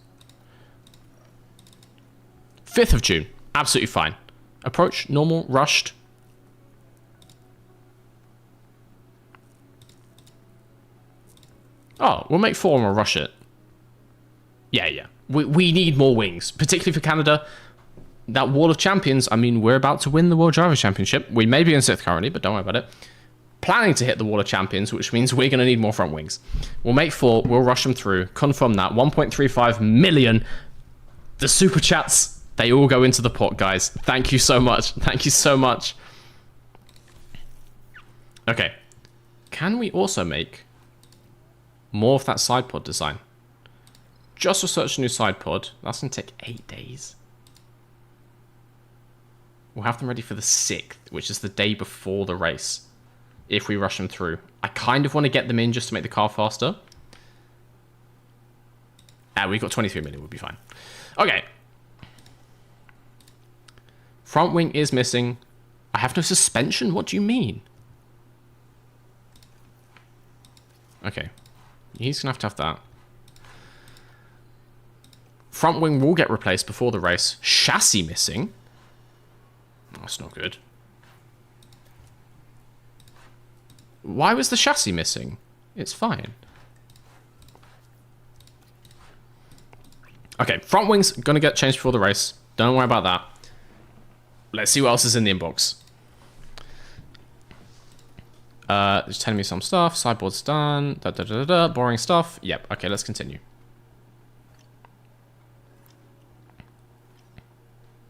5th of June. Absolutely fine. Approach, normal, rushed. Oh, we'll make 4 and we'll rush it. Yeah. We need more wings, particularly for Canada. That Wall of Champions, I mean, we're about to win the World Driver Championship. We may be in 6th currently, but don't worry about it. Planning to hit the Wall of Champions, which means we're going to need more front wings. We'll make 4. We'll rush them through. Confirm that. 1.35 million. The super chats, they all go into the pot, guys. Thank you so much. Thank you so much. Okay. Can we also make more of that side pod design? Just research a new side pod. That's going to take 8 days. We'll have them ready for the 6th, which is the day before the race, if we rush them through. I kind of want to get them in just to make the car faster. We've got 23 million, we'll be fine. Okay. Front wing is missing. I have no suspension? What do you mean? Okay. He's going to have that. Front wing will get replaced before the race. Chassis missing. That's not good. Why was the chassis missing? It's fine. Okay, front wings gonna get changed before the race. Don't worry about that. Let's see what else is in the inbox. Just telling me some stuff. Sideboard's done. Boring stuff. Yep. Okay, let's continue.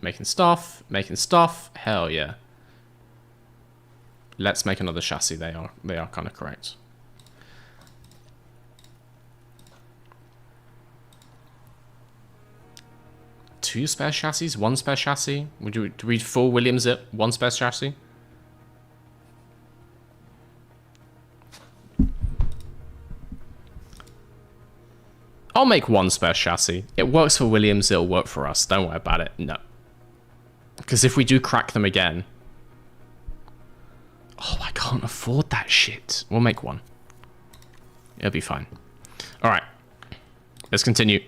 Making stuff. Making stuff. Hell yeah. Let's make another chassis. They are kind of correct. Two spare chassis, one spare chassis. Do we full Williams it? One spare chassis. I'll make one spare chassis. It works for Williams, it'll work for us. Don't worry about it. No. Because if we do crack them again... Oh, I can't afford that shit. We'll make one. It'll be fine. Alright. Let's continue.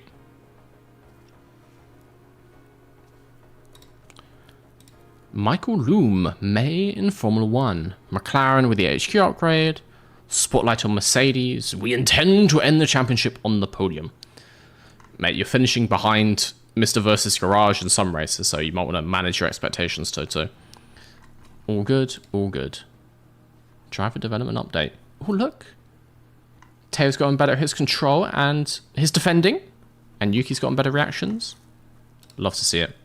Michael Loom, May in Formula 1. McLaren with the HQ upgrade. Spotlight on Mercedes. We intend to end the championship on the podium. Mate, you're finishing behind Mr. Versus Garage in some races, so you might want to manage your expectations, Toto. All good, all good. Driver development update. Oh, look. Teo's gotten better at his control and his defending. And Yuki's gotten better reactions. Love to see it.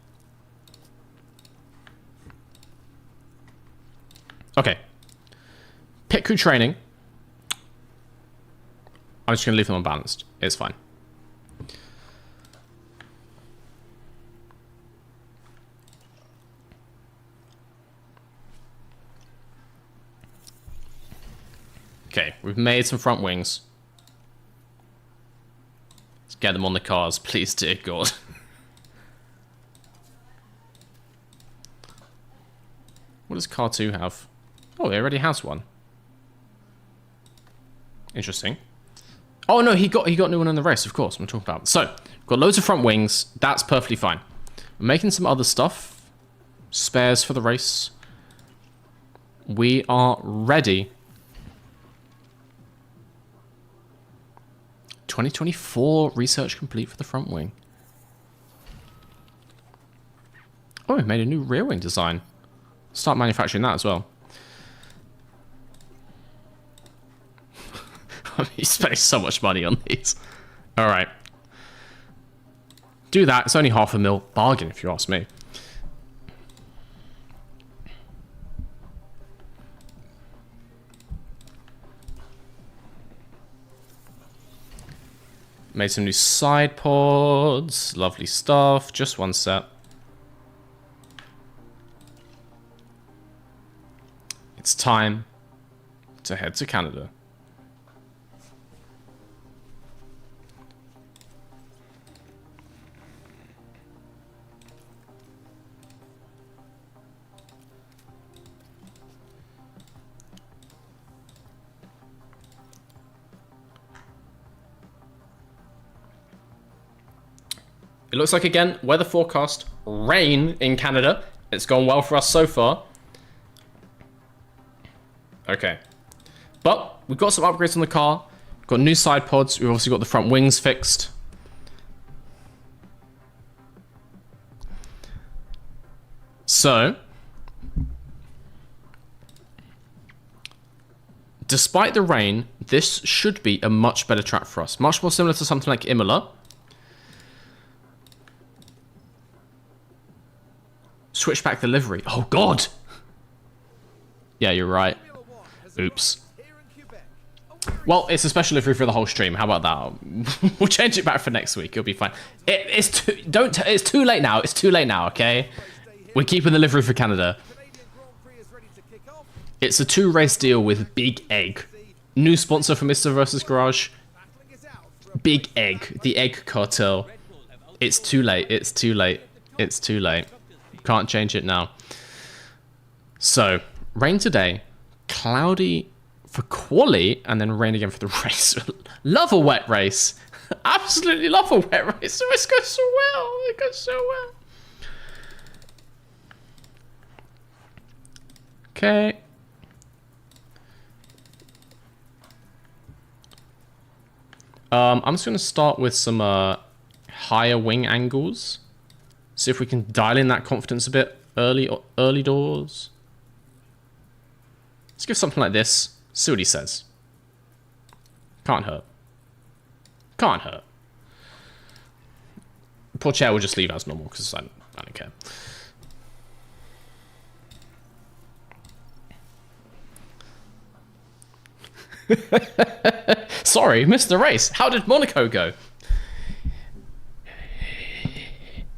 Okay. Pit crew training. I'm just going to leave them unbalanced. It's fine. Okay, we've made some front wings. Let's get them on the cars, please, dear God. What does car 2 have? Oh, it already has one. Interesting. Oh no, he got a new one in the race, of course, I'm talking about. So, got loads of front wings, that's perfectly fine. We're making some other stuff. Spares for the race. We are ready. 2024 research complete for the front wing. Oh, we made a new rear wing design. Start manufacturing that as well. He's spending so much money on these. Alright. Do that. It's only $500,000. Bargain, if you ask me. Made some new side pods. Lovely stuff. Just one set. It's time to head to Canada. It looks like, again, weather forecast, rain in Canada. It's gone well for us so far. Okay. But we've got some upgrades on the car. We've got new side pods. We've also got the front wings fixed. So, despite the rain, this should be a much better track for us. Much more similar to something like Imola. Switch back the livery. Oh, God. Yeah, you're right. Oops. Well, it's a special livery for the whole stream. How about that? We'll change it back for next week. It'll be fine. It's too late now. It's too late now, okay? We're keeping the livery for Canada. It's a 2-race deal with Big Egg. New sponsor for Mr. Versus Garage. Big Egg. The Egg Cartel. It's too late. It's too late. It's too late. Can't change it now. So, rain today, cloudy for quali, and then rain again for the race. Love a wet race. Absolutely love a wet race. It goes so well. It goes so well. Okay. I'm just going to start with some higher wing angles. See if we can dial in that confidence a bit early doors. Let's give something like this. See what he says. Can't hurt. Can't hurt. Poor chair will just leave as normal because I don't care. Sorry, missed the race. How did Monaco go?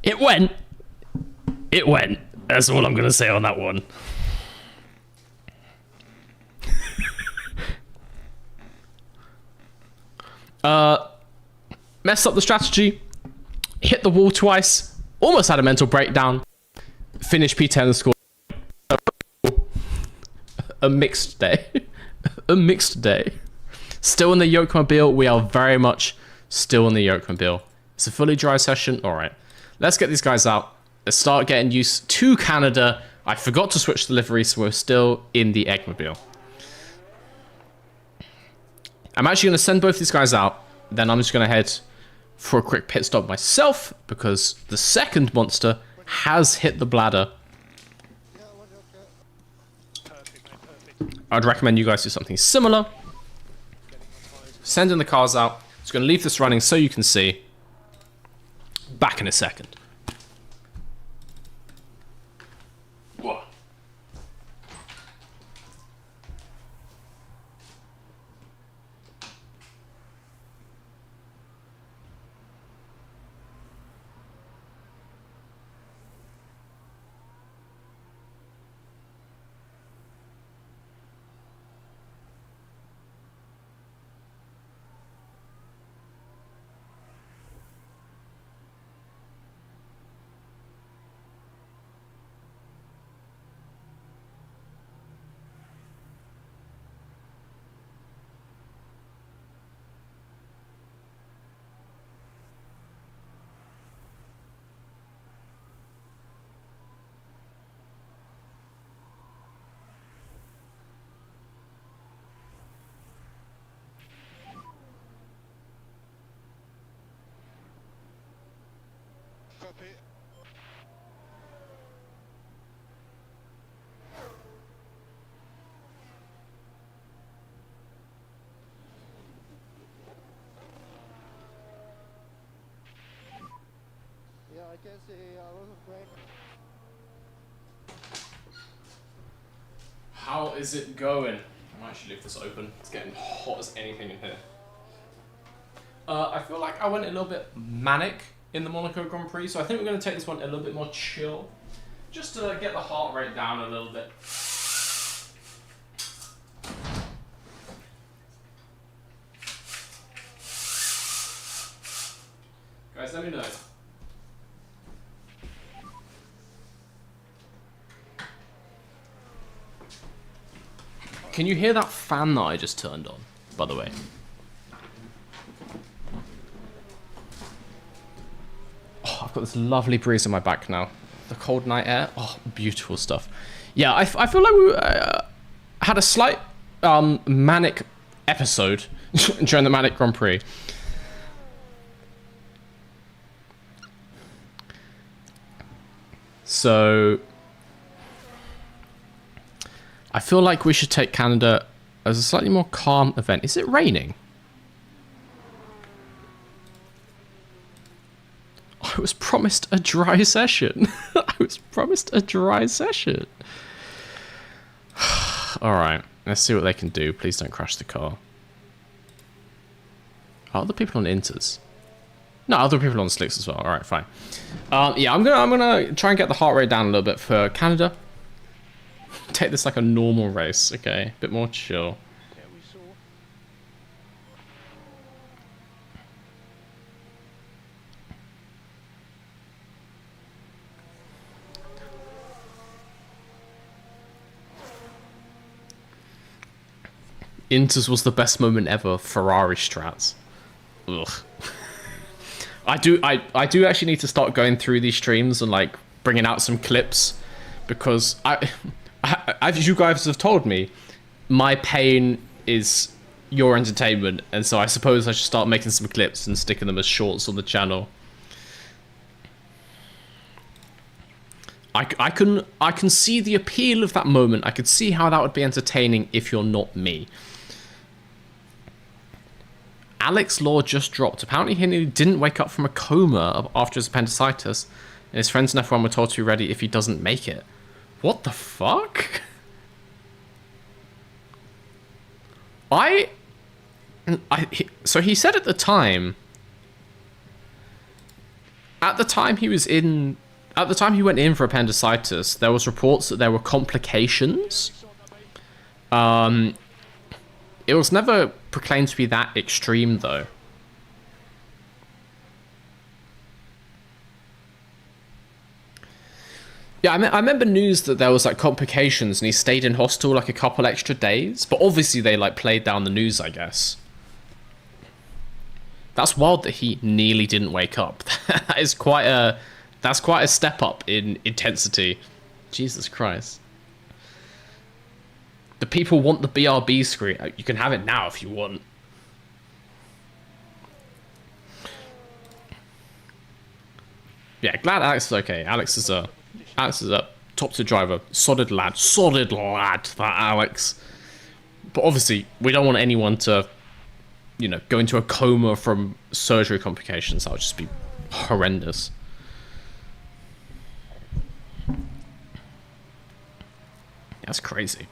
It went. It went. That's all I'm going to say on that one. Messed up the strategy. Hit the wall twice. Almost had a mental breakdown. Finished P10 and scored. A mixed day. A mixed day. Still in the Yokemobile. We are very much still in the Yokemobile. It's a fully dry session. All right. Let's get these guys out. Let's start getting used to Canada. I forgot to switch the livery, so we're still in the Eggmobile. I'm actually going to send both these guys out. Then I'm just going to head for a quick pit stop myself because the second monster has hit the bladder. Perfect, mate, perfect. I'd recommend you guys do something similar. Sending the cars out. Just going to leave this running so you can see. Back in a second. Whoa. Copy. Yeah, I can see a lot of break. How is it going? I might actually leave this open. It's getting hot as anything in here. I feel like I went a little bit manic in the Monaco Grand Prix, so I think we're going to take this one a little bit more chill. Just to get the heart rate down a little bit. Guys, let me know. Can you hear that fan that I just turned on, by the way? Oh, I've got this lovely breeze on my back now. The cold night air. Oh, beautiful stuff. Yeah, I feel like we had a slight manic episode during the Manic Grand Prix. So I feel like we should take Canada as a slightly more calm event. Is it raining? I was promised a dry session. I was promised a dry session. Alright, let's see what they can do. Please don't crash the car. Are other people on inters? No, other people on slicks as well. Alright, fine. Yeah, I'm gonna try and get the heart rate down a little bit for Canada. Take this like a normal race, okay? A bit more chill. Yeah, we saw. Inters was the best moment ever. Ferrari strats. Ugh. I do actually need to start going through these streams and like bringing out some clips because As you guys have told me, my pain is your entertainment, and so I suppose I should start making some clips and sticking them as shorts on the channel. I can see the appeal of that moment. I could see how that would be entertaining if you're not me. Alex Law just dropped. Apparently he didn't wake up from a coma after his appendicitis, and his friends in F1 were told to be ready if he doesn't make it. What the fuck? So he said at the time he went in for appendicitis, there was reports that there were complications. It was never proclaimed to be that extreme, though. Yeah, I remember news that there was like complications and he stayed in hospital like a couple extra days, but obviously they like played down the news, I guess. That's wild that he nearly didn't wake up. That's quite a step up in intensity. Jesus Christ. The people want the BRB screen. You can have it now if you want. Yeah, glad Alex is okay. Alex is a top tier driver. Solid lad, that Alex. But obviously, we don't want anyone to, you know, go into a coma from surgery complications. That would just be horrendous. That's crazy.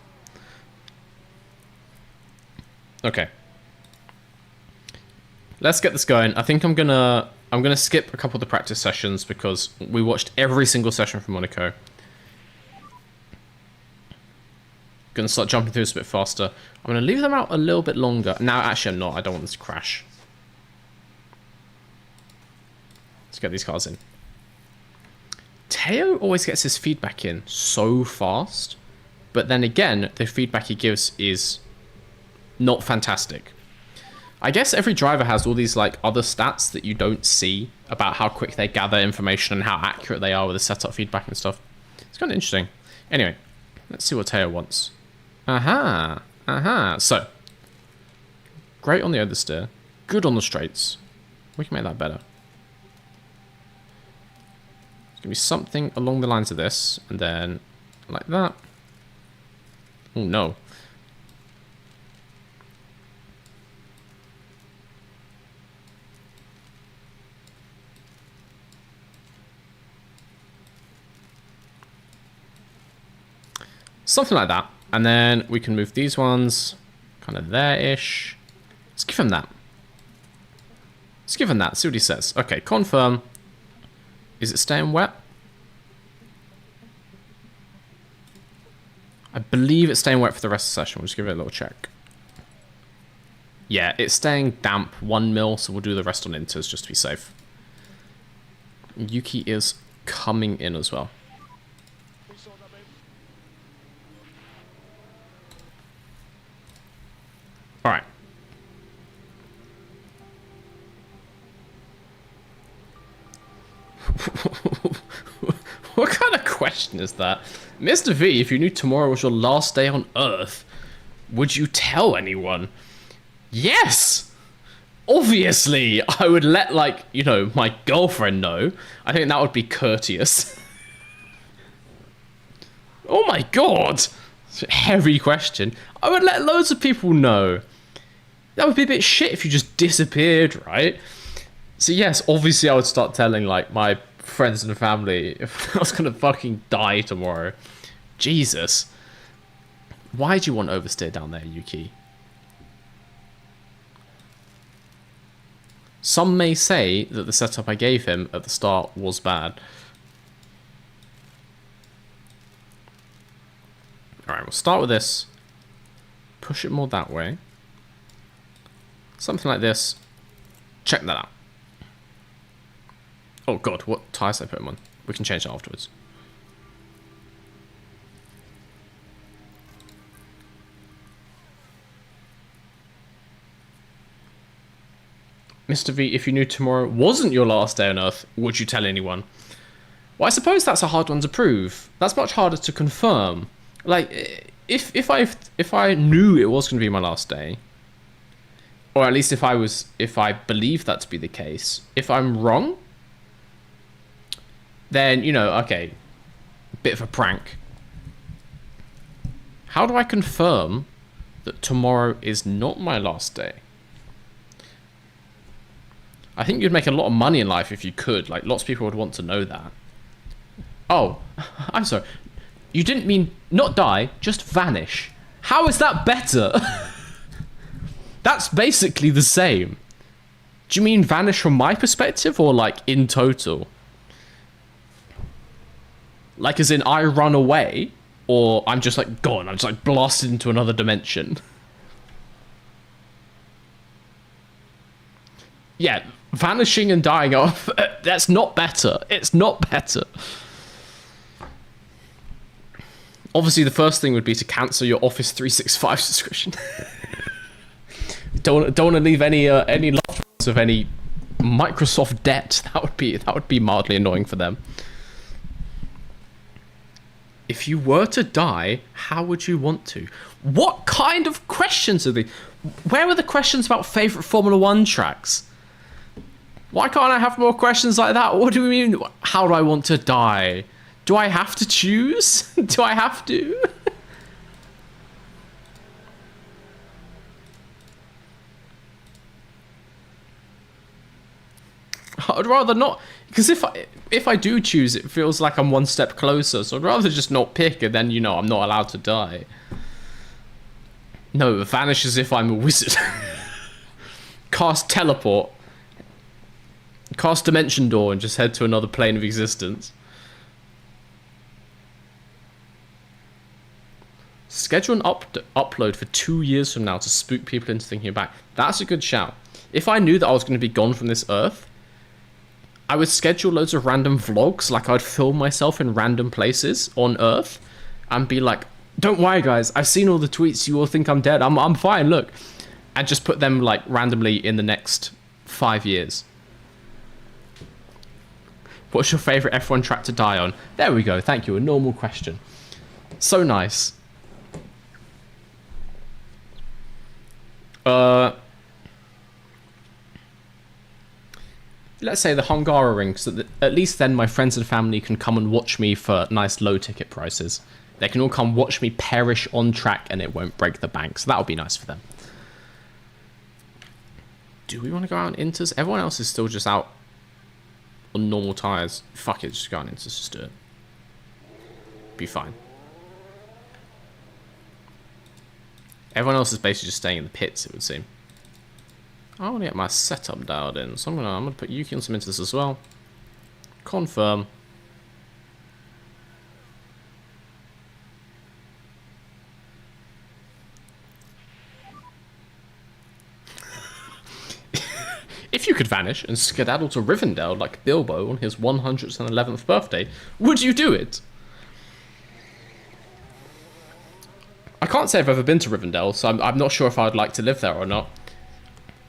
Okay. Let's get this going. I think I'm gonna skip a couple of the practice sessions because we watched every single session from Monaco. Gonna start jumping through this a bit faster. I'm gonna leave them out a little bit longer. Now, actually, I'm not. I don't want this to crash. Let's get these cars in. Teo always gets his feedback in so fast, but then again, the feedback he gives is not fantastic. I guess every driver has all these like other stats that you don't see about how quick they gather information and how accurate they are with the setup feedback and stuff. It's kind of interesting. Anyway, let's see what Teo wants. So, great on the oversteer, good on the straights. We can make that better. It's gonna be something along the lines of this, and then like that. Oh no. Something like that. And then we can move these ones kind of there-ish. Let's give him that. Let's give him that. See what he says. Okay, confirm. Is it staying wet? I believe it's staying wet for the rest of the session. We'll just give it a little check. Yeah, it's staying damp 1 mil, so we'll do the rest on inters just to be safe. Yuki is coming in as well. All right. What kind of question is that? Mr. V, if you knew tomorrow was your last day on Earth, would you tell anyone? Yes! Obviously, I would let, like, you know, my girlfriend know. I think that would be courteous. Oh my god! It's a heavy question. I would let loads of people know. That would be a bit shit if you just disappeared, right? So yes, obviously I would start telling, like, my friends and family if I was gonna fucking die tomorrow. Jesus. Why do you want oversteer down there, Yuki? Some may say that the setup I gave him at the start was bad. Alright, we'll start with this. Push it more that way. Something like this. Check that out. Oh god, what tyres did I put him on? We can change that afterwards. Mr. V, if you knew tomorrow wasn't your last day on Earth, would you tell anyone? Well, I suppose that's a hard one to prove. That's much harder to confirm. Like, if I knew it was going to be my last day, or at least if I believed that to be the case, if I'm wrong, then, you know, okay, bit of a prank. How do I confirm that tomorrow is not my last day? I think you'd make a lot of money in life if you could. Like, lots of people would want to know that. Oh, I'm sorry. You didn't mean not die, just vanish. How is that better? That's basically the same. Do you mean vanish from my perspective or like in total? Like as in I run away, or I'm just like gone, I'm just like blasted into another dimension? Yeah, vanishing and dying off, that's not better. It's not better. Obviously, the first thing would be to cancel your Office 365 subscription. don't want to leave any loved ones of any Microsoft debt. That would be mildly annoying for them. If you were to die, how would you want to? What kind of questions are these? Where were the questions about favourite Formula 1 tracks? Why can't I have more questions like that? What do we mean? How do I want to die? Do I have to choose? Do I have to? I'd rather not, because if I do choose, it feels like I'm one step closer. So I'd rather just not pick, and then, you know, I'm not allowed to die. No, vanish as if I'm a wizard. Cast teleport. Cast dimension door and just head to another plane of existence. Schedule an upload for 2 years from now to spook people into thinking back. That's a good shout. If I knew that I was going to be gone from this earth, I would schedule loads of random vlogs. Like, I'd film myself in random places on Earth and be like, don't worry, guys, I've seen all the tweets. You all think I'm dead. I'm fine, look. And just put them, like, randomly in the next 5 years. What's your favourite F1 track to die on? There we go. Thank you. A normal question. So nice. Let's say the Hungaroring, so that at least then my friends and family can come and watch me for nice low ticket prices. They can all come watch me perish on track and it won't break the bank. So that'll be nice for them. Do we want to go out on Inters? Everyone else is still just out on normal tyres. Fuck it, just go on Inters, just do it. Be fine. Everyone else is basically just staying in the pits, it would seem. I want to get my setup dialed in, so I'm gonna put Yuki on some Inters as well. Confirm. If you could vanish and skedaddle to Rivendell like Bilbo on his 111th birthday, would you do it? I can't say I've ever been to Rivendell, so I'm not sure if I'd like to live there or not.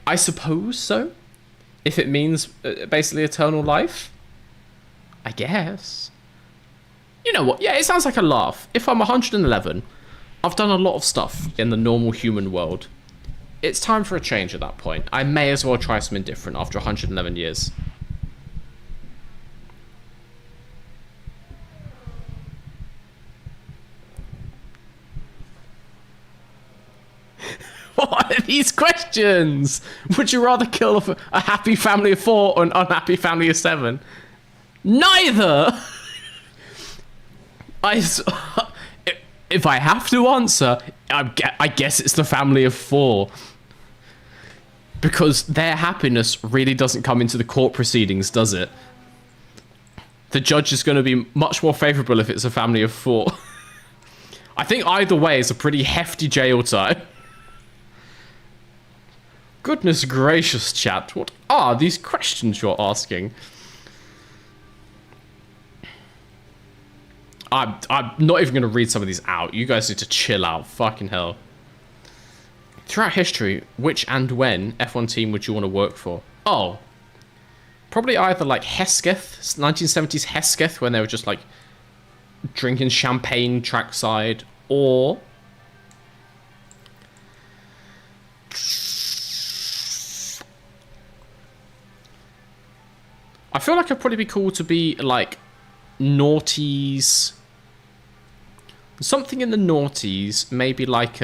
I suppose so. If it means basically eternal life. I guess. You know what? Yeah, it sounds like a laugh. If I'm 111, I've done a lot of stuff in the normal human world. It's time for a change at that point. I may as well try something different after 111 years. What are these questions? Would you rather kill a happy family of 4 or an unhappy family of 7? Neither! If I have to answer, I guess it's the family of 4. Because their happiness really doesn't come into the court proceedings, does it? The judge is going to be much more favourable if it's a family of 4. I think either way is a pretty hefty jail time. Goodness gracious, chat. What are these questions you're asking? I'm not even going to read some of these out. You guys need to chill out. Fucking hell. Throughout history, which and when F1 team would you want to work for? Oh. Probably either like Hesketh, 1970s Hesketh, when they were just like drinking champagne trackside, Or I feel like it'd probably be cool to be like noughties. Something in the noughties, maybe like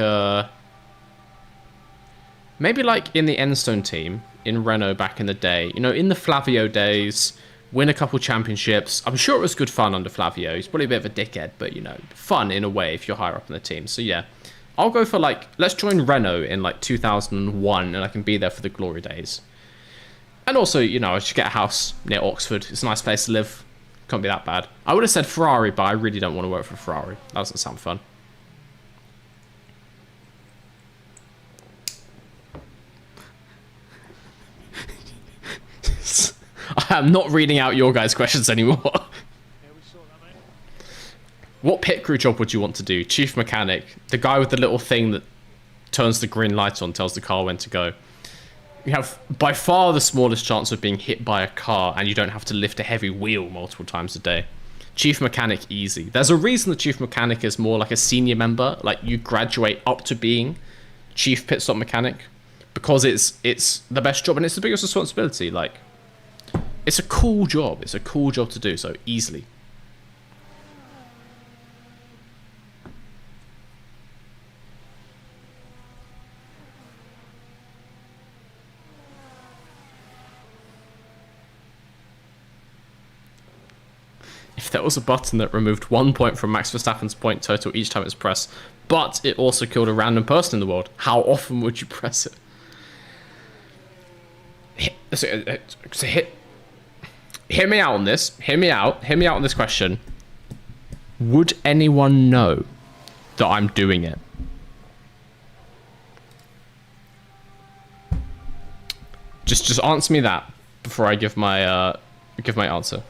maybe like in the Enstone team in Renault back in the day. You know, in the Flavio days, win a couple championships. I'm sure it was good fun under Flavio. He's probably a bit of a dickhead, but you know, fun in a way if you're higher up in the team. So yeah, I'll go for like, let's join Renault in like 2001 and I can be there for the glory days. And also, you know, I should get a house near Oxford. It's a nice place to live. Can't be that bad. I would have said Ferrari, but I really don't want to work for Ferrari. That doesn't sound fun. I'm not reading out your guys' questions anymore. Yeah, we saw that, mate. What pit crew job would you want to do? Chief mechanic. The guy with the little thing that turns the green light on, tells the car when to go. You have by far the smallest chance of being hit by a car, and you don't have to lift a heavy wheel multiple times a day. Chief mechanic, easy. There's a reason the chief mechanic is more like a senior member. Like, you graduate up to being chief pit stop mechanic because it's the best job and it's the biggest responsibility. Like, it's a cool job. It's a cool job to do, so easily. If there was a button that removed 1 point from Max Verstappen's point total each time it's pressed, but it also killed a random person in the world, how often would you press it? Hear me out on this. Hear me out on this question. Would anyone know that I'm doing it? Just answer me that before I give my answer.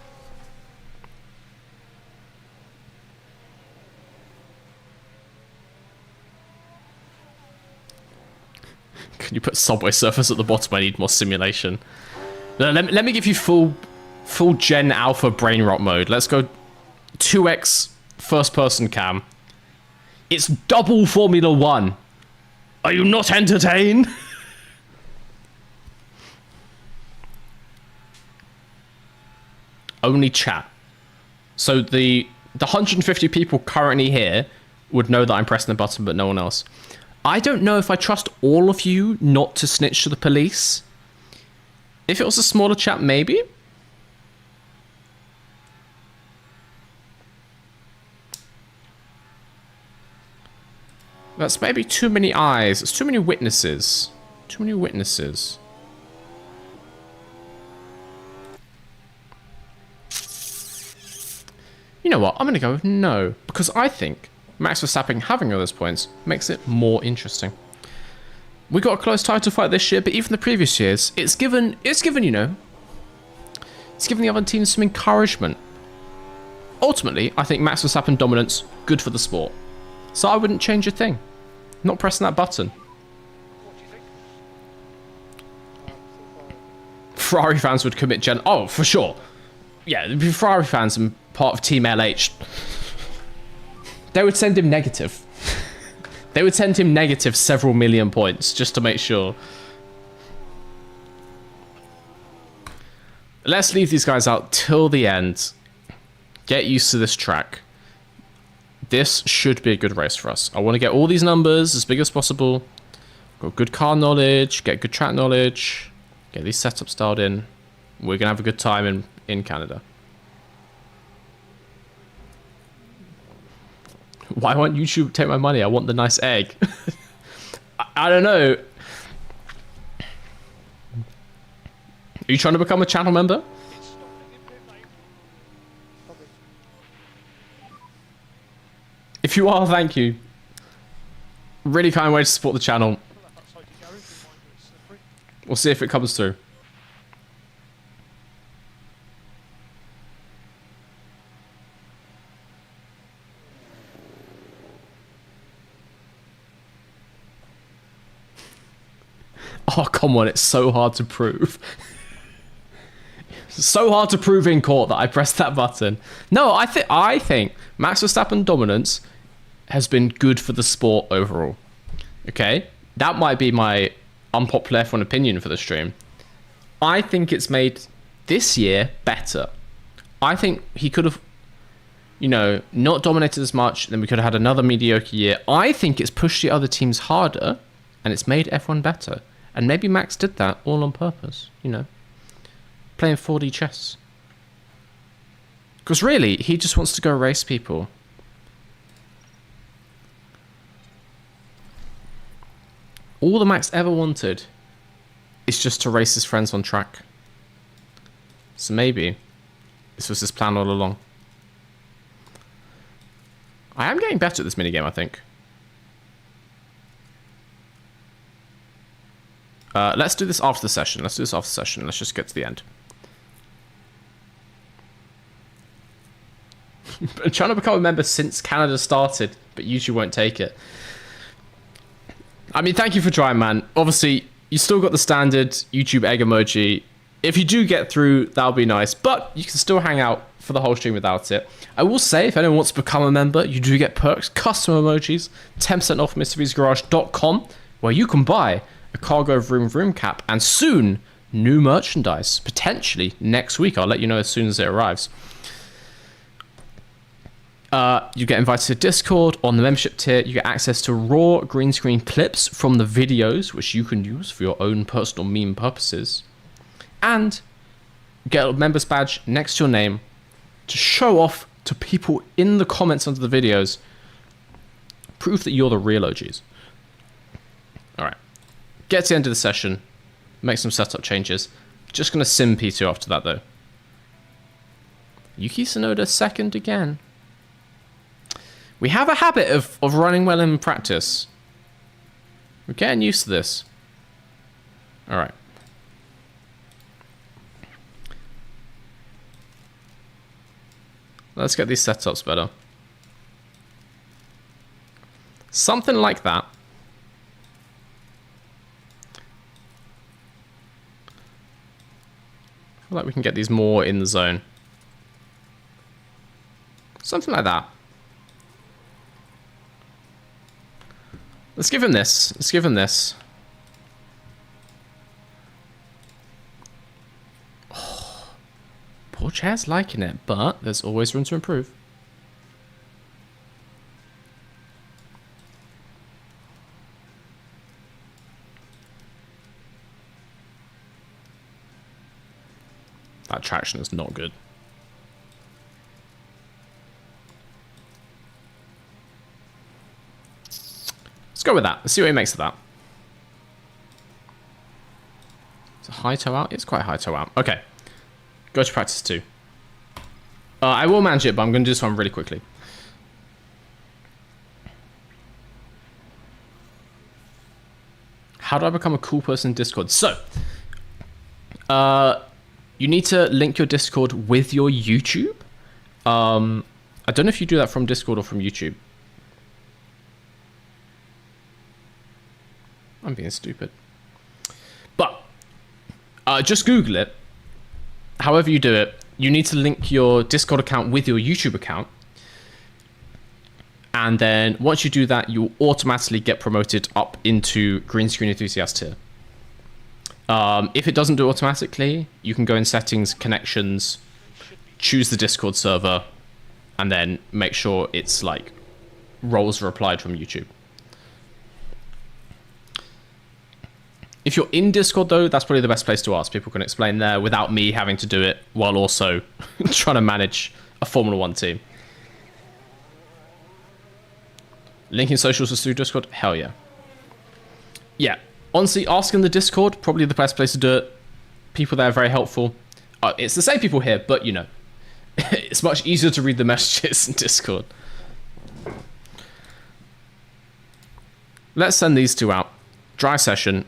Can you put Subway Surfers at the bottom? I need more simulation. No, let me give you full Gen Alpha brain rot mode. Let's go 2x first person cam. It's double Formula 1. Are you not entertained? Only chat. So the 150 people currently here would know that I'm pressing the button, but no one else. I don't know if I trust all of you not to snitch to the police. If it was a smaller chat, maybe. That's maybe too many eyes. It's too many witnesses. Too many witnesses. You know what? I'm going to go with no. Because I think Max Verstappen having all those points makes it more interesting. We got a close title fight this year, but even the previous years, it's given, you know, it's given the other teams some encouragement. Ultimately, I think Max Verstappen dominance, good for the sport. So I wouldn't change a thing. Not pressing that button. What do you think? Ferrari fans would commit gen... Oh, for sure. Yeah, the Ferrari fans and part of Team LH. They would send him negative. They would send him negative several million points just to make sure. Let's leave these guys out till the end. Get used to this track. This should be a good race for us. I want to get all these numbers as big as possible. Got good car knowledge, get good track knowledge, get these setups dialed in. We're going to have a good time in Canada. Why won't YouTube take my money? I want the nice egg. I don't know. Are you trying to become a channel member? It's stopping in pit lane. Okay. If you are, thank you. Really kind way to support the channel. Pull up outside your garage, reminder it's slippery. We'll see if it comes through. Oh, come on, it's so hard to prove. It's so hard to prove in court that I pressed that button. No, I think Max Verstappen dominance has been good for the sport overall. Okay? That might be my unpopular F1 opinion for the stream. I think it's made this year better. I think he could have, not dominated as much, then we could have had another mediocre year. I think it's pushed the other teams harder, and it's made F1 better. And maybe Max did that all on purpose, playing 4D chess. Because really, he just wants to go race people. All the Max ever wanted is just to race his friends on track. So maybe this was his plan all along. I am getting better at this minigame, I think. Let's do this after the session. Let's just get to the end. I'm trying to become a member since Canada started, but YouTube won't take it. I mean, thank you for trying, man. Obviously, you still got the standard YouTube egg emoji. If you do get through, that'll be nice. But you can still hang out for the whole stream without it. I will say, if anyone wants to become a member, you do get perks, custom emojis, 10% off MrVsGarage.com, where you can buy a cargo vroom vroom cap, and soon, new merchandise. Potentially next week. I'll let you know as soon as it arrives. You get invited to Discord. On the membership tier, you get access to raw green screen clips from the videos, which you can use for your own personal meme purposes. And get a members badge next to your name to show off to people in the comments under the videos. Proof that you're the real OGs. Alright. Get to the end of the session. Make some setup changes. Just going to sim P2 after that, though. Yuki Tsunoda second again. We have a habit of running well in practice. We're getting used to this. Alright. Let's get these setups better. Something like that. I feel like we can get these more in the zone. Something like that. Let's give him this. Let's give him this. Oh, poor chair's liking it, but there's always room to improve. That traction is not good. Let's go with that. Let's see what he makes of that. It's a high toe out. It's quite a high toe out. Okay. Go to practice 2. I will manage it, but I'm going to do this one really quickly. How do I become a cool person in Discord? So, you need to link your Discord with your YouTube. I don't know if you do that from Discord or from YouTube. I'm being stupid. But just Google it. However you do it, you need to link your Discord account with your YouTube account. And then once you do that, you'll automatically get promoted up into Green Screen Enthusiast tier. If it doesn't do automatically, you can go in settings, connections, choose the Discord server, and then make sure it's like roles are applied from YouTube. If you're in Discord, though, that's probably the best place to ask. People can explain there without me having to do it while also trying to manage a Formula 1 team. Linking socials through Discord? Hell yeah. Yeah. Honestly, asking the Discord, probably the best place to do it. People there are very helpful. It's the same people here, but, it's much easier to read the messages in Discord. Let's send these two out. Dry session.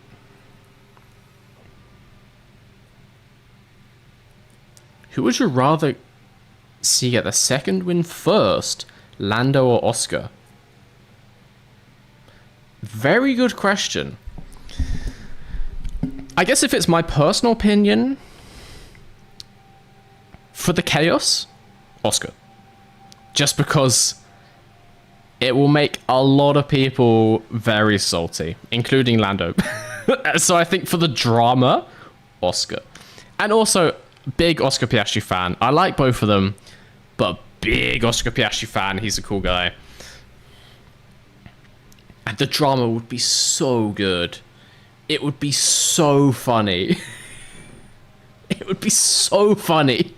Who would you rather see get the second win first, Lando or Oscar? Very good question. I guess if it's my personal opinion, for the chaos, Oscar. Just because it will make a lot of people very salty, including Lando. So I think for the drama, Oscar. And also, big Oscar Piastri fan. I like both of them, but big Oscar Piastri fan. He's a cool guy. And the drama would be so good. It would be so funny. It would be so funny.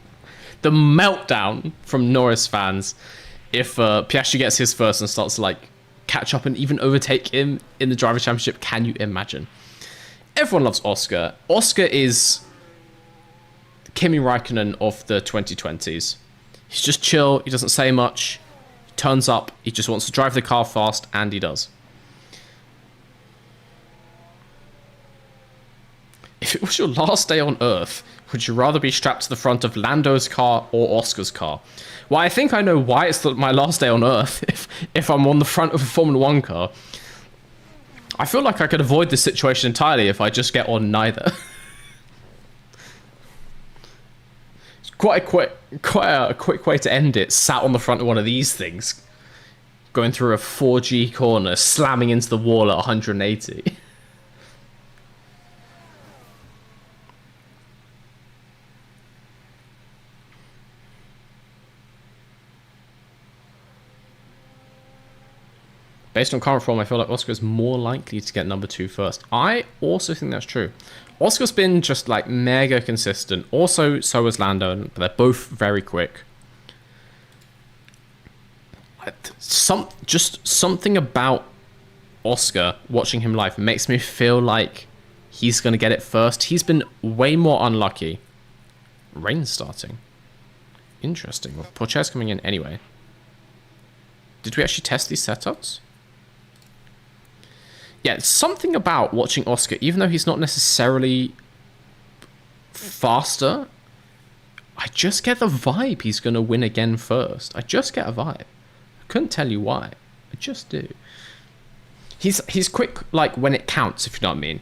The meltdown from Norris fans if Piastri gets his first and starts to like catch up and even overtake him in the Driver Championship. Can you imagine? Everyone loves Oscar. Oscar is Kimi Räikkönen of the 2020s. He's just chill. He doesn't say much. He turns up. He just wants to drive the car fast, and he does. If it was your last day on Earth, would you rather be strapped to the front of Lando's car or Oscar's car? Well, I think I know why it's my last day on Earth if I'm on the front of a Formula 1 car. I feel like I could avoid this situation entirely if I just get on neither. It's quite a quick way to end it, sat on the front of one of these things, going through a 4G corner, slamming into the wall at 180. Based on current form, I feel like Oscar is more likely to get number 2 first. I also think that's true. Oscar's been just like mega consistent. Also, so has Lando, but they're both very quick. Just something about Oscar, watching him live, makes me feel like he's going to get it first. He's been way more unlucky. Rain's starting. Interesting. Well, Porcher's coming in anyway. Did we actually test these setups? Yeah, it's something about watching Oscar, even though he's not necessarily faster, I just get the vibe he's going to win again first. I just get a vibe. I couldn't tell you why. I just do. He's quick, like, when it counts, if you know what I mean.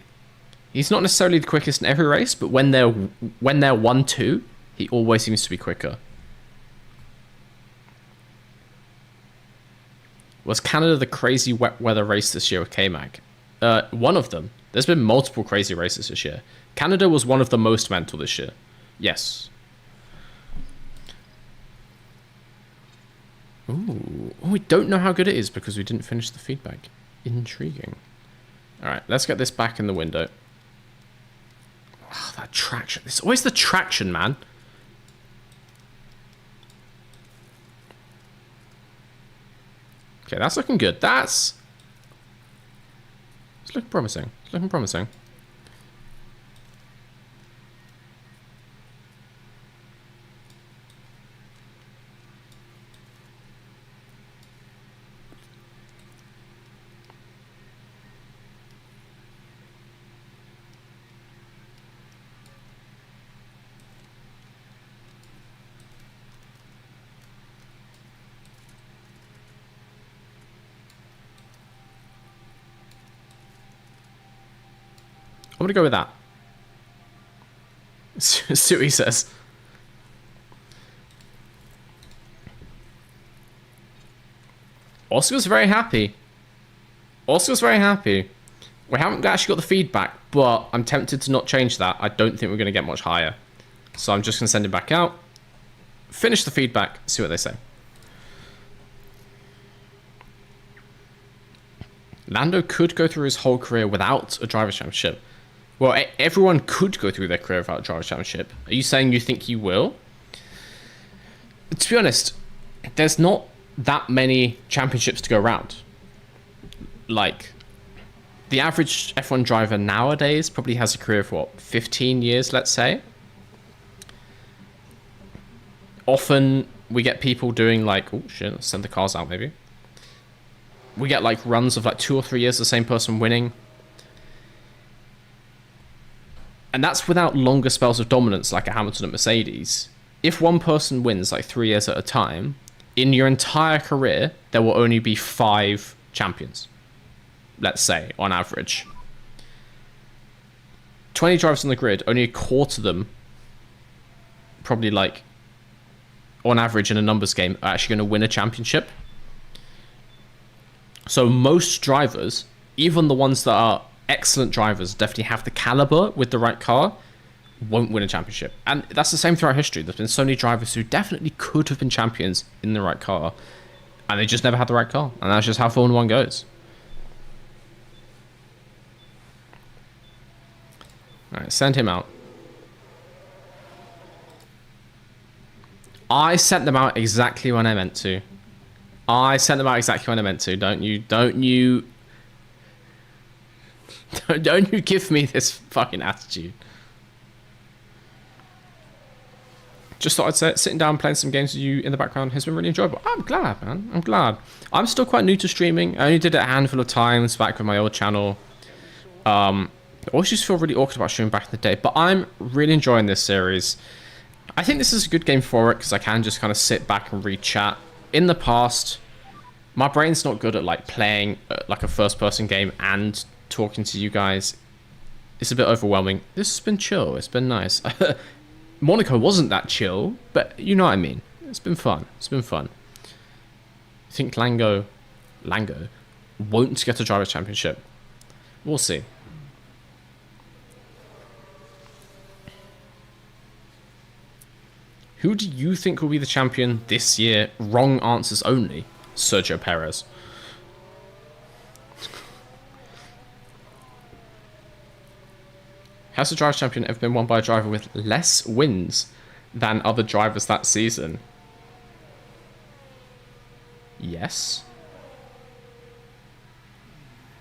He's not necessarily the quickest in every race, but when they're 1-2, he always seems to be quicker. Was Canada the crazy wet weather race this year with K-Mag? One of them. There's been multiple crazy races this year. Canada was one of the most mental this year. Yes. Ooh. Oh, we don't know how good it is because we didn't finish the feedback. Intriguing. Alright, let's get this back in the window. Oh, that traction. It's always the traction, man. Okay, that's looking good. It's looking promising. It's looking promising. I'm going to go with that. See what he says. Oscar's very happy. Oscar's very happy. We haven't actually got the feedback, but I'm tempted to not change that. I don't think we're going to get much higher. So I'm just going to send him back out. Finish the feedback. See what they say. Lando could go through his whole career without a driver's championship. Well, everyone could go through their career without a driver's championship. Are you saying you think you will? To be honest, there's not that many championships to go around. Like, the average F1 driver nowadays probably has a career of, what, 15 years, let's say? Often, we get people doing, like... Oh, shit, let's send the cars out, maybe. We get, like, runs of, like, 2 or 3 years, the same person winning. And that's without longer spells of dominance like a Hamilton at Mercedes. If one person wins like 3 years at a time, in your entire career, there will only be 5 champions. Let's say, on average. 20 drivers on the grid, only a quarter of them, probably like, on average in a numbers game, are actually going to win a championship. So most drivers, even the ones that are excellent drivers, definitely have the caliber with the right car, won't win a championship. And that's the same throughout history. There's been so many drivers who definitely could have been champions in the right car, and they just never had the right car. And that's just how Formula 1 goes. Alright, send him out. I sent them out exactly when I meant to. I sent them out exactly when I meant to. Don't you give me this fucking attitude. Just thought I'd say it. Sitting down playing some games with you in the background has been really enjoyable. I'm glad, man. I'm glad. I'm still quite new to streaming. I only did it a handful of times back with my old channel. I always just feel really awkward about streaming back in the day, but I'm really enjoying this series. I think this is a good game for it because I can just kind of sit back and read chat. In the past, my brain's not good at like playing like a first-person game and talking to you guys. It's a bit overwhelming. This has been chill. It's been nice. Monaco wasn't that chill, but you know what I mean. It's been fun. It's been fun. I think Lango won't get a Drivers' Championship. We'll see. Who do you think will be the champion this year? Wrong answers only. Sergio Perez. Has the Drivers' Champion ever been won by a driver with less wins than other drivers that season? Yes.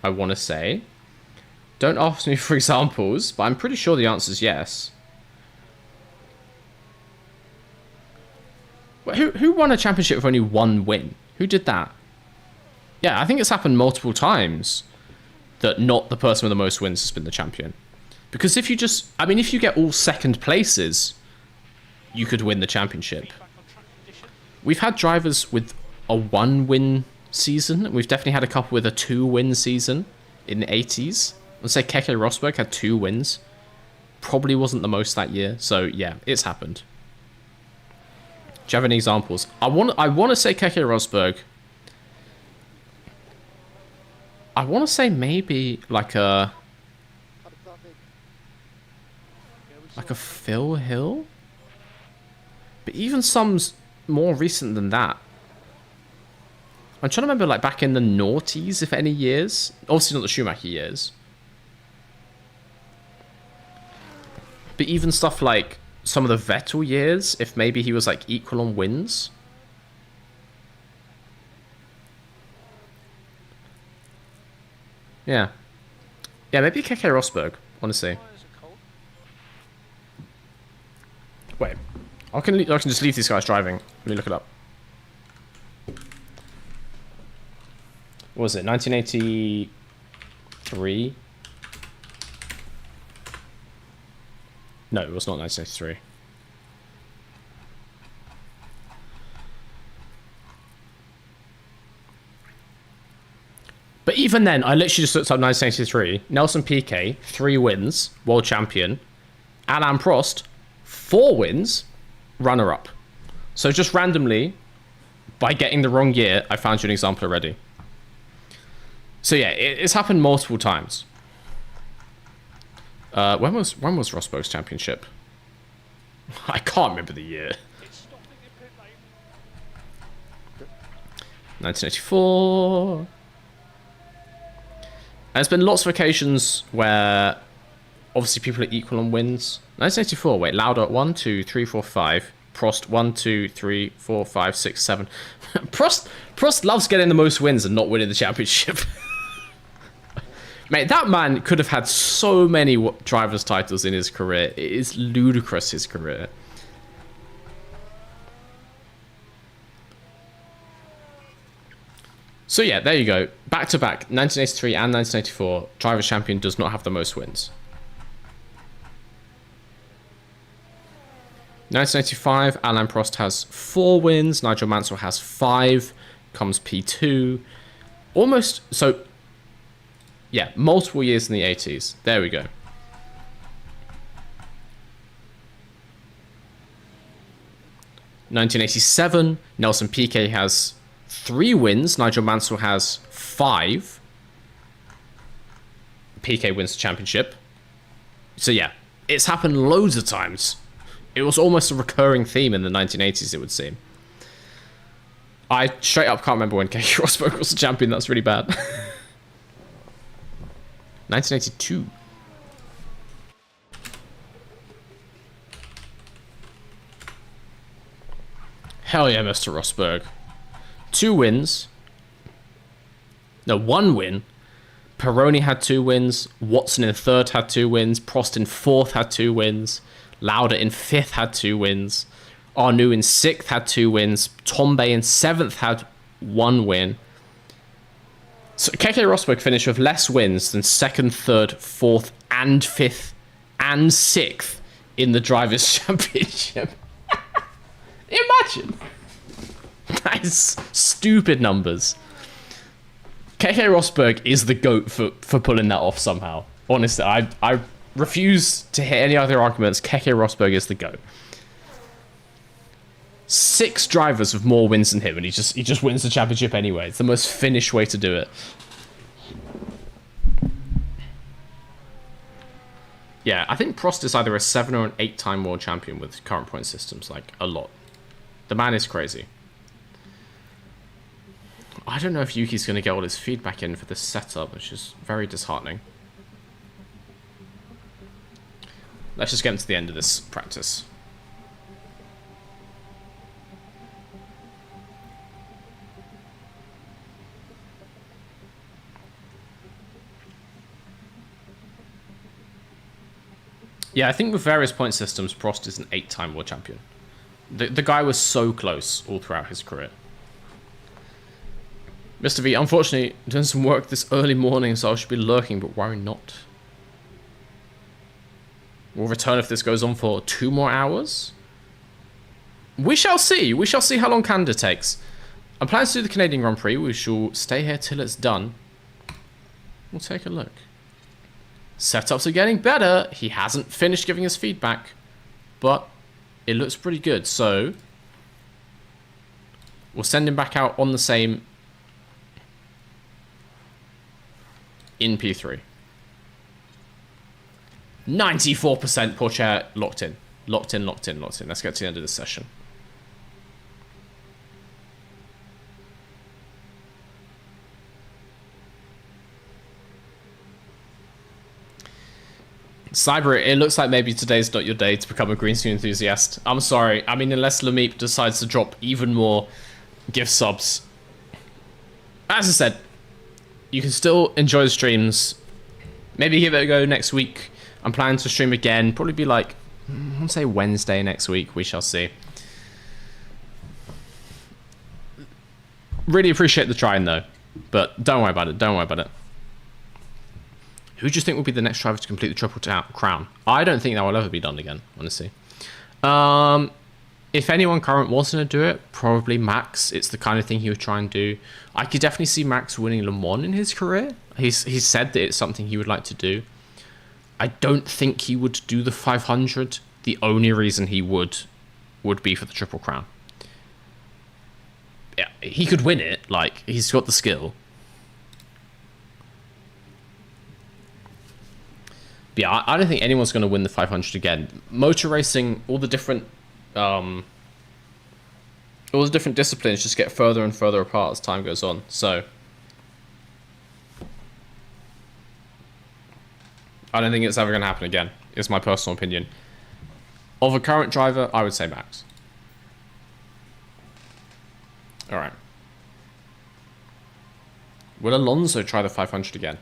I want to say. Don't ask me for examples, but I'm pretty sure the answer is yes. Who won a championship with only one win? Who did that? Yeah, I think it's happened multiple times that not the person with the most wins has been the champion. Because if you just... I mean, if you get all second places, you could win the championship. We've had drivers with a 1-win season. We've definitely had a couple with a 2-win season in the 80s. Let's say Keke Rosberg had 2 wins. Probably wasn't the most that year. So, yeah, it's happened. Do you have any examples? I want to say Keke Rosberg. I want to say maybe like a Phil Hill, but even some's more recent than that. I'm trying to remember like back in the noughties, if any years. Obviously not the Schumacher years, but even stuff like some of the Vettel years, if maybe he was like equal on wins. Yeah, maybe Keke Rosberg, honestly. Wait, I can just leave these guys driving. Let me look it up. What was it, 1983? No, it was not 1983. But even then, I literally just looked up 1983. Nelson Piquet, 3 wins, world champion. Alain Prost, 4 wins, runner-up. So just randomly, by getting the wrong year, I found you an example already. So yeah, it's happened multiple times. When was Rosberg's championship? I can't remember the year. 1984. And there's been lots of occasions where obviously people are equal on wins. 1984, wait, Lauda at 1, 2, 3, 4, 5. Prost 1, 2, 3, 4, 5, 6, 7. Prost loves getting the most wins and not winning the championship. Mate, that man could have had so many driver's titles in his career. It is ludicrous, his career. So yeah, there you go. Back to back, 1983 and 1984. Driver's champion does not have the most wins. 1985, Alain Prost has 4 wins. Nigel Mansell has 5. Comes P2. Almost, so... yeah, multiple years in the 80s. There we go. 1987, Nelson Piquet has 3 wins. Nigel Mansell has 5. PK wins the championship. So yeah, it's happened loads of times. It was almost a recurring theme in the 1980s, it would seem. I straight up can't remember when Keke Rosberg was the champion. That's really bad. 1982. Hell yeah, Mr. Rosberg. 2 wins. No, 1 win. Peroni had 2 wins. Watson in 3rd had 2 wins. Prost in 4th had 2 wins. Lauda in 5th had 2 wins. Arnoux in 6th had 2 wins. Tombe in 7th had 1 win. So Keke Rosberg finished with less wins than 2nd, 3rd, 4th, and 5th, and 6th in the Drivers' Championship. Imagine. That is stupid numbers. Keke Rosberg is the GOAT for pulling that off somehow. Honestly, I refuse to hear any other arguments. Keke Rosberg is the GOAT. 6 drivers with more wins than him, and he just wins the championship anyway. It's the most Finnish way to do it. Yeah, I think Prost is either a 7 or an 8-time world champion with current point systems, like, a lot. The man is crazy. I don't know if Yuki's going to get all his feedback in for this setup, which is very disheartening. Let's just get into the end of this practice. Yeah, I think with various point systems, Prost is an 8-time world champion. The guy was so close all throughout his career. Mr. V, unfortunately, doing some work this early morning, so I should be lurking, but worry not. We'll return if this goes on for 2 more hours. We shall see. We shall see how long Canada takes. I'm planning to do the Canadian Grand Prix. We shall stay here till it's done. We'll take a look. Setups are getting better. He hasn't finished giving us feedback, but it looks pretty good. So we'll send him back out on the same in P3. 94% push air locked in. Locked in, locked in, locked in. Let's get to the end of this session. Cyber, it looks like maybe today's not your day to become a green screen enthusiast. I'm sorry. I mean, unless Lameep decides to drop even more gift subs. As I said, you can still enjoy the streams. Maybe give it a go next week. I'm planning to stream again. Probably be like, I want to say Wednesday next week. We shall see. Really appreciate the trying, though. But don't worry about it. Don't worry about it. Who do you think will be the next driver to complete the Triple Crown? I don't think that will ever be done again, honestly. If anyone current was going to do it, probably Max. It's the kind of thing he would try and do. I could definitely see Max winning Le Mans in his career. He's said that it's something he would like to do. I don't think he would do the 500. The only reason he would be for the Triple Crown. Yeah, he could win it. Like, he's got the skill. But yeah, I don't think anyone's going to win the 500 again. Motor racing, all the different disciplines just get further and further apart as time goes on. So I don't think it's ever going to happen again. Is my personal opinion. Of a current driver, I would say Max. All right. Will Alonso try the 500 again?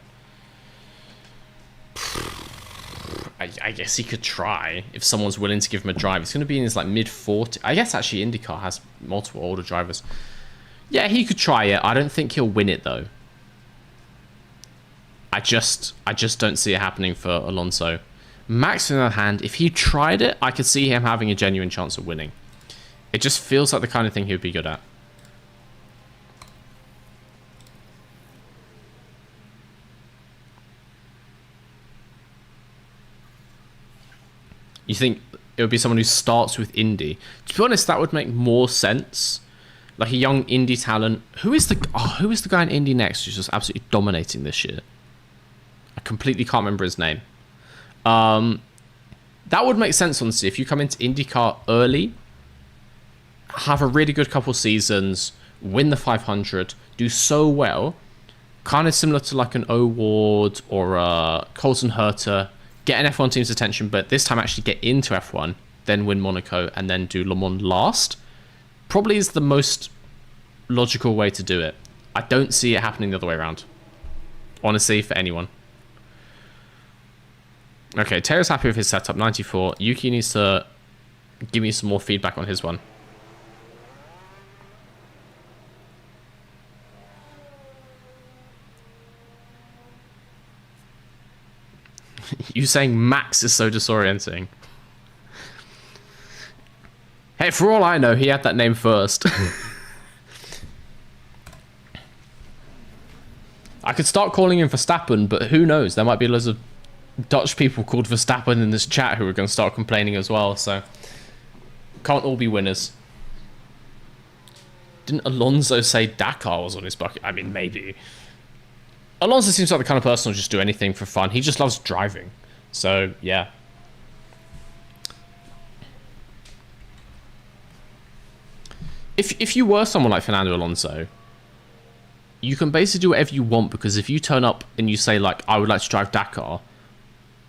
I guess he could try if someone's willing to give him a drive. He's going to be in his like mid-40s. I guess actually IndyCar has multiple older drivers. Yeah, he could try it. I don't think he'll win it though. I just don't see it happening for Alonso. Max, on the other hand, if he tried it, I could see him having a genuine chance of winning. It just feels like the kind of thing he would be good at. You think it would be someone who starts with Indy? To be honest, that would make more sense like a young indie talent. Who is the guy in Indy Next who's just absolutely dominating this year? I completely can't remember his name. That would make sense, honestly, if you come into IndyCar early, have a really good couple seasons, win the 500, do so well, kind of similar to like an O'Ward or a Colton Herta, get an F1 team's attention, but this time actually get into F1, then win Monaco, and then do Le Mans last, probably is the most logical way to do it. I don't see it happening the other way around, honestly, for anyone. Okay, Taylor's happy with his setup, 94. Yuki needs to give me some more feedback on his one. You saying Max is so disorienting. Hey, for all I know, he had that name first. I could start calling him Verstappen, but who knows? There might be loads of Dutch people called Verstappen in this chat who are going to start complaining as well, so can't all be winners. Didn't Alonso say Dakar was on his bucket? I mean, maybe. Alonso seems like the kind of person who'll just do anything for fun. He just loves driving. So, yeah. If you were someone like Fernando Alonso, you can basically do whatever you want, because if you turn up and you say, like, I would like to drive Dakar,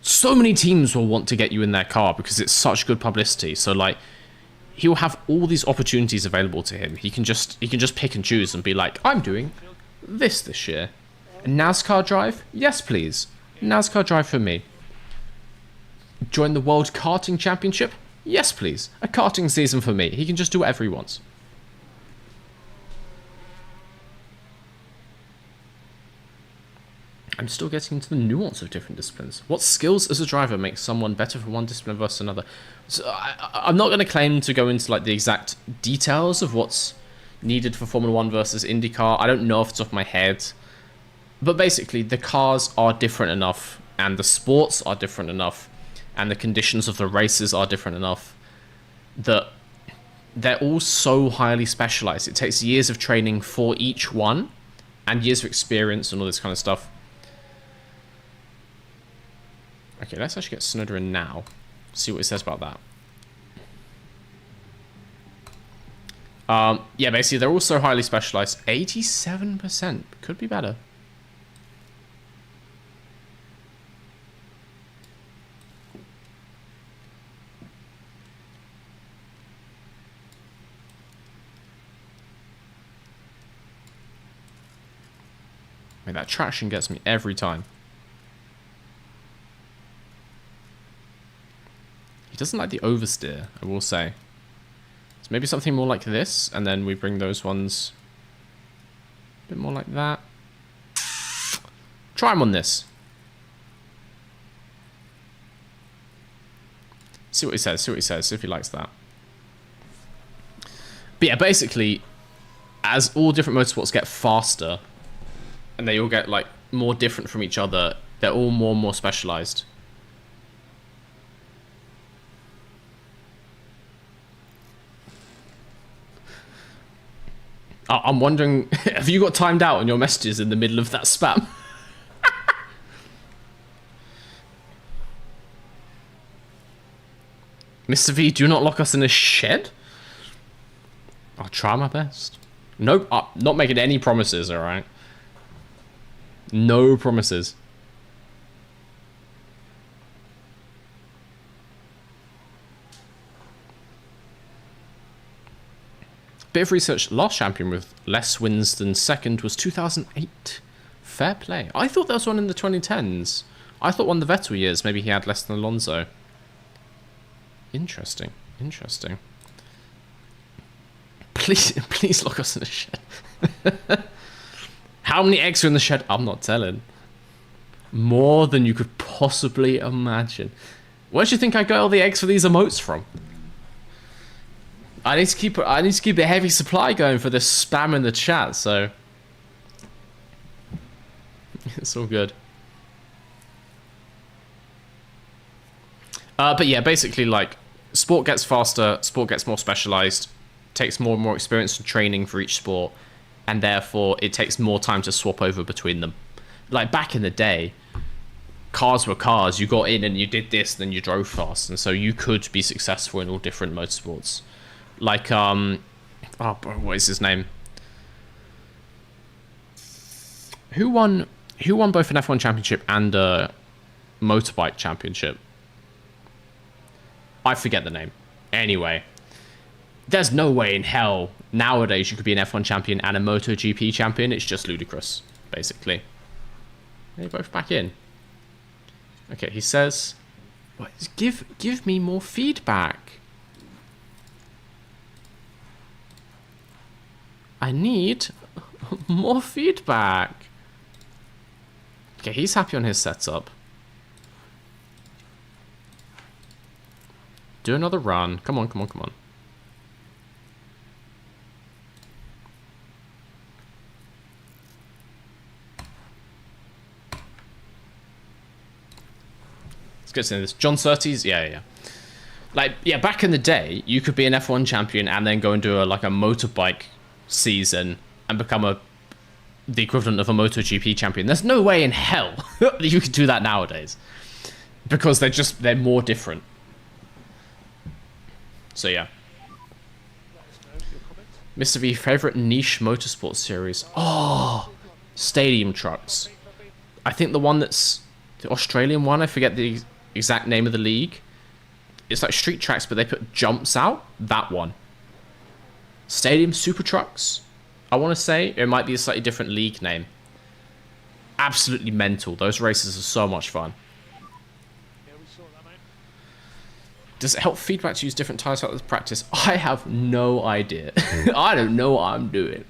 so many teams will want to get you in their car because it's such good publicity. So, like, he'll have all these opportunities available to him. He can just pick and choose and be like, I'm doing this year. A NASCAR drive? Yes, please. NASCAR drive for me. Join the World Karting Championship? Yes, please. A karting season for me. He can just do whatever he wants. I'm still getting into the nuance of different disciplines. What skills as a driver make someone better for one discipline versus another? So I'm not going to claim to go into like the exact details of what's needed for Formula 1 versus IndyCar. I don't know off the top of my head. But basically, the cars are different enough, and the sports are different enough, and the conditions of the races are different enough that they're all so highly specialized. It takes years of training for each one, and years of experience and all this kind of stuff. Okay, let's actually get Snowder in now. See what he says about that. Yeah, basically, they're all so highly specialized. 87%. Could be better. I mean, that traction gets me every time. He doesn't like the oversteer, I will say. So maybe something more like this, and then we bring those ones a bit more like that. Try him on this. See what he says, see if he likes that. But yeah, basically, as all different motorsports get faster, and they all get like more different from each other, they're all more and more specialized. I'm wondering, have you got timed out on your messages in the middle of that spam? Mr. V, do not lock us in a shed? I'll try my best. Nope, I'm not making any promises, alright? No promises. Bit of research, last champion with less wins than second was 2008. Fair play. I thought there was one in the 2010s. I thought one of the Vettel years, maybe he had less than Alonso. Interesting, interesting. Please lock us in a shed. How many eggs are in the shed? I'm not telling. More than you could possibly imagine. Where do you think I got all the eggs for these emotes from? I need to keep a heavy supply going for this spam in the chat, so it's all good. But yeah, basically, like, sport gets faster, sport gets more specialized. takes more and more experience and training for each sport, and therefore it takes more time to swap over between them. Like back in the day, cars were cars. You got in and you did this, then you drove fast, and so you could be successful in all different motorsports. Like what is his name? Who won both an F1 championship and a motorbike championship? I forget the name. Anyway, there's no way in hell nowadays you could be an F1 champion and a MotoGP champion. It's just ludicrous, basically. They're both back in. Okay, he says, give me more feedback. I need more feedback. Okay, he's happy on his setup. Do another run. Come on, come on, come on. Let's get into this. John Surtees? Yeah. Like, yeah, back in the day, you could be an F1 champion and then go and do a motorbike season and become the equivalent of a MotoGP champion. There's no way in hell that you could do that nowadays. Because they're more different. So yeah. Mr. V, favorite niche motorsport series? Oh, stadium trucks. I think the one that's the Australian one, I forget the exact name of the league. It's like street tracks, but they put jumps out. That one. Stadium super trucks, I want to say. It might be a slightly different league name. Absolutely mental. Those races are so much fun. Does it help feedback to use different tires throughout the practice? I have no idea. I don't know what I'm doing.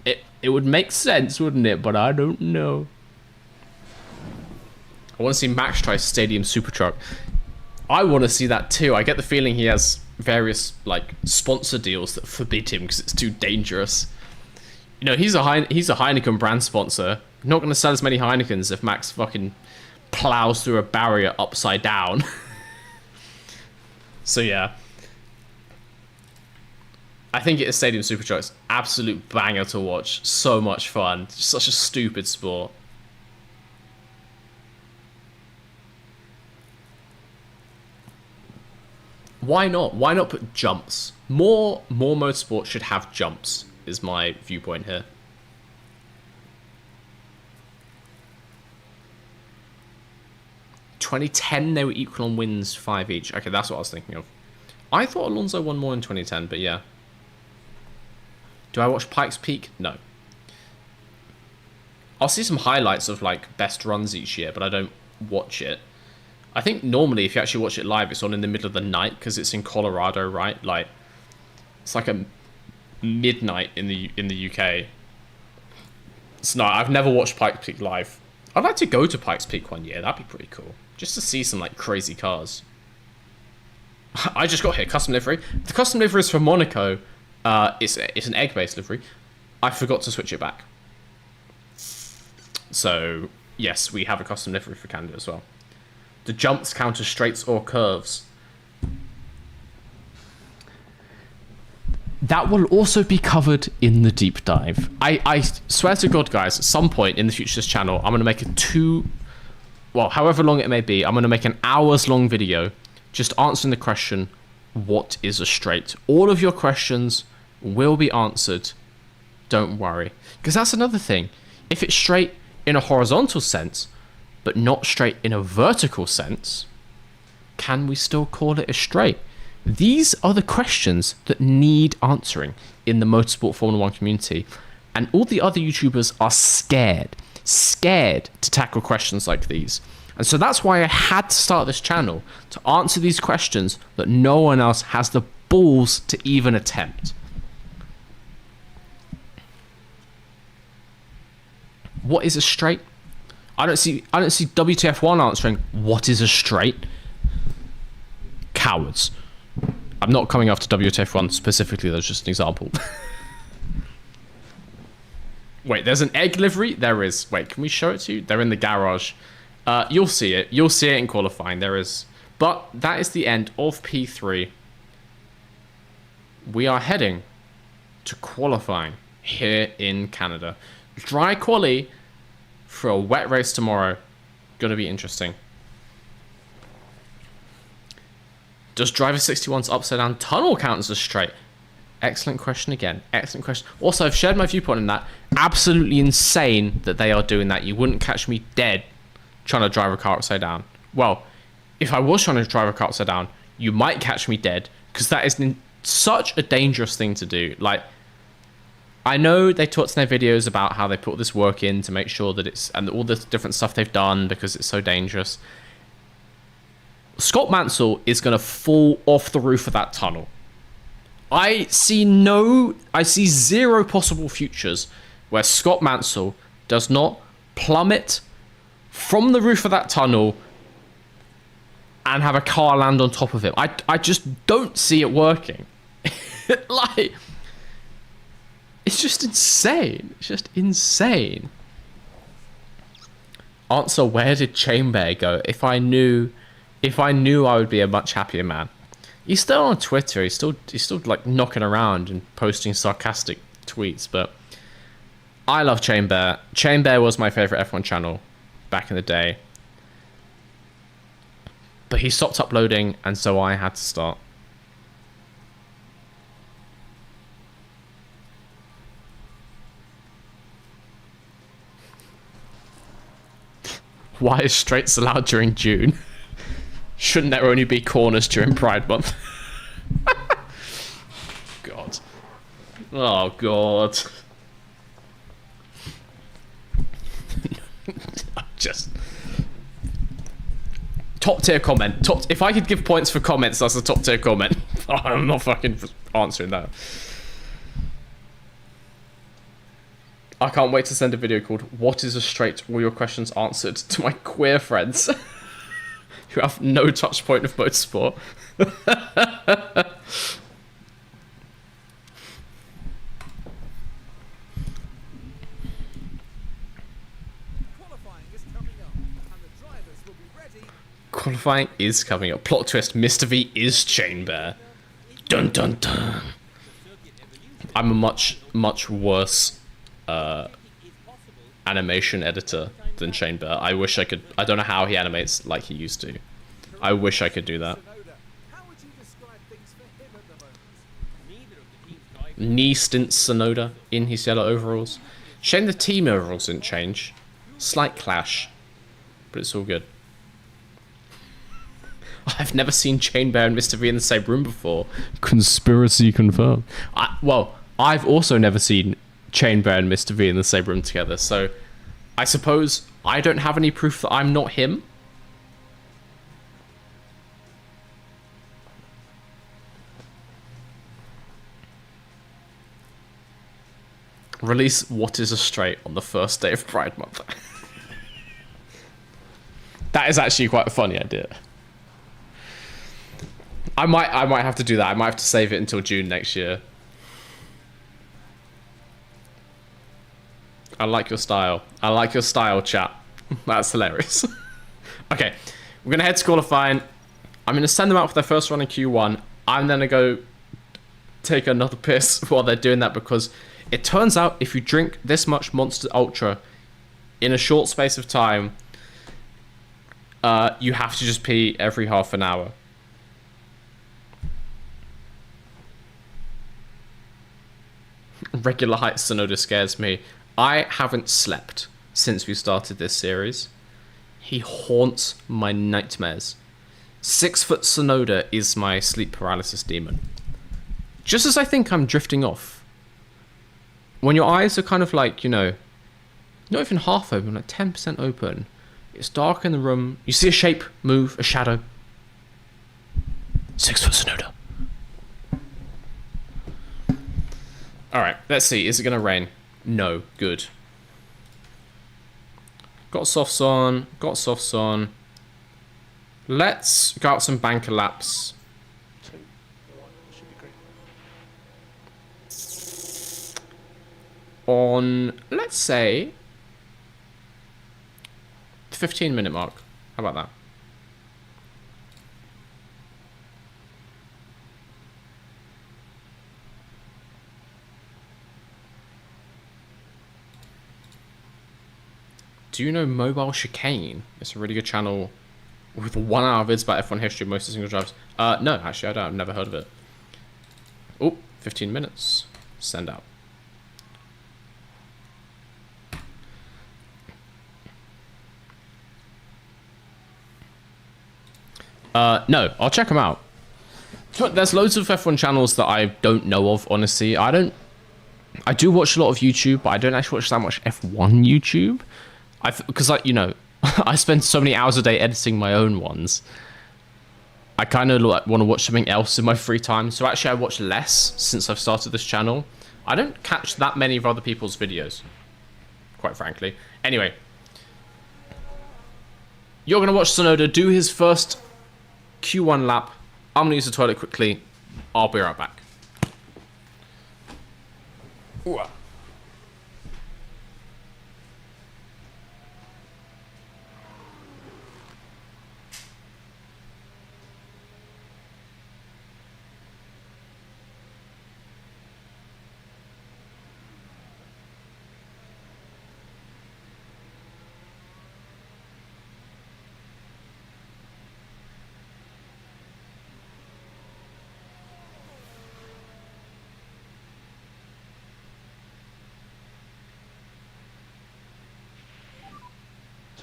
It would make sense, wouldn't it? But I don't know. I want to see Max try Stadium Super Truck. I want to see that too. I get the feeling he has various sponsor deals that forbid him because it's too dangerous. You know, he's a Heineken brand sponsor. Not going to sell as many Heinekens if Max fucking plows through a barrier upside down. So yeah, I think it is Stadium Super Trucks. Absolute banger to watch. So much fun. Such a stupid sport. Why not? Why not put jumps? More motorsports should have jumps, is my viewpoint here. .2010 they were equal on wins, 5 each. Okay, that's what I was thinking of. I thought Alonso won more in 2010, but yeah. Do I watch Pikes Peak? No. I'll see some highlights of best runs each year, but I don't watch it. I think normally if you actually watch it live, it's on in the middle of the night because it's in Colorado, right? It's like a midnight in the UK. So no, I've never watched Pikes Peak live. I'd like to go to Pikes Peak one year. That'd be pretty cool. Just to see some crazy cars. I just got here, custom livery. The custom livery is for Monaco. It's an egg-based livery. I forgot to switch it back. So, yes, we have a custom livery for Canada as well. The jumps count as straights or curves. That will also be covered in the deep dive. I swear to God, guys, at some point in the future of this channel, I'm going to make however long it may be, I'm going to make an hours-long video just answering the question, what is a straight? All of your questions will be answered. Don't worry. Because that's another thing. If it's straight in a horizontal sense, but not straight in a vertical sense, can we still call it a straight? These are the questions that need answering in the motorsport Formula 1 community. And all the other YouTubers are scared to tackle questions like these. And so that's why I had to start this channel, to answer these questions that no one else has the balls to even attempt. What is a straight? I don't see WTF1 answering what is a straight. Cowards. I'm not coming after WTF1 specifically, that's just an example. Wait, there's an egg livery? There is. Wait, can we show it to you? They're in the garage. You'll see it. You'll see it in qualifying. There is. But that is the end of P3. we are heading to qualifying here in Canada. Dry quali for a wet race tomorrow. Gonna be interesting. Does driver 61's upside down tunnel count as a straight? Excellent question again. Excellent question. Also, I've shared my viewpoint on that. Absolutely insane that they are doing that. You wouldn't catch me dead trying to drive a car upside down. Well, if I was trying to drive a car upside down, you might catch me dead, because that is such a dangerous thing to do. Like, I know they talked in their videos about how they put this work in to make sure that it's, and all the different stuff they've done because it's so dangerous. Scott Mansell is going to fall off the roof of that tunnel. I see zero possible futures where Scott Mansell does not plummet from the roof of that tunnel and have a car land on top of him. I just don't see it working. Like, it's just insane. It's just insane. Answer, where did Chainbear go? If I knew, I would be a much happier man. He's still on Twitter. He's still like knocking around and posting sarcastic tweets. But I love Chainbear. Chainbear was my favorite F1 channel back in the day. But he stopped uploading, and so I had to start. Why is straights allowed during June? Shouldn't there only be corners during Pride Month? God. Oh, God. Just... Top tier comment. If I could give points for comments, that's a top tier comment. I'm not fucking answering that. I can't wait to send a video called "What is a Straight? All your questions answered" to my queer friends who have no touch point of motorsport. Qualifying is coming up, and the drivers will be ready. Qualifying is coming up. Plot twist, Mr. V is Chainbear. Dun dun dun. I'm a much worse animation editor than Chainbear. I wish I could. I don't know how he animates like he used to. I wish I could do that. How would you describe things for him at the moment? Knee stint Sonoda in his yellow overalls. Shame the team overalls didn't change. Slight clash, but it's all good. I've never seen Chainbear and Mr. V in the same room before. Conspiracy confirmed. Well, I've also never seen Chainbear and Mr. V in the same room together, so I suppose I don't have any proof that I'm not him. Release What is a Straight on the first day of Pride Month. That is actually quite a funny idea. I might have to do that. I might have to save it until June next year. I like your style. I like your style, chat. That's hilarious. Okay, we're gonna head to qualifying. I'm gonna send them out for their first run in Q1. I'm gonna go take another piss while they're doing that, because it turns out if you drink this much Monster Ultra in a short space of time, you have to just pee every half an hour. Regular height Sonoda scares me. I haven't slept since we started this series. He haunts my nightmares. 6 foot Sonoda is my sleep paralysis demon. Just as I think I'm drifting off, when your eyes are kind of like, you know, not even half open, like 10% open, it's dark in the room, you see a shape move, a shadow. 6 foot Sonoda. Alright, let's see. Is it going to rain? No. Good. Got softs on. Got softs on. Let's go out some banker laps. 2, 1, should be great. On, let's say, the 15-minute mark. How about that? do you know Mobile Chicane? It's a really good channel with 1 hour vids about F1 history, most of single drivers. No, actually, I don't. I've never heard of it. Oh, 15 minutes. Send out. No, I'll check them out. There's loads of F1 channels that I don't know of, honestly. I do watch a lot of YouTube, but I don't actually watch that much F1 YouTube. Because, like, you know, I spend so many hours a day editing my own ones. I kind of like, want to watch something else in my free time. So actually, I watch less since I've started this channel. I don't catch that many of other people's videos, quite frankly. Anyway, you're going to watch Tsunoda do his first Q1 lap. I'm going to use the toilet quickly. I'll be right back. Ooh.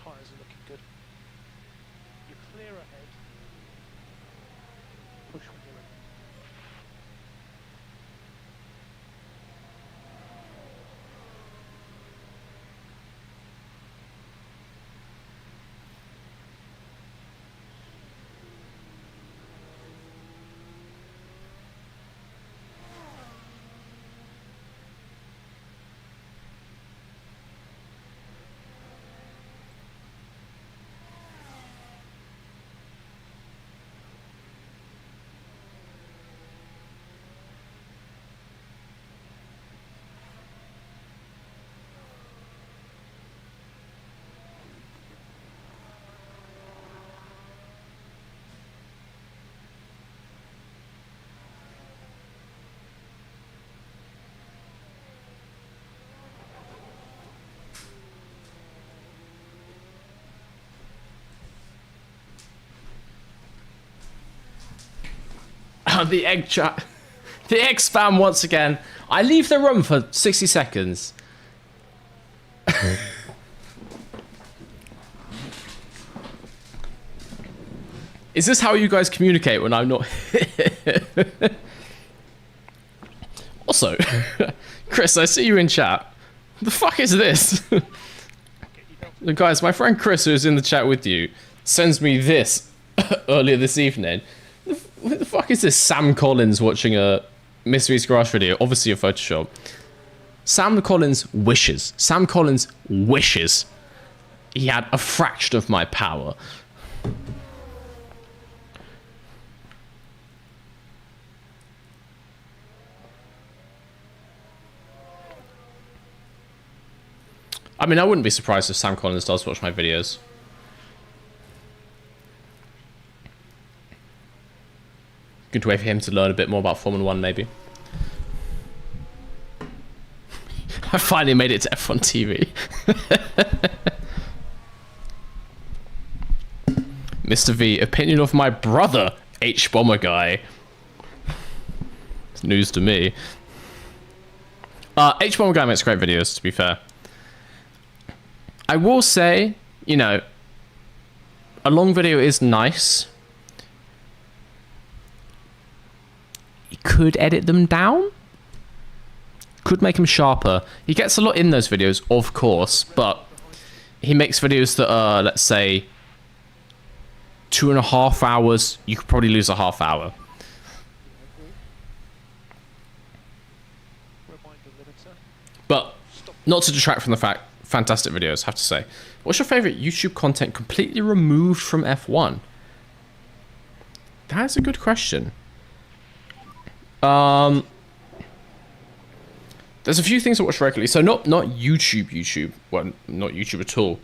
Tyres are looking good. You're clear ahead. Push when you're ready. The egg chat. The egg spam once again. I leave the room for 60 seconds. Is this how you guys communicate when I'm not here? Also, Chris, I see you in chat. The fuck is this? Guys, my friend Chris, who's in the chat with you, sends me this earlier this evening. What the fuck is this? Sam Collins watching a Mystery's Garage video, obviously a Photoshop. Sam Collins wishes. Sam Collins wishes he had a fraction of my power. I mean, I wouldn't be surprised if Sam Collins does watch my videos. Good way for him to learn a bit more about Formula 1, maybe. I finally made it to F1 TV. Mr. V, opinion of my brother, H-Bomber guy. It's news to me. H-Bomber guy makes great videos, to be fair. I will say, you know, a long video is nice. You could edit them down. Could make them sharper. He gets a lot in those videos, of course, but he makes videos that are, let's say, 2.5 hours. You could probably lose a half hour. But not to detract from the fact, fantastic videos, have to say. What's your favorite YouTube content completely removed from F1? That is a good question. There's a few things I watch regularly. So not YouTube. Well, not YouTube at all.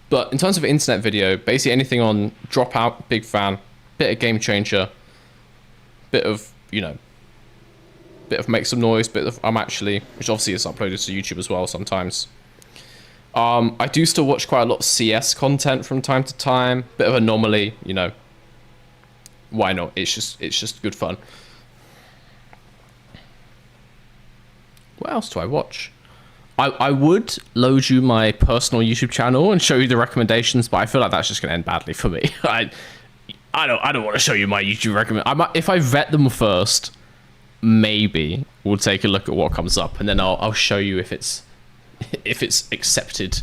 But in terms of internet video, basically anything on Dropout, big fan. Bit of Game Changer. Bit of, you know, bit of Make Some Noise. Bit of I'm Actually, which obviously is uploaded to YouTube as well sometimes. I do still watch quite a lot of CS content from time to time. Bit of anomaly, you know. Why not? It's just good fun. What else do I watch? I would load you my personal YouTube channel and show you the recommendations, but I feel like that's just gonna end badly for me. I don't want to show you my YouTube if I vet them first, maybe we'll take a look at what comes up, and then I'll show you if it's accepted.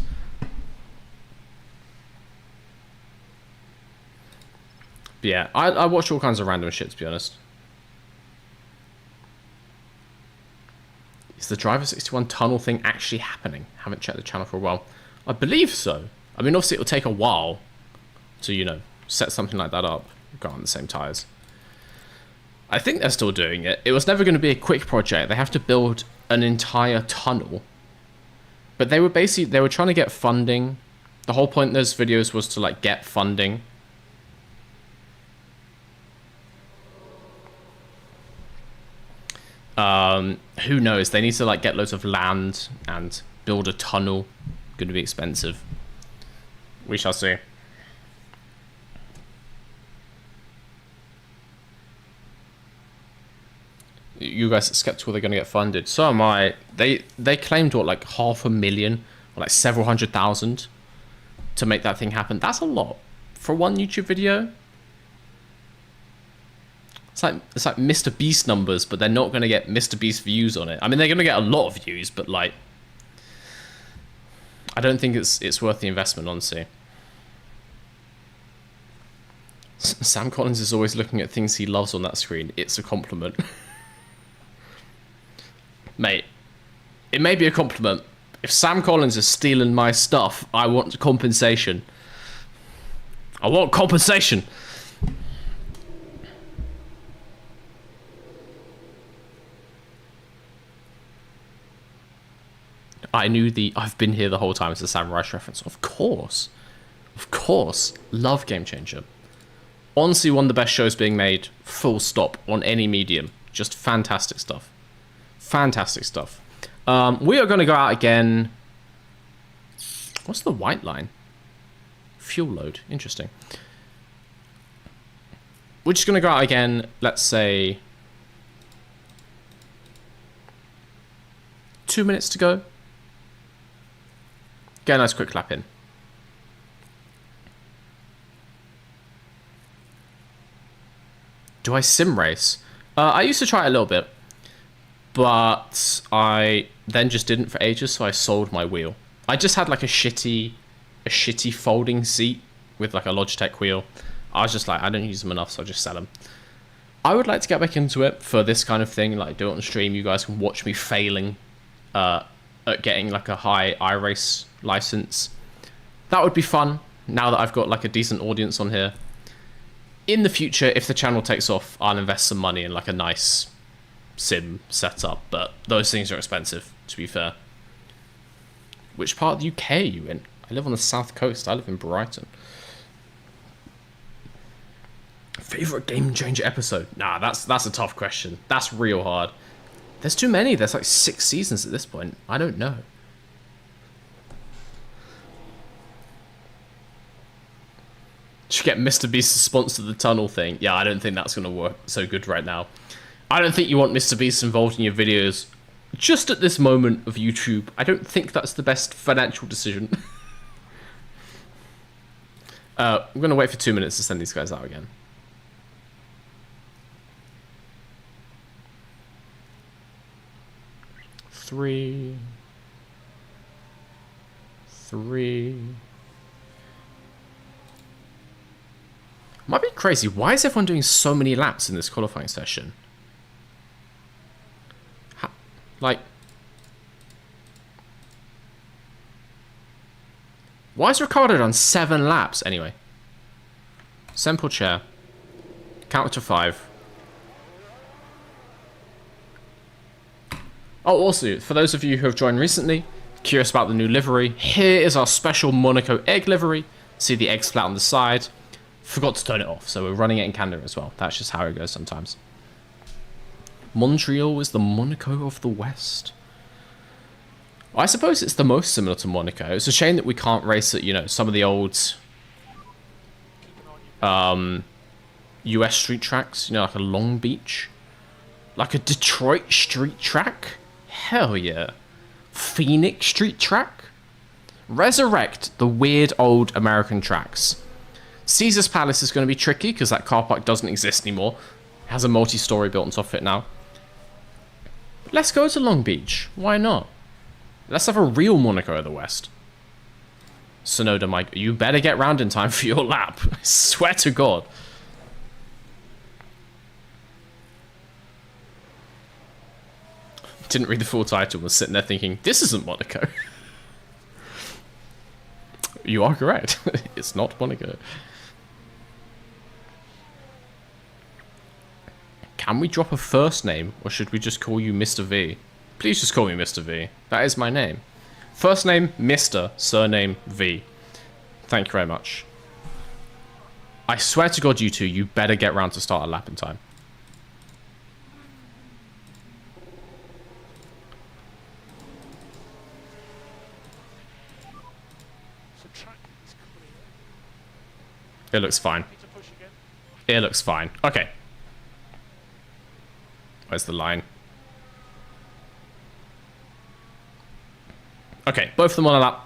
But yeah, I watch all kinds of random shit, to be honest. Is the Driver 61 tunnel thing actually happening? Haven't checked the channel for a while. I believe so. I mean, obviously it'll take a while to, you know, set something like that up. Go on the same tires. I think they're still doing it. It was never going to be a quick project. They have to build an entire tunnel. But they were trying to get funding. The whole point of those videos was to, like, get funding. Who knows? They need to, like, get loads of land and build a tunnel. Going to be expensive. We shall see. You guys are skeptical they're going to get funded. So am I. They claimed, what, like $500,000 or like several 100,000 to make that thing happen. That's a lot for one YouTube video. It's like Mr. Beast numbers, but they're not going to get Mr. Beast views on it. I mean, they're going to get a lot of views, but like, I don't think it's worth the investment, honestly. Sam Collins is always looking at things he loves on that screen. It's a compliment. Mate, it may be a compliment. If Sam Collins is stealing my stuff, I want compensation. I want compensation. I knew I've been here the whole time as a Sam Rice reference. Of course. Of course. Love Game Changer. Honestly, one of the best shows being made, full stop, on any medium. Just fantastic stuff. Fantastic stuff. We are going to go out again. What's the white line? Fuel load. Interesting. We're just going to go out again, let's say 2 minutes to go. Get a nice quick lap in. Do I sim race? I used to try it a little bit, but I then just didn't for ages, so I sold my wheel. I just had like a shitty folding seat with like a Logitech wheel. I was just like, I don't use them enough, so I'll just sell them. I would like to get back into it for this kind of thing, like do it on stream. You guys can watch me failing at getting like a high iRace license. That would be fun, now that I've got like a decent audience on here. In the future, if the channel takes off, I'll invest some money in like a nice sim setup, but those things are expensive, to be fair. Which part of the UK are you in? I live on the south coast. I live in Brighton. Favorite Game Changer episode? Nah, that's a tough question. That's real hard. There's too many. There's like 6 seasons at this point. I don't know. Should get Mr. Beast to sponsor the tunnel thing. Yeah, I don't think that's going to work so good right now. I don't think you want Mr. Beast involved in your videos just at this moment of YouTube. I don't think that's the best financial decision. I'm going to wait for 2 minutes to send these guys out again. Three. Might be crazy. Why is everyone doing so many laps in this qualifying session? Like, why has Ricardo done 7 laps? Anyway, simple chair. Count to 5. Oh, also, for those of you who have joined recently, curious about the new livery, here is our special Monaco egg livery. See the eggs flat on the side. Forgot to turn it off, so we're running it in Canada as well. That's just how it goes sometimes. Montreal is the Monaco of the West. I suppose it's the most similar to Monaco. It's a shame that we can't race at, you know, some of the old US street tracks, you know, like a Long Beach. Like a Detroit street track? Hell yeah. Phoenix street track? Resurrect the weird old American tracks. Caesar's Palace is going to be tricky because that car park doesn't exist anymore. It has a multi-story built on top of it now. Let's go to Long Beach. Why not? Let's have a real Monaco of the West. Sonoda, Mike, you better get round in time for your lap. I swear to God. Didn't read the full title, was sitting there thinking, this isn't Monaco. You are correct. It's not Monaco. Can we drop a first name, or should we just call you Mr. V? Please just call me Mr. V. That is my name. First name, Mr. Surname, V. Thank you very much. I swear to God, you two, you better get round to start a lap in time. So track is clear. It looks fine. Need to push again. It looks fine. Okay. Where's the line? Okay, both of them on a lap.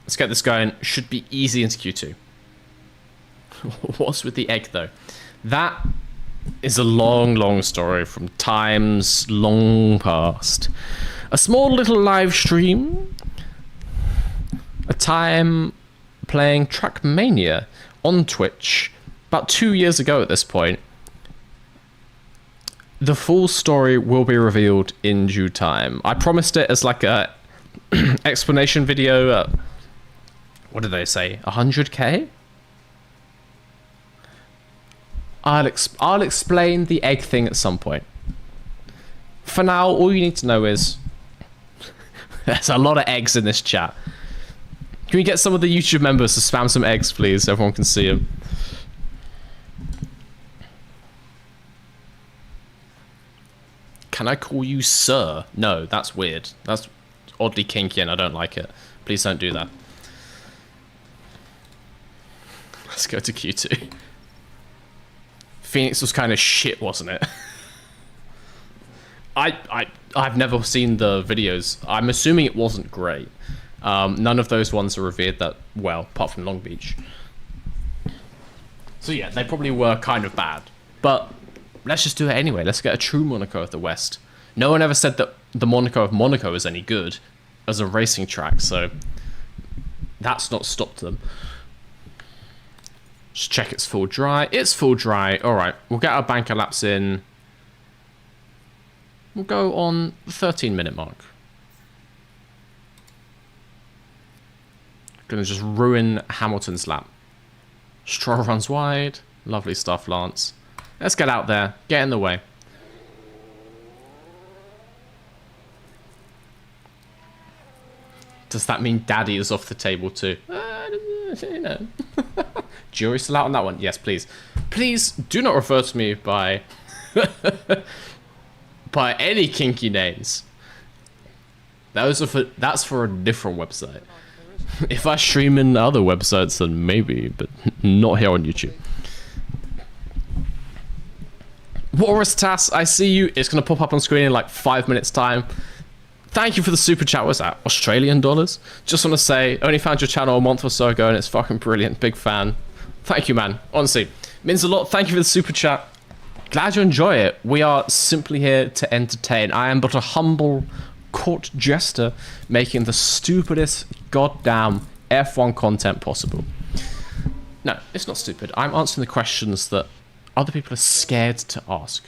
Let's get this going. Should be easy into Q2. What's with the egg, though? That is a long, long story from times long past. A small little live stream. A time playing Trackmania on Twitch about 2 years ago at this point. The full story will be revealed in due time. I promised it as like a explanation video. What did they say? 100k? I'll explain the egg thing at some point. For now, all you need to know is there's a lot of eggs in this chat. Can we get some of the YouTube members to spam some eggs, please, so everyone can see them? Can I call you sir? No, that's weird. That's oddly kinky and I don't like it. Please don't do that. Let's go to Q2. Phoenix was kind of shit, wasn't it? I've never seen the videos. I'm assuming it wasn't great. None of those ones are revered that well, apart from Long Beach. So yeah, they probably were kind of bad. But let's just do it anyway. Let's get a true Monaco of the West. No one ever said that the Monaco of Monaco is any good as a racing track, so that's not stopped them. Just check it's full dry. It's full dry. All right, we'll get our banker laps in. We'll go on the 13-minute mark. Gonna just ruin Hamilton's lap. Stroll runs wide. Lovely stuff, Lance. Let's get out there. Get in the way. Does that mean Daddy is off the table too? You know. Jury still out on that one? Yes, please. Please do not refer to me by by any kinky names. That's for a different website. If I stream in other websites, then maybe, but not here on YouTube. Walrus Tass, I see you. It's going to pop up on screen in like 5 minutes time. Thank you for the super chat. What's that? Australian dollars? Just want to say, only found your channel a month or so ago and it's fucking brilliant. Big fan. Thank you, man. Honestly, means a lot. Thank you for the super chat. Glad you enjoy it. We are simply here to entertain. I am but a humble court jester making the stupidest goddamn F1 content possible. No, it's not stupid. I'm answering the questions that other people are scared to ask.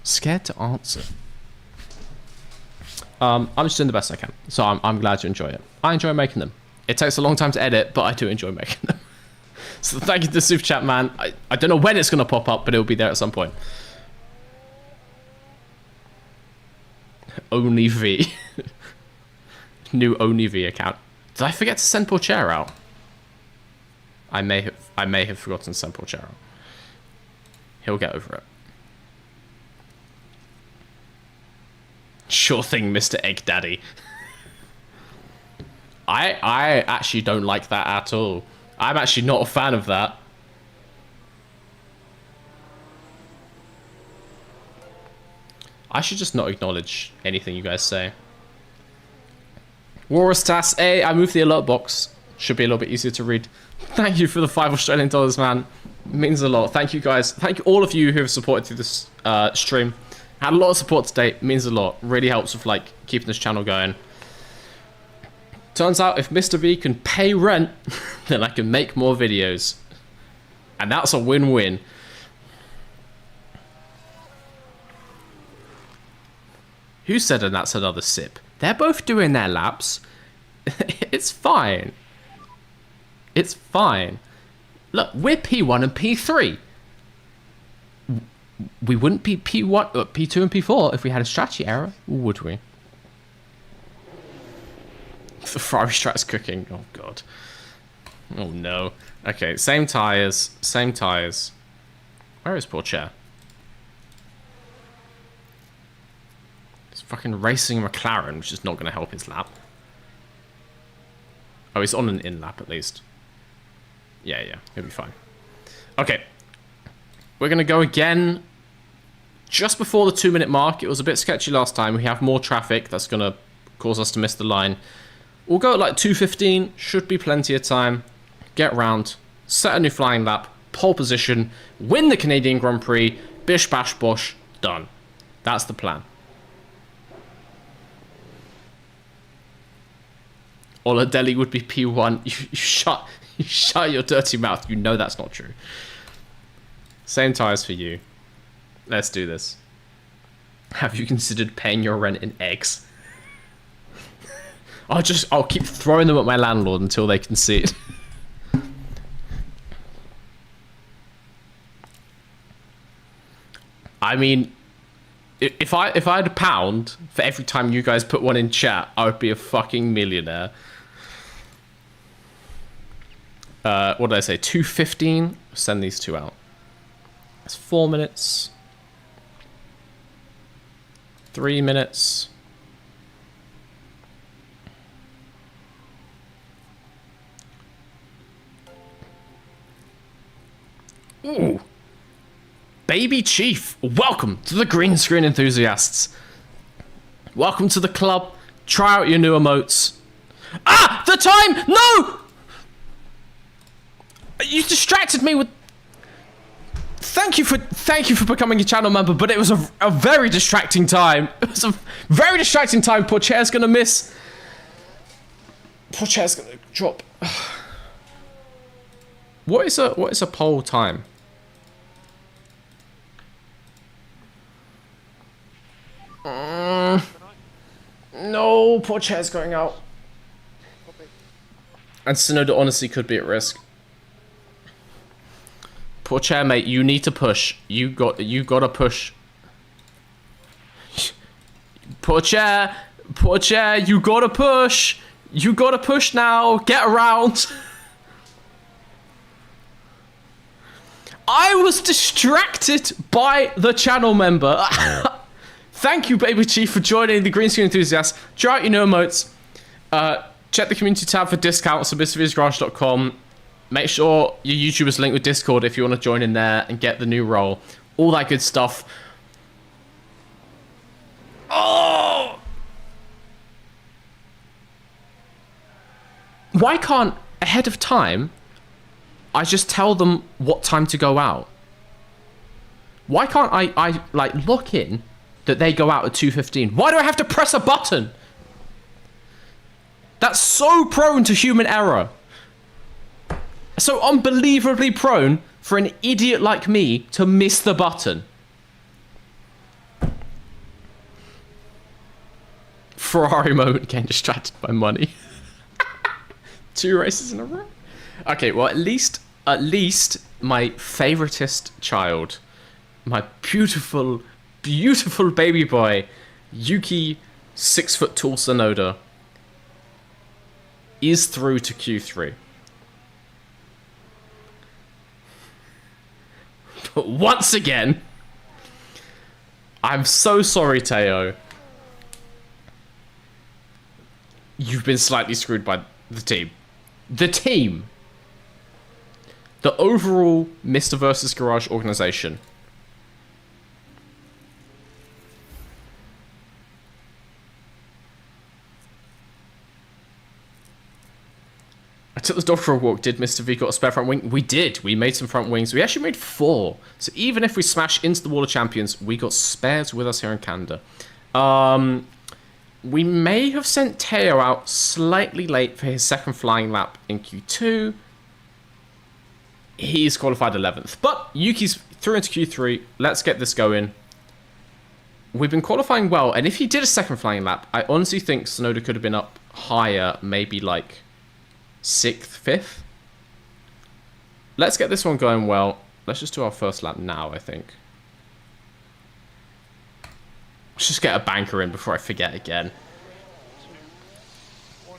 Scared to answer. I'm just doing the best I can. So I'm glad you enjoy it. I enjoy making them. It takes a long time to edit, but I do enjoy making them. So thank you to the super chat, man. I don't know when it's going to pop up, but it'll be there at some point. Only V. New Only V account. Did I forget to send Porchera out? I may have forgotten to send Porchera out. He'll get over it. Sure thing, Mr. Egg Daddy. I actually don't like that at all. I'm actually not a fan of that. I should just not acknowledge anything you guys say. Warastas, hey, I moved the alert box. Should be a little bit easier to read. Thank you for the $5 Australian, man. Means a lot. Thank you guys. Thank you all of you who have supported through this stream. Had a lot of support today. Means a lot. Really helps with like keeping this channel going. Turns out if Mr. V can pay rent, then I can make more videos. And that's a win-win. Who said and that's another sip? They're both doing their laps. It's fine. It's fine. Look, we're P1 and P3. We wouldn't be P1, P2 and P4 if we had a strategy error, would we? The Ferrari Strat's cooking. Oh, God. Oh, no. Okay, same tyres. Same tyres. Where is poor chair? He's fucking racing a McLaren, which is not going to help his lap. Oh, he's on an in lap at least. Yeah, he'll be fine. Okay. We're going to go again just before the 2-minute mark. It was a bit sketchy last time. We have more traffic. That's going to cause us to miss the line. We'll go at like 2:15. Should be plenty of time. Get round. Set a new flying lap. Pole position. Win the Canadian Grand Prix. Bish, bash, bosh. Done. That's the plan. Oladeli would be P1. You shut your dirty mouth. You know that's not true. Same tires for you. Let's do this. Have you considered paying your rent in eggs? I'll keep throwing them at my landlord until they can see it. I mean, if I had £1 for every time you guys put one in chat, I would be a fucking millionaire. What did I say? 2:15? Send these two out. That's 4 minutes. 3 minutes. Ooh. Baby Chief, welcome to the green screen enthusiasts. Welcome to the club. Try out your new emotes. Ah! The time! No! You distracted me with... Thank you for becoming a channel member, but it was a very distracting time. It was a very distracting time. Poor chair's gonna miss. Poor chair's gonna drop. What is a poll time? No, poor chair's going out. And Sonoda honestly could be at risk. Poor chair, mate. You need to push. You gotta push. Poor chair. Poor chair. You gotta push. You gotta push now. Get around. I was distracted by the channel member. Thank you, Baby Chief, for joining the Green Screen Enthusiasts. Try out your new emotes. Check the community tab for discounts at MrVsGarage.com. Make sure your YouTube is linked with Discord if you want to join in there and get the new role. All that good stuff. Oh! Why can't, ahead of time, I just tell them what time to go out? Why can't I like lock in that they go out at 2:15? Why do I have to press a button? That's so prone to human error. So unbelievably prone for an idiot like me to miss the button. Ferrari moment, getting distracted by money. 2 races in a row. Okay, well at least my favoritist child, my beautiful baby boy, Yuki 6-foot tall Sonoda, is through to Q3. But once again, I'm so sorry, Teo. You've been slightly screwed by The team. The team. The overall Mr. versus Garage organization. I took the dog for a walk. Did Mr. V got a spare front wing? We did. We made some front wings. We actually made 4. So even if we smash into the Wall of Champions, we got spares with us here in Canada. We may have sent Teo out slightly late for his second flying lap in Q2. He's qualified 11th. But Yuki's through into Q3. Let's get this going. We've been qualifying well. And if he did a second flying lap, I honestly think Tsunoda could have been up higher. Maybe like 6th, 5th. Let's get this one going well. Let's just do our first lap now, I think. Let's just get a banker in before I forget again. Oh,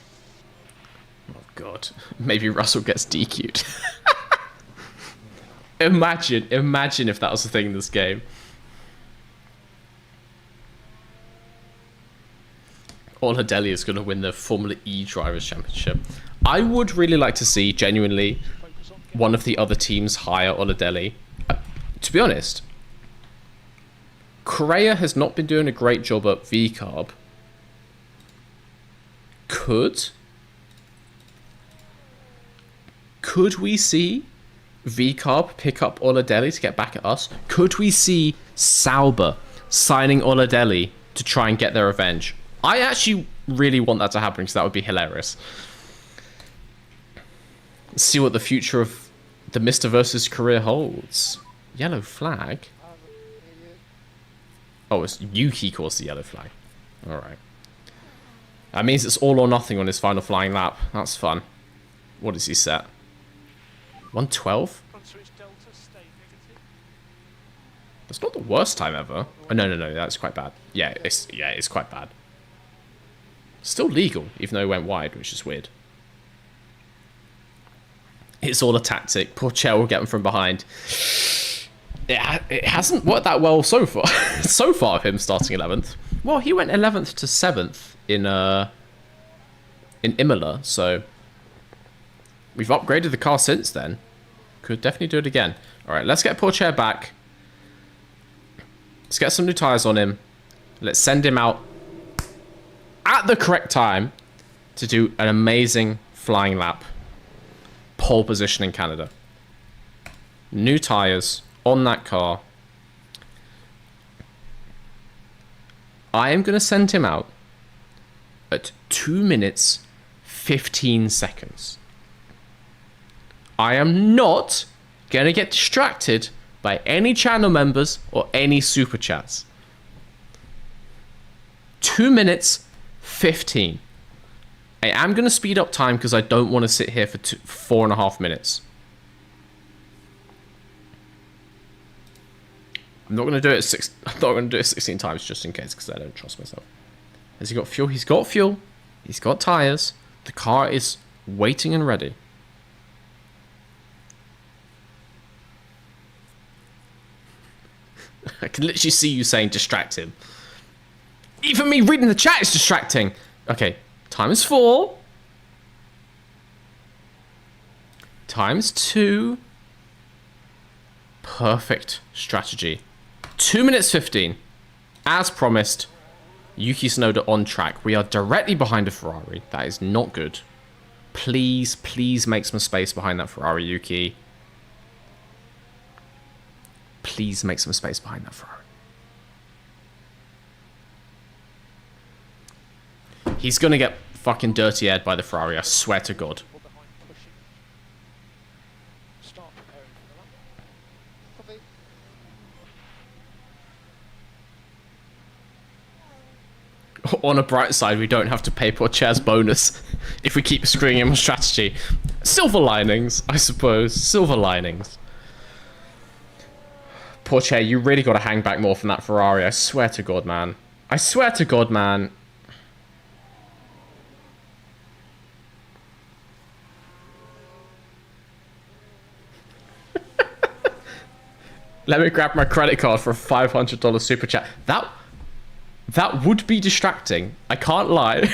God. Maybe Russell gets DQ'd. Imagine if that was the thing in this game. Oladelli is going to win the Formula E Drivers' Championship. I would really like to see, genuinely, one of the other teams hire Oladelli. To be honest, Correa has not been doing a great job at VCARB. Could we see VCARB pick up Oladelli to get back at us? Could we see Sauber signing Oladelli to try and get their revenge? I actually really want that to happen because that would be hilarious. Let's see what the future of the Mr. versus career holds. Yellow flag? Oh, it's Yuki caused the yellow flag. Alright. That means it's all or nothing on his final flying lap. That's fun. What is he set? 112? That's not the worst time ever. Oh, no, that's quite bad. Yeah, it's quite bad. Still legal, even though it went wide, which is weird. It's all a tactic. Poor Chell will get him from behind. It hasn't worked that well so far. So far, him starting 11th. Well, he went 11th to 7th in Imola, so we've upgraded the car since then. Could definitely do it again. All right, let's get Pourchaire back. Let's get some new tyres on him. Let's send him out at the correct time to do an amazing flying lap. Pole position in Canada. New tyres on that car. I am going to send him out at 2 minutes 15 seconds. I am not going to get distracted by any channel members or any super chats. 2 minutes 15. I am going to speed up time because I don't want to sit here for 4.5 minutes. I'm not going to do it I'm not going to do it 16 times just in case because I don't trust myself. Has he got fuel? He's got fuel. He's got tires. The car is waiting and ready. I can literally see you saying distract him. Even me reading the chat is distracting. Okay, times 4. Times 2. Perfect strategy. 2 minutes 15. As promised, Yuki Tsunoda on track. We are directly behind a Ferrari. That is not good. Please, please make some space behind that Ferrari, Yuki. Please make some space behind that Ferrari. He's going to get fucking dirty aired by the Ferrari, I swear to God. On a bright side, we don't have to pay Pourchaire's bonus if we keep screwing him on strategy. Silver linings, I suppose. Silver linings. Pourchaire, you really got to hang back more from that Ferrari. I swear to God, man. I swear to God, man. Let me grab my credit card for a $500 super chat. That would be distracting. I can't lie.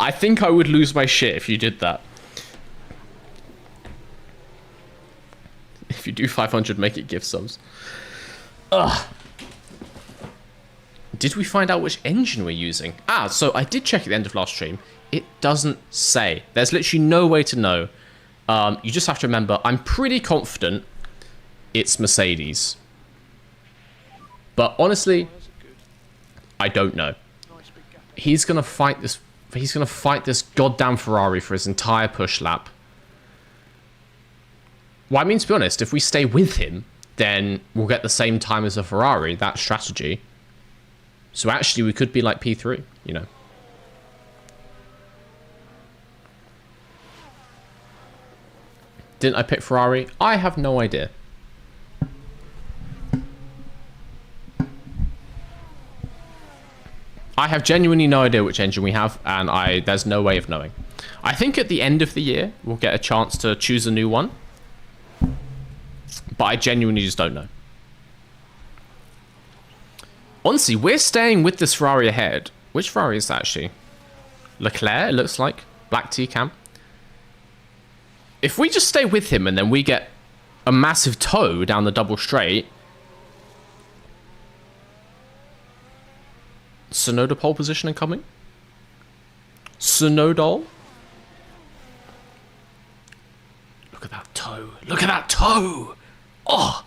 I think I would lose my shit if you did that. If you do 500, make it gift subs. Ugh. Did we find out which engine we're using? Ah, so I did check at the end of last stream. It doesn't say. There's literally no way to know. You just have to remember, I'm pretty confident it's Mercedes. But honestly, I don't know. He's gonna fight this. He's gonna fight this goddamn Ferrari for his entire push lap. Well, I mean, to be honest, if we stay with him, then we'll get the same time as a Ferrari. That strategy. So actually, we could be like P3, you know. Didn't I pick Ferrari? I have no idea. I have genuinely no idea which engine we have, and there's no way of knowing. I think at the end of the year, we'll get a chance to choose a new one. But I genuinely just don't know. Honestly, we're staying with this Ferrari ahead. Which Ferrari is that, actually? Leclerc, it looks like. Black T-Cam. If we just stay with him and then we get a massive tow down the double straight... Tsunoda pole position incoming? Tsunoda? Look at that toe. Look at that toe! Oh!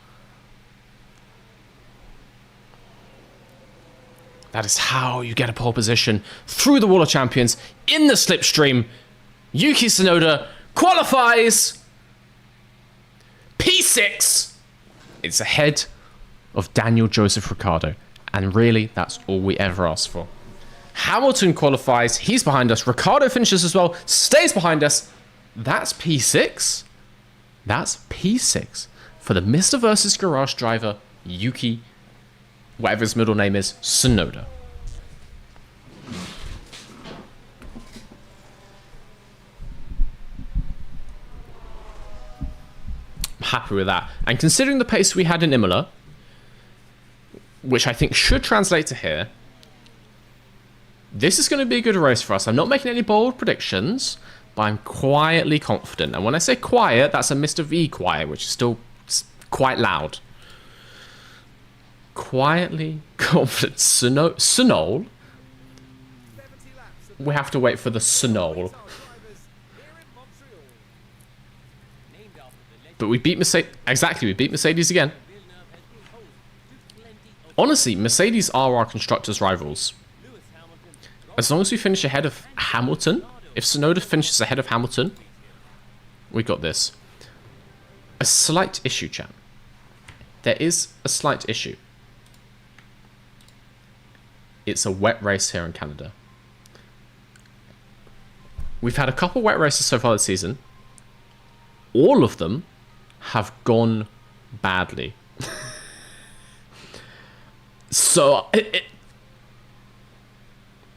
That is how you get a pole position through the Wall of Champions in the slipstream. Yuki Tsunoda qualifies P6. It's ahead of Daniel Joseph Ricciardo. And really, that's all we ever asked for. Hamilton qualifies. He's behind us. Ricciardo finishes as well. Stays behind us. That's P6. That's P6 for the Mr. versus Garage driver, Yuki, whatever his middle name is, Tsunoda. I'm happy with that. And considering the pace we had in Imola, which I think should translate to here, this is going to be a good race for us. I'm not making any bold predictions, but I'm quietly confident. And when I say quiet, that's a Mr. V quiet, which is still quite loud. Quietly confident. Sunol? We have to wait for the Sunol. But we beat Mercedes. Exactly, we beat Mercedes again. Honestly, Mercedes are our constructors' rivals. As long as we finish ahead of Hamilton, if Tsunoda finishes ahead of Hamilton, we got this. A slight issue, chat. There is a slight issue. It's a wet race here in Canada. We've had a couple wet races so far this season. All of them have gone badly. So,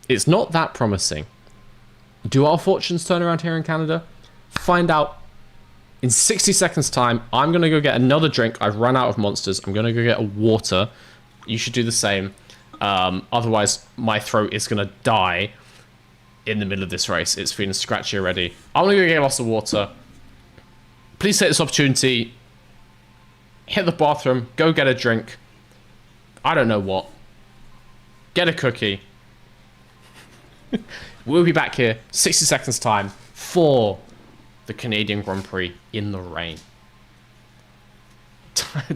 it's not that promising. Do our fortunes turn around here in Canada? Find out in 60 seconds time. I'm going to go get another drink. I've run out of Monsters. I'm going to go get a water. You should do the same. Otherwise, my throat is going to die in the middle of this race. It's feeling scratchy already. I'm going to go get a glass of water. Please take this opportunity. Hit the bathroom. Go get a drink. I don't know what. Get a cookie. We'll be back here 60 seconds time for the Canadian Grand Prix in the rain.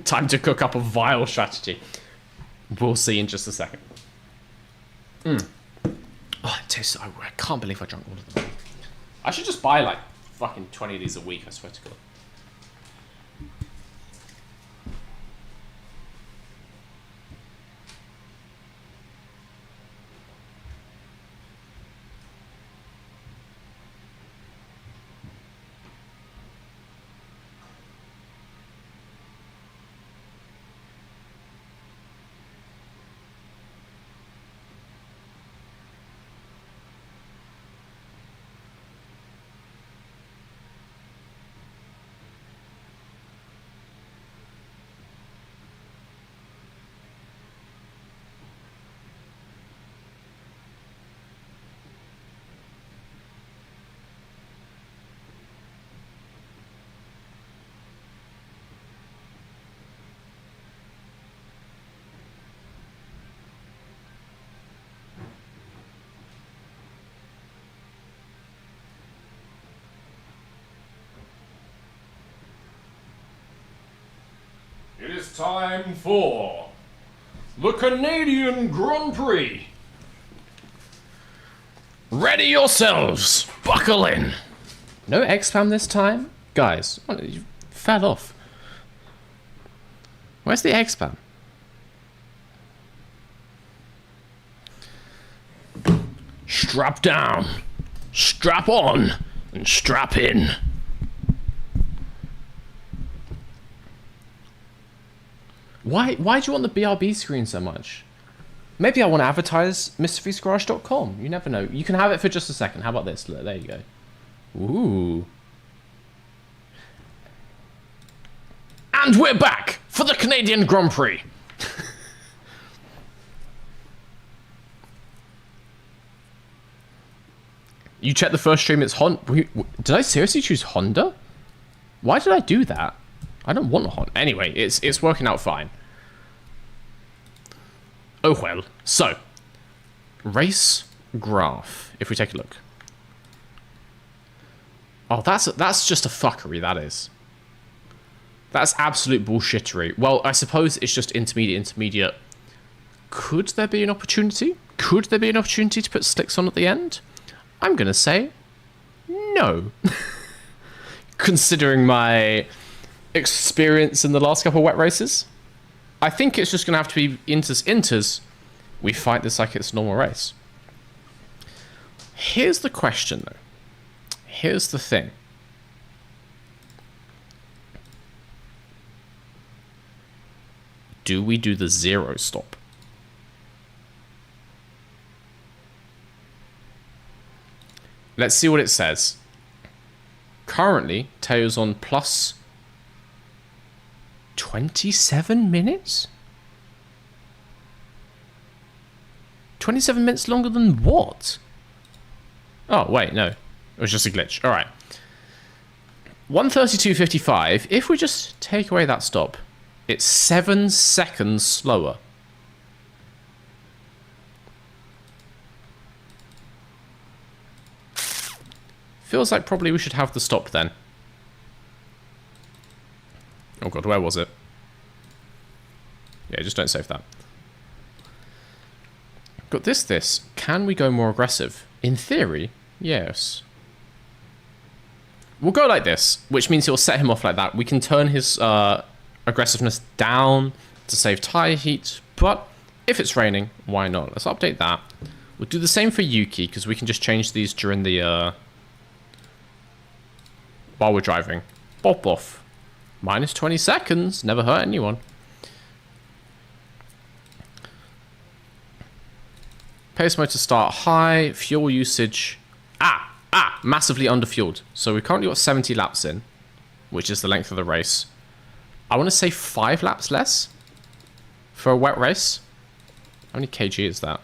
Time to cook up a vile strategy. We'll see in just a second. Oh, it tastes. I can't believe I drank all of them. I should just buy like fucking 20 of these a week, I swear to God. it's time for the Canadian Grand Prix. Ready yourselves, buckle in. No X-Spam this time? Guys, you fell off. Where's the X-Spam? Strap down, strap on, and strap in. Why do you want the BRB screen so much? Maybe I want to advertise MrFeastGarage.com. You never know. You can have it for just a second. How about this? Look, there you go. Ooh. And we're back for the Canadian Grand Prix. You check the first stream, it's Honda. Did I seriously choose Honda? Why did I do that? I don't want a Honda. Anyway, it's working out fine. Oh well. So, race graph. If we take a look. Oh, that's just a fuckery, that is. That's absolute bullshittery. Well, I suppose it's just intermediate. Could there be an opportunity? Could there be an opportunity to put slicks on at the end? I'm going to say no. Considering my experience in the last couple of wet races, I think it's just going to have to be inters. We fight this like it's a normal race. Here's the question, though. Here's the thing. Do we do the zero stop? Let's see what it says. Currently, Teo's on plus 27 minutes? 27 minutes longer than what? Oh, wait, no. It was just a glitch. All right. 1:32.55. If we just take away that stop, it's 7 seconds slower. Feels like probably we should have the stop then. Oh god, where was it? Yeah, just don't save that. Got this. Can we go more aggressive? In theory, yes. We'll go like this, which means he'll set him off like that. We can turn his aggressiveness down to save tire heat, but if it's raining, why not? Let's update that. We'll do the same for Yuki, because we can just change these during the... while we're driving. Pop off. Minus 20 seconds. Never hurt anyone. Pace motor start high. Fuel usage. Massively underfueled. So we've currently got 70 laps in, which is the length of the race. I want to say 5 laps less for a wet race. How many kg is that?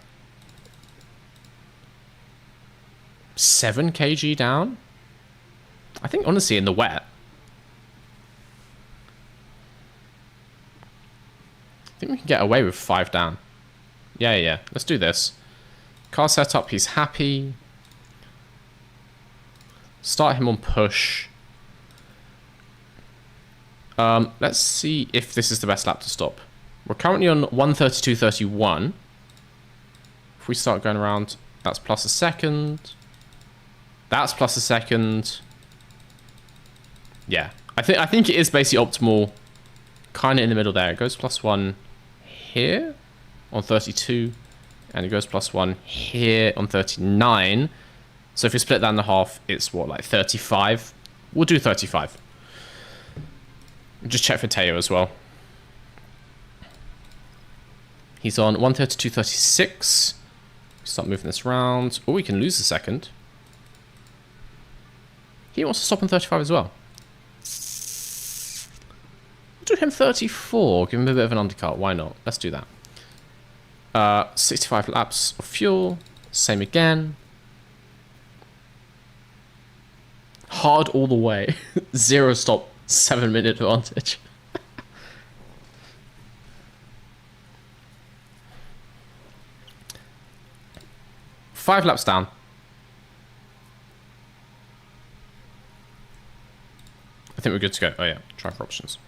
7 kg down? I think, honestly, in the wet, I think we can get away with 5 down. Yeah. Let's do this. Car setup, he's happy. Start him on push. Let's see if this is the best lap to stop. We're currently on 1:32.31. If we start going around, that's plus a second. That's plus a second. Yeah, I think it is basically optimal, kind of in the middle there. It goes +1 here on 32, and it goes +1 here on 39. So if we split that in half, it's what, like 35? We'll do 35. Just check for Teo as well. He's on 1:32.36. Start moving this around. Oh, we can lose a second. He wants to stop on 35 as well. Do him 34, give him a bit of an undercut, why not? Let's do that. 65 laps of fuel, same again. Hard all the way. 0 stop, 7-minute advantage. Five laps down. I think we're good to go. Oh yeah, try for options.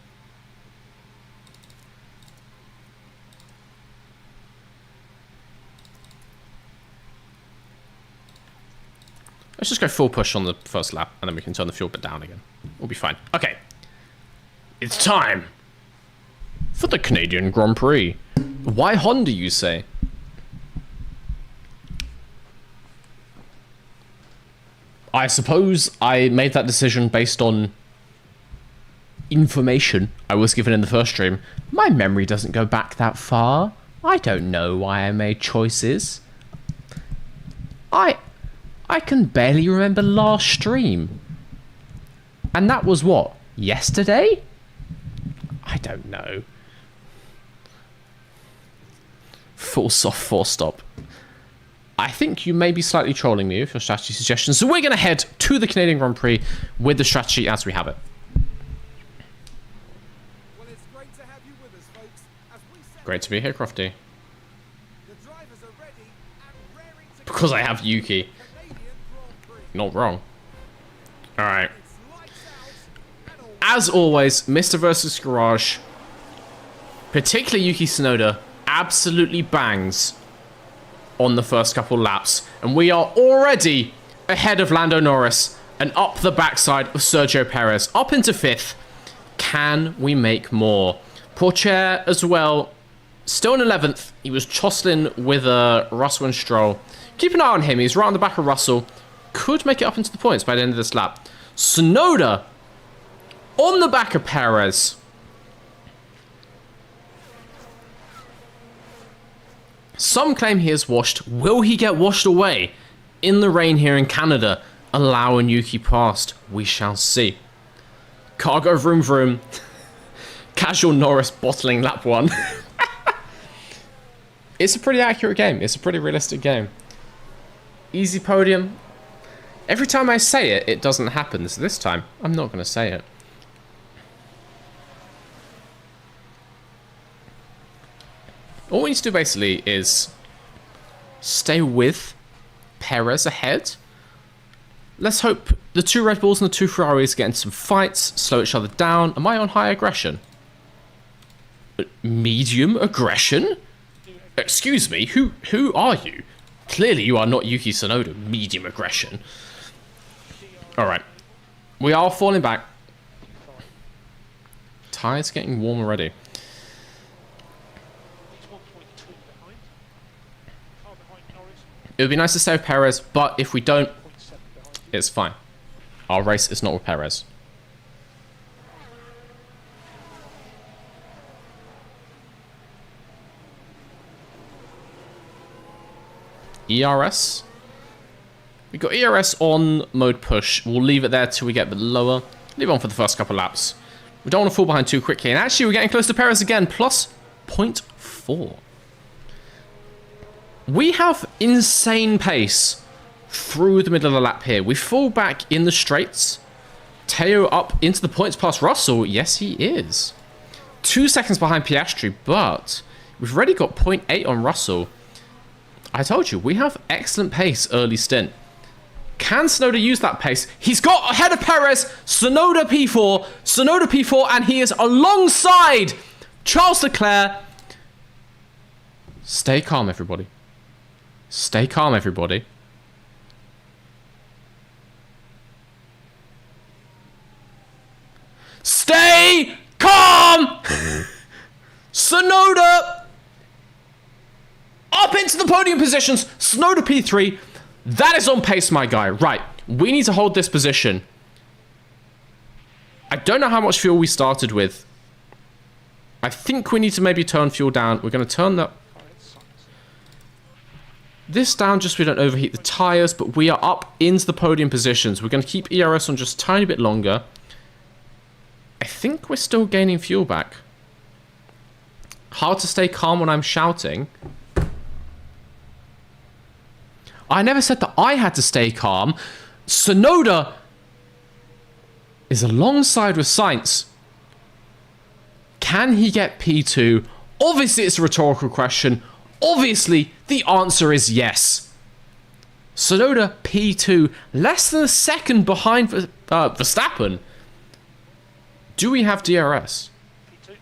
Let's just go full push on the first lap, and then we can turn the fuel bit down again. We'll be fine. Okay. It's time for the Canadian Grand Prix. Why Honda, you say? I suppose I made that decision based on information I was given in the first stream. My memory doesn't go back that far. I don't know why I made choices. I can barely remember last stream. And that was what? Yesterday? I don't know. Full soft four stop. I think you may be slightly trolling me with your strategy suggestions. So we're going to head to the Canadian Grand Prix with the strategy as we have it. Well, it's great to have you with us, folks. As we set Great to be here, Crofty. the drivers are ready and raring to Because I have Yuki. Canadian Grand Prix. Not wrong. Alright. It's lights out and all. As always, Mr. versus Garage, particularly Yuki Tsunoda, absolutely bangs on the first couple laps. And we are already ahead of Lando Norris and up the backside of Sergio Perez, up into 5th. Can we make more? Pourchaire as well, still in 11th. He was jostling with Russell and Stroll. Keep an eye on him. He's right on the back of Russell. Could make it up into the points by the end of this lap. Tsunoda on the back of Perez. Some claim he is washed. Will he get washed away in the rain here in Canada, allowing Yuki past? We shall see. Cargo vroom vroom. Casual Norris bottling lap 1. It's a pretty accurate game. It's a pretty realistic game. Easy podium. Every time I say it, it doesn't happen. So this time, I'm not going to say it. All we need to do basically is stay with Perez ahead. Let's hope the 2 Red Bulls and the 2 Ferraris get into some fights, slow each other down. Am I on high aggression? Medium aggression? Excuse me, who are you? Clearly you are not Yuki Tsunoda. Medium aggression. Alright. We are falling back. Tyres getting warm already. He's 1.2 behind. Car behind Norris. It would be nice to stay with Perez, but if we don't, 0.7 behind. it's fine. Our race is not with Perez. ERS. We got ERS on mode push. We'll leave it there till we get a bit lower. Leave it on for the first couple laps. We don't want to fall behind too quickly. And actually, we're getting close to Perez again. Plus 0.4. We have insane pace through the middle of the lap here. We fall back in the straights. Teo up into the points past Russell. Yes, he is. 2 seconds behind Piastri, but we've already got 0.8 on Russell. I told you, we have excellent pace early stint. Can Tsunoda use that pace? He's got ahead of Perez, Tsunoda P4, and he is alongside Charles Leclerc. Stay calm, everybody. Stay calm, everybody. Stay calm! Tsunoda up into the podium positions. Tsunoda P3. That is on pace, my guy. Right. We need to hold this position. I don't know how much fuel we started with. I think we need to maybe turn fuel down. We're going to turn this down just so we don't overheat the tyres, but we are up into the podium positions. We're going to keep ERS on just a tiny bit longer. I think we're still gaining fuel back. Hard to stay calm when I'm shouting. I never said that I had to stay calm. Tsunoda is alongside with Sainz. Can he get P2? Obviously, it's a rhetorical question. Obviously, the answer is yes. Tsunoda P2, less than a second behind Verstappen. Do we have DRS? P2.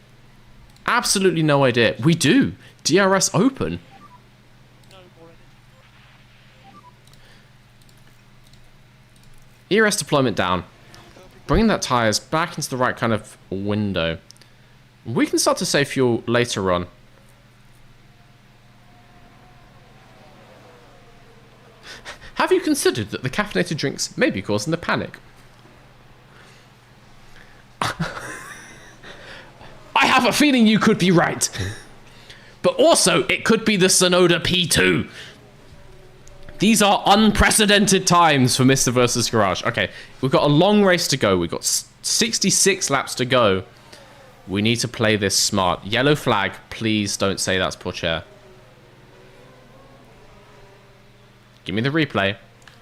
Absolutely no idea. We do. DRS open. No more energy. ERS deployment down. Bringing that tyres back into the right kind of window. We can start to save fuel later on. Have you considered that the caffeinated drinks may be causing the panic? I have a feeling you could be right. But also, it could be the Sonoda P2. These are unprecedented times for Mr. versus Garage. Okay, we've got a long race to go. We've got 66 laps to go. We need to play this smart. Yellow flag, please don't say that's poor chair. Give me the replay.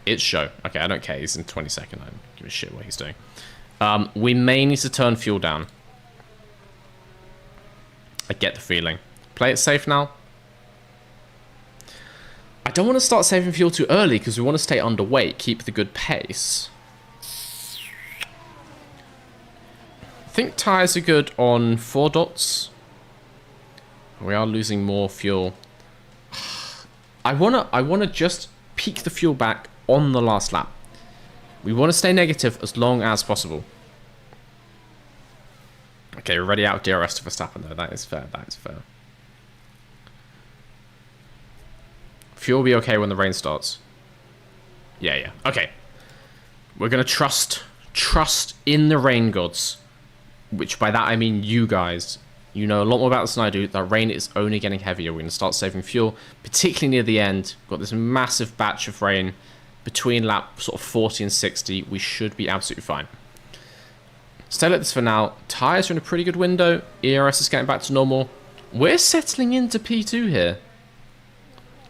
It's show. Okay, I don't care. He's in 22nd. I don't give a shit what he's doing. We may need to turn fuel down. I get the feeling. Play it safe now. I don't want to start saving fuel too early because we want to stay underweight, keep the good pace. I think tyres are good on 4 dots. We are losing more fuel. I wanna just peak the fuel back on the last lap. We want to stay negative as long as possible. Okay, we're already out of DRS to Verstappen though. That is fair. That is fair. Fuel will be okay when the rain starts. Yeah. Okay. We're going to trust in the rain gods. Which by that I mean you guys. You know a lot more about this than I do. That rain is only getting heavier. We're going to start saving fuel. Particularly near the end. We've got this massive batch of rain. Between lap sort of 40 and 60. We should be absolutely fine. Stay like this for now. Tyres are in a pretty good window. ERS is getting back to normal. We're settling into P2 here.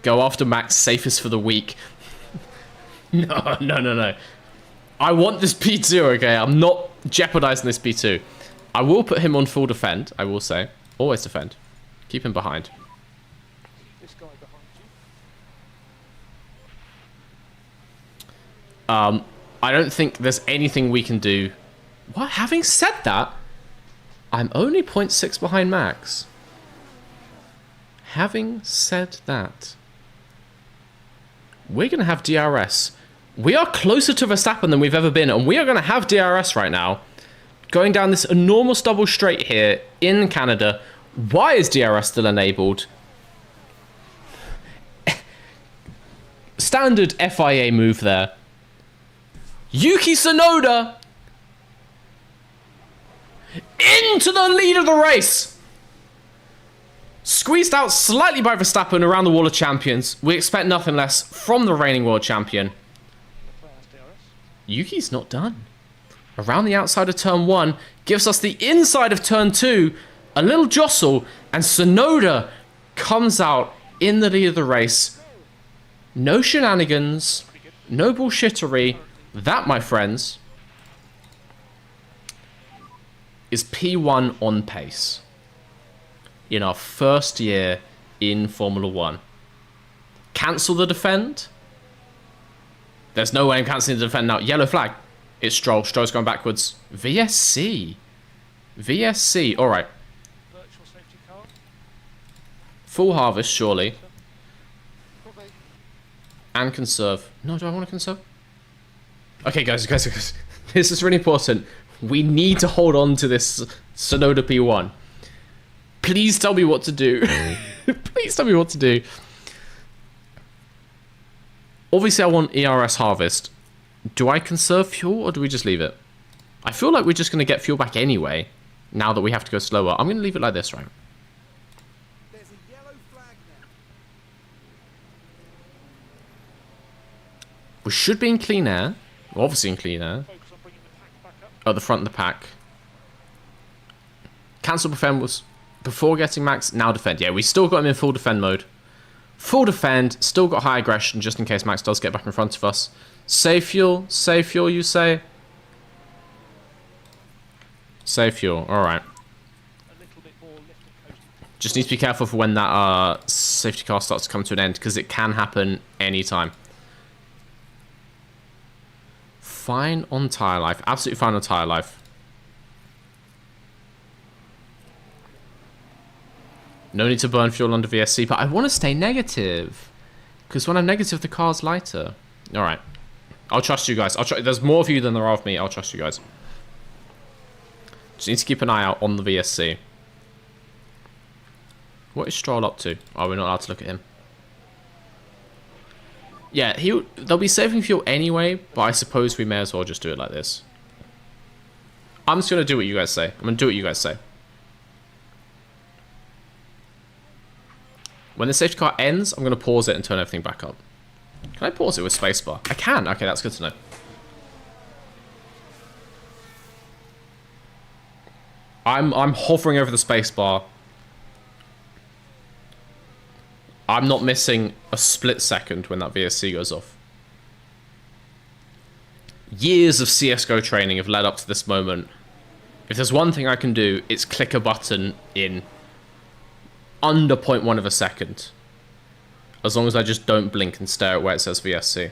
Go after Max, safest for the week. No. I want this P2, okay? I'm not jeopardizing this P2. I will put him on full defend, I will say. Always defend. Keep him behind. This guy behind you. I don't think there's anything we can do. What? Having said that, I'm only 0.6 behind Max. Having said that, we're going to have DRS. We are closer to Verstappen than we've ever been, and we are going to have DRS right now. Going down this enormous double straight here in Canada. Why is DRS still enabled? Standard FIA move there. Yuki Tsunoda into the lead of the race. Squeezed out slightly by Verstappen around the wall of champions. We expect nothing less from the reigning world champion. Yuki's not done. Around the outside of turn 1, gives us the inside of turn 2, a little jostle, and Tsunoda comes out in the lead of the race. No shenanigans, no bullshittery. That, my friends, is P1 on pace in our first year in Formula 1. Cancel the defend. There's no way I'm cancelling the defend now. Yellow flag. It's Stroll. Stroll's going backwards. VSC. VSC. All right. Virtual safety car. Full harvest, surely. And conserve. No, do I want to conserve? Okay, guys. This is really important. We need to hold on to this Sonoda P1. Please tell me what to do. Please tell me what to do. Obviously, I want ERS harvest. Do I conserve fuel or do we just leave it? I feel like we're just going to get fuel back anyway, now that we have to go slower. I'm going to leave it like this, right? There's a yellow flag now. We should be in clean air. We're obviously in clean air. Focus on bringing the pack back up. At the front of the pack. Cancel defend was before getting max, now defend. Yeah, we still got him in full defend mode. Full defend, still got high aggression just in case Max does get back in front of us. Save fuel, you say? Save fuel, alright. A little bit more lift and coast. Just need to be careful for when that safety car starts to come to an end, because it can happen anytime. Fine on tyre life, absolutely fine on tyre life. No need to burn fuel under VSC, but I want to stay negative. Because when I'm negative, the car's lighter. Alright. I'll trust you guys. There's more of you than there are of me. I'll trust you guys. Just need to keep an eye out on the VSC. What is Stroll up to? Oh, we're not allowed to look at him. Yeah, they'll be saving fuel anyway, but I suppose we may as well just do it like this. I'm just going to do what you guys say. I'm going to do what you guys say. When the safety car ends, I'm going to pause it and turn everything back up. Can I pause it with spacebar? I can. Okay, that's good to know. I'm hovering over the spacebar. I'm not missing a split second when that VSC goes off. Years of CSGO training have led up to this moment. If there's one thing I can do, it's click a button in under 0.1 of a second. As long as I just don't blink and stare at where it says VSC.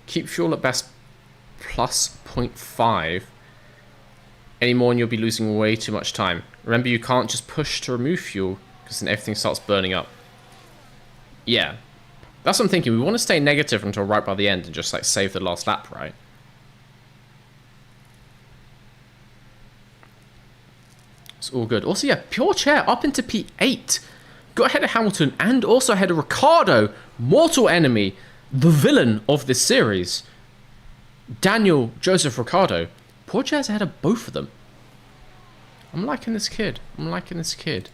Keep fuel at best plus 0.5. Any more and you'll be losing way too much time. Remember, you can't just push to remove fuel, because then everything starts burning up. Yeah. That's what I'm thinking. We want to stay negative until right by the end and just like save the last lap, right? It's all good. Also, yeah, Pure Chair up into P8. Got ahead of Hamilton and also ahead of Ricciardo. Mortal enemy. The villain of this series. Daniel Joseph Ricciardo. Pure Chair's ahead of both of them. I'm liking this kid. I'm liking this kid.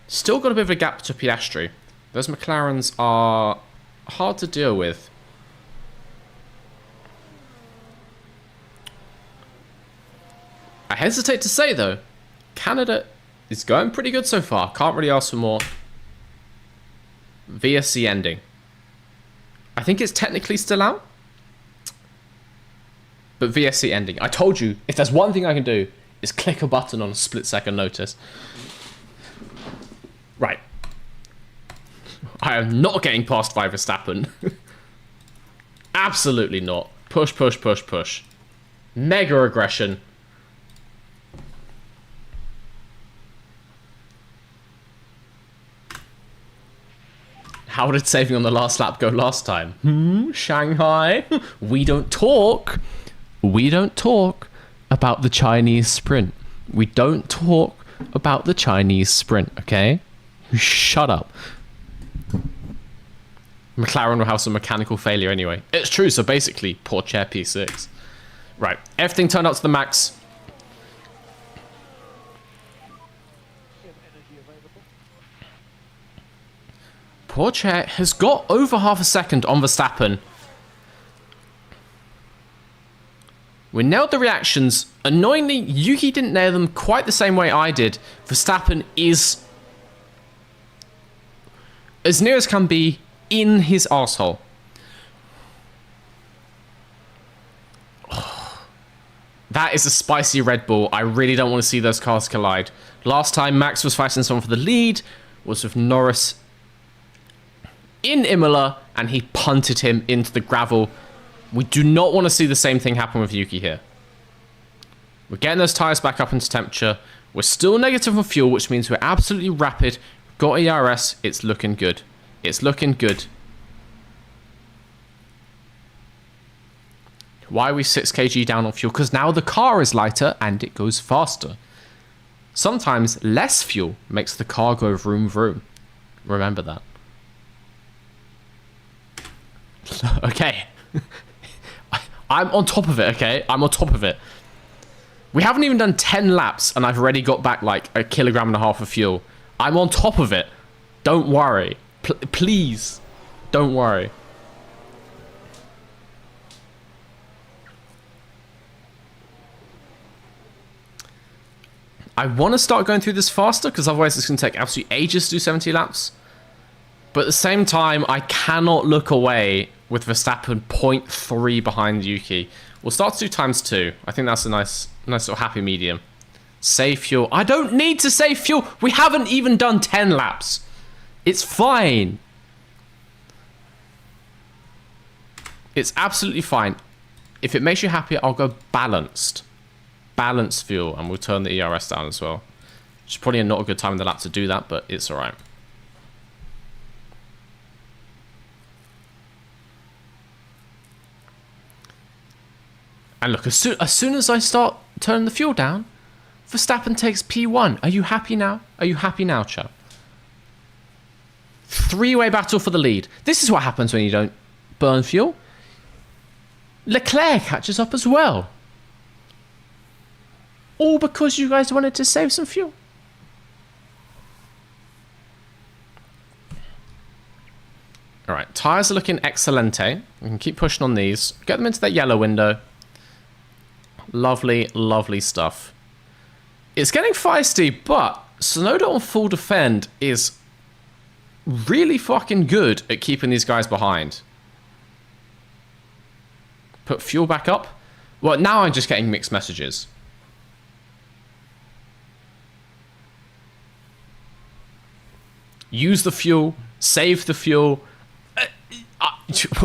Still got a bit of a gap to Piastri. Those McLarens are hard to deal with. I hesitate to say, though, Canada is going pretty good so far. Can't really ask for more. VSC ending. I think it's technically still out. But VSC ending. I told you, if there's one thing I can do, is click a button on a split-second notice. Right. I am not getting past by Verstappen. Absolutely not. Push, push, push, push. Mega aggression. How did saving on the last lap go last time? Shanghai? We don't talk. We don't talk about the Chinese sprint. We don't talk about the Chinese sprint, okay? Shut up. McLaren will have some mechanical failure anyway. It's true, so basically, Pure Chair P6. Right, everything turned out to the max. Energy available. Pure Chair has got over half a second on Verstappen. We nailed the reactions. Annoyingly, Yuki didn't nail them quite the same way I did. Verstappen is, as near as can be, in his arsehole. That is a spicy Red Bull. I really don't want to see those cars collide. Last time Max was fighting someone for the lead was with Norris in Imola, and he punted him into the gravel. We do not want to see the same thing happen with Yuki here. We're getting those tyres back up into temperature. We're still negative on fuel, which means we're absolutely rapid. Got ERS. It's looking good. It's looking good. Why are we 6 kg down on fuel? Because now the car is lighter and it goes faster. Sometimes less fuel makes the car go vroom vroom. Remember that. Okay. I'm on top of it, okay? I'm on top of it. We haven't even done 10 laps and I've already got back like 1.5 kilograms of fuel. I'm on top of it. Don't worry. Please. Don't worry. I want to start going through this faster because otherwise it's going to take absolutely ages to do 70 laps. But at the same time, I cannot look away with Verstappen 0.3 behind Yuki. We'll start to do ×2. I think that's a nice little happy medium. Save fuel. I don't need to save fuel. We haven't even done 10 laps. It's fine. It's absolutely fine. If it makes you happy, I'll go balanced. balance fuel, and we'll turn the ERS down as well. Which is probably not a good time in the lap to do that, but it's alright. And look, as soon as I start turning the fuel down, Verstappen takes P1. Are you happy now? Are you happy now, chap? Three-way battle for the lead. This is what happens when you don't burn fuel. Leclerc catches up as well. All because you guys wanted to save some fuel. Alright, tyres are looking excelente. We can keep pushing on these. Get them into that yellow window. Lovely, lovely stuff. It's getting feisty, but Tsunoda on full defend is really fucking good at keeping these guys behind. Put fuel back up. Well, now I'm just getting mixed messages. Use the fuel. Save the fuel.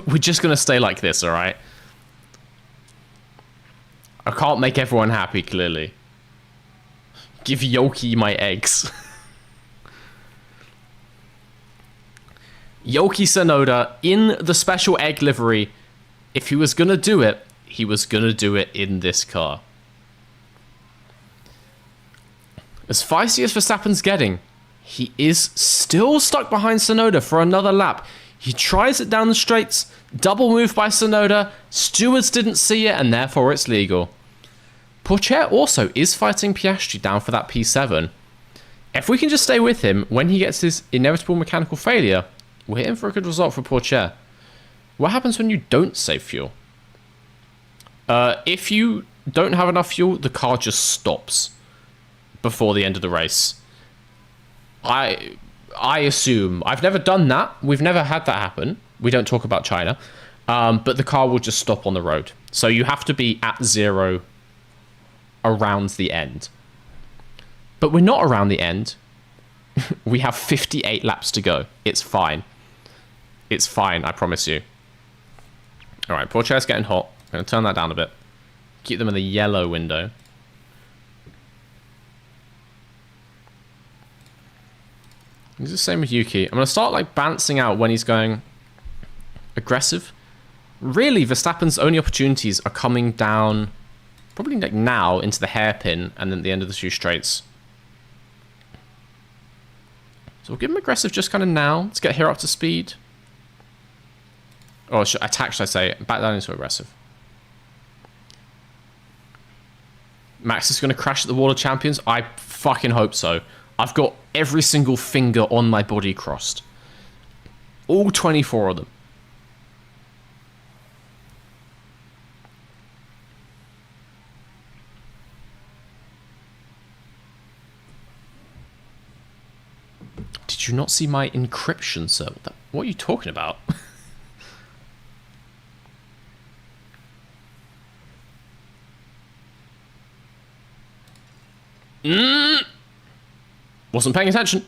We're just going to stay like this, alright? I can't make everyone happy, clearly. Give Yoki my eggs. Yoki Tsunoda in the special egg livery. If he was going to do it, he was going to do it in this car. As feisty as Verstappen's getting, he is still stuck behind Tsunoda for another lap. He tries it down the straights. Double move by Tsunoda. Stewards didn't see it, and therefore it's legal. Pourchaire also is fighting Piastri down for that P7. If we can just stay with him when he gets his inevitable mechanical failure, we're in for a good result for Pourchaire. What happens when you don't save fuel? If you don't have enough fuel, the car just stops before the end of the race. I assume. I've never done that. We've never had that happen. We don't talk about China. But the car will just stop on the road. So you have to be at zero around the end. But we're not around the end. We have 58 laps to go. It's fine. It's fine, I promise you. Alright, Pourchaire's getting hot. I'm going to turn that down a bit. Keep them in the yellow window. It's the same with Yuki. I'm going to start like balancing out when he's going aggressive. Really, Verstappen's only opportunities are coming down probably like now into the hairpin and then the end of the two straights. So we'll give him aggressive just kind of now. Let's get here up to speed. Or attack, should I say. Back down into aggressive. Max is going to crash at the Wall of Champions. I fucking hope so. I've got every single finger on my body crossed. All 24 of them. Did you not see my encryption, sir? What are you talking about? Wasn't paying attention.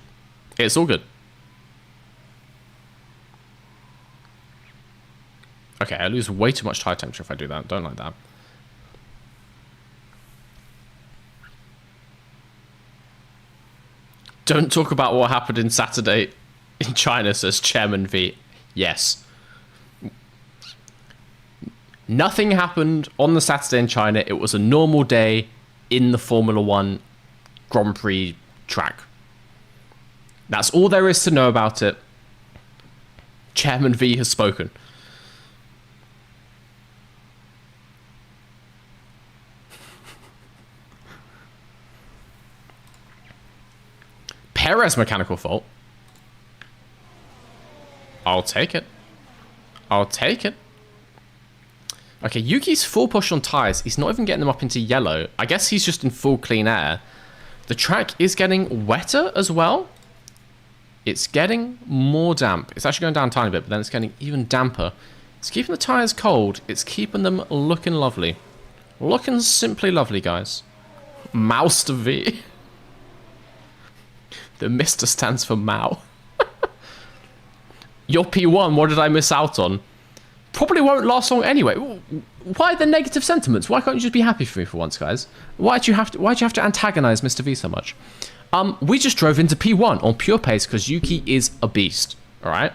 It's all good. Okay, I lose way too much tire temperature if I do that. Don't like that. Don't talk about what happened in Saturday in China, says Chairman V. Yes. Nothing happened on the Saturday in China. It was a normal day in the Formula 1 Grand Prix track. That's all there is to know about it. Chairman V has spoken. Perez mechanical fault. I'll take it. I'll take it. Okay, Yuki's full push on tyres. He's not even getting them up into yellow. I guess he's just in full clean air. The track is getting wetter as well. It's getting more damp. It's actually going down a tiny bit, but then it's getting even damper. It's keeping the tyres cold. It's keeping them looking lovely. Looking simply lovely, guys. Mouse to V. The Mr. stands for Mao. Your P1, what did I miss out on? Probably won't last long anyway. Ooh, Why the negative sentiments? Why can't you just be happy for me for once, guys? Why'd you have to antagonize Mr. V so much? We just drove into P1 on pure pace because Yuki is a beast. All right.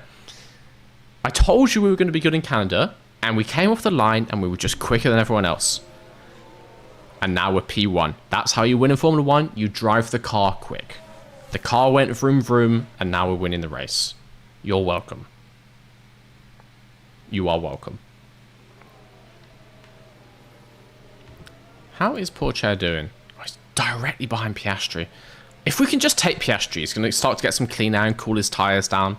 I told you we were going to be good in Canada, and we came off the line and we were just quicker than everyone else. And now we're P1. That's how you win in Formula 1. You drive the car quick. The car went vroom vroom, and now we're winning the race. You're welcome. You are welcome. How is Pourchaire doing? Oh, he's directly behind Piastri. If we can just take Piastri, he's going to start to get some clean air and cool his tyres down.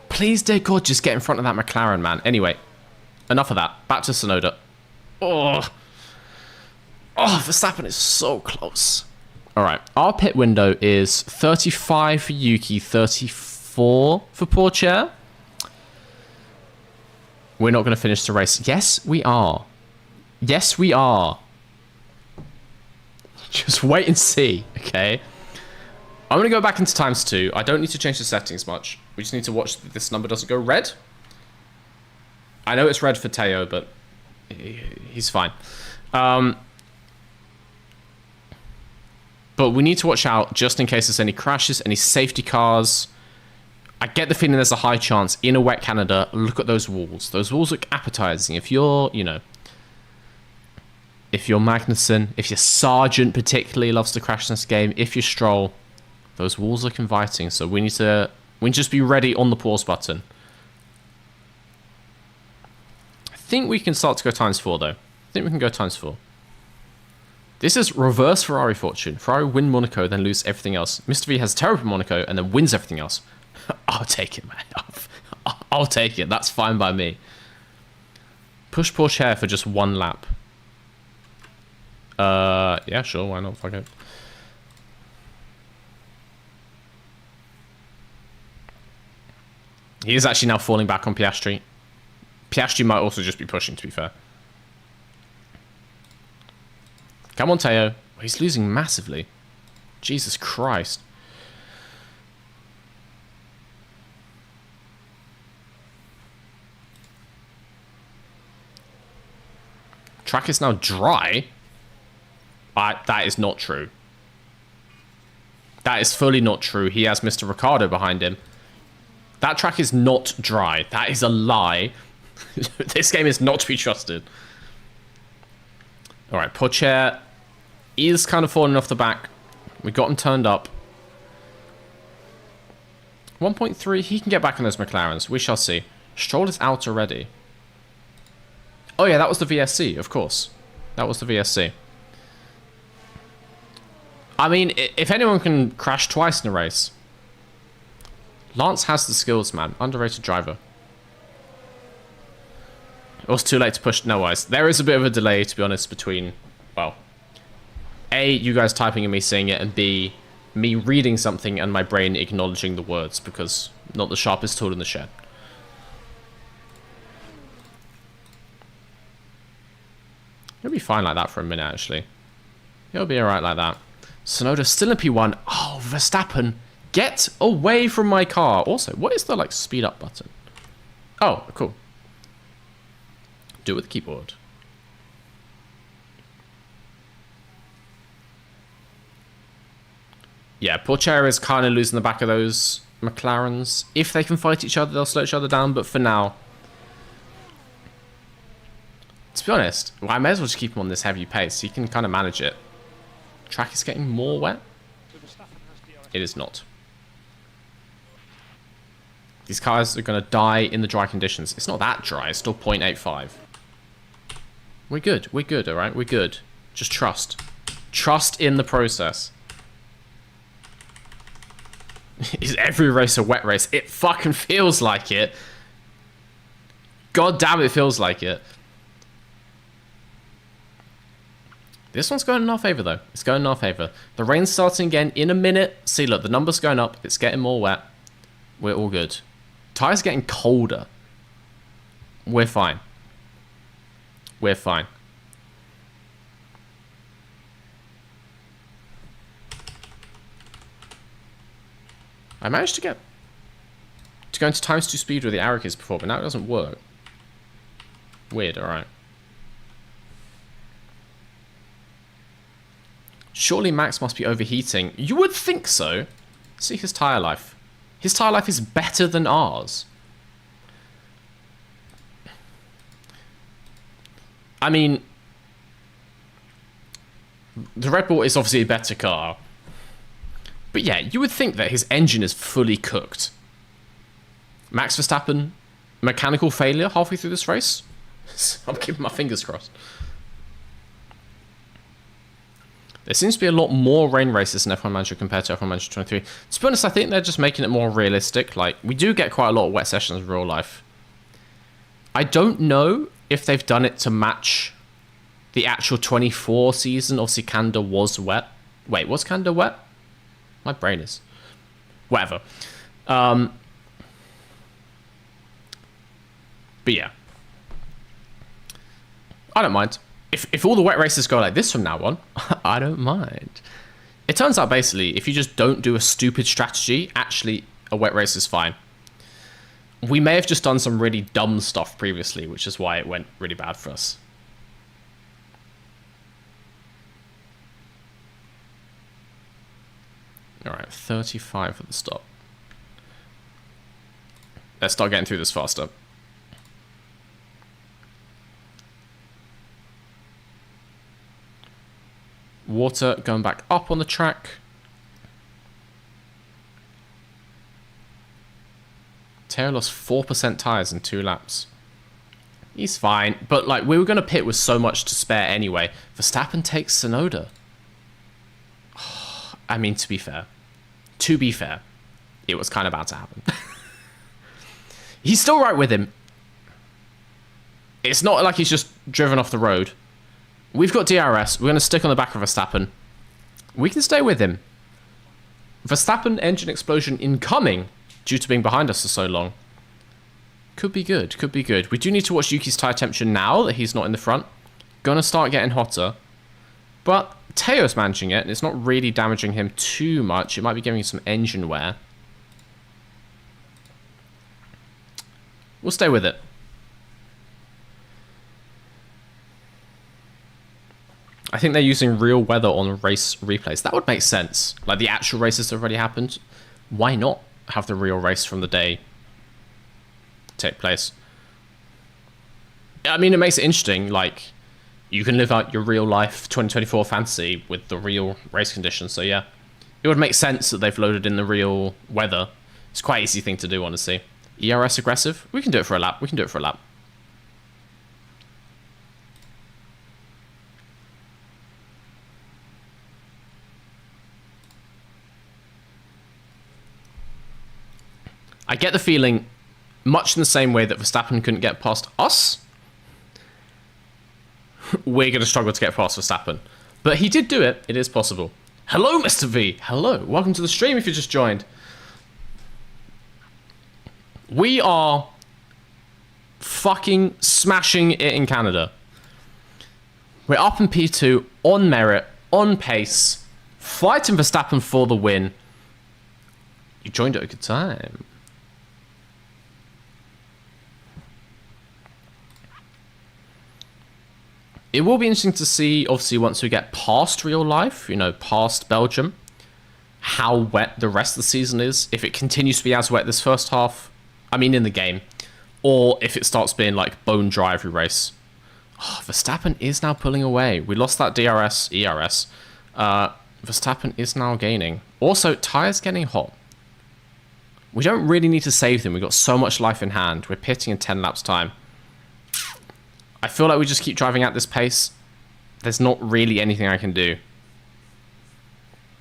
Please, dear God, just get in front of that McLaren, man. Anyway, enough of that. Back to Tsunoda. Oh, Verstappen is so close. All right, our pit window is 35 for Yuki, 34 for Pourchaire. We're not going to finish the race. Yes, we are. Yes, we are. Just wait and see, okay? I'm going to go back into ×2. I don't need to change the settings much. We just need to watch that this number doesn't go red. I know it's red for Teo, but he's fine. But we need to watch out just in case there's any crashes, any safety cars. I get the feeling there's a high chance in a wet Canada. Look at those walls. Those walls look appetizing. If you're, you know, if you're Magnussen, if your Sargent particularly loves to crash in this game, if you're Stroll, those walls look inviting. So we need to just be ready on the pause button. I think we can start to go ×4 though. I think we can go ×4. This is reverse Ferrari fortune. Ferrari win Monaco, then lose everything else. Mr. V has terrible Monaco and then wins everything else. I'll take it, man. I'll take it. That's fine by me. Push Pourchaire for just one lap. Yeah, sure. Why not? Fuck it. He is actually now falling back on Piastri. Piastri might also just be pushing, to be fair. Come on, Teo. He's losing massively. Jesus Christ. Track is now dry. That is not true. That is fully not true. He has Mr. Ricardo behind him. That track is not dry. That is a lie. This game is not to be trusted. All right, Pourchaire is kind of falling off the back. We got him turned up. 1.3, he can get back on those McLarens. We shall see. Stroll is out already. Oh yeah, that was the VSC, of course. That was the VSC. I mean, if anyone can crash twice in a race, Lance has the skills, man. Underrated driver. It was too late to push. No worries. There is a bit of a delay, to be honest, between, well, A, you guys typing and me saying it, and B, me reading something and my brain acknowledging the words, because not the sharpest tool in the shed. It'll be fine like that for a minute, actually. It'll be alright like that. Tsunoda still in P1. Oh, Verstappen, get away from my car. Also, what is the, like, speed up button? Oh, cool. Do it with the keyboard. Yeah, Pourchaire is kind of losing the back of those McLarens. If they can fight each other, they'll slow each other down, but for now, to be honest, well, I may as well just keep him on this heavy pace. He can kind of manage it. Track is getting more wet. It is not. These cars are going to die in the dry conditions. It's not that dry. It's still 0.85. We're good. We're good, all right? We're good. Just trust. Trust in the process. Is every race a wet race? It fucking feels like it. God damn, it feels like it. This one's going in our favour, though. It's going in our favour. The rain's starting again in a minute. See, look, the number's going up. It's getting more wet. We're all good. Tyres getting colder. We're fine. We're fine. I managed to go into ×2 speed with the Arikis before, but now it doesn't work. Weird, alright. Surely Max must be overheating. You would think so. See his tyre life. His tyre life is better than ours. I mean, the Red Bull is obviously a better car. But yeah, you would think that his engine is fully cooked. Max Verstappen, mechanical failure halfway through this race? I'm keeping my fingers crossed. There seems to be a lot more rain races in F1 Manager compared to F1 Manager 23. To be honest, I think they're just making it more realistic. Like, we do get quite a lot of wet sessions in real life. I don't know if they've done it to match the actual 24 season. Obviously, Canada was wet. Wait, was Canada wet? My brain is. Whatever. But yeah. I don't mind. If all the wet races go like this from now on, I don't mind. It turns out, basically, if you just don't do a stupid strategy, actually, a wet race is fine. We may have just done some really dumb stuff previously, which is why it went really bad for us. Alright, 35 at the stop. Let's start getting through this faster. Water going back up on the track. Teo lost 4% tyres in 2 laps. He's fine, but like we were going to pit with so much to spare anyway. Verstappen takes Tsunoda. I mean, to be fair, it was kind of about to happen. He's still right with him. It's not like he's just driven off the road. We've got DRS. We're going to stick on the back of Verstappen. We can stay with him. Verstappen engine explosion incoming due to being behind us for so long. Could be good. Could be good. We do need to watch Yuki's tyre temperature now that he's not in the front. Gonna start getting hotter. But Teo's managing it, and it's not really damaging him too much. It might be giving him some engine wear. We'll stay with it. I think they're using real weather on race replays. That would make sense. Like the actual races that already happened. Why not have the real race from the day take place? I mean, it makes it interesting. Like, you can live out your real life 2024 fantasy with the real race conditions. So yeah, it would make sense that they've loaded in the real weather. It's quite an easy thing to do, honestly. ERS aggressive? We can do it for a lap. We can do it for a lap. I get the feeling, much in the same way that Verstappen couldn't get past us, we're going to struggle to get past Verstappen. But he did do it. It is possible. Hello, Mr. V. Hello. Welcome to the stream if you just joined. We are fucking smashing it in Canada. We're up in P2, on merit, on pace, fighting Verstappen for the win. You joined at a good time. It will be interesting to see, obviously, once we get past real life, you know, past Belgium, how wet the rest of the season is. If it continues to be as wet this first half, I mean in the game, or if it starts being like bone dry every race. Oh, Verstappen is now pulling away. We lost that DRS, ERS. Verstappen is now gaining. Also, tyres getting hot. We don't really need to save them. We've got so much life in hand. We're pitting in 10 laps time. I feel like we just keep driving at this pace. There's not really anything I can do.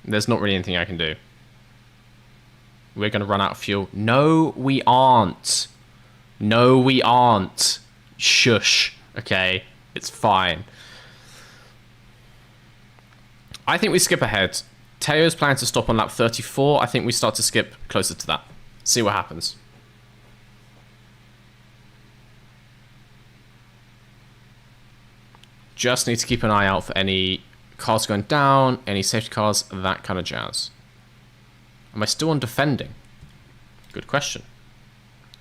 There's not really anything I can do. We're going to run out of fuel. No, we aren't. No, we aren't. Shush. Okay, it's fine. I think we skip ahead. Teo's planning to stop on lap 34. I think we start to skip closer to that. See what happens. Just need to keep an eye out for any cars going down, any safety cars, that kind of jazz. Am I still on defending? Good question.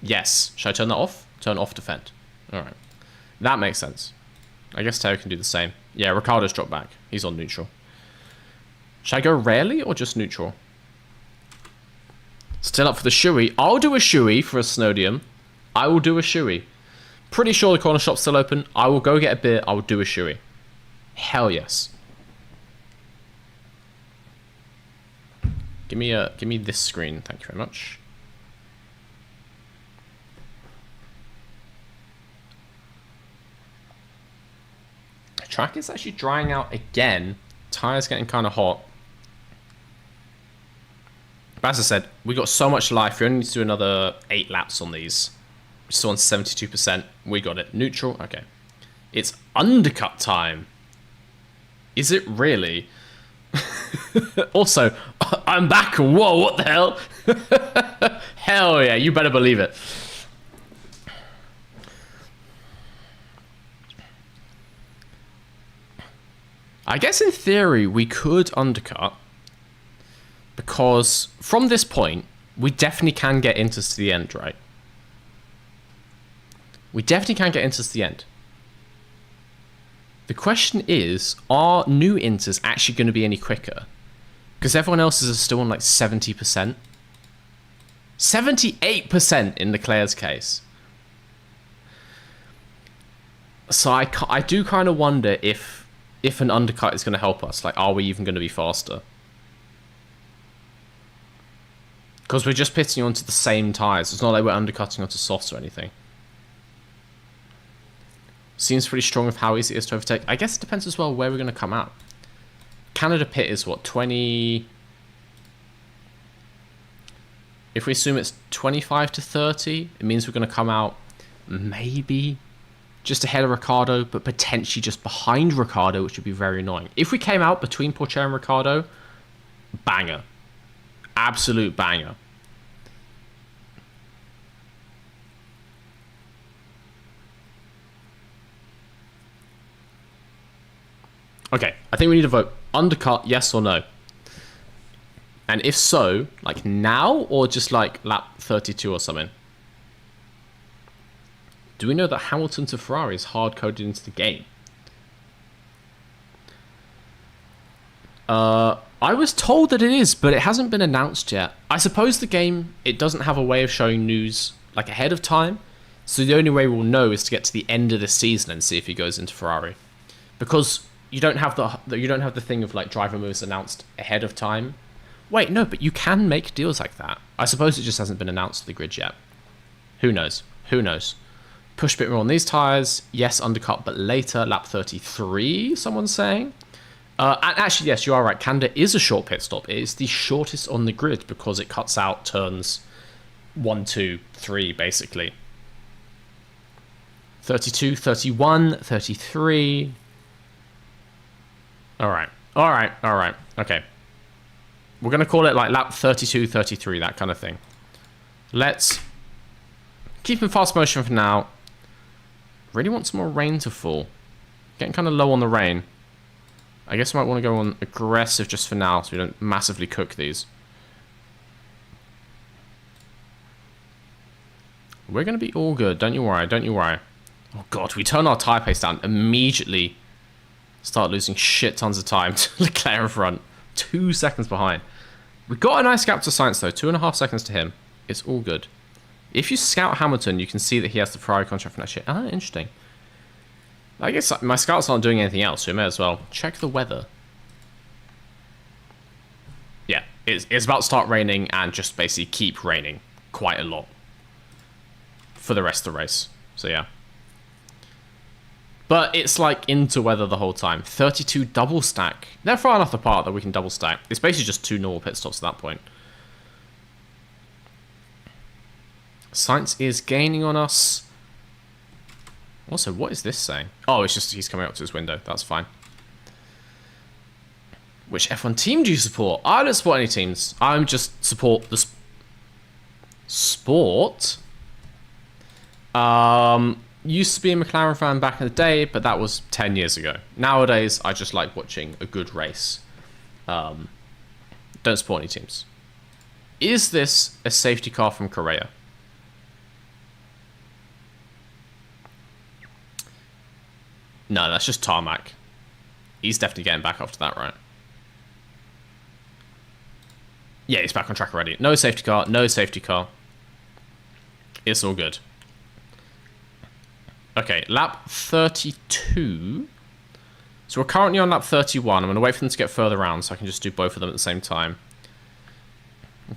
Yes. Should I turn that off? Turn off defend. All right. That makes sense. I guess Teo can do the same. Yeah, Ricciardo's dropped back. He's on neutral. Should I go rarely or just neutral? Still up for the shoey. I'll do a shoey for a Snowdium. I will do a shoey. Pretty sure the corner shop's still open. I will go get a beer. I will do a shoey. Hell yes. Give me this screen. Thank you very much. The track is actually drying out again. Tires getting kind of hot. But as I said, we got so much life. We only need to do another 8 laps on these. We're still on 72%. We got it. Neutral. Okay. It's undercut time. Is it really? Also, I'm back. Whoa, what the hell? Hell yeah, you better believe it. I guess in theory we could undercut, because from this point we definitely can get into the end, right? We definitely can get into the end. The question is, are new inters actually going to be any quicker? Because everyone else is still on like 70%. 78% in Leclerc's case. So I do kind of wonder if an undercut is going to help us. Like, are we even going to be faster? Because we're just pitting onto the same tyres. It's not like we're undercutting onto softs or anything. Seems pretty strong of how easy it is to overtake. I guess it depends as well where we're going to come out. Canada pit is what, 20... If we assume it's 25 to 30, it means we're going to come out maybe just ahead of Ricciardo, but potentially just behind Ricciardo, which would be very annoying. If we came out between Porcher and Ricciardo, banger. Absolute banger. Okay, I think we need to vote undercut, yes or no. And if so, like now or just like lap 32 or something? Do we know that Hamilton to Ferrari is hard-coded into the game? I was told that it is, but it hasn't been announced yet. I suppose the game, it doesn't have a way of showing news like ahead of time. So the only way we'll know is to get to the end of the season and see if he goes into Ferrari. Because you don't have the thing of like driver moves announced ahead of time. Wait, no, but you can make deals like that. I suppose it just hasn't been announced to the grid yet. Who knows? Who knows? Push bit more on these tyres. Yes, undercut, but later. Lap 33, someone's saying. And actually, yes, you are right. Canada is a short pit stop. It is the shortest on the grid because it cuts out turns 1, 2, 3, basically. 32, 31, 33. All right. All right. All right. Okay. We're going to call it like lap 32, 33, that kind of thing. Let's keep in fast motion for now. Really want some more rain to fall. Getting kind of low on the rain. I guess I might want to go on aggressive just for now so we don't massively cook these. We're going to be all good. Don't you worry. Don't you worry. Oh, God. We turn our tyre pace down. Immediately start losing shit tons of time to Leclerc in front. 2 seconds behind. We got a nice gap to Sainz though. 2.5 seconds to him. It's all good. If you scout Hamilton, you can see that he has the Ferrari contract for next year. Ah, interesting. I guess my scouts aren't doing anything else, so we may as well check the weather. Yeah, it's about to start raining and just basically keep raining quite a lot for the rest of the race. So yeah. But it's like into weather the whole time. 32 double stack. They're far enough apart that we can double stack. It's basically just 2 normal pit stops at that point. Sainz is gaining on us. Also, what is this saying? Oh, it's just he's coming up to his window. That's fine. Which F1 team do you support? I don't support any teams. I'm just support the sport. Used to be a McLaren fan back in the day, but that was 10 years ago. Nowadays, I just like watching a good race. Don't support any teams. Is this a safety car from Korea? No, that's just tarmac. He's definitely getting back after that, right? Yeah, he's back on track already. No safety car, no safety car. It's all good. Okay, lap 32. So we're currently on lap 31. I'm going to wait for them to get further around so I can just do both of them at the same time.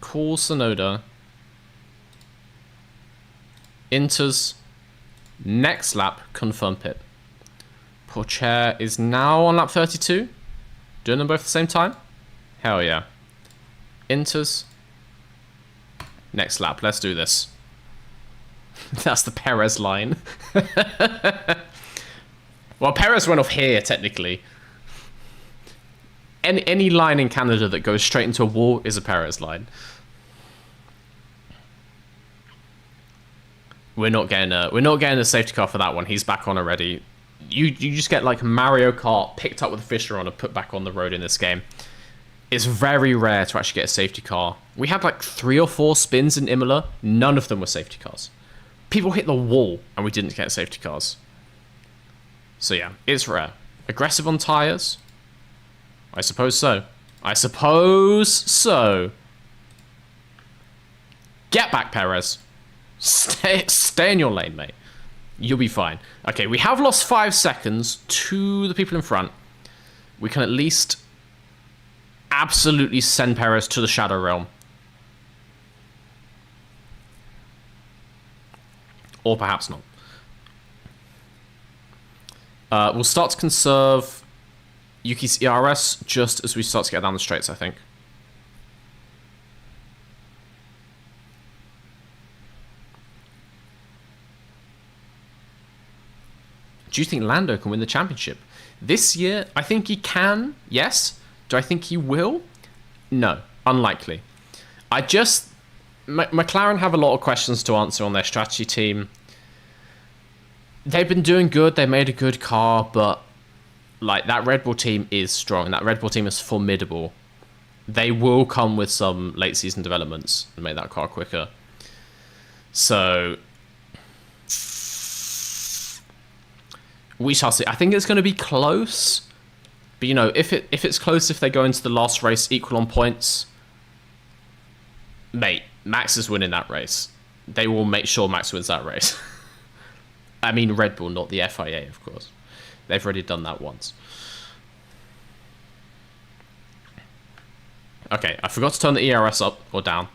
Call Sonoda. Enters. Next lap, confirm pit. Pourchaire is now on lap 32. Doing them both at the same time? Hell yeah. Enters. Next lap, let's do this. That's the Perez line. Well, Perez went off here, technically. Any line in Canada that goes straight into a wall is a Perez line. We're not getting a safety car for that one. He's back on already. You just get like Mario Kart picked up with a Fisher on and put back on the road in this game. It's very rare to actually get a safety car. We had like 3 or 4 spins in Imola. None of them were safety cars. People hit the wall and we didn't get safety cars. So yeah, it's rare. Aggressive on tyres? I suppose so. I suppose so. Get back, Perez. Stay in your lane, mate. You'll be fine. Okay, we have lost 5 seconds to the people in front. We can at least absolutely send Perez to the Shadow Realm. Or perhaps not. We'll start to conserve Yuki's ERS just as we start to get down the straights, I think. Do you think Lando can win the championship? This year, I think he can, yes. Do I think he will? No, unlikely. McLaren have a lot of questions to answer on their strategy team. They've been doing good, they made a good car, but like that Red Bull team is strong, that Red Bull team is formidable. They will come with some late season developments and make that car quicker. So we shall see. I think it's going to be close. But you know, if it's close, if they go into the last race equal on points, mate, Max is winning that race. They will make sure Max wins that race. I mean Red Bull, not the FIA, of course. They've already done that once. Okay, I forgot to turn the ERS up or down.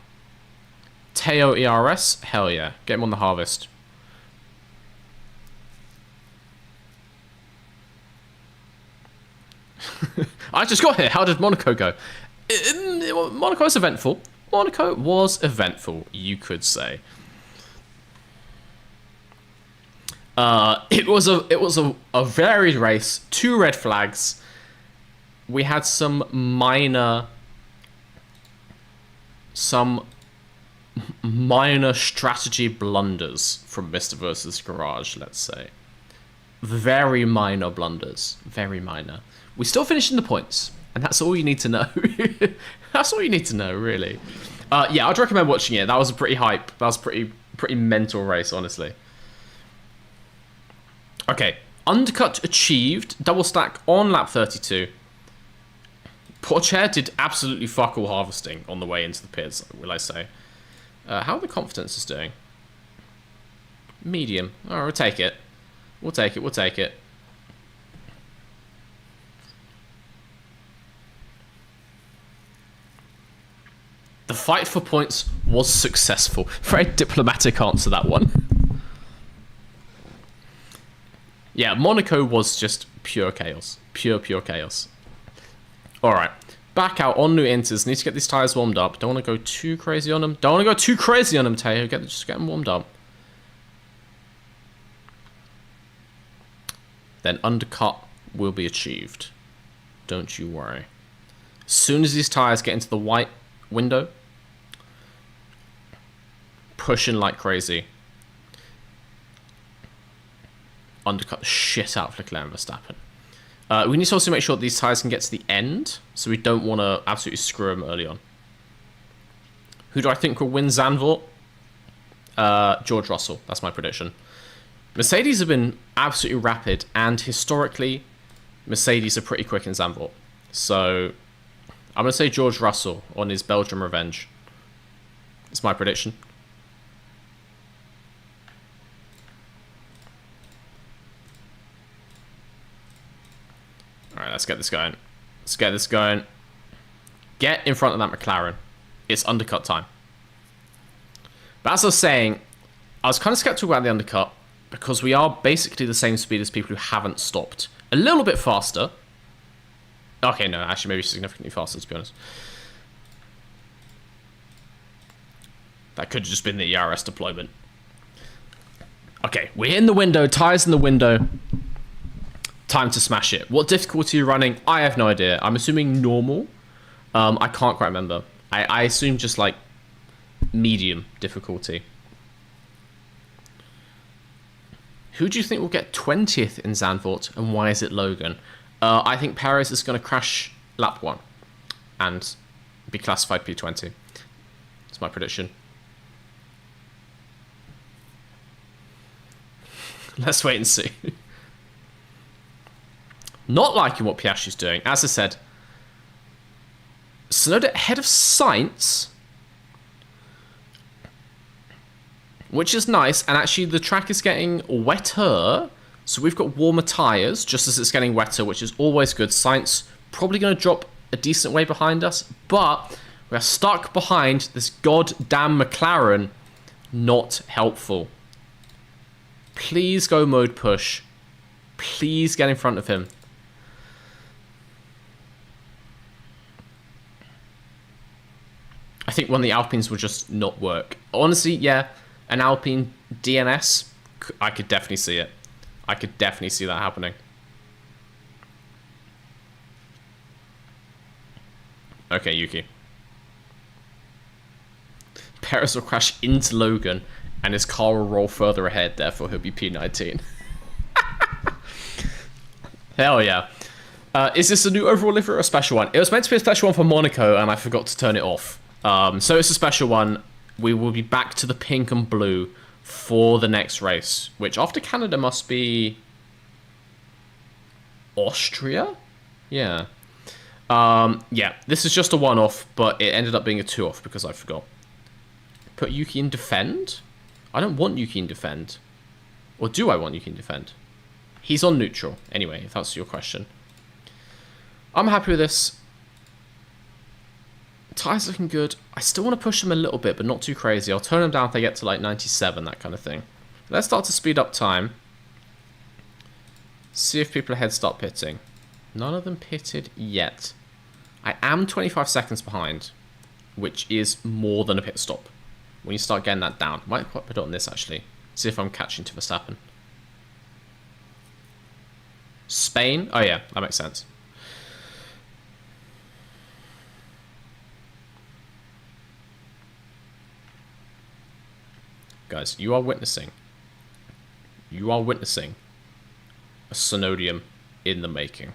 Teo ERS, hell yeah. Get him on the harvest. I just got here. How did Monaco go? Monaco was eventful. Monaco was eventful, you could say. It was a varied race. 2 red flags. We had some minor strategy blunders from Mr. Versus Garage, let's say. Very minor blunders. Very minor. We still finished in the points, and that's all you need to know. That's all you need to know, really. Yeah, I'd recommend watching it. That was a pretty hype. That was pretty mental race, honestly. Okay, undercut achieved. Double stack on lap 32. Pourchaire did absolutely fuck all harvesting on the way into the pits, will I say. How are the confidences doing? Medium. Alright, we'll take it. We'll take it, we'll take it. The fight for points was successful. Very diplomatic answer, that one. Yeah, Monaco was just pure chaos. Pure chaos. Alright. Back out on new inters. Need to get these tyres warmed up. Don't want to go too crazy on them. Don't want to go too crazy on them, Teo. Just get them warmed up. Then undercut will be achieved. Don't you worry. As soon as these tyres get into the white window, pushing like crazy. Undercut the shit out of Leclerc and Verstappen. We need to also make sure that these tyres can get to the end, so we don't want to absolutely screw them early on. Who do I think will win Zandvoort? George Russell. That's my prediction. Mercedes have been absolutely rapid, and historically, Mercedes are pretty quick in Zandvoort. So, I'm going to say George Russell on his Belgium revenge. It's my prediction. Alright, let's get this going. Let's get this going. Get in front of that McLaren. It's undercut time. But as I was saying, I was kind of skeptical about the undercut because we are basically the same speed as people who haven't stopped. A little bit faster. Okay, no, actually maybe significantly faster, to be honest. That could have just been the ERS deployment. Okay, we're in the window. Tyres in the window. Time to smash it. What difficulty are you running? I have no idea. I'm assuming normal. I can't quite remember. I assume just like medium difficulty. Who do you think will get 20th in Zandvoort, and why is it Logan? I think Perez is going to crash lap 1 and be classified P20. That's my prediction. Let's wait and see. Not liking what Piastri's doing. As I said, Tsunoda ahead of Sainz, which is nice, and actually the track is getting wetter, so we've got warmer tyres just as it's getting wetter, which is always good. Sainz probably going to drop a decent way behind us, but we're stuck behind this goddamn McLaren. Not helpful. Please go mode push. Please get in front of him. I think one of the Alpines will just not work. Honestly, yeah, an Alpine DNS, I could definitely see it. I could definitely see that happening. Okay, Yuki. Perez will crash into Logan, and his car will roll further ahead, therefore he'll be P19. Hell yeah. Is this a new overall livery or a special one? It was meant to be a special one for Monaco, and I forgot to turn it off. So it's a special one. We will be back to the pink and blue for the next race, which after Canada must be Austria? Yeah. Yeah, this is just a one-off, but it ended up being a two-off because I forgot. Put Yuki in defend? I don't want Yuki in defend. Or do I want Yuki in defend? He's on neutral, anyway, if that's your question. I'm happy with this. Tyres looking good. I still want to push them a little bit, but not too crazy. I'll turn them down if they get to like 97, that kind of thing. Let's start to speed up time. See if people ahead start pitting. None of them pitted yet. I am 25 seconds behind, which is more than a pit stop. When you start getting that down. Might put it on this, actually. See if I'm catching to Verstappen. Spain? Oh yeah, that makes sense. Guys, you are witnessing a Synodium in the making.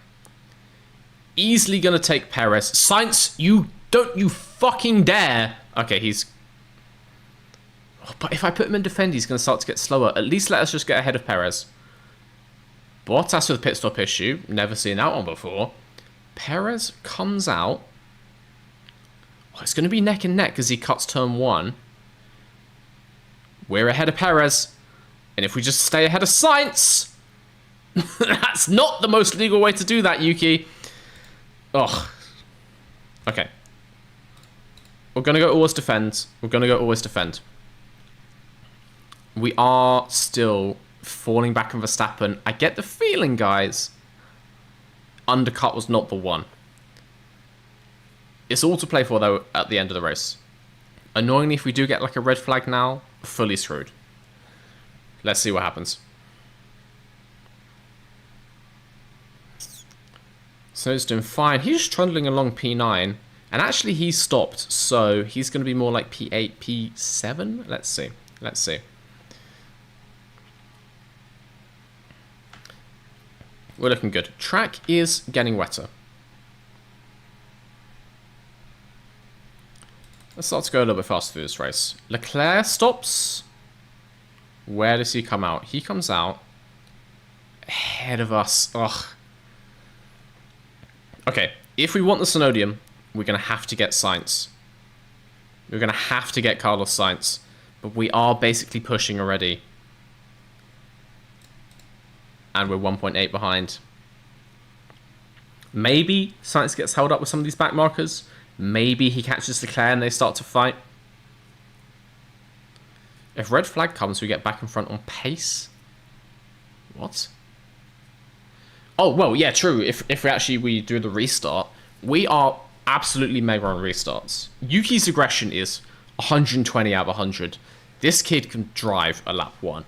Easily gonna take Perez. Sainz, you fucking dare. Okay, he's... Oh, but if I put him in defend, he's gonna start to get slower. At least let us just get ahead of Perez. Bottas with a pit stop issue. Never seen that one before. Perez comes out. Oh, it's gonna be neck and neck because he cuts turn 1. We're ahead of Perez. And if we just stay ahead of Sainz... That's not the most legal way to do that, Yuki. Ugh. Okay. We're going to go always defend. We are still falling back on Verstappen. I get the feeling, guys, undercut was not the one. It's all to play for, though, at the end of the race. Annoyingly, if we do get like a red flag now, fully screwed. Let's see what happens. So he's doing fine. He's just trundling along P9. And actually he's stopped. So he's going to be more like P8, P7. Let's see. We're looking good. Track is getting wetter. Let's start to go a little bit faster through this race. Leclerc stops. Where does he come out? He comes out ahead of us. Ugh. Okay, if we want the Synodium, we're going to have to get Sainz. We're going to have to get Carlos Sainz. But we are basically pushing already. And we're 1.8 behind. Maybe Sainz gets held up with some of these back markers. Maybe he catches Leclerc and they start to fight. If red flag comes, we get back in front on pace. What? Oh, well, yeah, true. If we do the restart, we are absolutely mega on restarts. Yuki's aggression is 120 out of 100. This kid can drive a lap 1.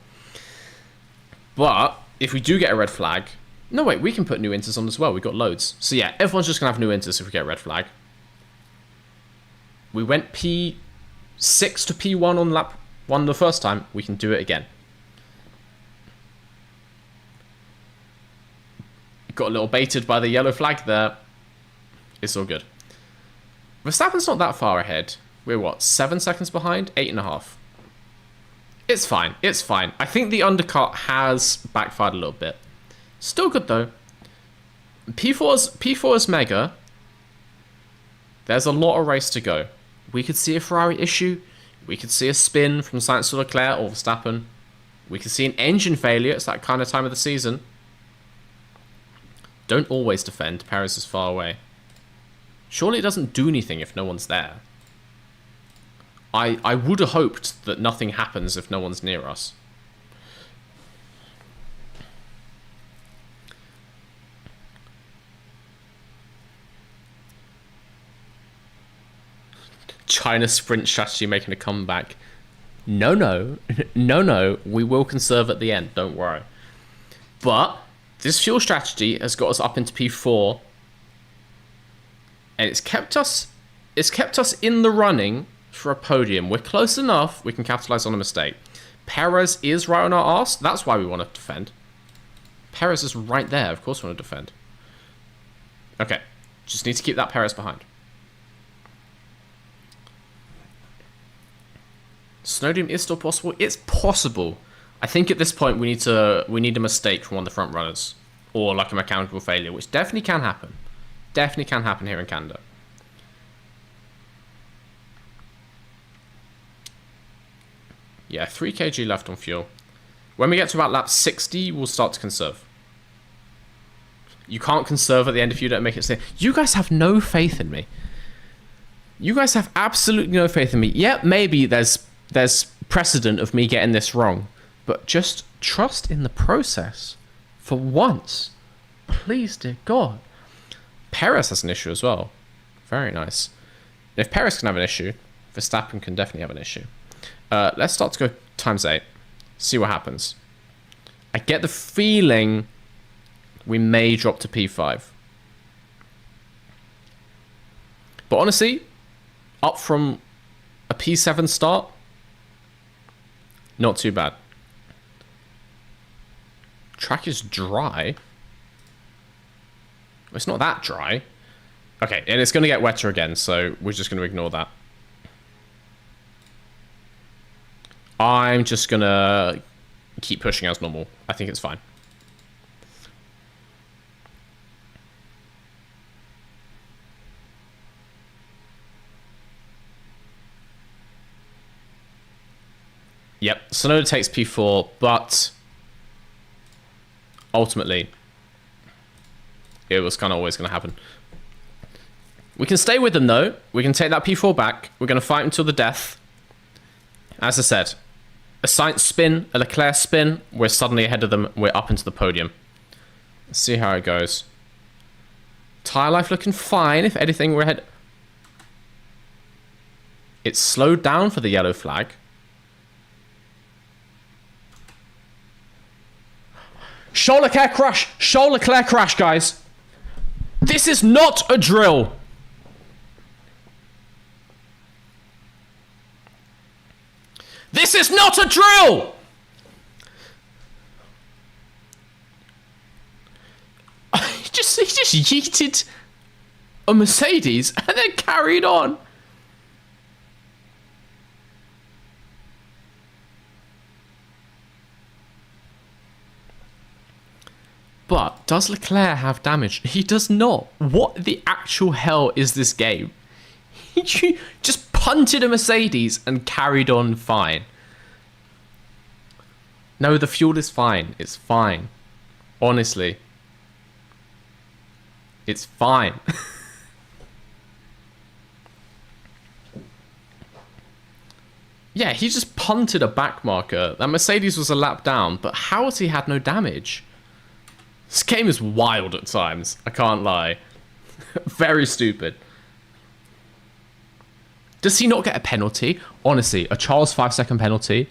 But if we do get a red flag... No, wait, we can put new inters on as well. We've got loads. So yeah, everyone's just going to have new inters if we get a red flag. We went P6 to P1 on lap 1 the first time. We can do it again. Got a little baited by the yellow flag there. It's all good. Verstappen's not that far ahead. We're what, 7 seconds behind? 8.5. It's fine. It's fine. I think the undercut has backfired a little bit. Still good though. P4 is mega. There's a lot of race to go. We could see a Ferrari issue. We could see a spin from Sainz to Leclerc or Verstappen. We could see an engine failure. It's that kind of time of the season. Don't always defend. Perez is far away. Surely it doesn't do anything if no one's there. I would have hoped that nothing happens if no one's near us. China sprint strategy making a comeback. No, we will conserve at the end, don't worry. But this fuel strategy has got us up into P4, and it's kept us in the running for a podium. We're close enough, we can capitalize on a mistake. Perez is right on our arse, that's why we want to defend. Perez is right there, of course we want to defend. Okay, just need to keep that Perez behind. Snowdome is still possible. It's possible. I think at this point we need a mistake from one of the front runners, or like a mechanical failure, which definitely can happen. Definitely can happen here in Canada. Yeah, 3 kg left on fuel. When we get to about lap 60, we'll start to conserve. You can't conserve at the end if you don't make it safe. You guys have no faith in me. You guys have absolutely no faith in me. Yeah, maybe there's precedent of me getting this wrong, but just trust in the process for once. Please, dear God. Perez has an issue as well. Very nice. If Perez can have an issue, Verstappen can definitely have an issue. Let's start to go times 8. See what happens. I get the feeling we may drop to P5. But honestly, up from a P7 start, not too bad. Track is dry. It's not that dry. Okay, and it's going to get wetter again, so we're just going to ignore that. I'm just going to keep pushing as normal. I think it's fine. Yep, Sonoda takes P4, but ultimately, it was kind of always going to happen. We can stay with them, though. We can take that P4 back. We're going to fight until the death. As I said, a Sainz spin, a Leclerc spin, we're suddenly ahead of them. We're up into the podium. Let's see how it goes. Tyre life looking fine. If anything, we're ahead. It's slowed down for the yellow flag. Show Leclerc crash! Show Leclerc crash, guys! This is not a drill! This is not a drill! He just yeeted a Mercedes and then carried on. But does Leclerc have damage? He does not. What the actual hell is this game? He just punted a Mercedes and carried on fine. No, the fuel is fine. It's fine. Honestly. It's fine. Yeah, he just punted a back marker. That Mercedes was a lap down, but how has he had no damage? This game is wild at times. I can't lie. Very stupid. Does he not get a penalty? Honestly, a Charles 5-second penalty.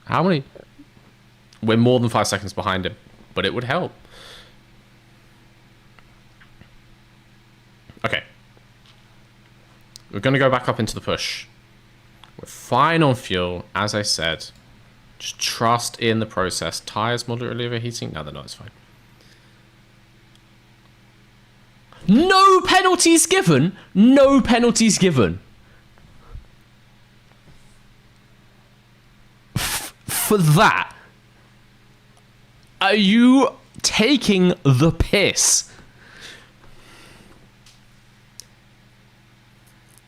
How many? We're more than 5 seconds behind him, but it would help. Okay. We're going to go back up into the push. We're fine on fuel, as I said. Just trust in the process. Tyres moderately overheating? No, they're not. It's fine. No penalties given. No penalties given. For that. Are you taking the piss?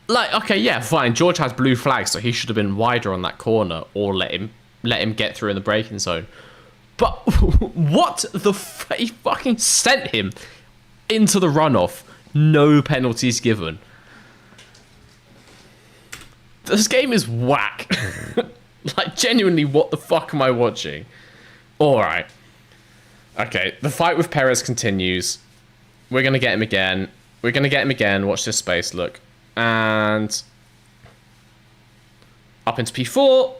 Like, okay, yeah, fine. George has blue flags, so he should have been wider on that corner or let him get through in the braking zone. But what the he fucking sent him into the runoff. No penalties given. This game is whack. Like, genuinely, what the fuck am I watching? Alright. Okay, the fight with Perez continues. We're going to get him again. We're going to get him again. Watch this space, look. And up into P4.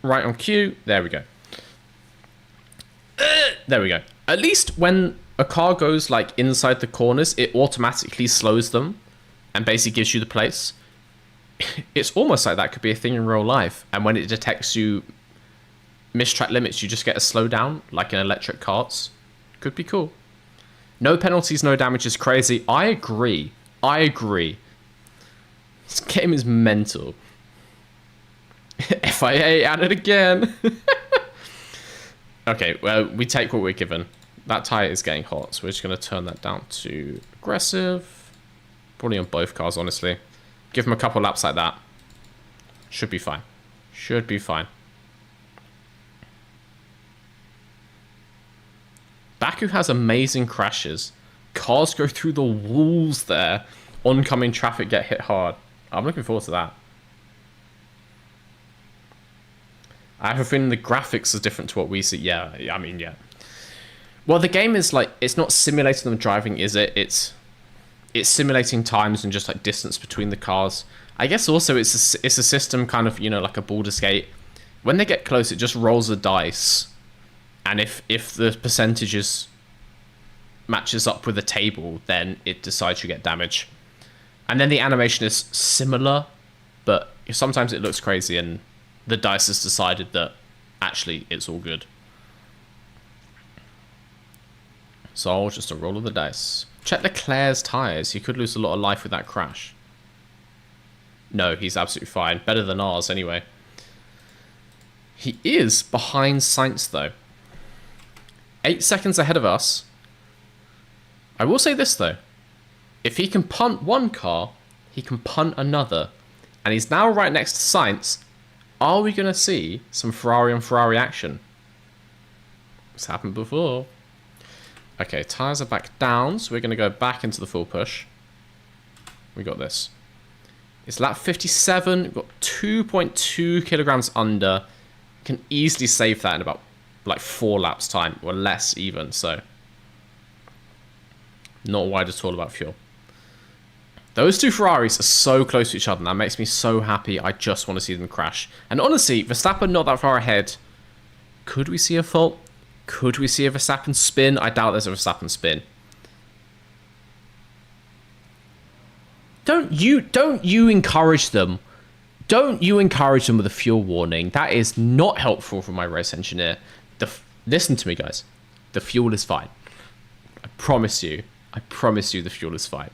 Right on cue. There we go. There we go. At least when a car goes like inside the corners, it automatically slows them and basically gives you the place. It's almost like that could be a thing in real life. And when it detects you miss track limits, you just get a slowdown like in electric carts. Could be cool. No penalties, no damage is crazy. I agree. I agree. This game is mental. FIA at it again. Okay, well, we take what we're given. That tyre is getting hot, so we're just going to turn that down to aggressive. Probably on both cars, honestly. Give them a couple laps like that. Should be fine. Should be fine. Baku has amazing crashes. Cars go through the walls there. Oncoming traffic get hit hard. I'm looking forward to that. I have a feeling the graphics are different to what we see. Yeah, I mean, yeah. Well, the game is like, it's not simulating them driving, is it? It's simulating times and just like distance between the cars. I guess also it's a system kind of, you know, like a Baldur's Gate. When they get close, it just rolls a dice. And if the percentages matches up with the table, then it decides you get damage. And then the animation is similar, but sometimes it looks crazy and the dice has decided that actually it's all good. So just a roll of the dice. Check Leclerc's tyres. He could lose a lot of life with that crash. No, he's absolutely fine. Better than ours anyway. He is behind Sainz though. 8 seconds ahead of us. I will say this though. If he can punt one car, he can punt another. And he's now right next to Sainz. Are we going to see some Ferrari on Ferrari action? It's happened before. Okay, tyres are back down, so we're going to go back into the full push. We got this. It's lap 57. We've got 2.2 kilograms under. Can easily save that in about like 4 laps time, or less even, so. Not worried at all about fuel. Those two Ferraris are so close to each other, and that makes me so happy. I just want to see them crash. And honestly, Verstappen not that far ahead. Could we see a fault? Could we see a Verstappen spin? I doubt there's a Verstappen spin. Don't you encourage them. Don't you encourage them with a fuel warning. That is not helpful for my race engineer. Listen to me, guys. The fuel is fine. I promise you. I promise you the fuel is fine.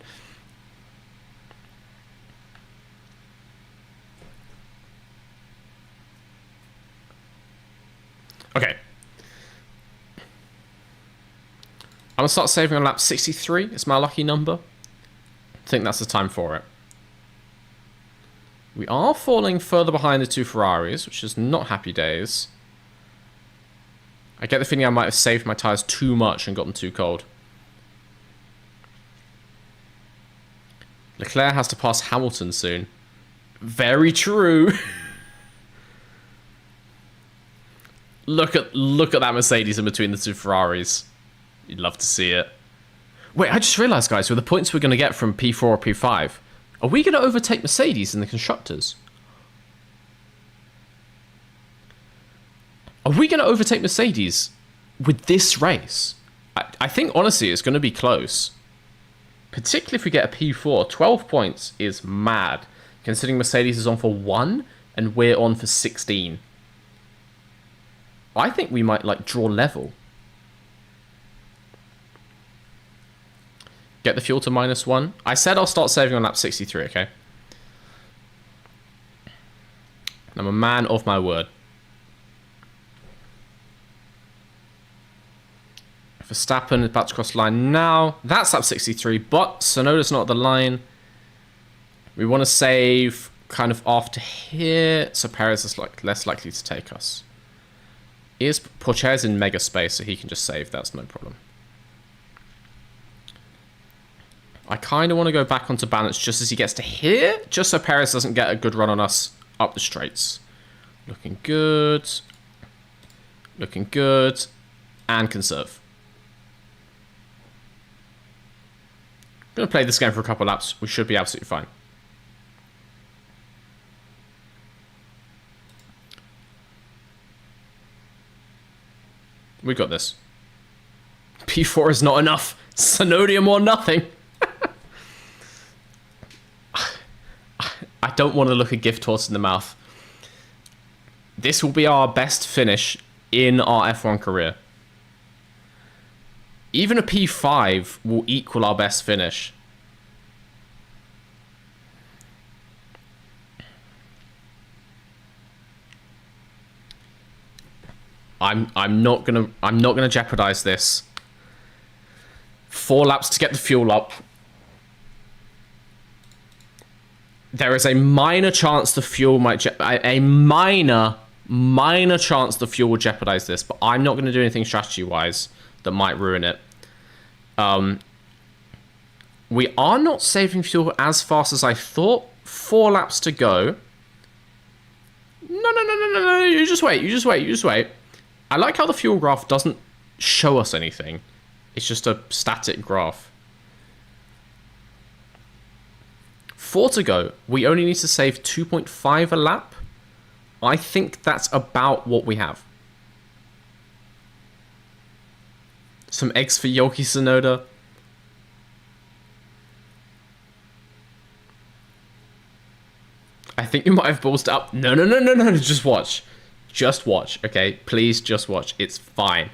Okay. I'm going to start saving on lap 63. It's my lucky number. I think that's the time for it. We are falling further behind the two Ferraris, which is not happy days. I get the feeling I might have saved my tyres too much and gotten too cold. Leclerc has to pass Hamilton soon. Very true. Look at that Mercedes in between the two Ferraris. You'd love to see it. Wait, I just realised, guys, with the points we're going to get from P4 or P5, are we going to overtake Mercedes in the Constructors? Are we going to overtake Mercedes with this race? I think, honestly, it's going to be close. Particularly if we get a P4. 12 points is mad, considering Mercedes is on for 1 and we're on for 16. I think we might, like, draw level. Get the fuel to -1. I said I'll start saving on lap 63, okay? I'm a man of my word. Verstappen is about to cross the line now. That's lap 63, but Tsunoda's not at the line. We want to save kind of after here, so Perez is like less likely to take us. Porche's in mega space, so he can just save. That's no problem. I kind of want to go back onto balance just as he gets to here, just so Perez doesn't get a good run on us up the straights. Looking good. Looking good. And conserve. I'm going to play this game for a couple of laps. We should be absolutely fine. We got this. P4 is not enough. Tsunoda or nothing. I don't want to look a gift horse in the mouth. This will be our best finish in our F1 career. Even a P5 will equal our best finish. I'm not gonna jeopardize this. 4 laps to get the fuel up. There is a minor chance the fuel might a minor chance the fuel will jeopardize this, but I'm not going to do anything strategy-wise that might ruin it. We are not saving fuel as fast as I thought. 4 laps to go. No. You just wait. I like how the fuel graph doesn't show us anything. It's just a static graph. 4 to go. We only need to save 2.5 a lap. I think that's about what we have. Some eggs for Yoki Tsunoda. I think you might have ballsed up. No. Just watch. Just watch, okay? Please just watch. It's fine.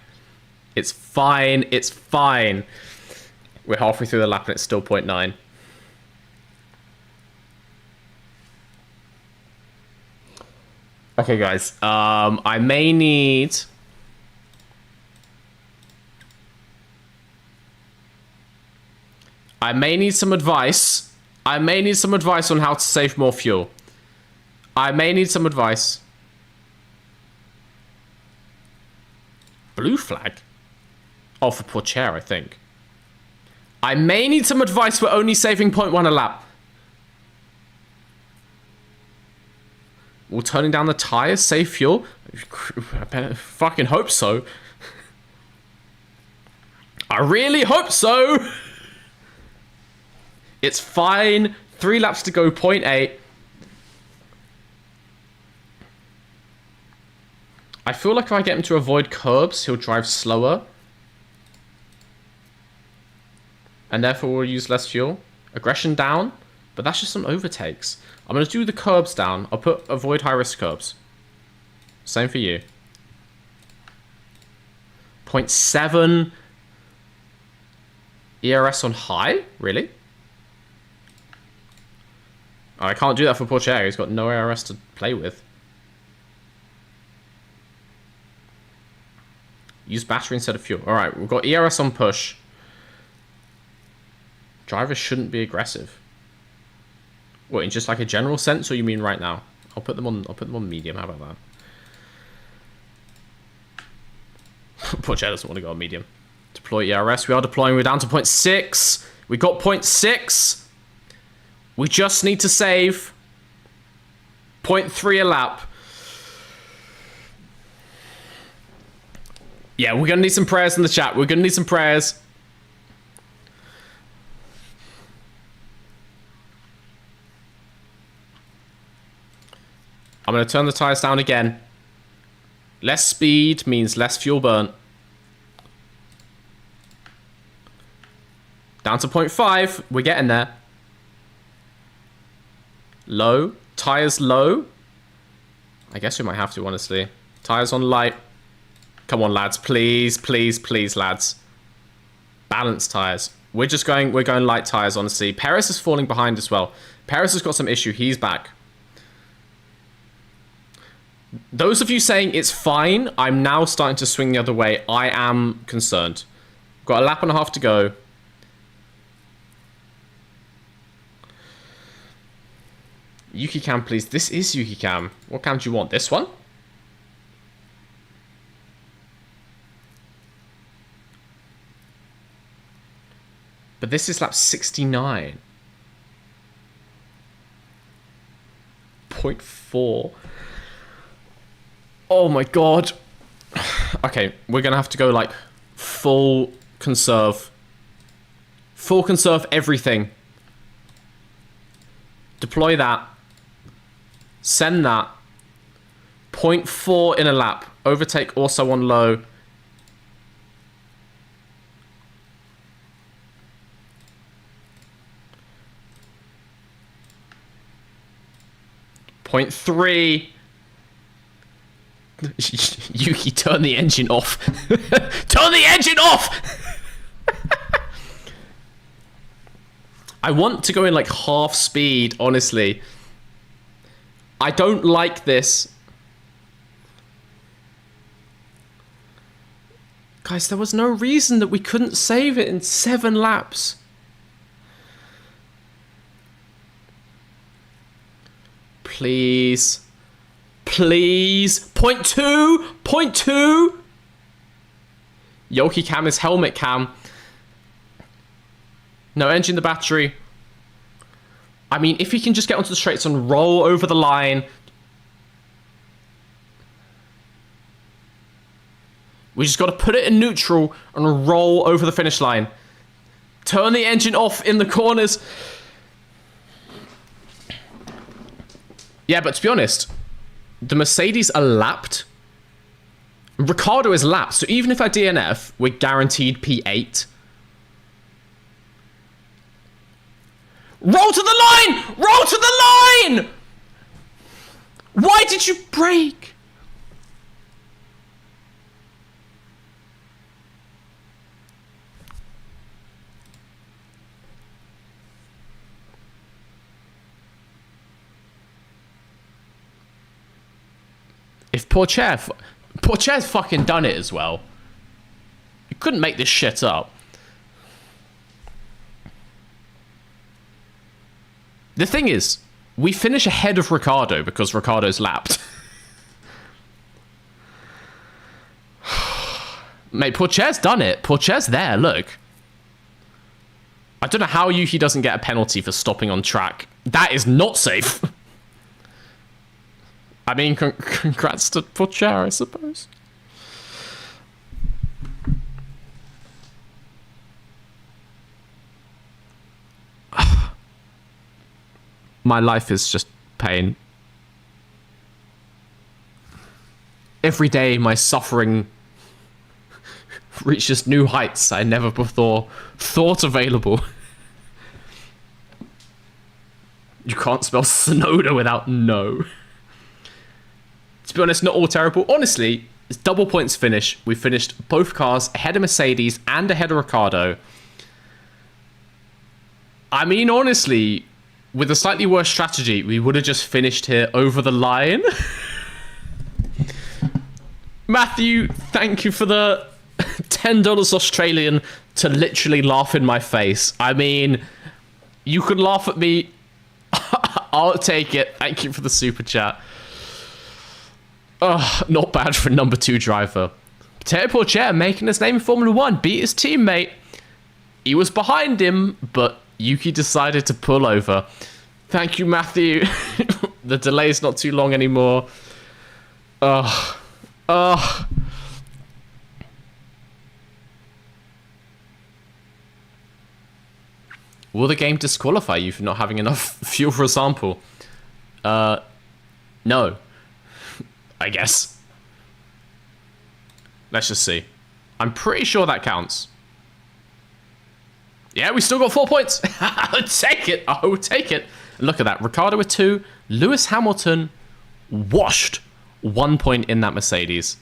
It's fine. It's fine. We're halfway through the lap and it's still 0.9. Okay, guys. I may need some advice. I may need some advice on how to save more fuel. I may need some advice. Blue flag? Oh, for Pourchaire, I think. I may need some advice for only saving 0.1 a lap. Will turning down the tires save fuel? I better fucking hope so. I really hope so. It's fine. 3 laps to go, 0.8. I feel like if I get him to avoid curbs, he'll drive slower. And therefore we'll use less fuel. Aggression down, but that's just on overtakes. I'm going to do the curbs down. I'll put avoid high-risk curbs. Same for you. 0.7 ERS on high? Really? Oh, I can't do that for Pourchaire. He's got no ERS to play with. Use battery instead of fuel. Alright, we've got ERS on push. Drivers shouldn't be aggressive. What, in just like a general sense, or you mean right now? I'll put them on medium. How about that? Poor Chad doesn't want to go on medium. Deploy ERS. We are deploying. We're down to 0.6. We got 0.6. We just need to save 0.3 a lap. Yeah, we're gonna need some prayers in the chat. We're gonna need some prayers. I'm gonna turn the tires down again. Less speed means less fuel burn. Down to 0.5. We're getting there. Low. Tires low. I guess we might have to, honestly. Tires on light. Come on, lads. Please, please, please, lads. Balanced tires. We're going light tires, honestly. Perez is falling behind as well. Perez has got some issue. He's back. Those of you saying it's fine, I'm now starting to swing the other way. I am concerned. Got a lap and a half to go. Yuki Cam, please. This is Yuki Cam. What cam do you want? This one? But this is lap 69. 0.4. Oh my god. Okay, we're gonna have to go like full conserve. Full conserve everything. Deploy that. Send that. 0.4 in a lap. Overtake also on low. Point 3. Yuki, turn the engine off. Turn the engine off! I want to go in like half speed, honestly. I don't like this. Guys, there was no reason that we couldn't save it in 7 laps. Please. Please. 0.2. 0.2. Yoki cam is helmet cam. No engine the battery. I mean, if he can just get onto the straights and roll over the line. We just got to put it in neutral and roll over the finish line. Turn the engine off in the corners. Yeah, but to be honest, the Mercedes are lapped. Ricciardo is lapped, so even if I DNF, we're guaranteed P8. Roll to the line! Roll to the line! Why did you brake? If Pourchaire Pourchaire's fucking done it as well. You couldn't make this shit up. The thing is, we finish ahead of Ricciardo because Ricciardo's lapped. Mate, Pourchaire's done it. Pourchaire's there, look. I don't know how Yuki doesn't get a penalty for stopping on track. That is not safe. I mean, congrats to Pourchaire, I suppose. My life is just pain. Every day, my suffering reaches new heights I never before thought available. You can't spell Sonoda without no. To be honest, not all terrible. Honestly, it's double points finish. We finished both cars ahead of Mercedes and ahead of Ricciardo. I mean, honestly, with a slightly worse strategy, we would have just finished here over the line. Matthew, thank you for the $10 Australian to literally laugh in my face. I mean, You could laugh at me. I'll take it. Thank you for the super chat. Not bad for a number 2 driver. Potato Chair making his name in Formula 1. Beat his teammate. He was behind him, but Yuki decided to pull over. Thank you, Matthew. The delay's not too long anymore. Will the game disqualify you for not having enough fuel for a sample? No. I guess. Let's just see. I'm pretty sure that counts. Yeah, we still got 4 points. I would take it. I would take it. Look at that. Ricciardo with 2. Lewis Hamilton washed 1 point in that Mercedes.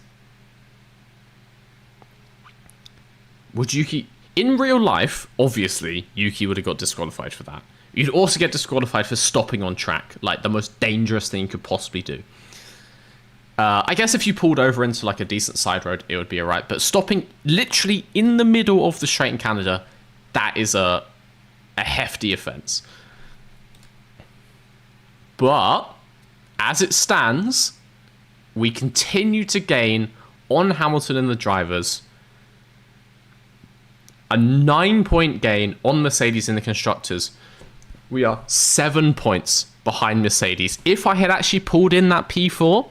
Would Yuki... In real life, obviously, Yuki would have got disqualified for that. You'd also get disqualified for stopping on track. Like, the most dangerous thing you could possibly do. I guess if you pulled over into, like, a decent side road, it would be alright. But stopping literally in the middle of the straight in Canada, that is a hefty offence. But, as it stands, we continue to gain on Hamilton and the drivers. A 9-point gain on Mercedes in the constructors. We are 7 points behind Mercedes. If I had actually pulled in that P4,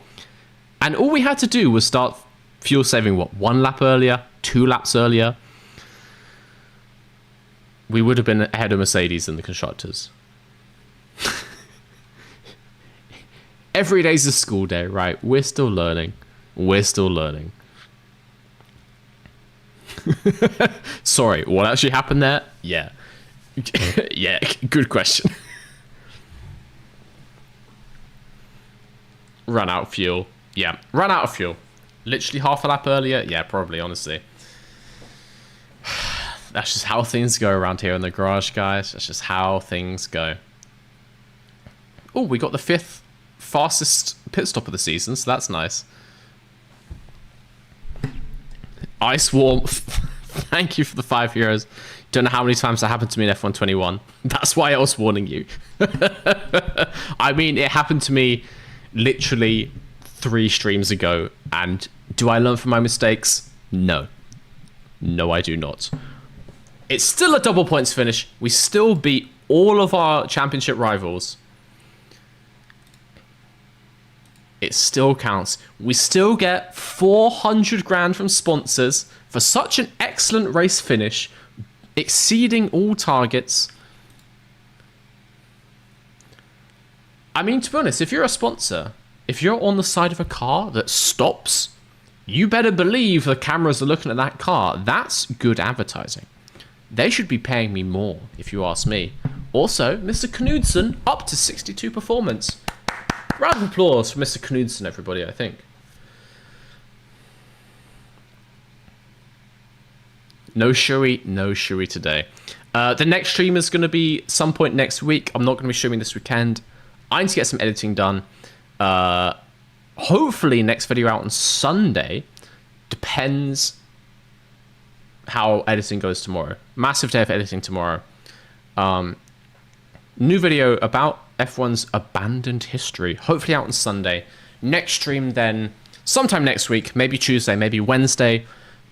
and all we had to do was start fuel saving, what, 1 lap earlier, 2 laps earlier, we would have been ahead of Mercedes in the constructors. Every day's a school day, right? We're still learning. We're still learning. Sorry, what actually happened there? Yeah. Yeah, good question. Run out of fuel. Yeah, run out of fuel. Literally half a lap earlier? Yeah, probably, honestly. That's just how things go around here in the garage, guys. That's just how things go. Oh, we got the 5th fastest pit stop of the season, so that's nice. Ice Warmth. Thank you for the €5. Don't know how many times that happened to me in F1 21. That's why I was warning you. I mean, it happened to me literally 3 streams ago. And do I learn from my mistakes? No. No, I do not. It's still a double points finish. We still beat all of our championship rivals. It still counts. We still get 400 grand from sponsors for such an excellent race finish, exceeding all targets. I mean, to be honest, if you're a sponsor, if you're on the side of a car that stops, you better believe the cameras are looking at that car. That's good advertising. They should be paying me more, if you ask me. Also, Mr. Knudsen up to 62 performance. Round of applause for Mr. Knudsen, everybody, I think. No Shui today. The next stream is going to be some point next week. I'm not going to be streaming this weekend. I need to get some editing done. Hopefully next video out on Sunday. Depends how editing goes tomorrow. Massive day of editing tomorrow. New video about F1's abandoned history. Hopefully out on Sunday. Next stream then, sometime next week. Maybe Tuesday, maybe Wednesday.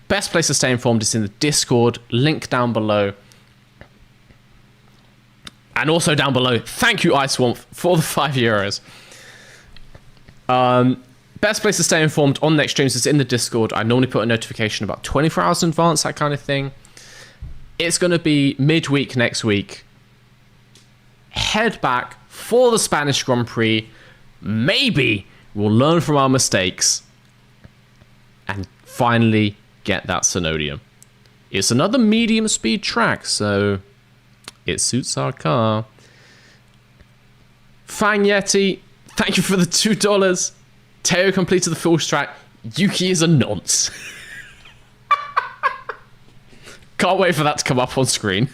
Best place to stay informed is in the Discord. Link down below. And also down below, thank you, Ice Warmth, for the €5. Best place to stay informed on next streams is in the Discord. I normally put a notification about 24 hours in advance, that kind of thing. It's going to be midweek next week. Head back for the Spanish Grand Prix. Maybe we'll learn from our mistakes and finally get that Synodium. It's another medium speed track, so it suits our car. Fang Yeti, thank you for the $2. Teo completed the full track. Yuki is a nonce. Can't wait for that to come up on screen.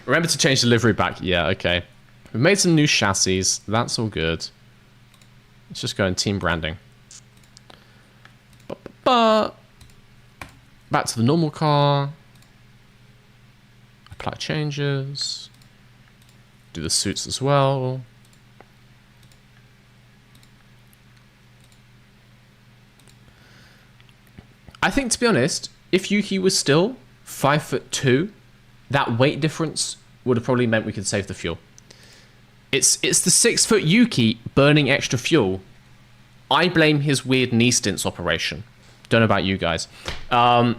Remember to change the livery back. Yeah, okay. We've made some new chassis. That's all good. Let's just go in team branding. Back to the normal car. I Apply changes. Do the suits as well. I think, to be honest, if Yuki was still 5'2", that weight difference would have probably meant we could save the fuel. It's the 6-foot Yuki burning extra fuel. I blame his weird knee stints operation. Don't know about you guys. But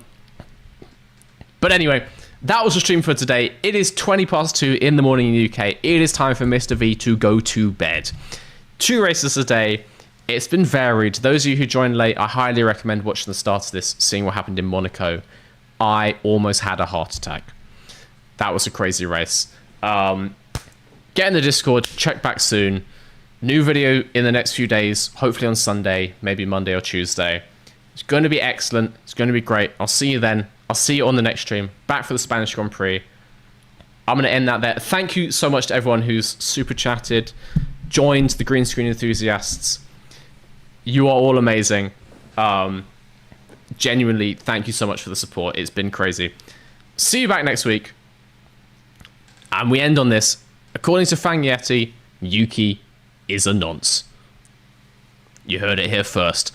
anyway, that was the stream for today. It is 2:20 in the morning in the UK. It is time for Mr. V to go to bed. 2 races a day. It's been varied. Those of you who joined late, I highly recommend watching the start of this, seeing what happened in Monaco. I almost had a heart attack. That was a crazy race. Get in the Discord, check back soon. New video in the next few days, hopefully on Sunday, maybe Monday or Tuesday. It's going to be excellent. It's going to be great. I'll see you then. I'll see you on the next stream. Back for the Spanish Grand Prix. I'm going to end that there. Thank you so much to everyone who's super chatted, joined the green screen enthusiasts. You are all amazing. Genuinely, thank you so much for the support. It's been crazy. See you back next week. And we end on this. According to Fang Yeti, Yuki is a nonce. You heard it here first.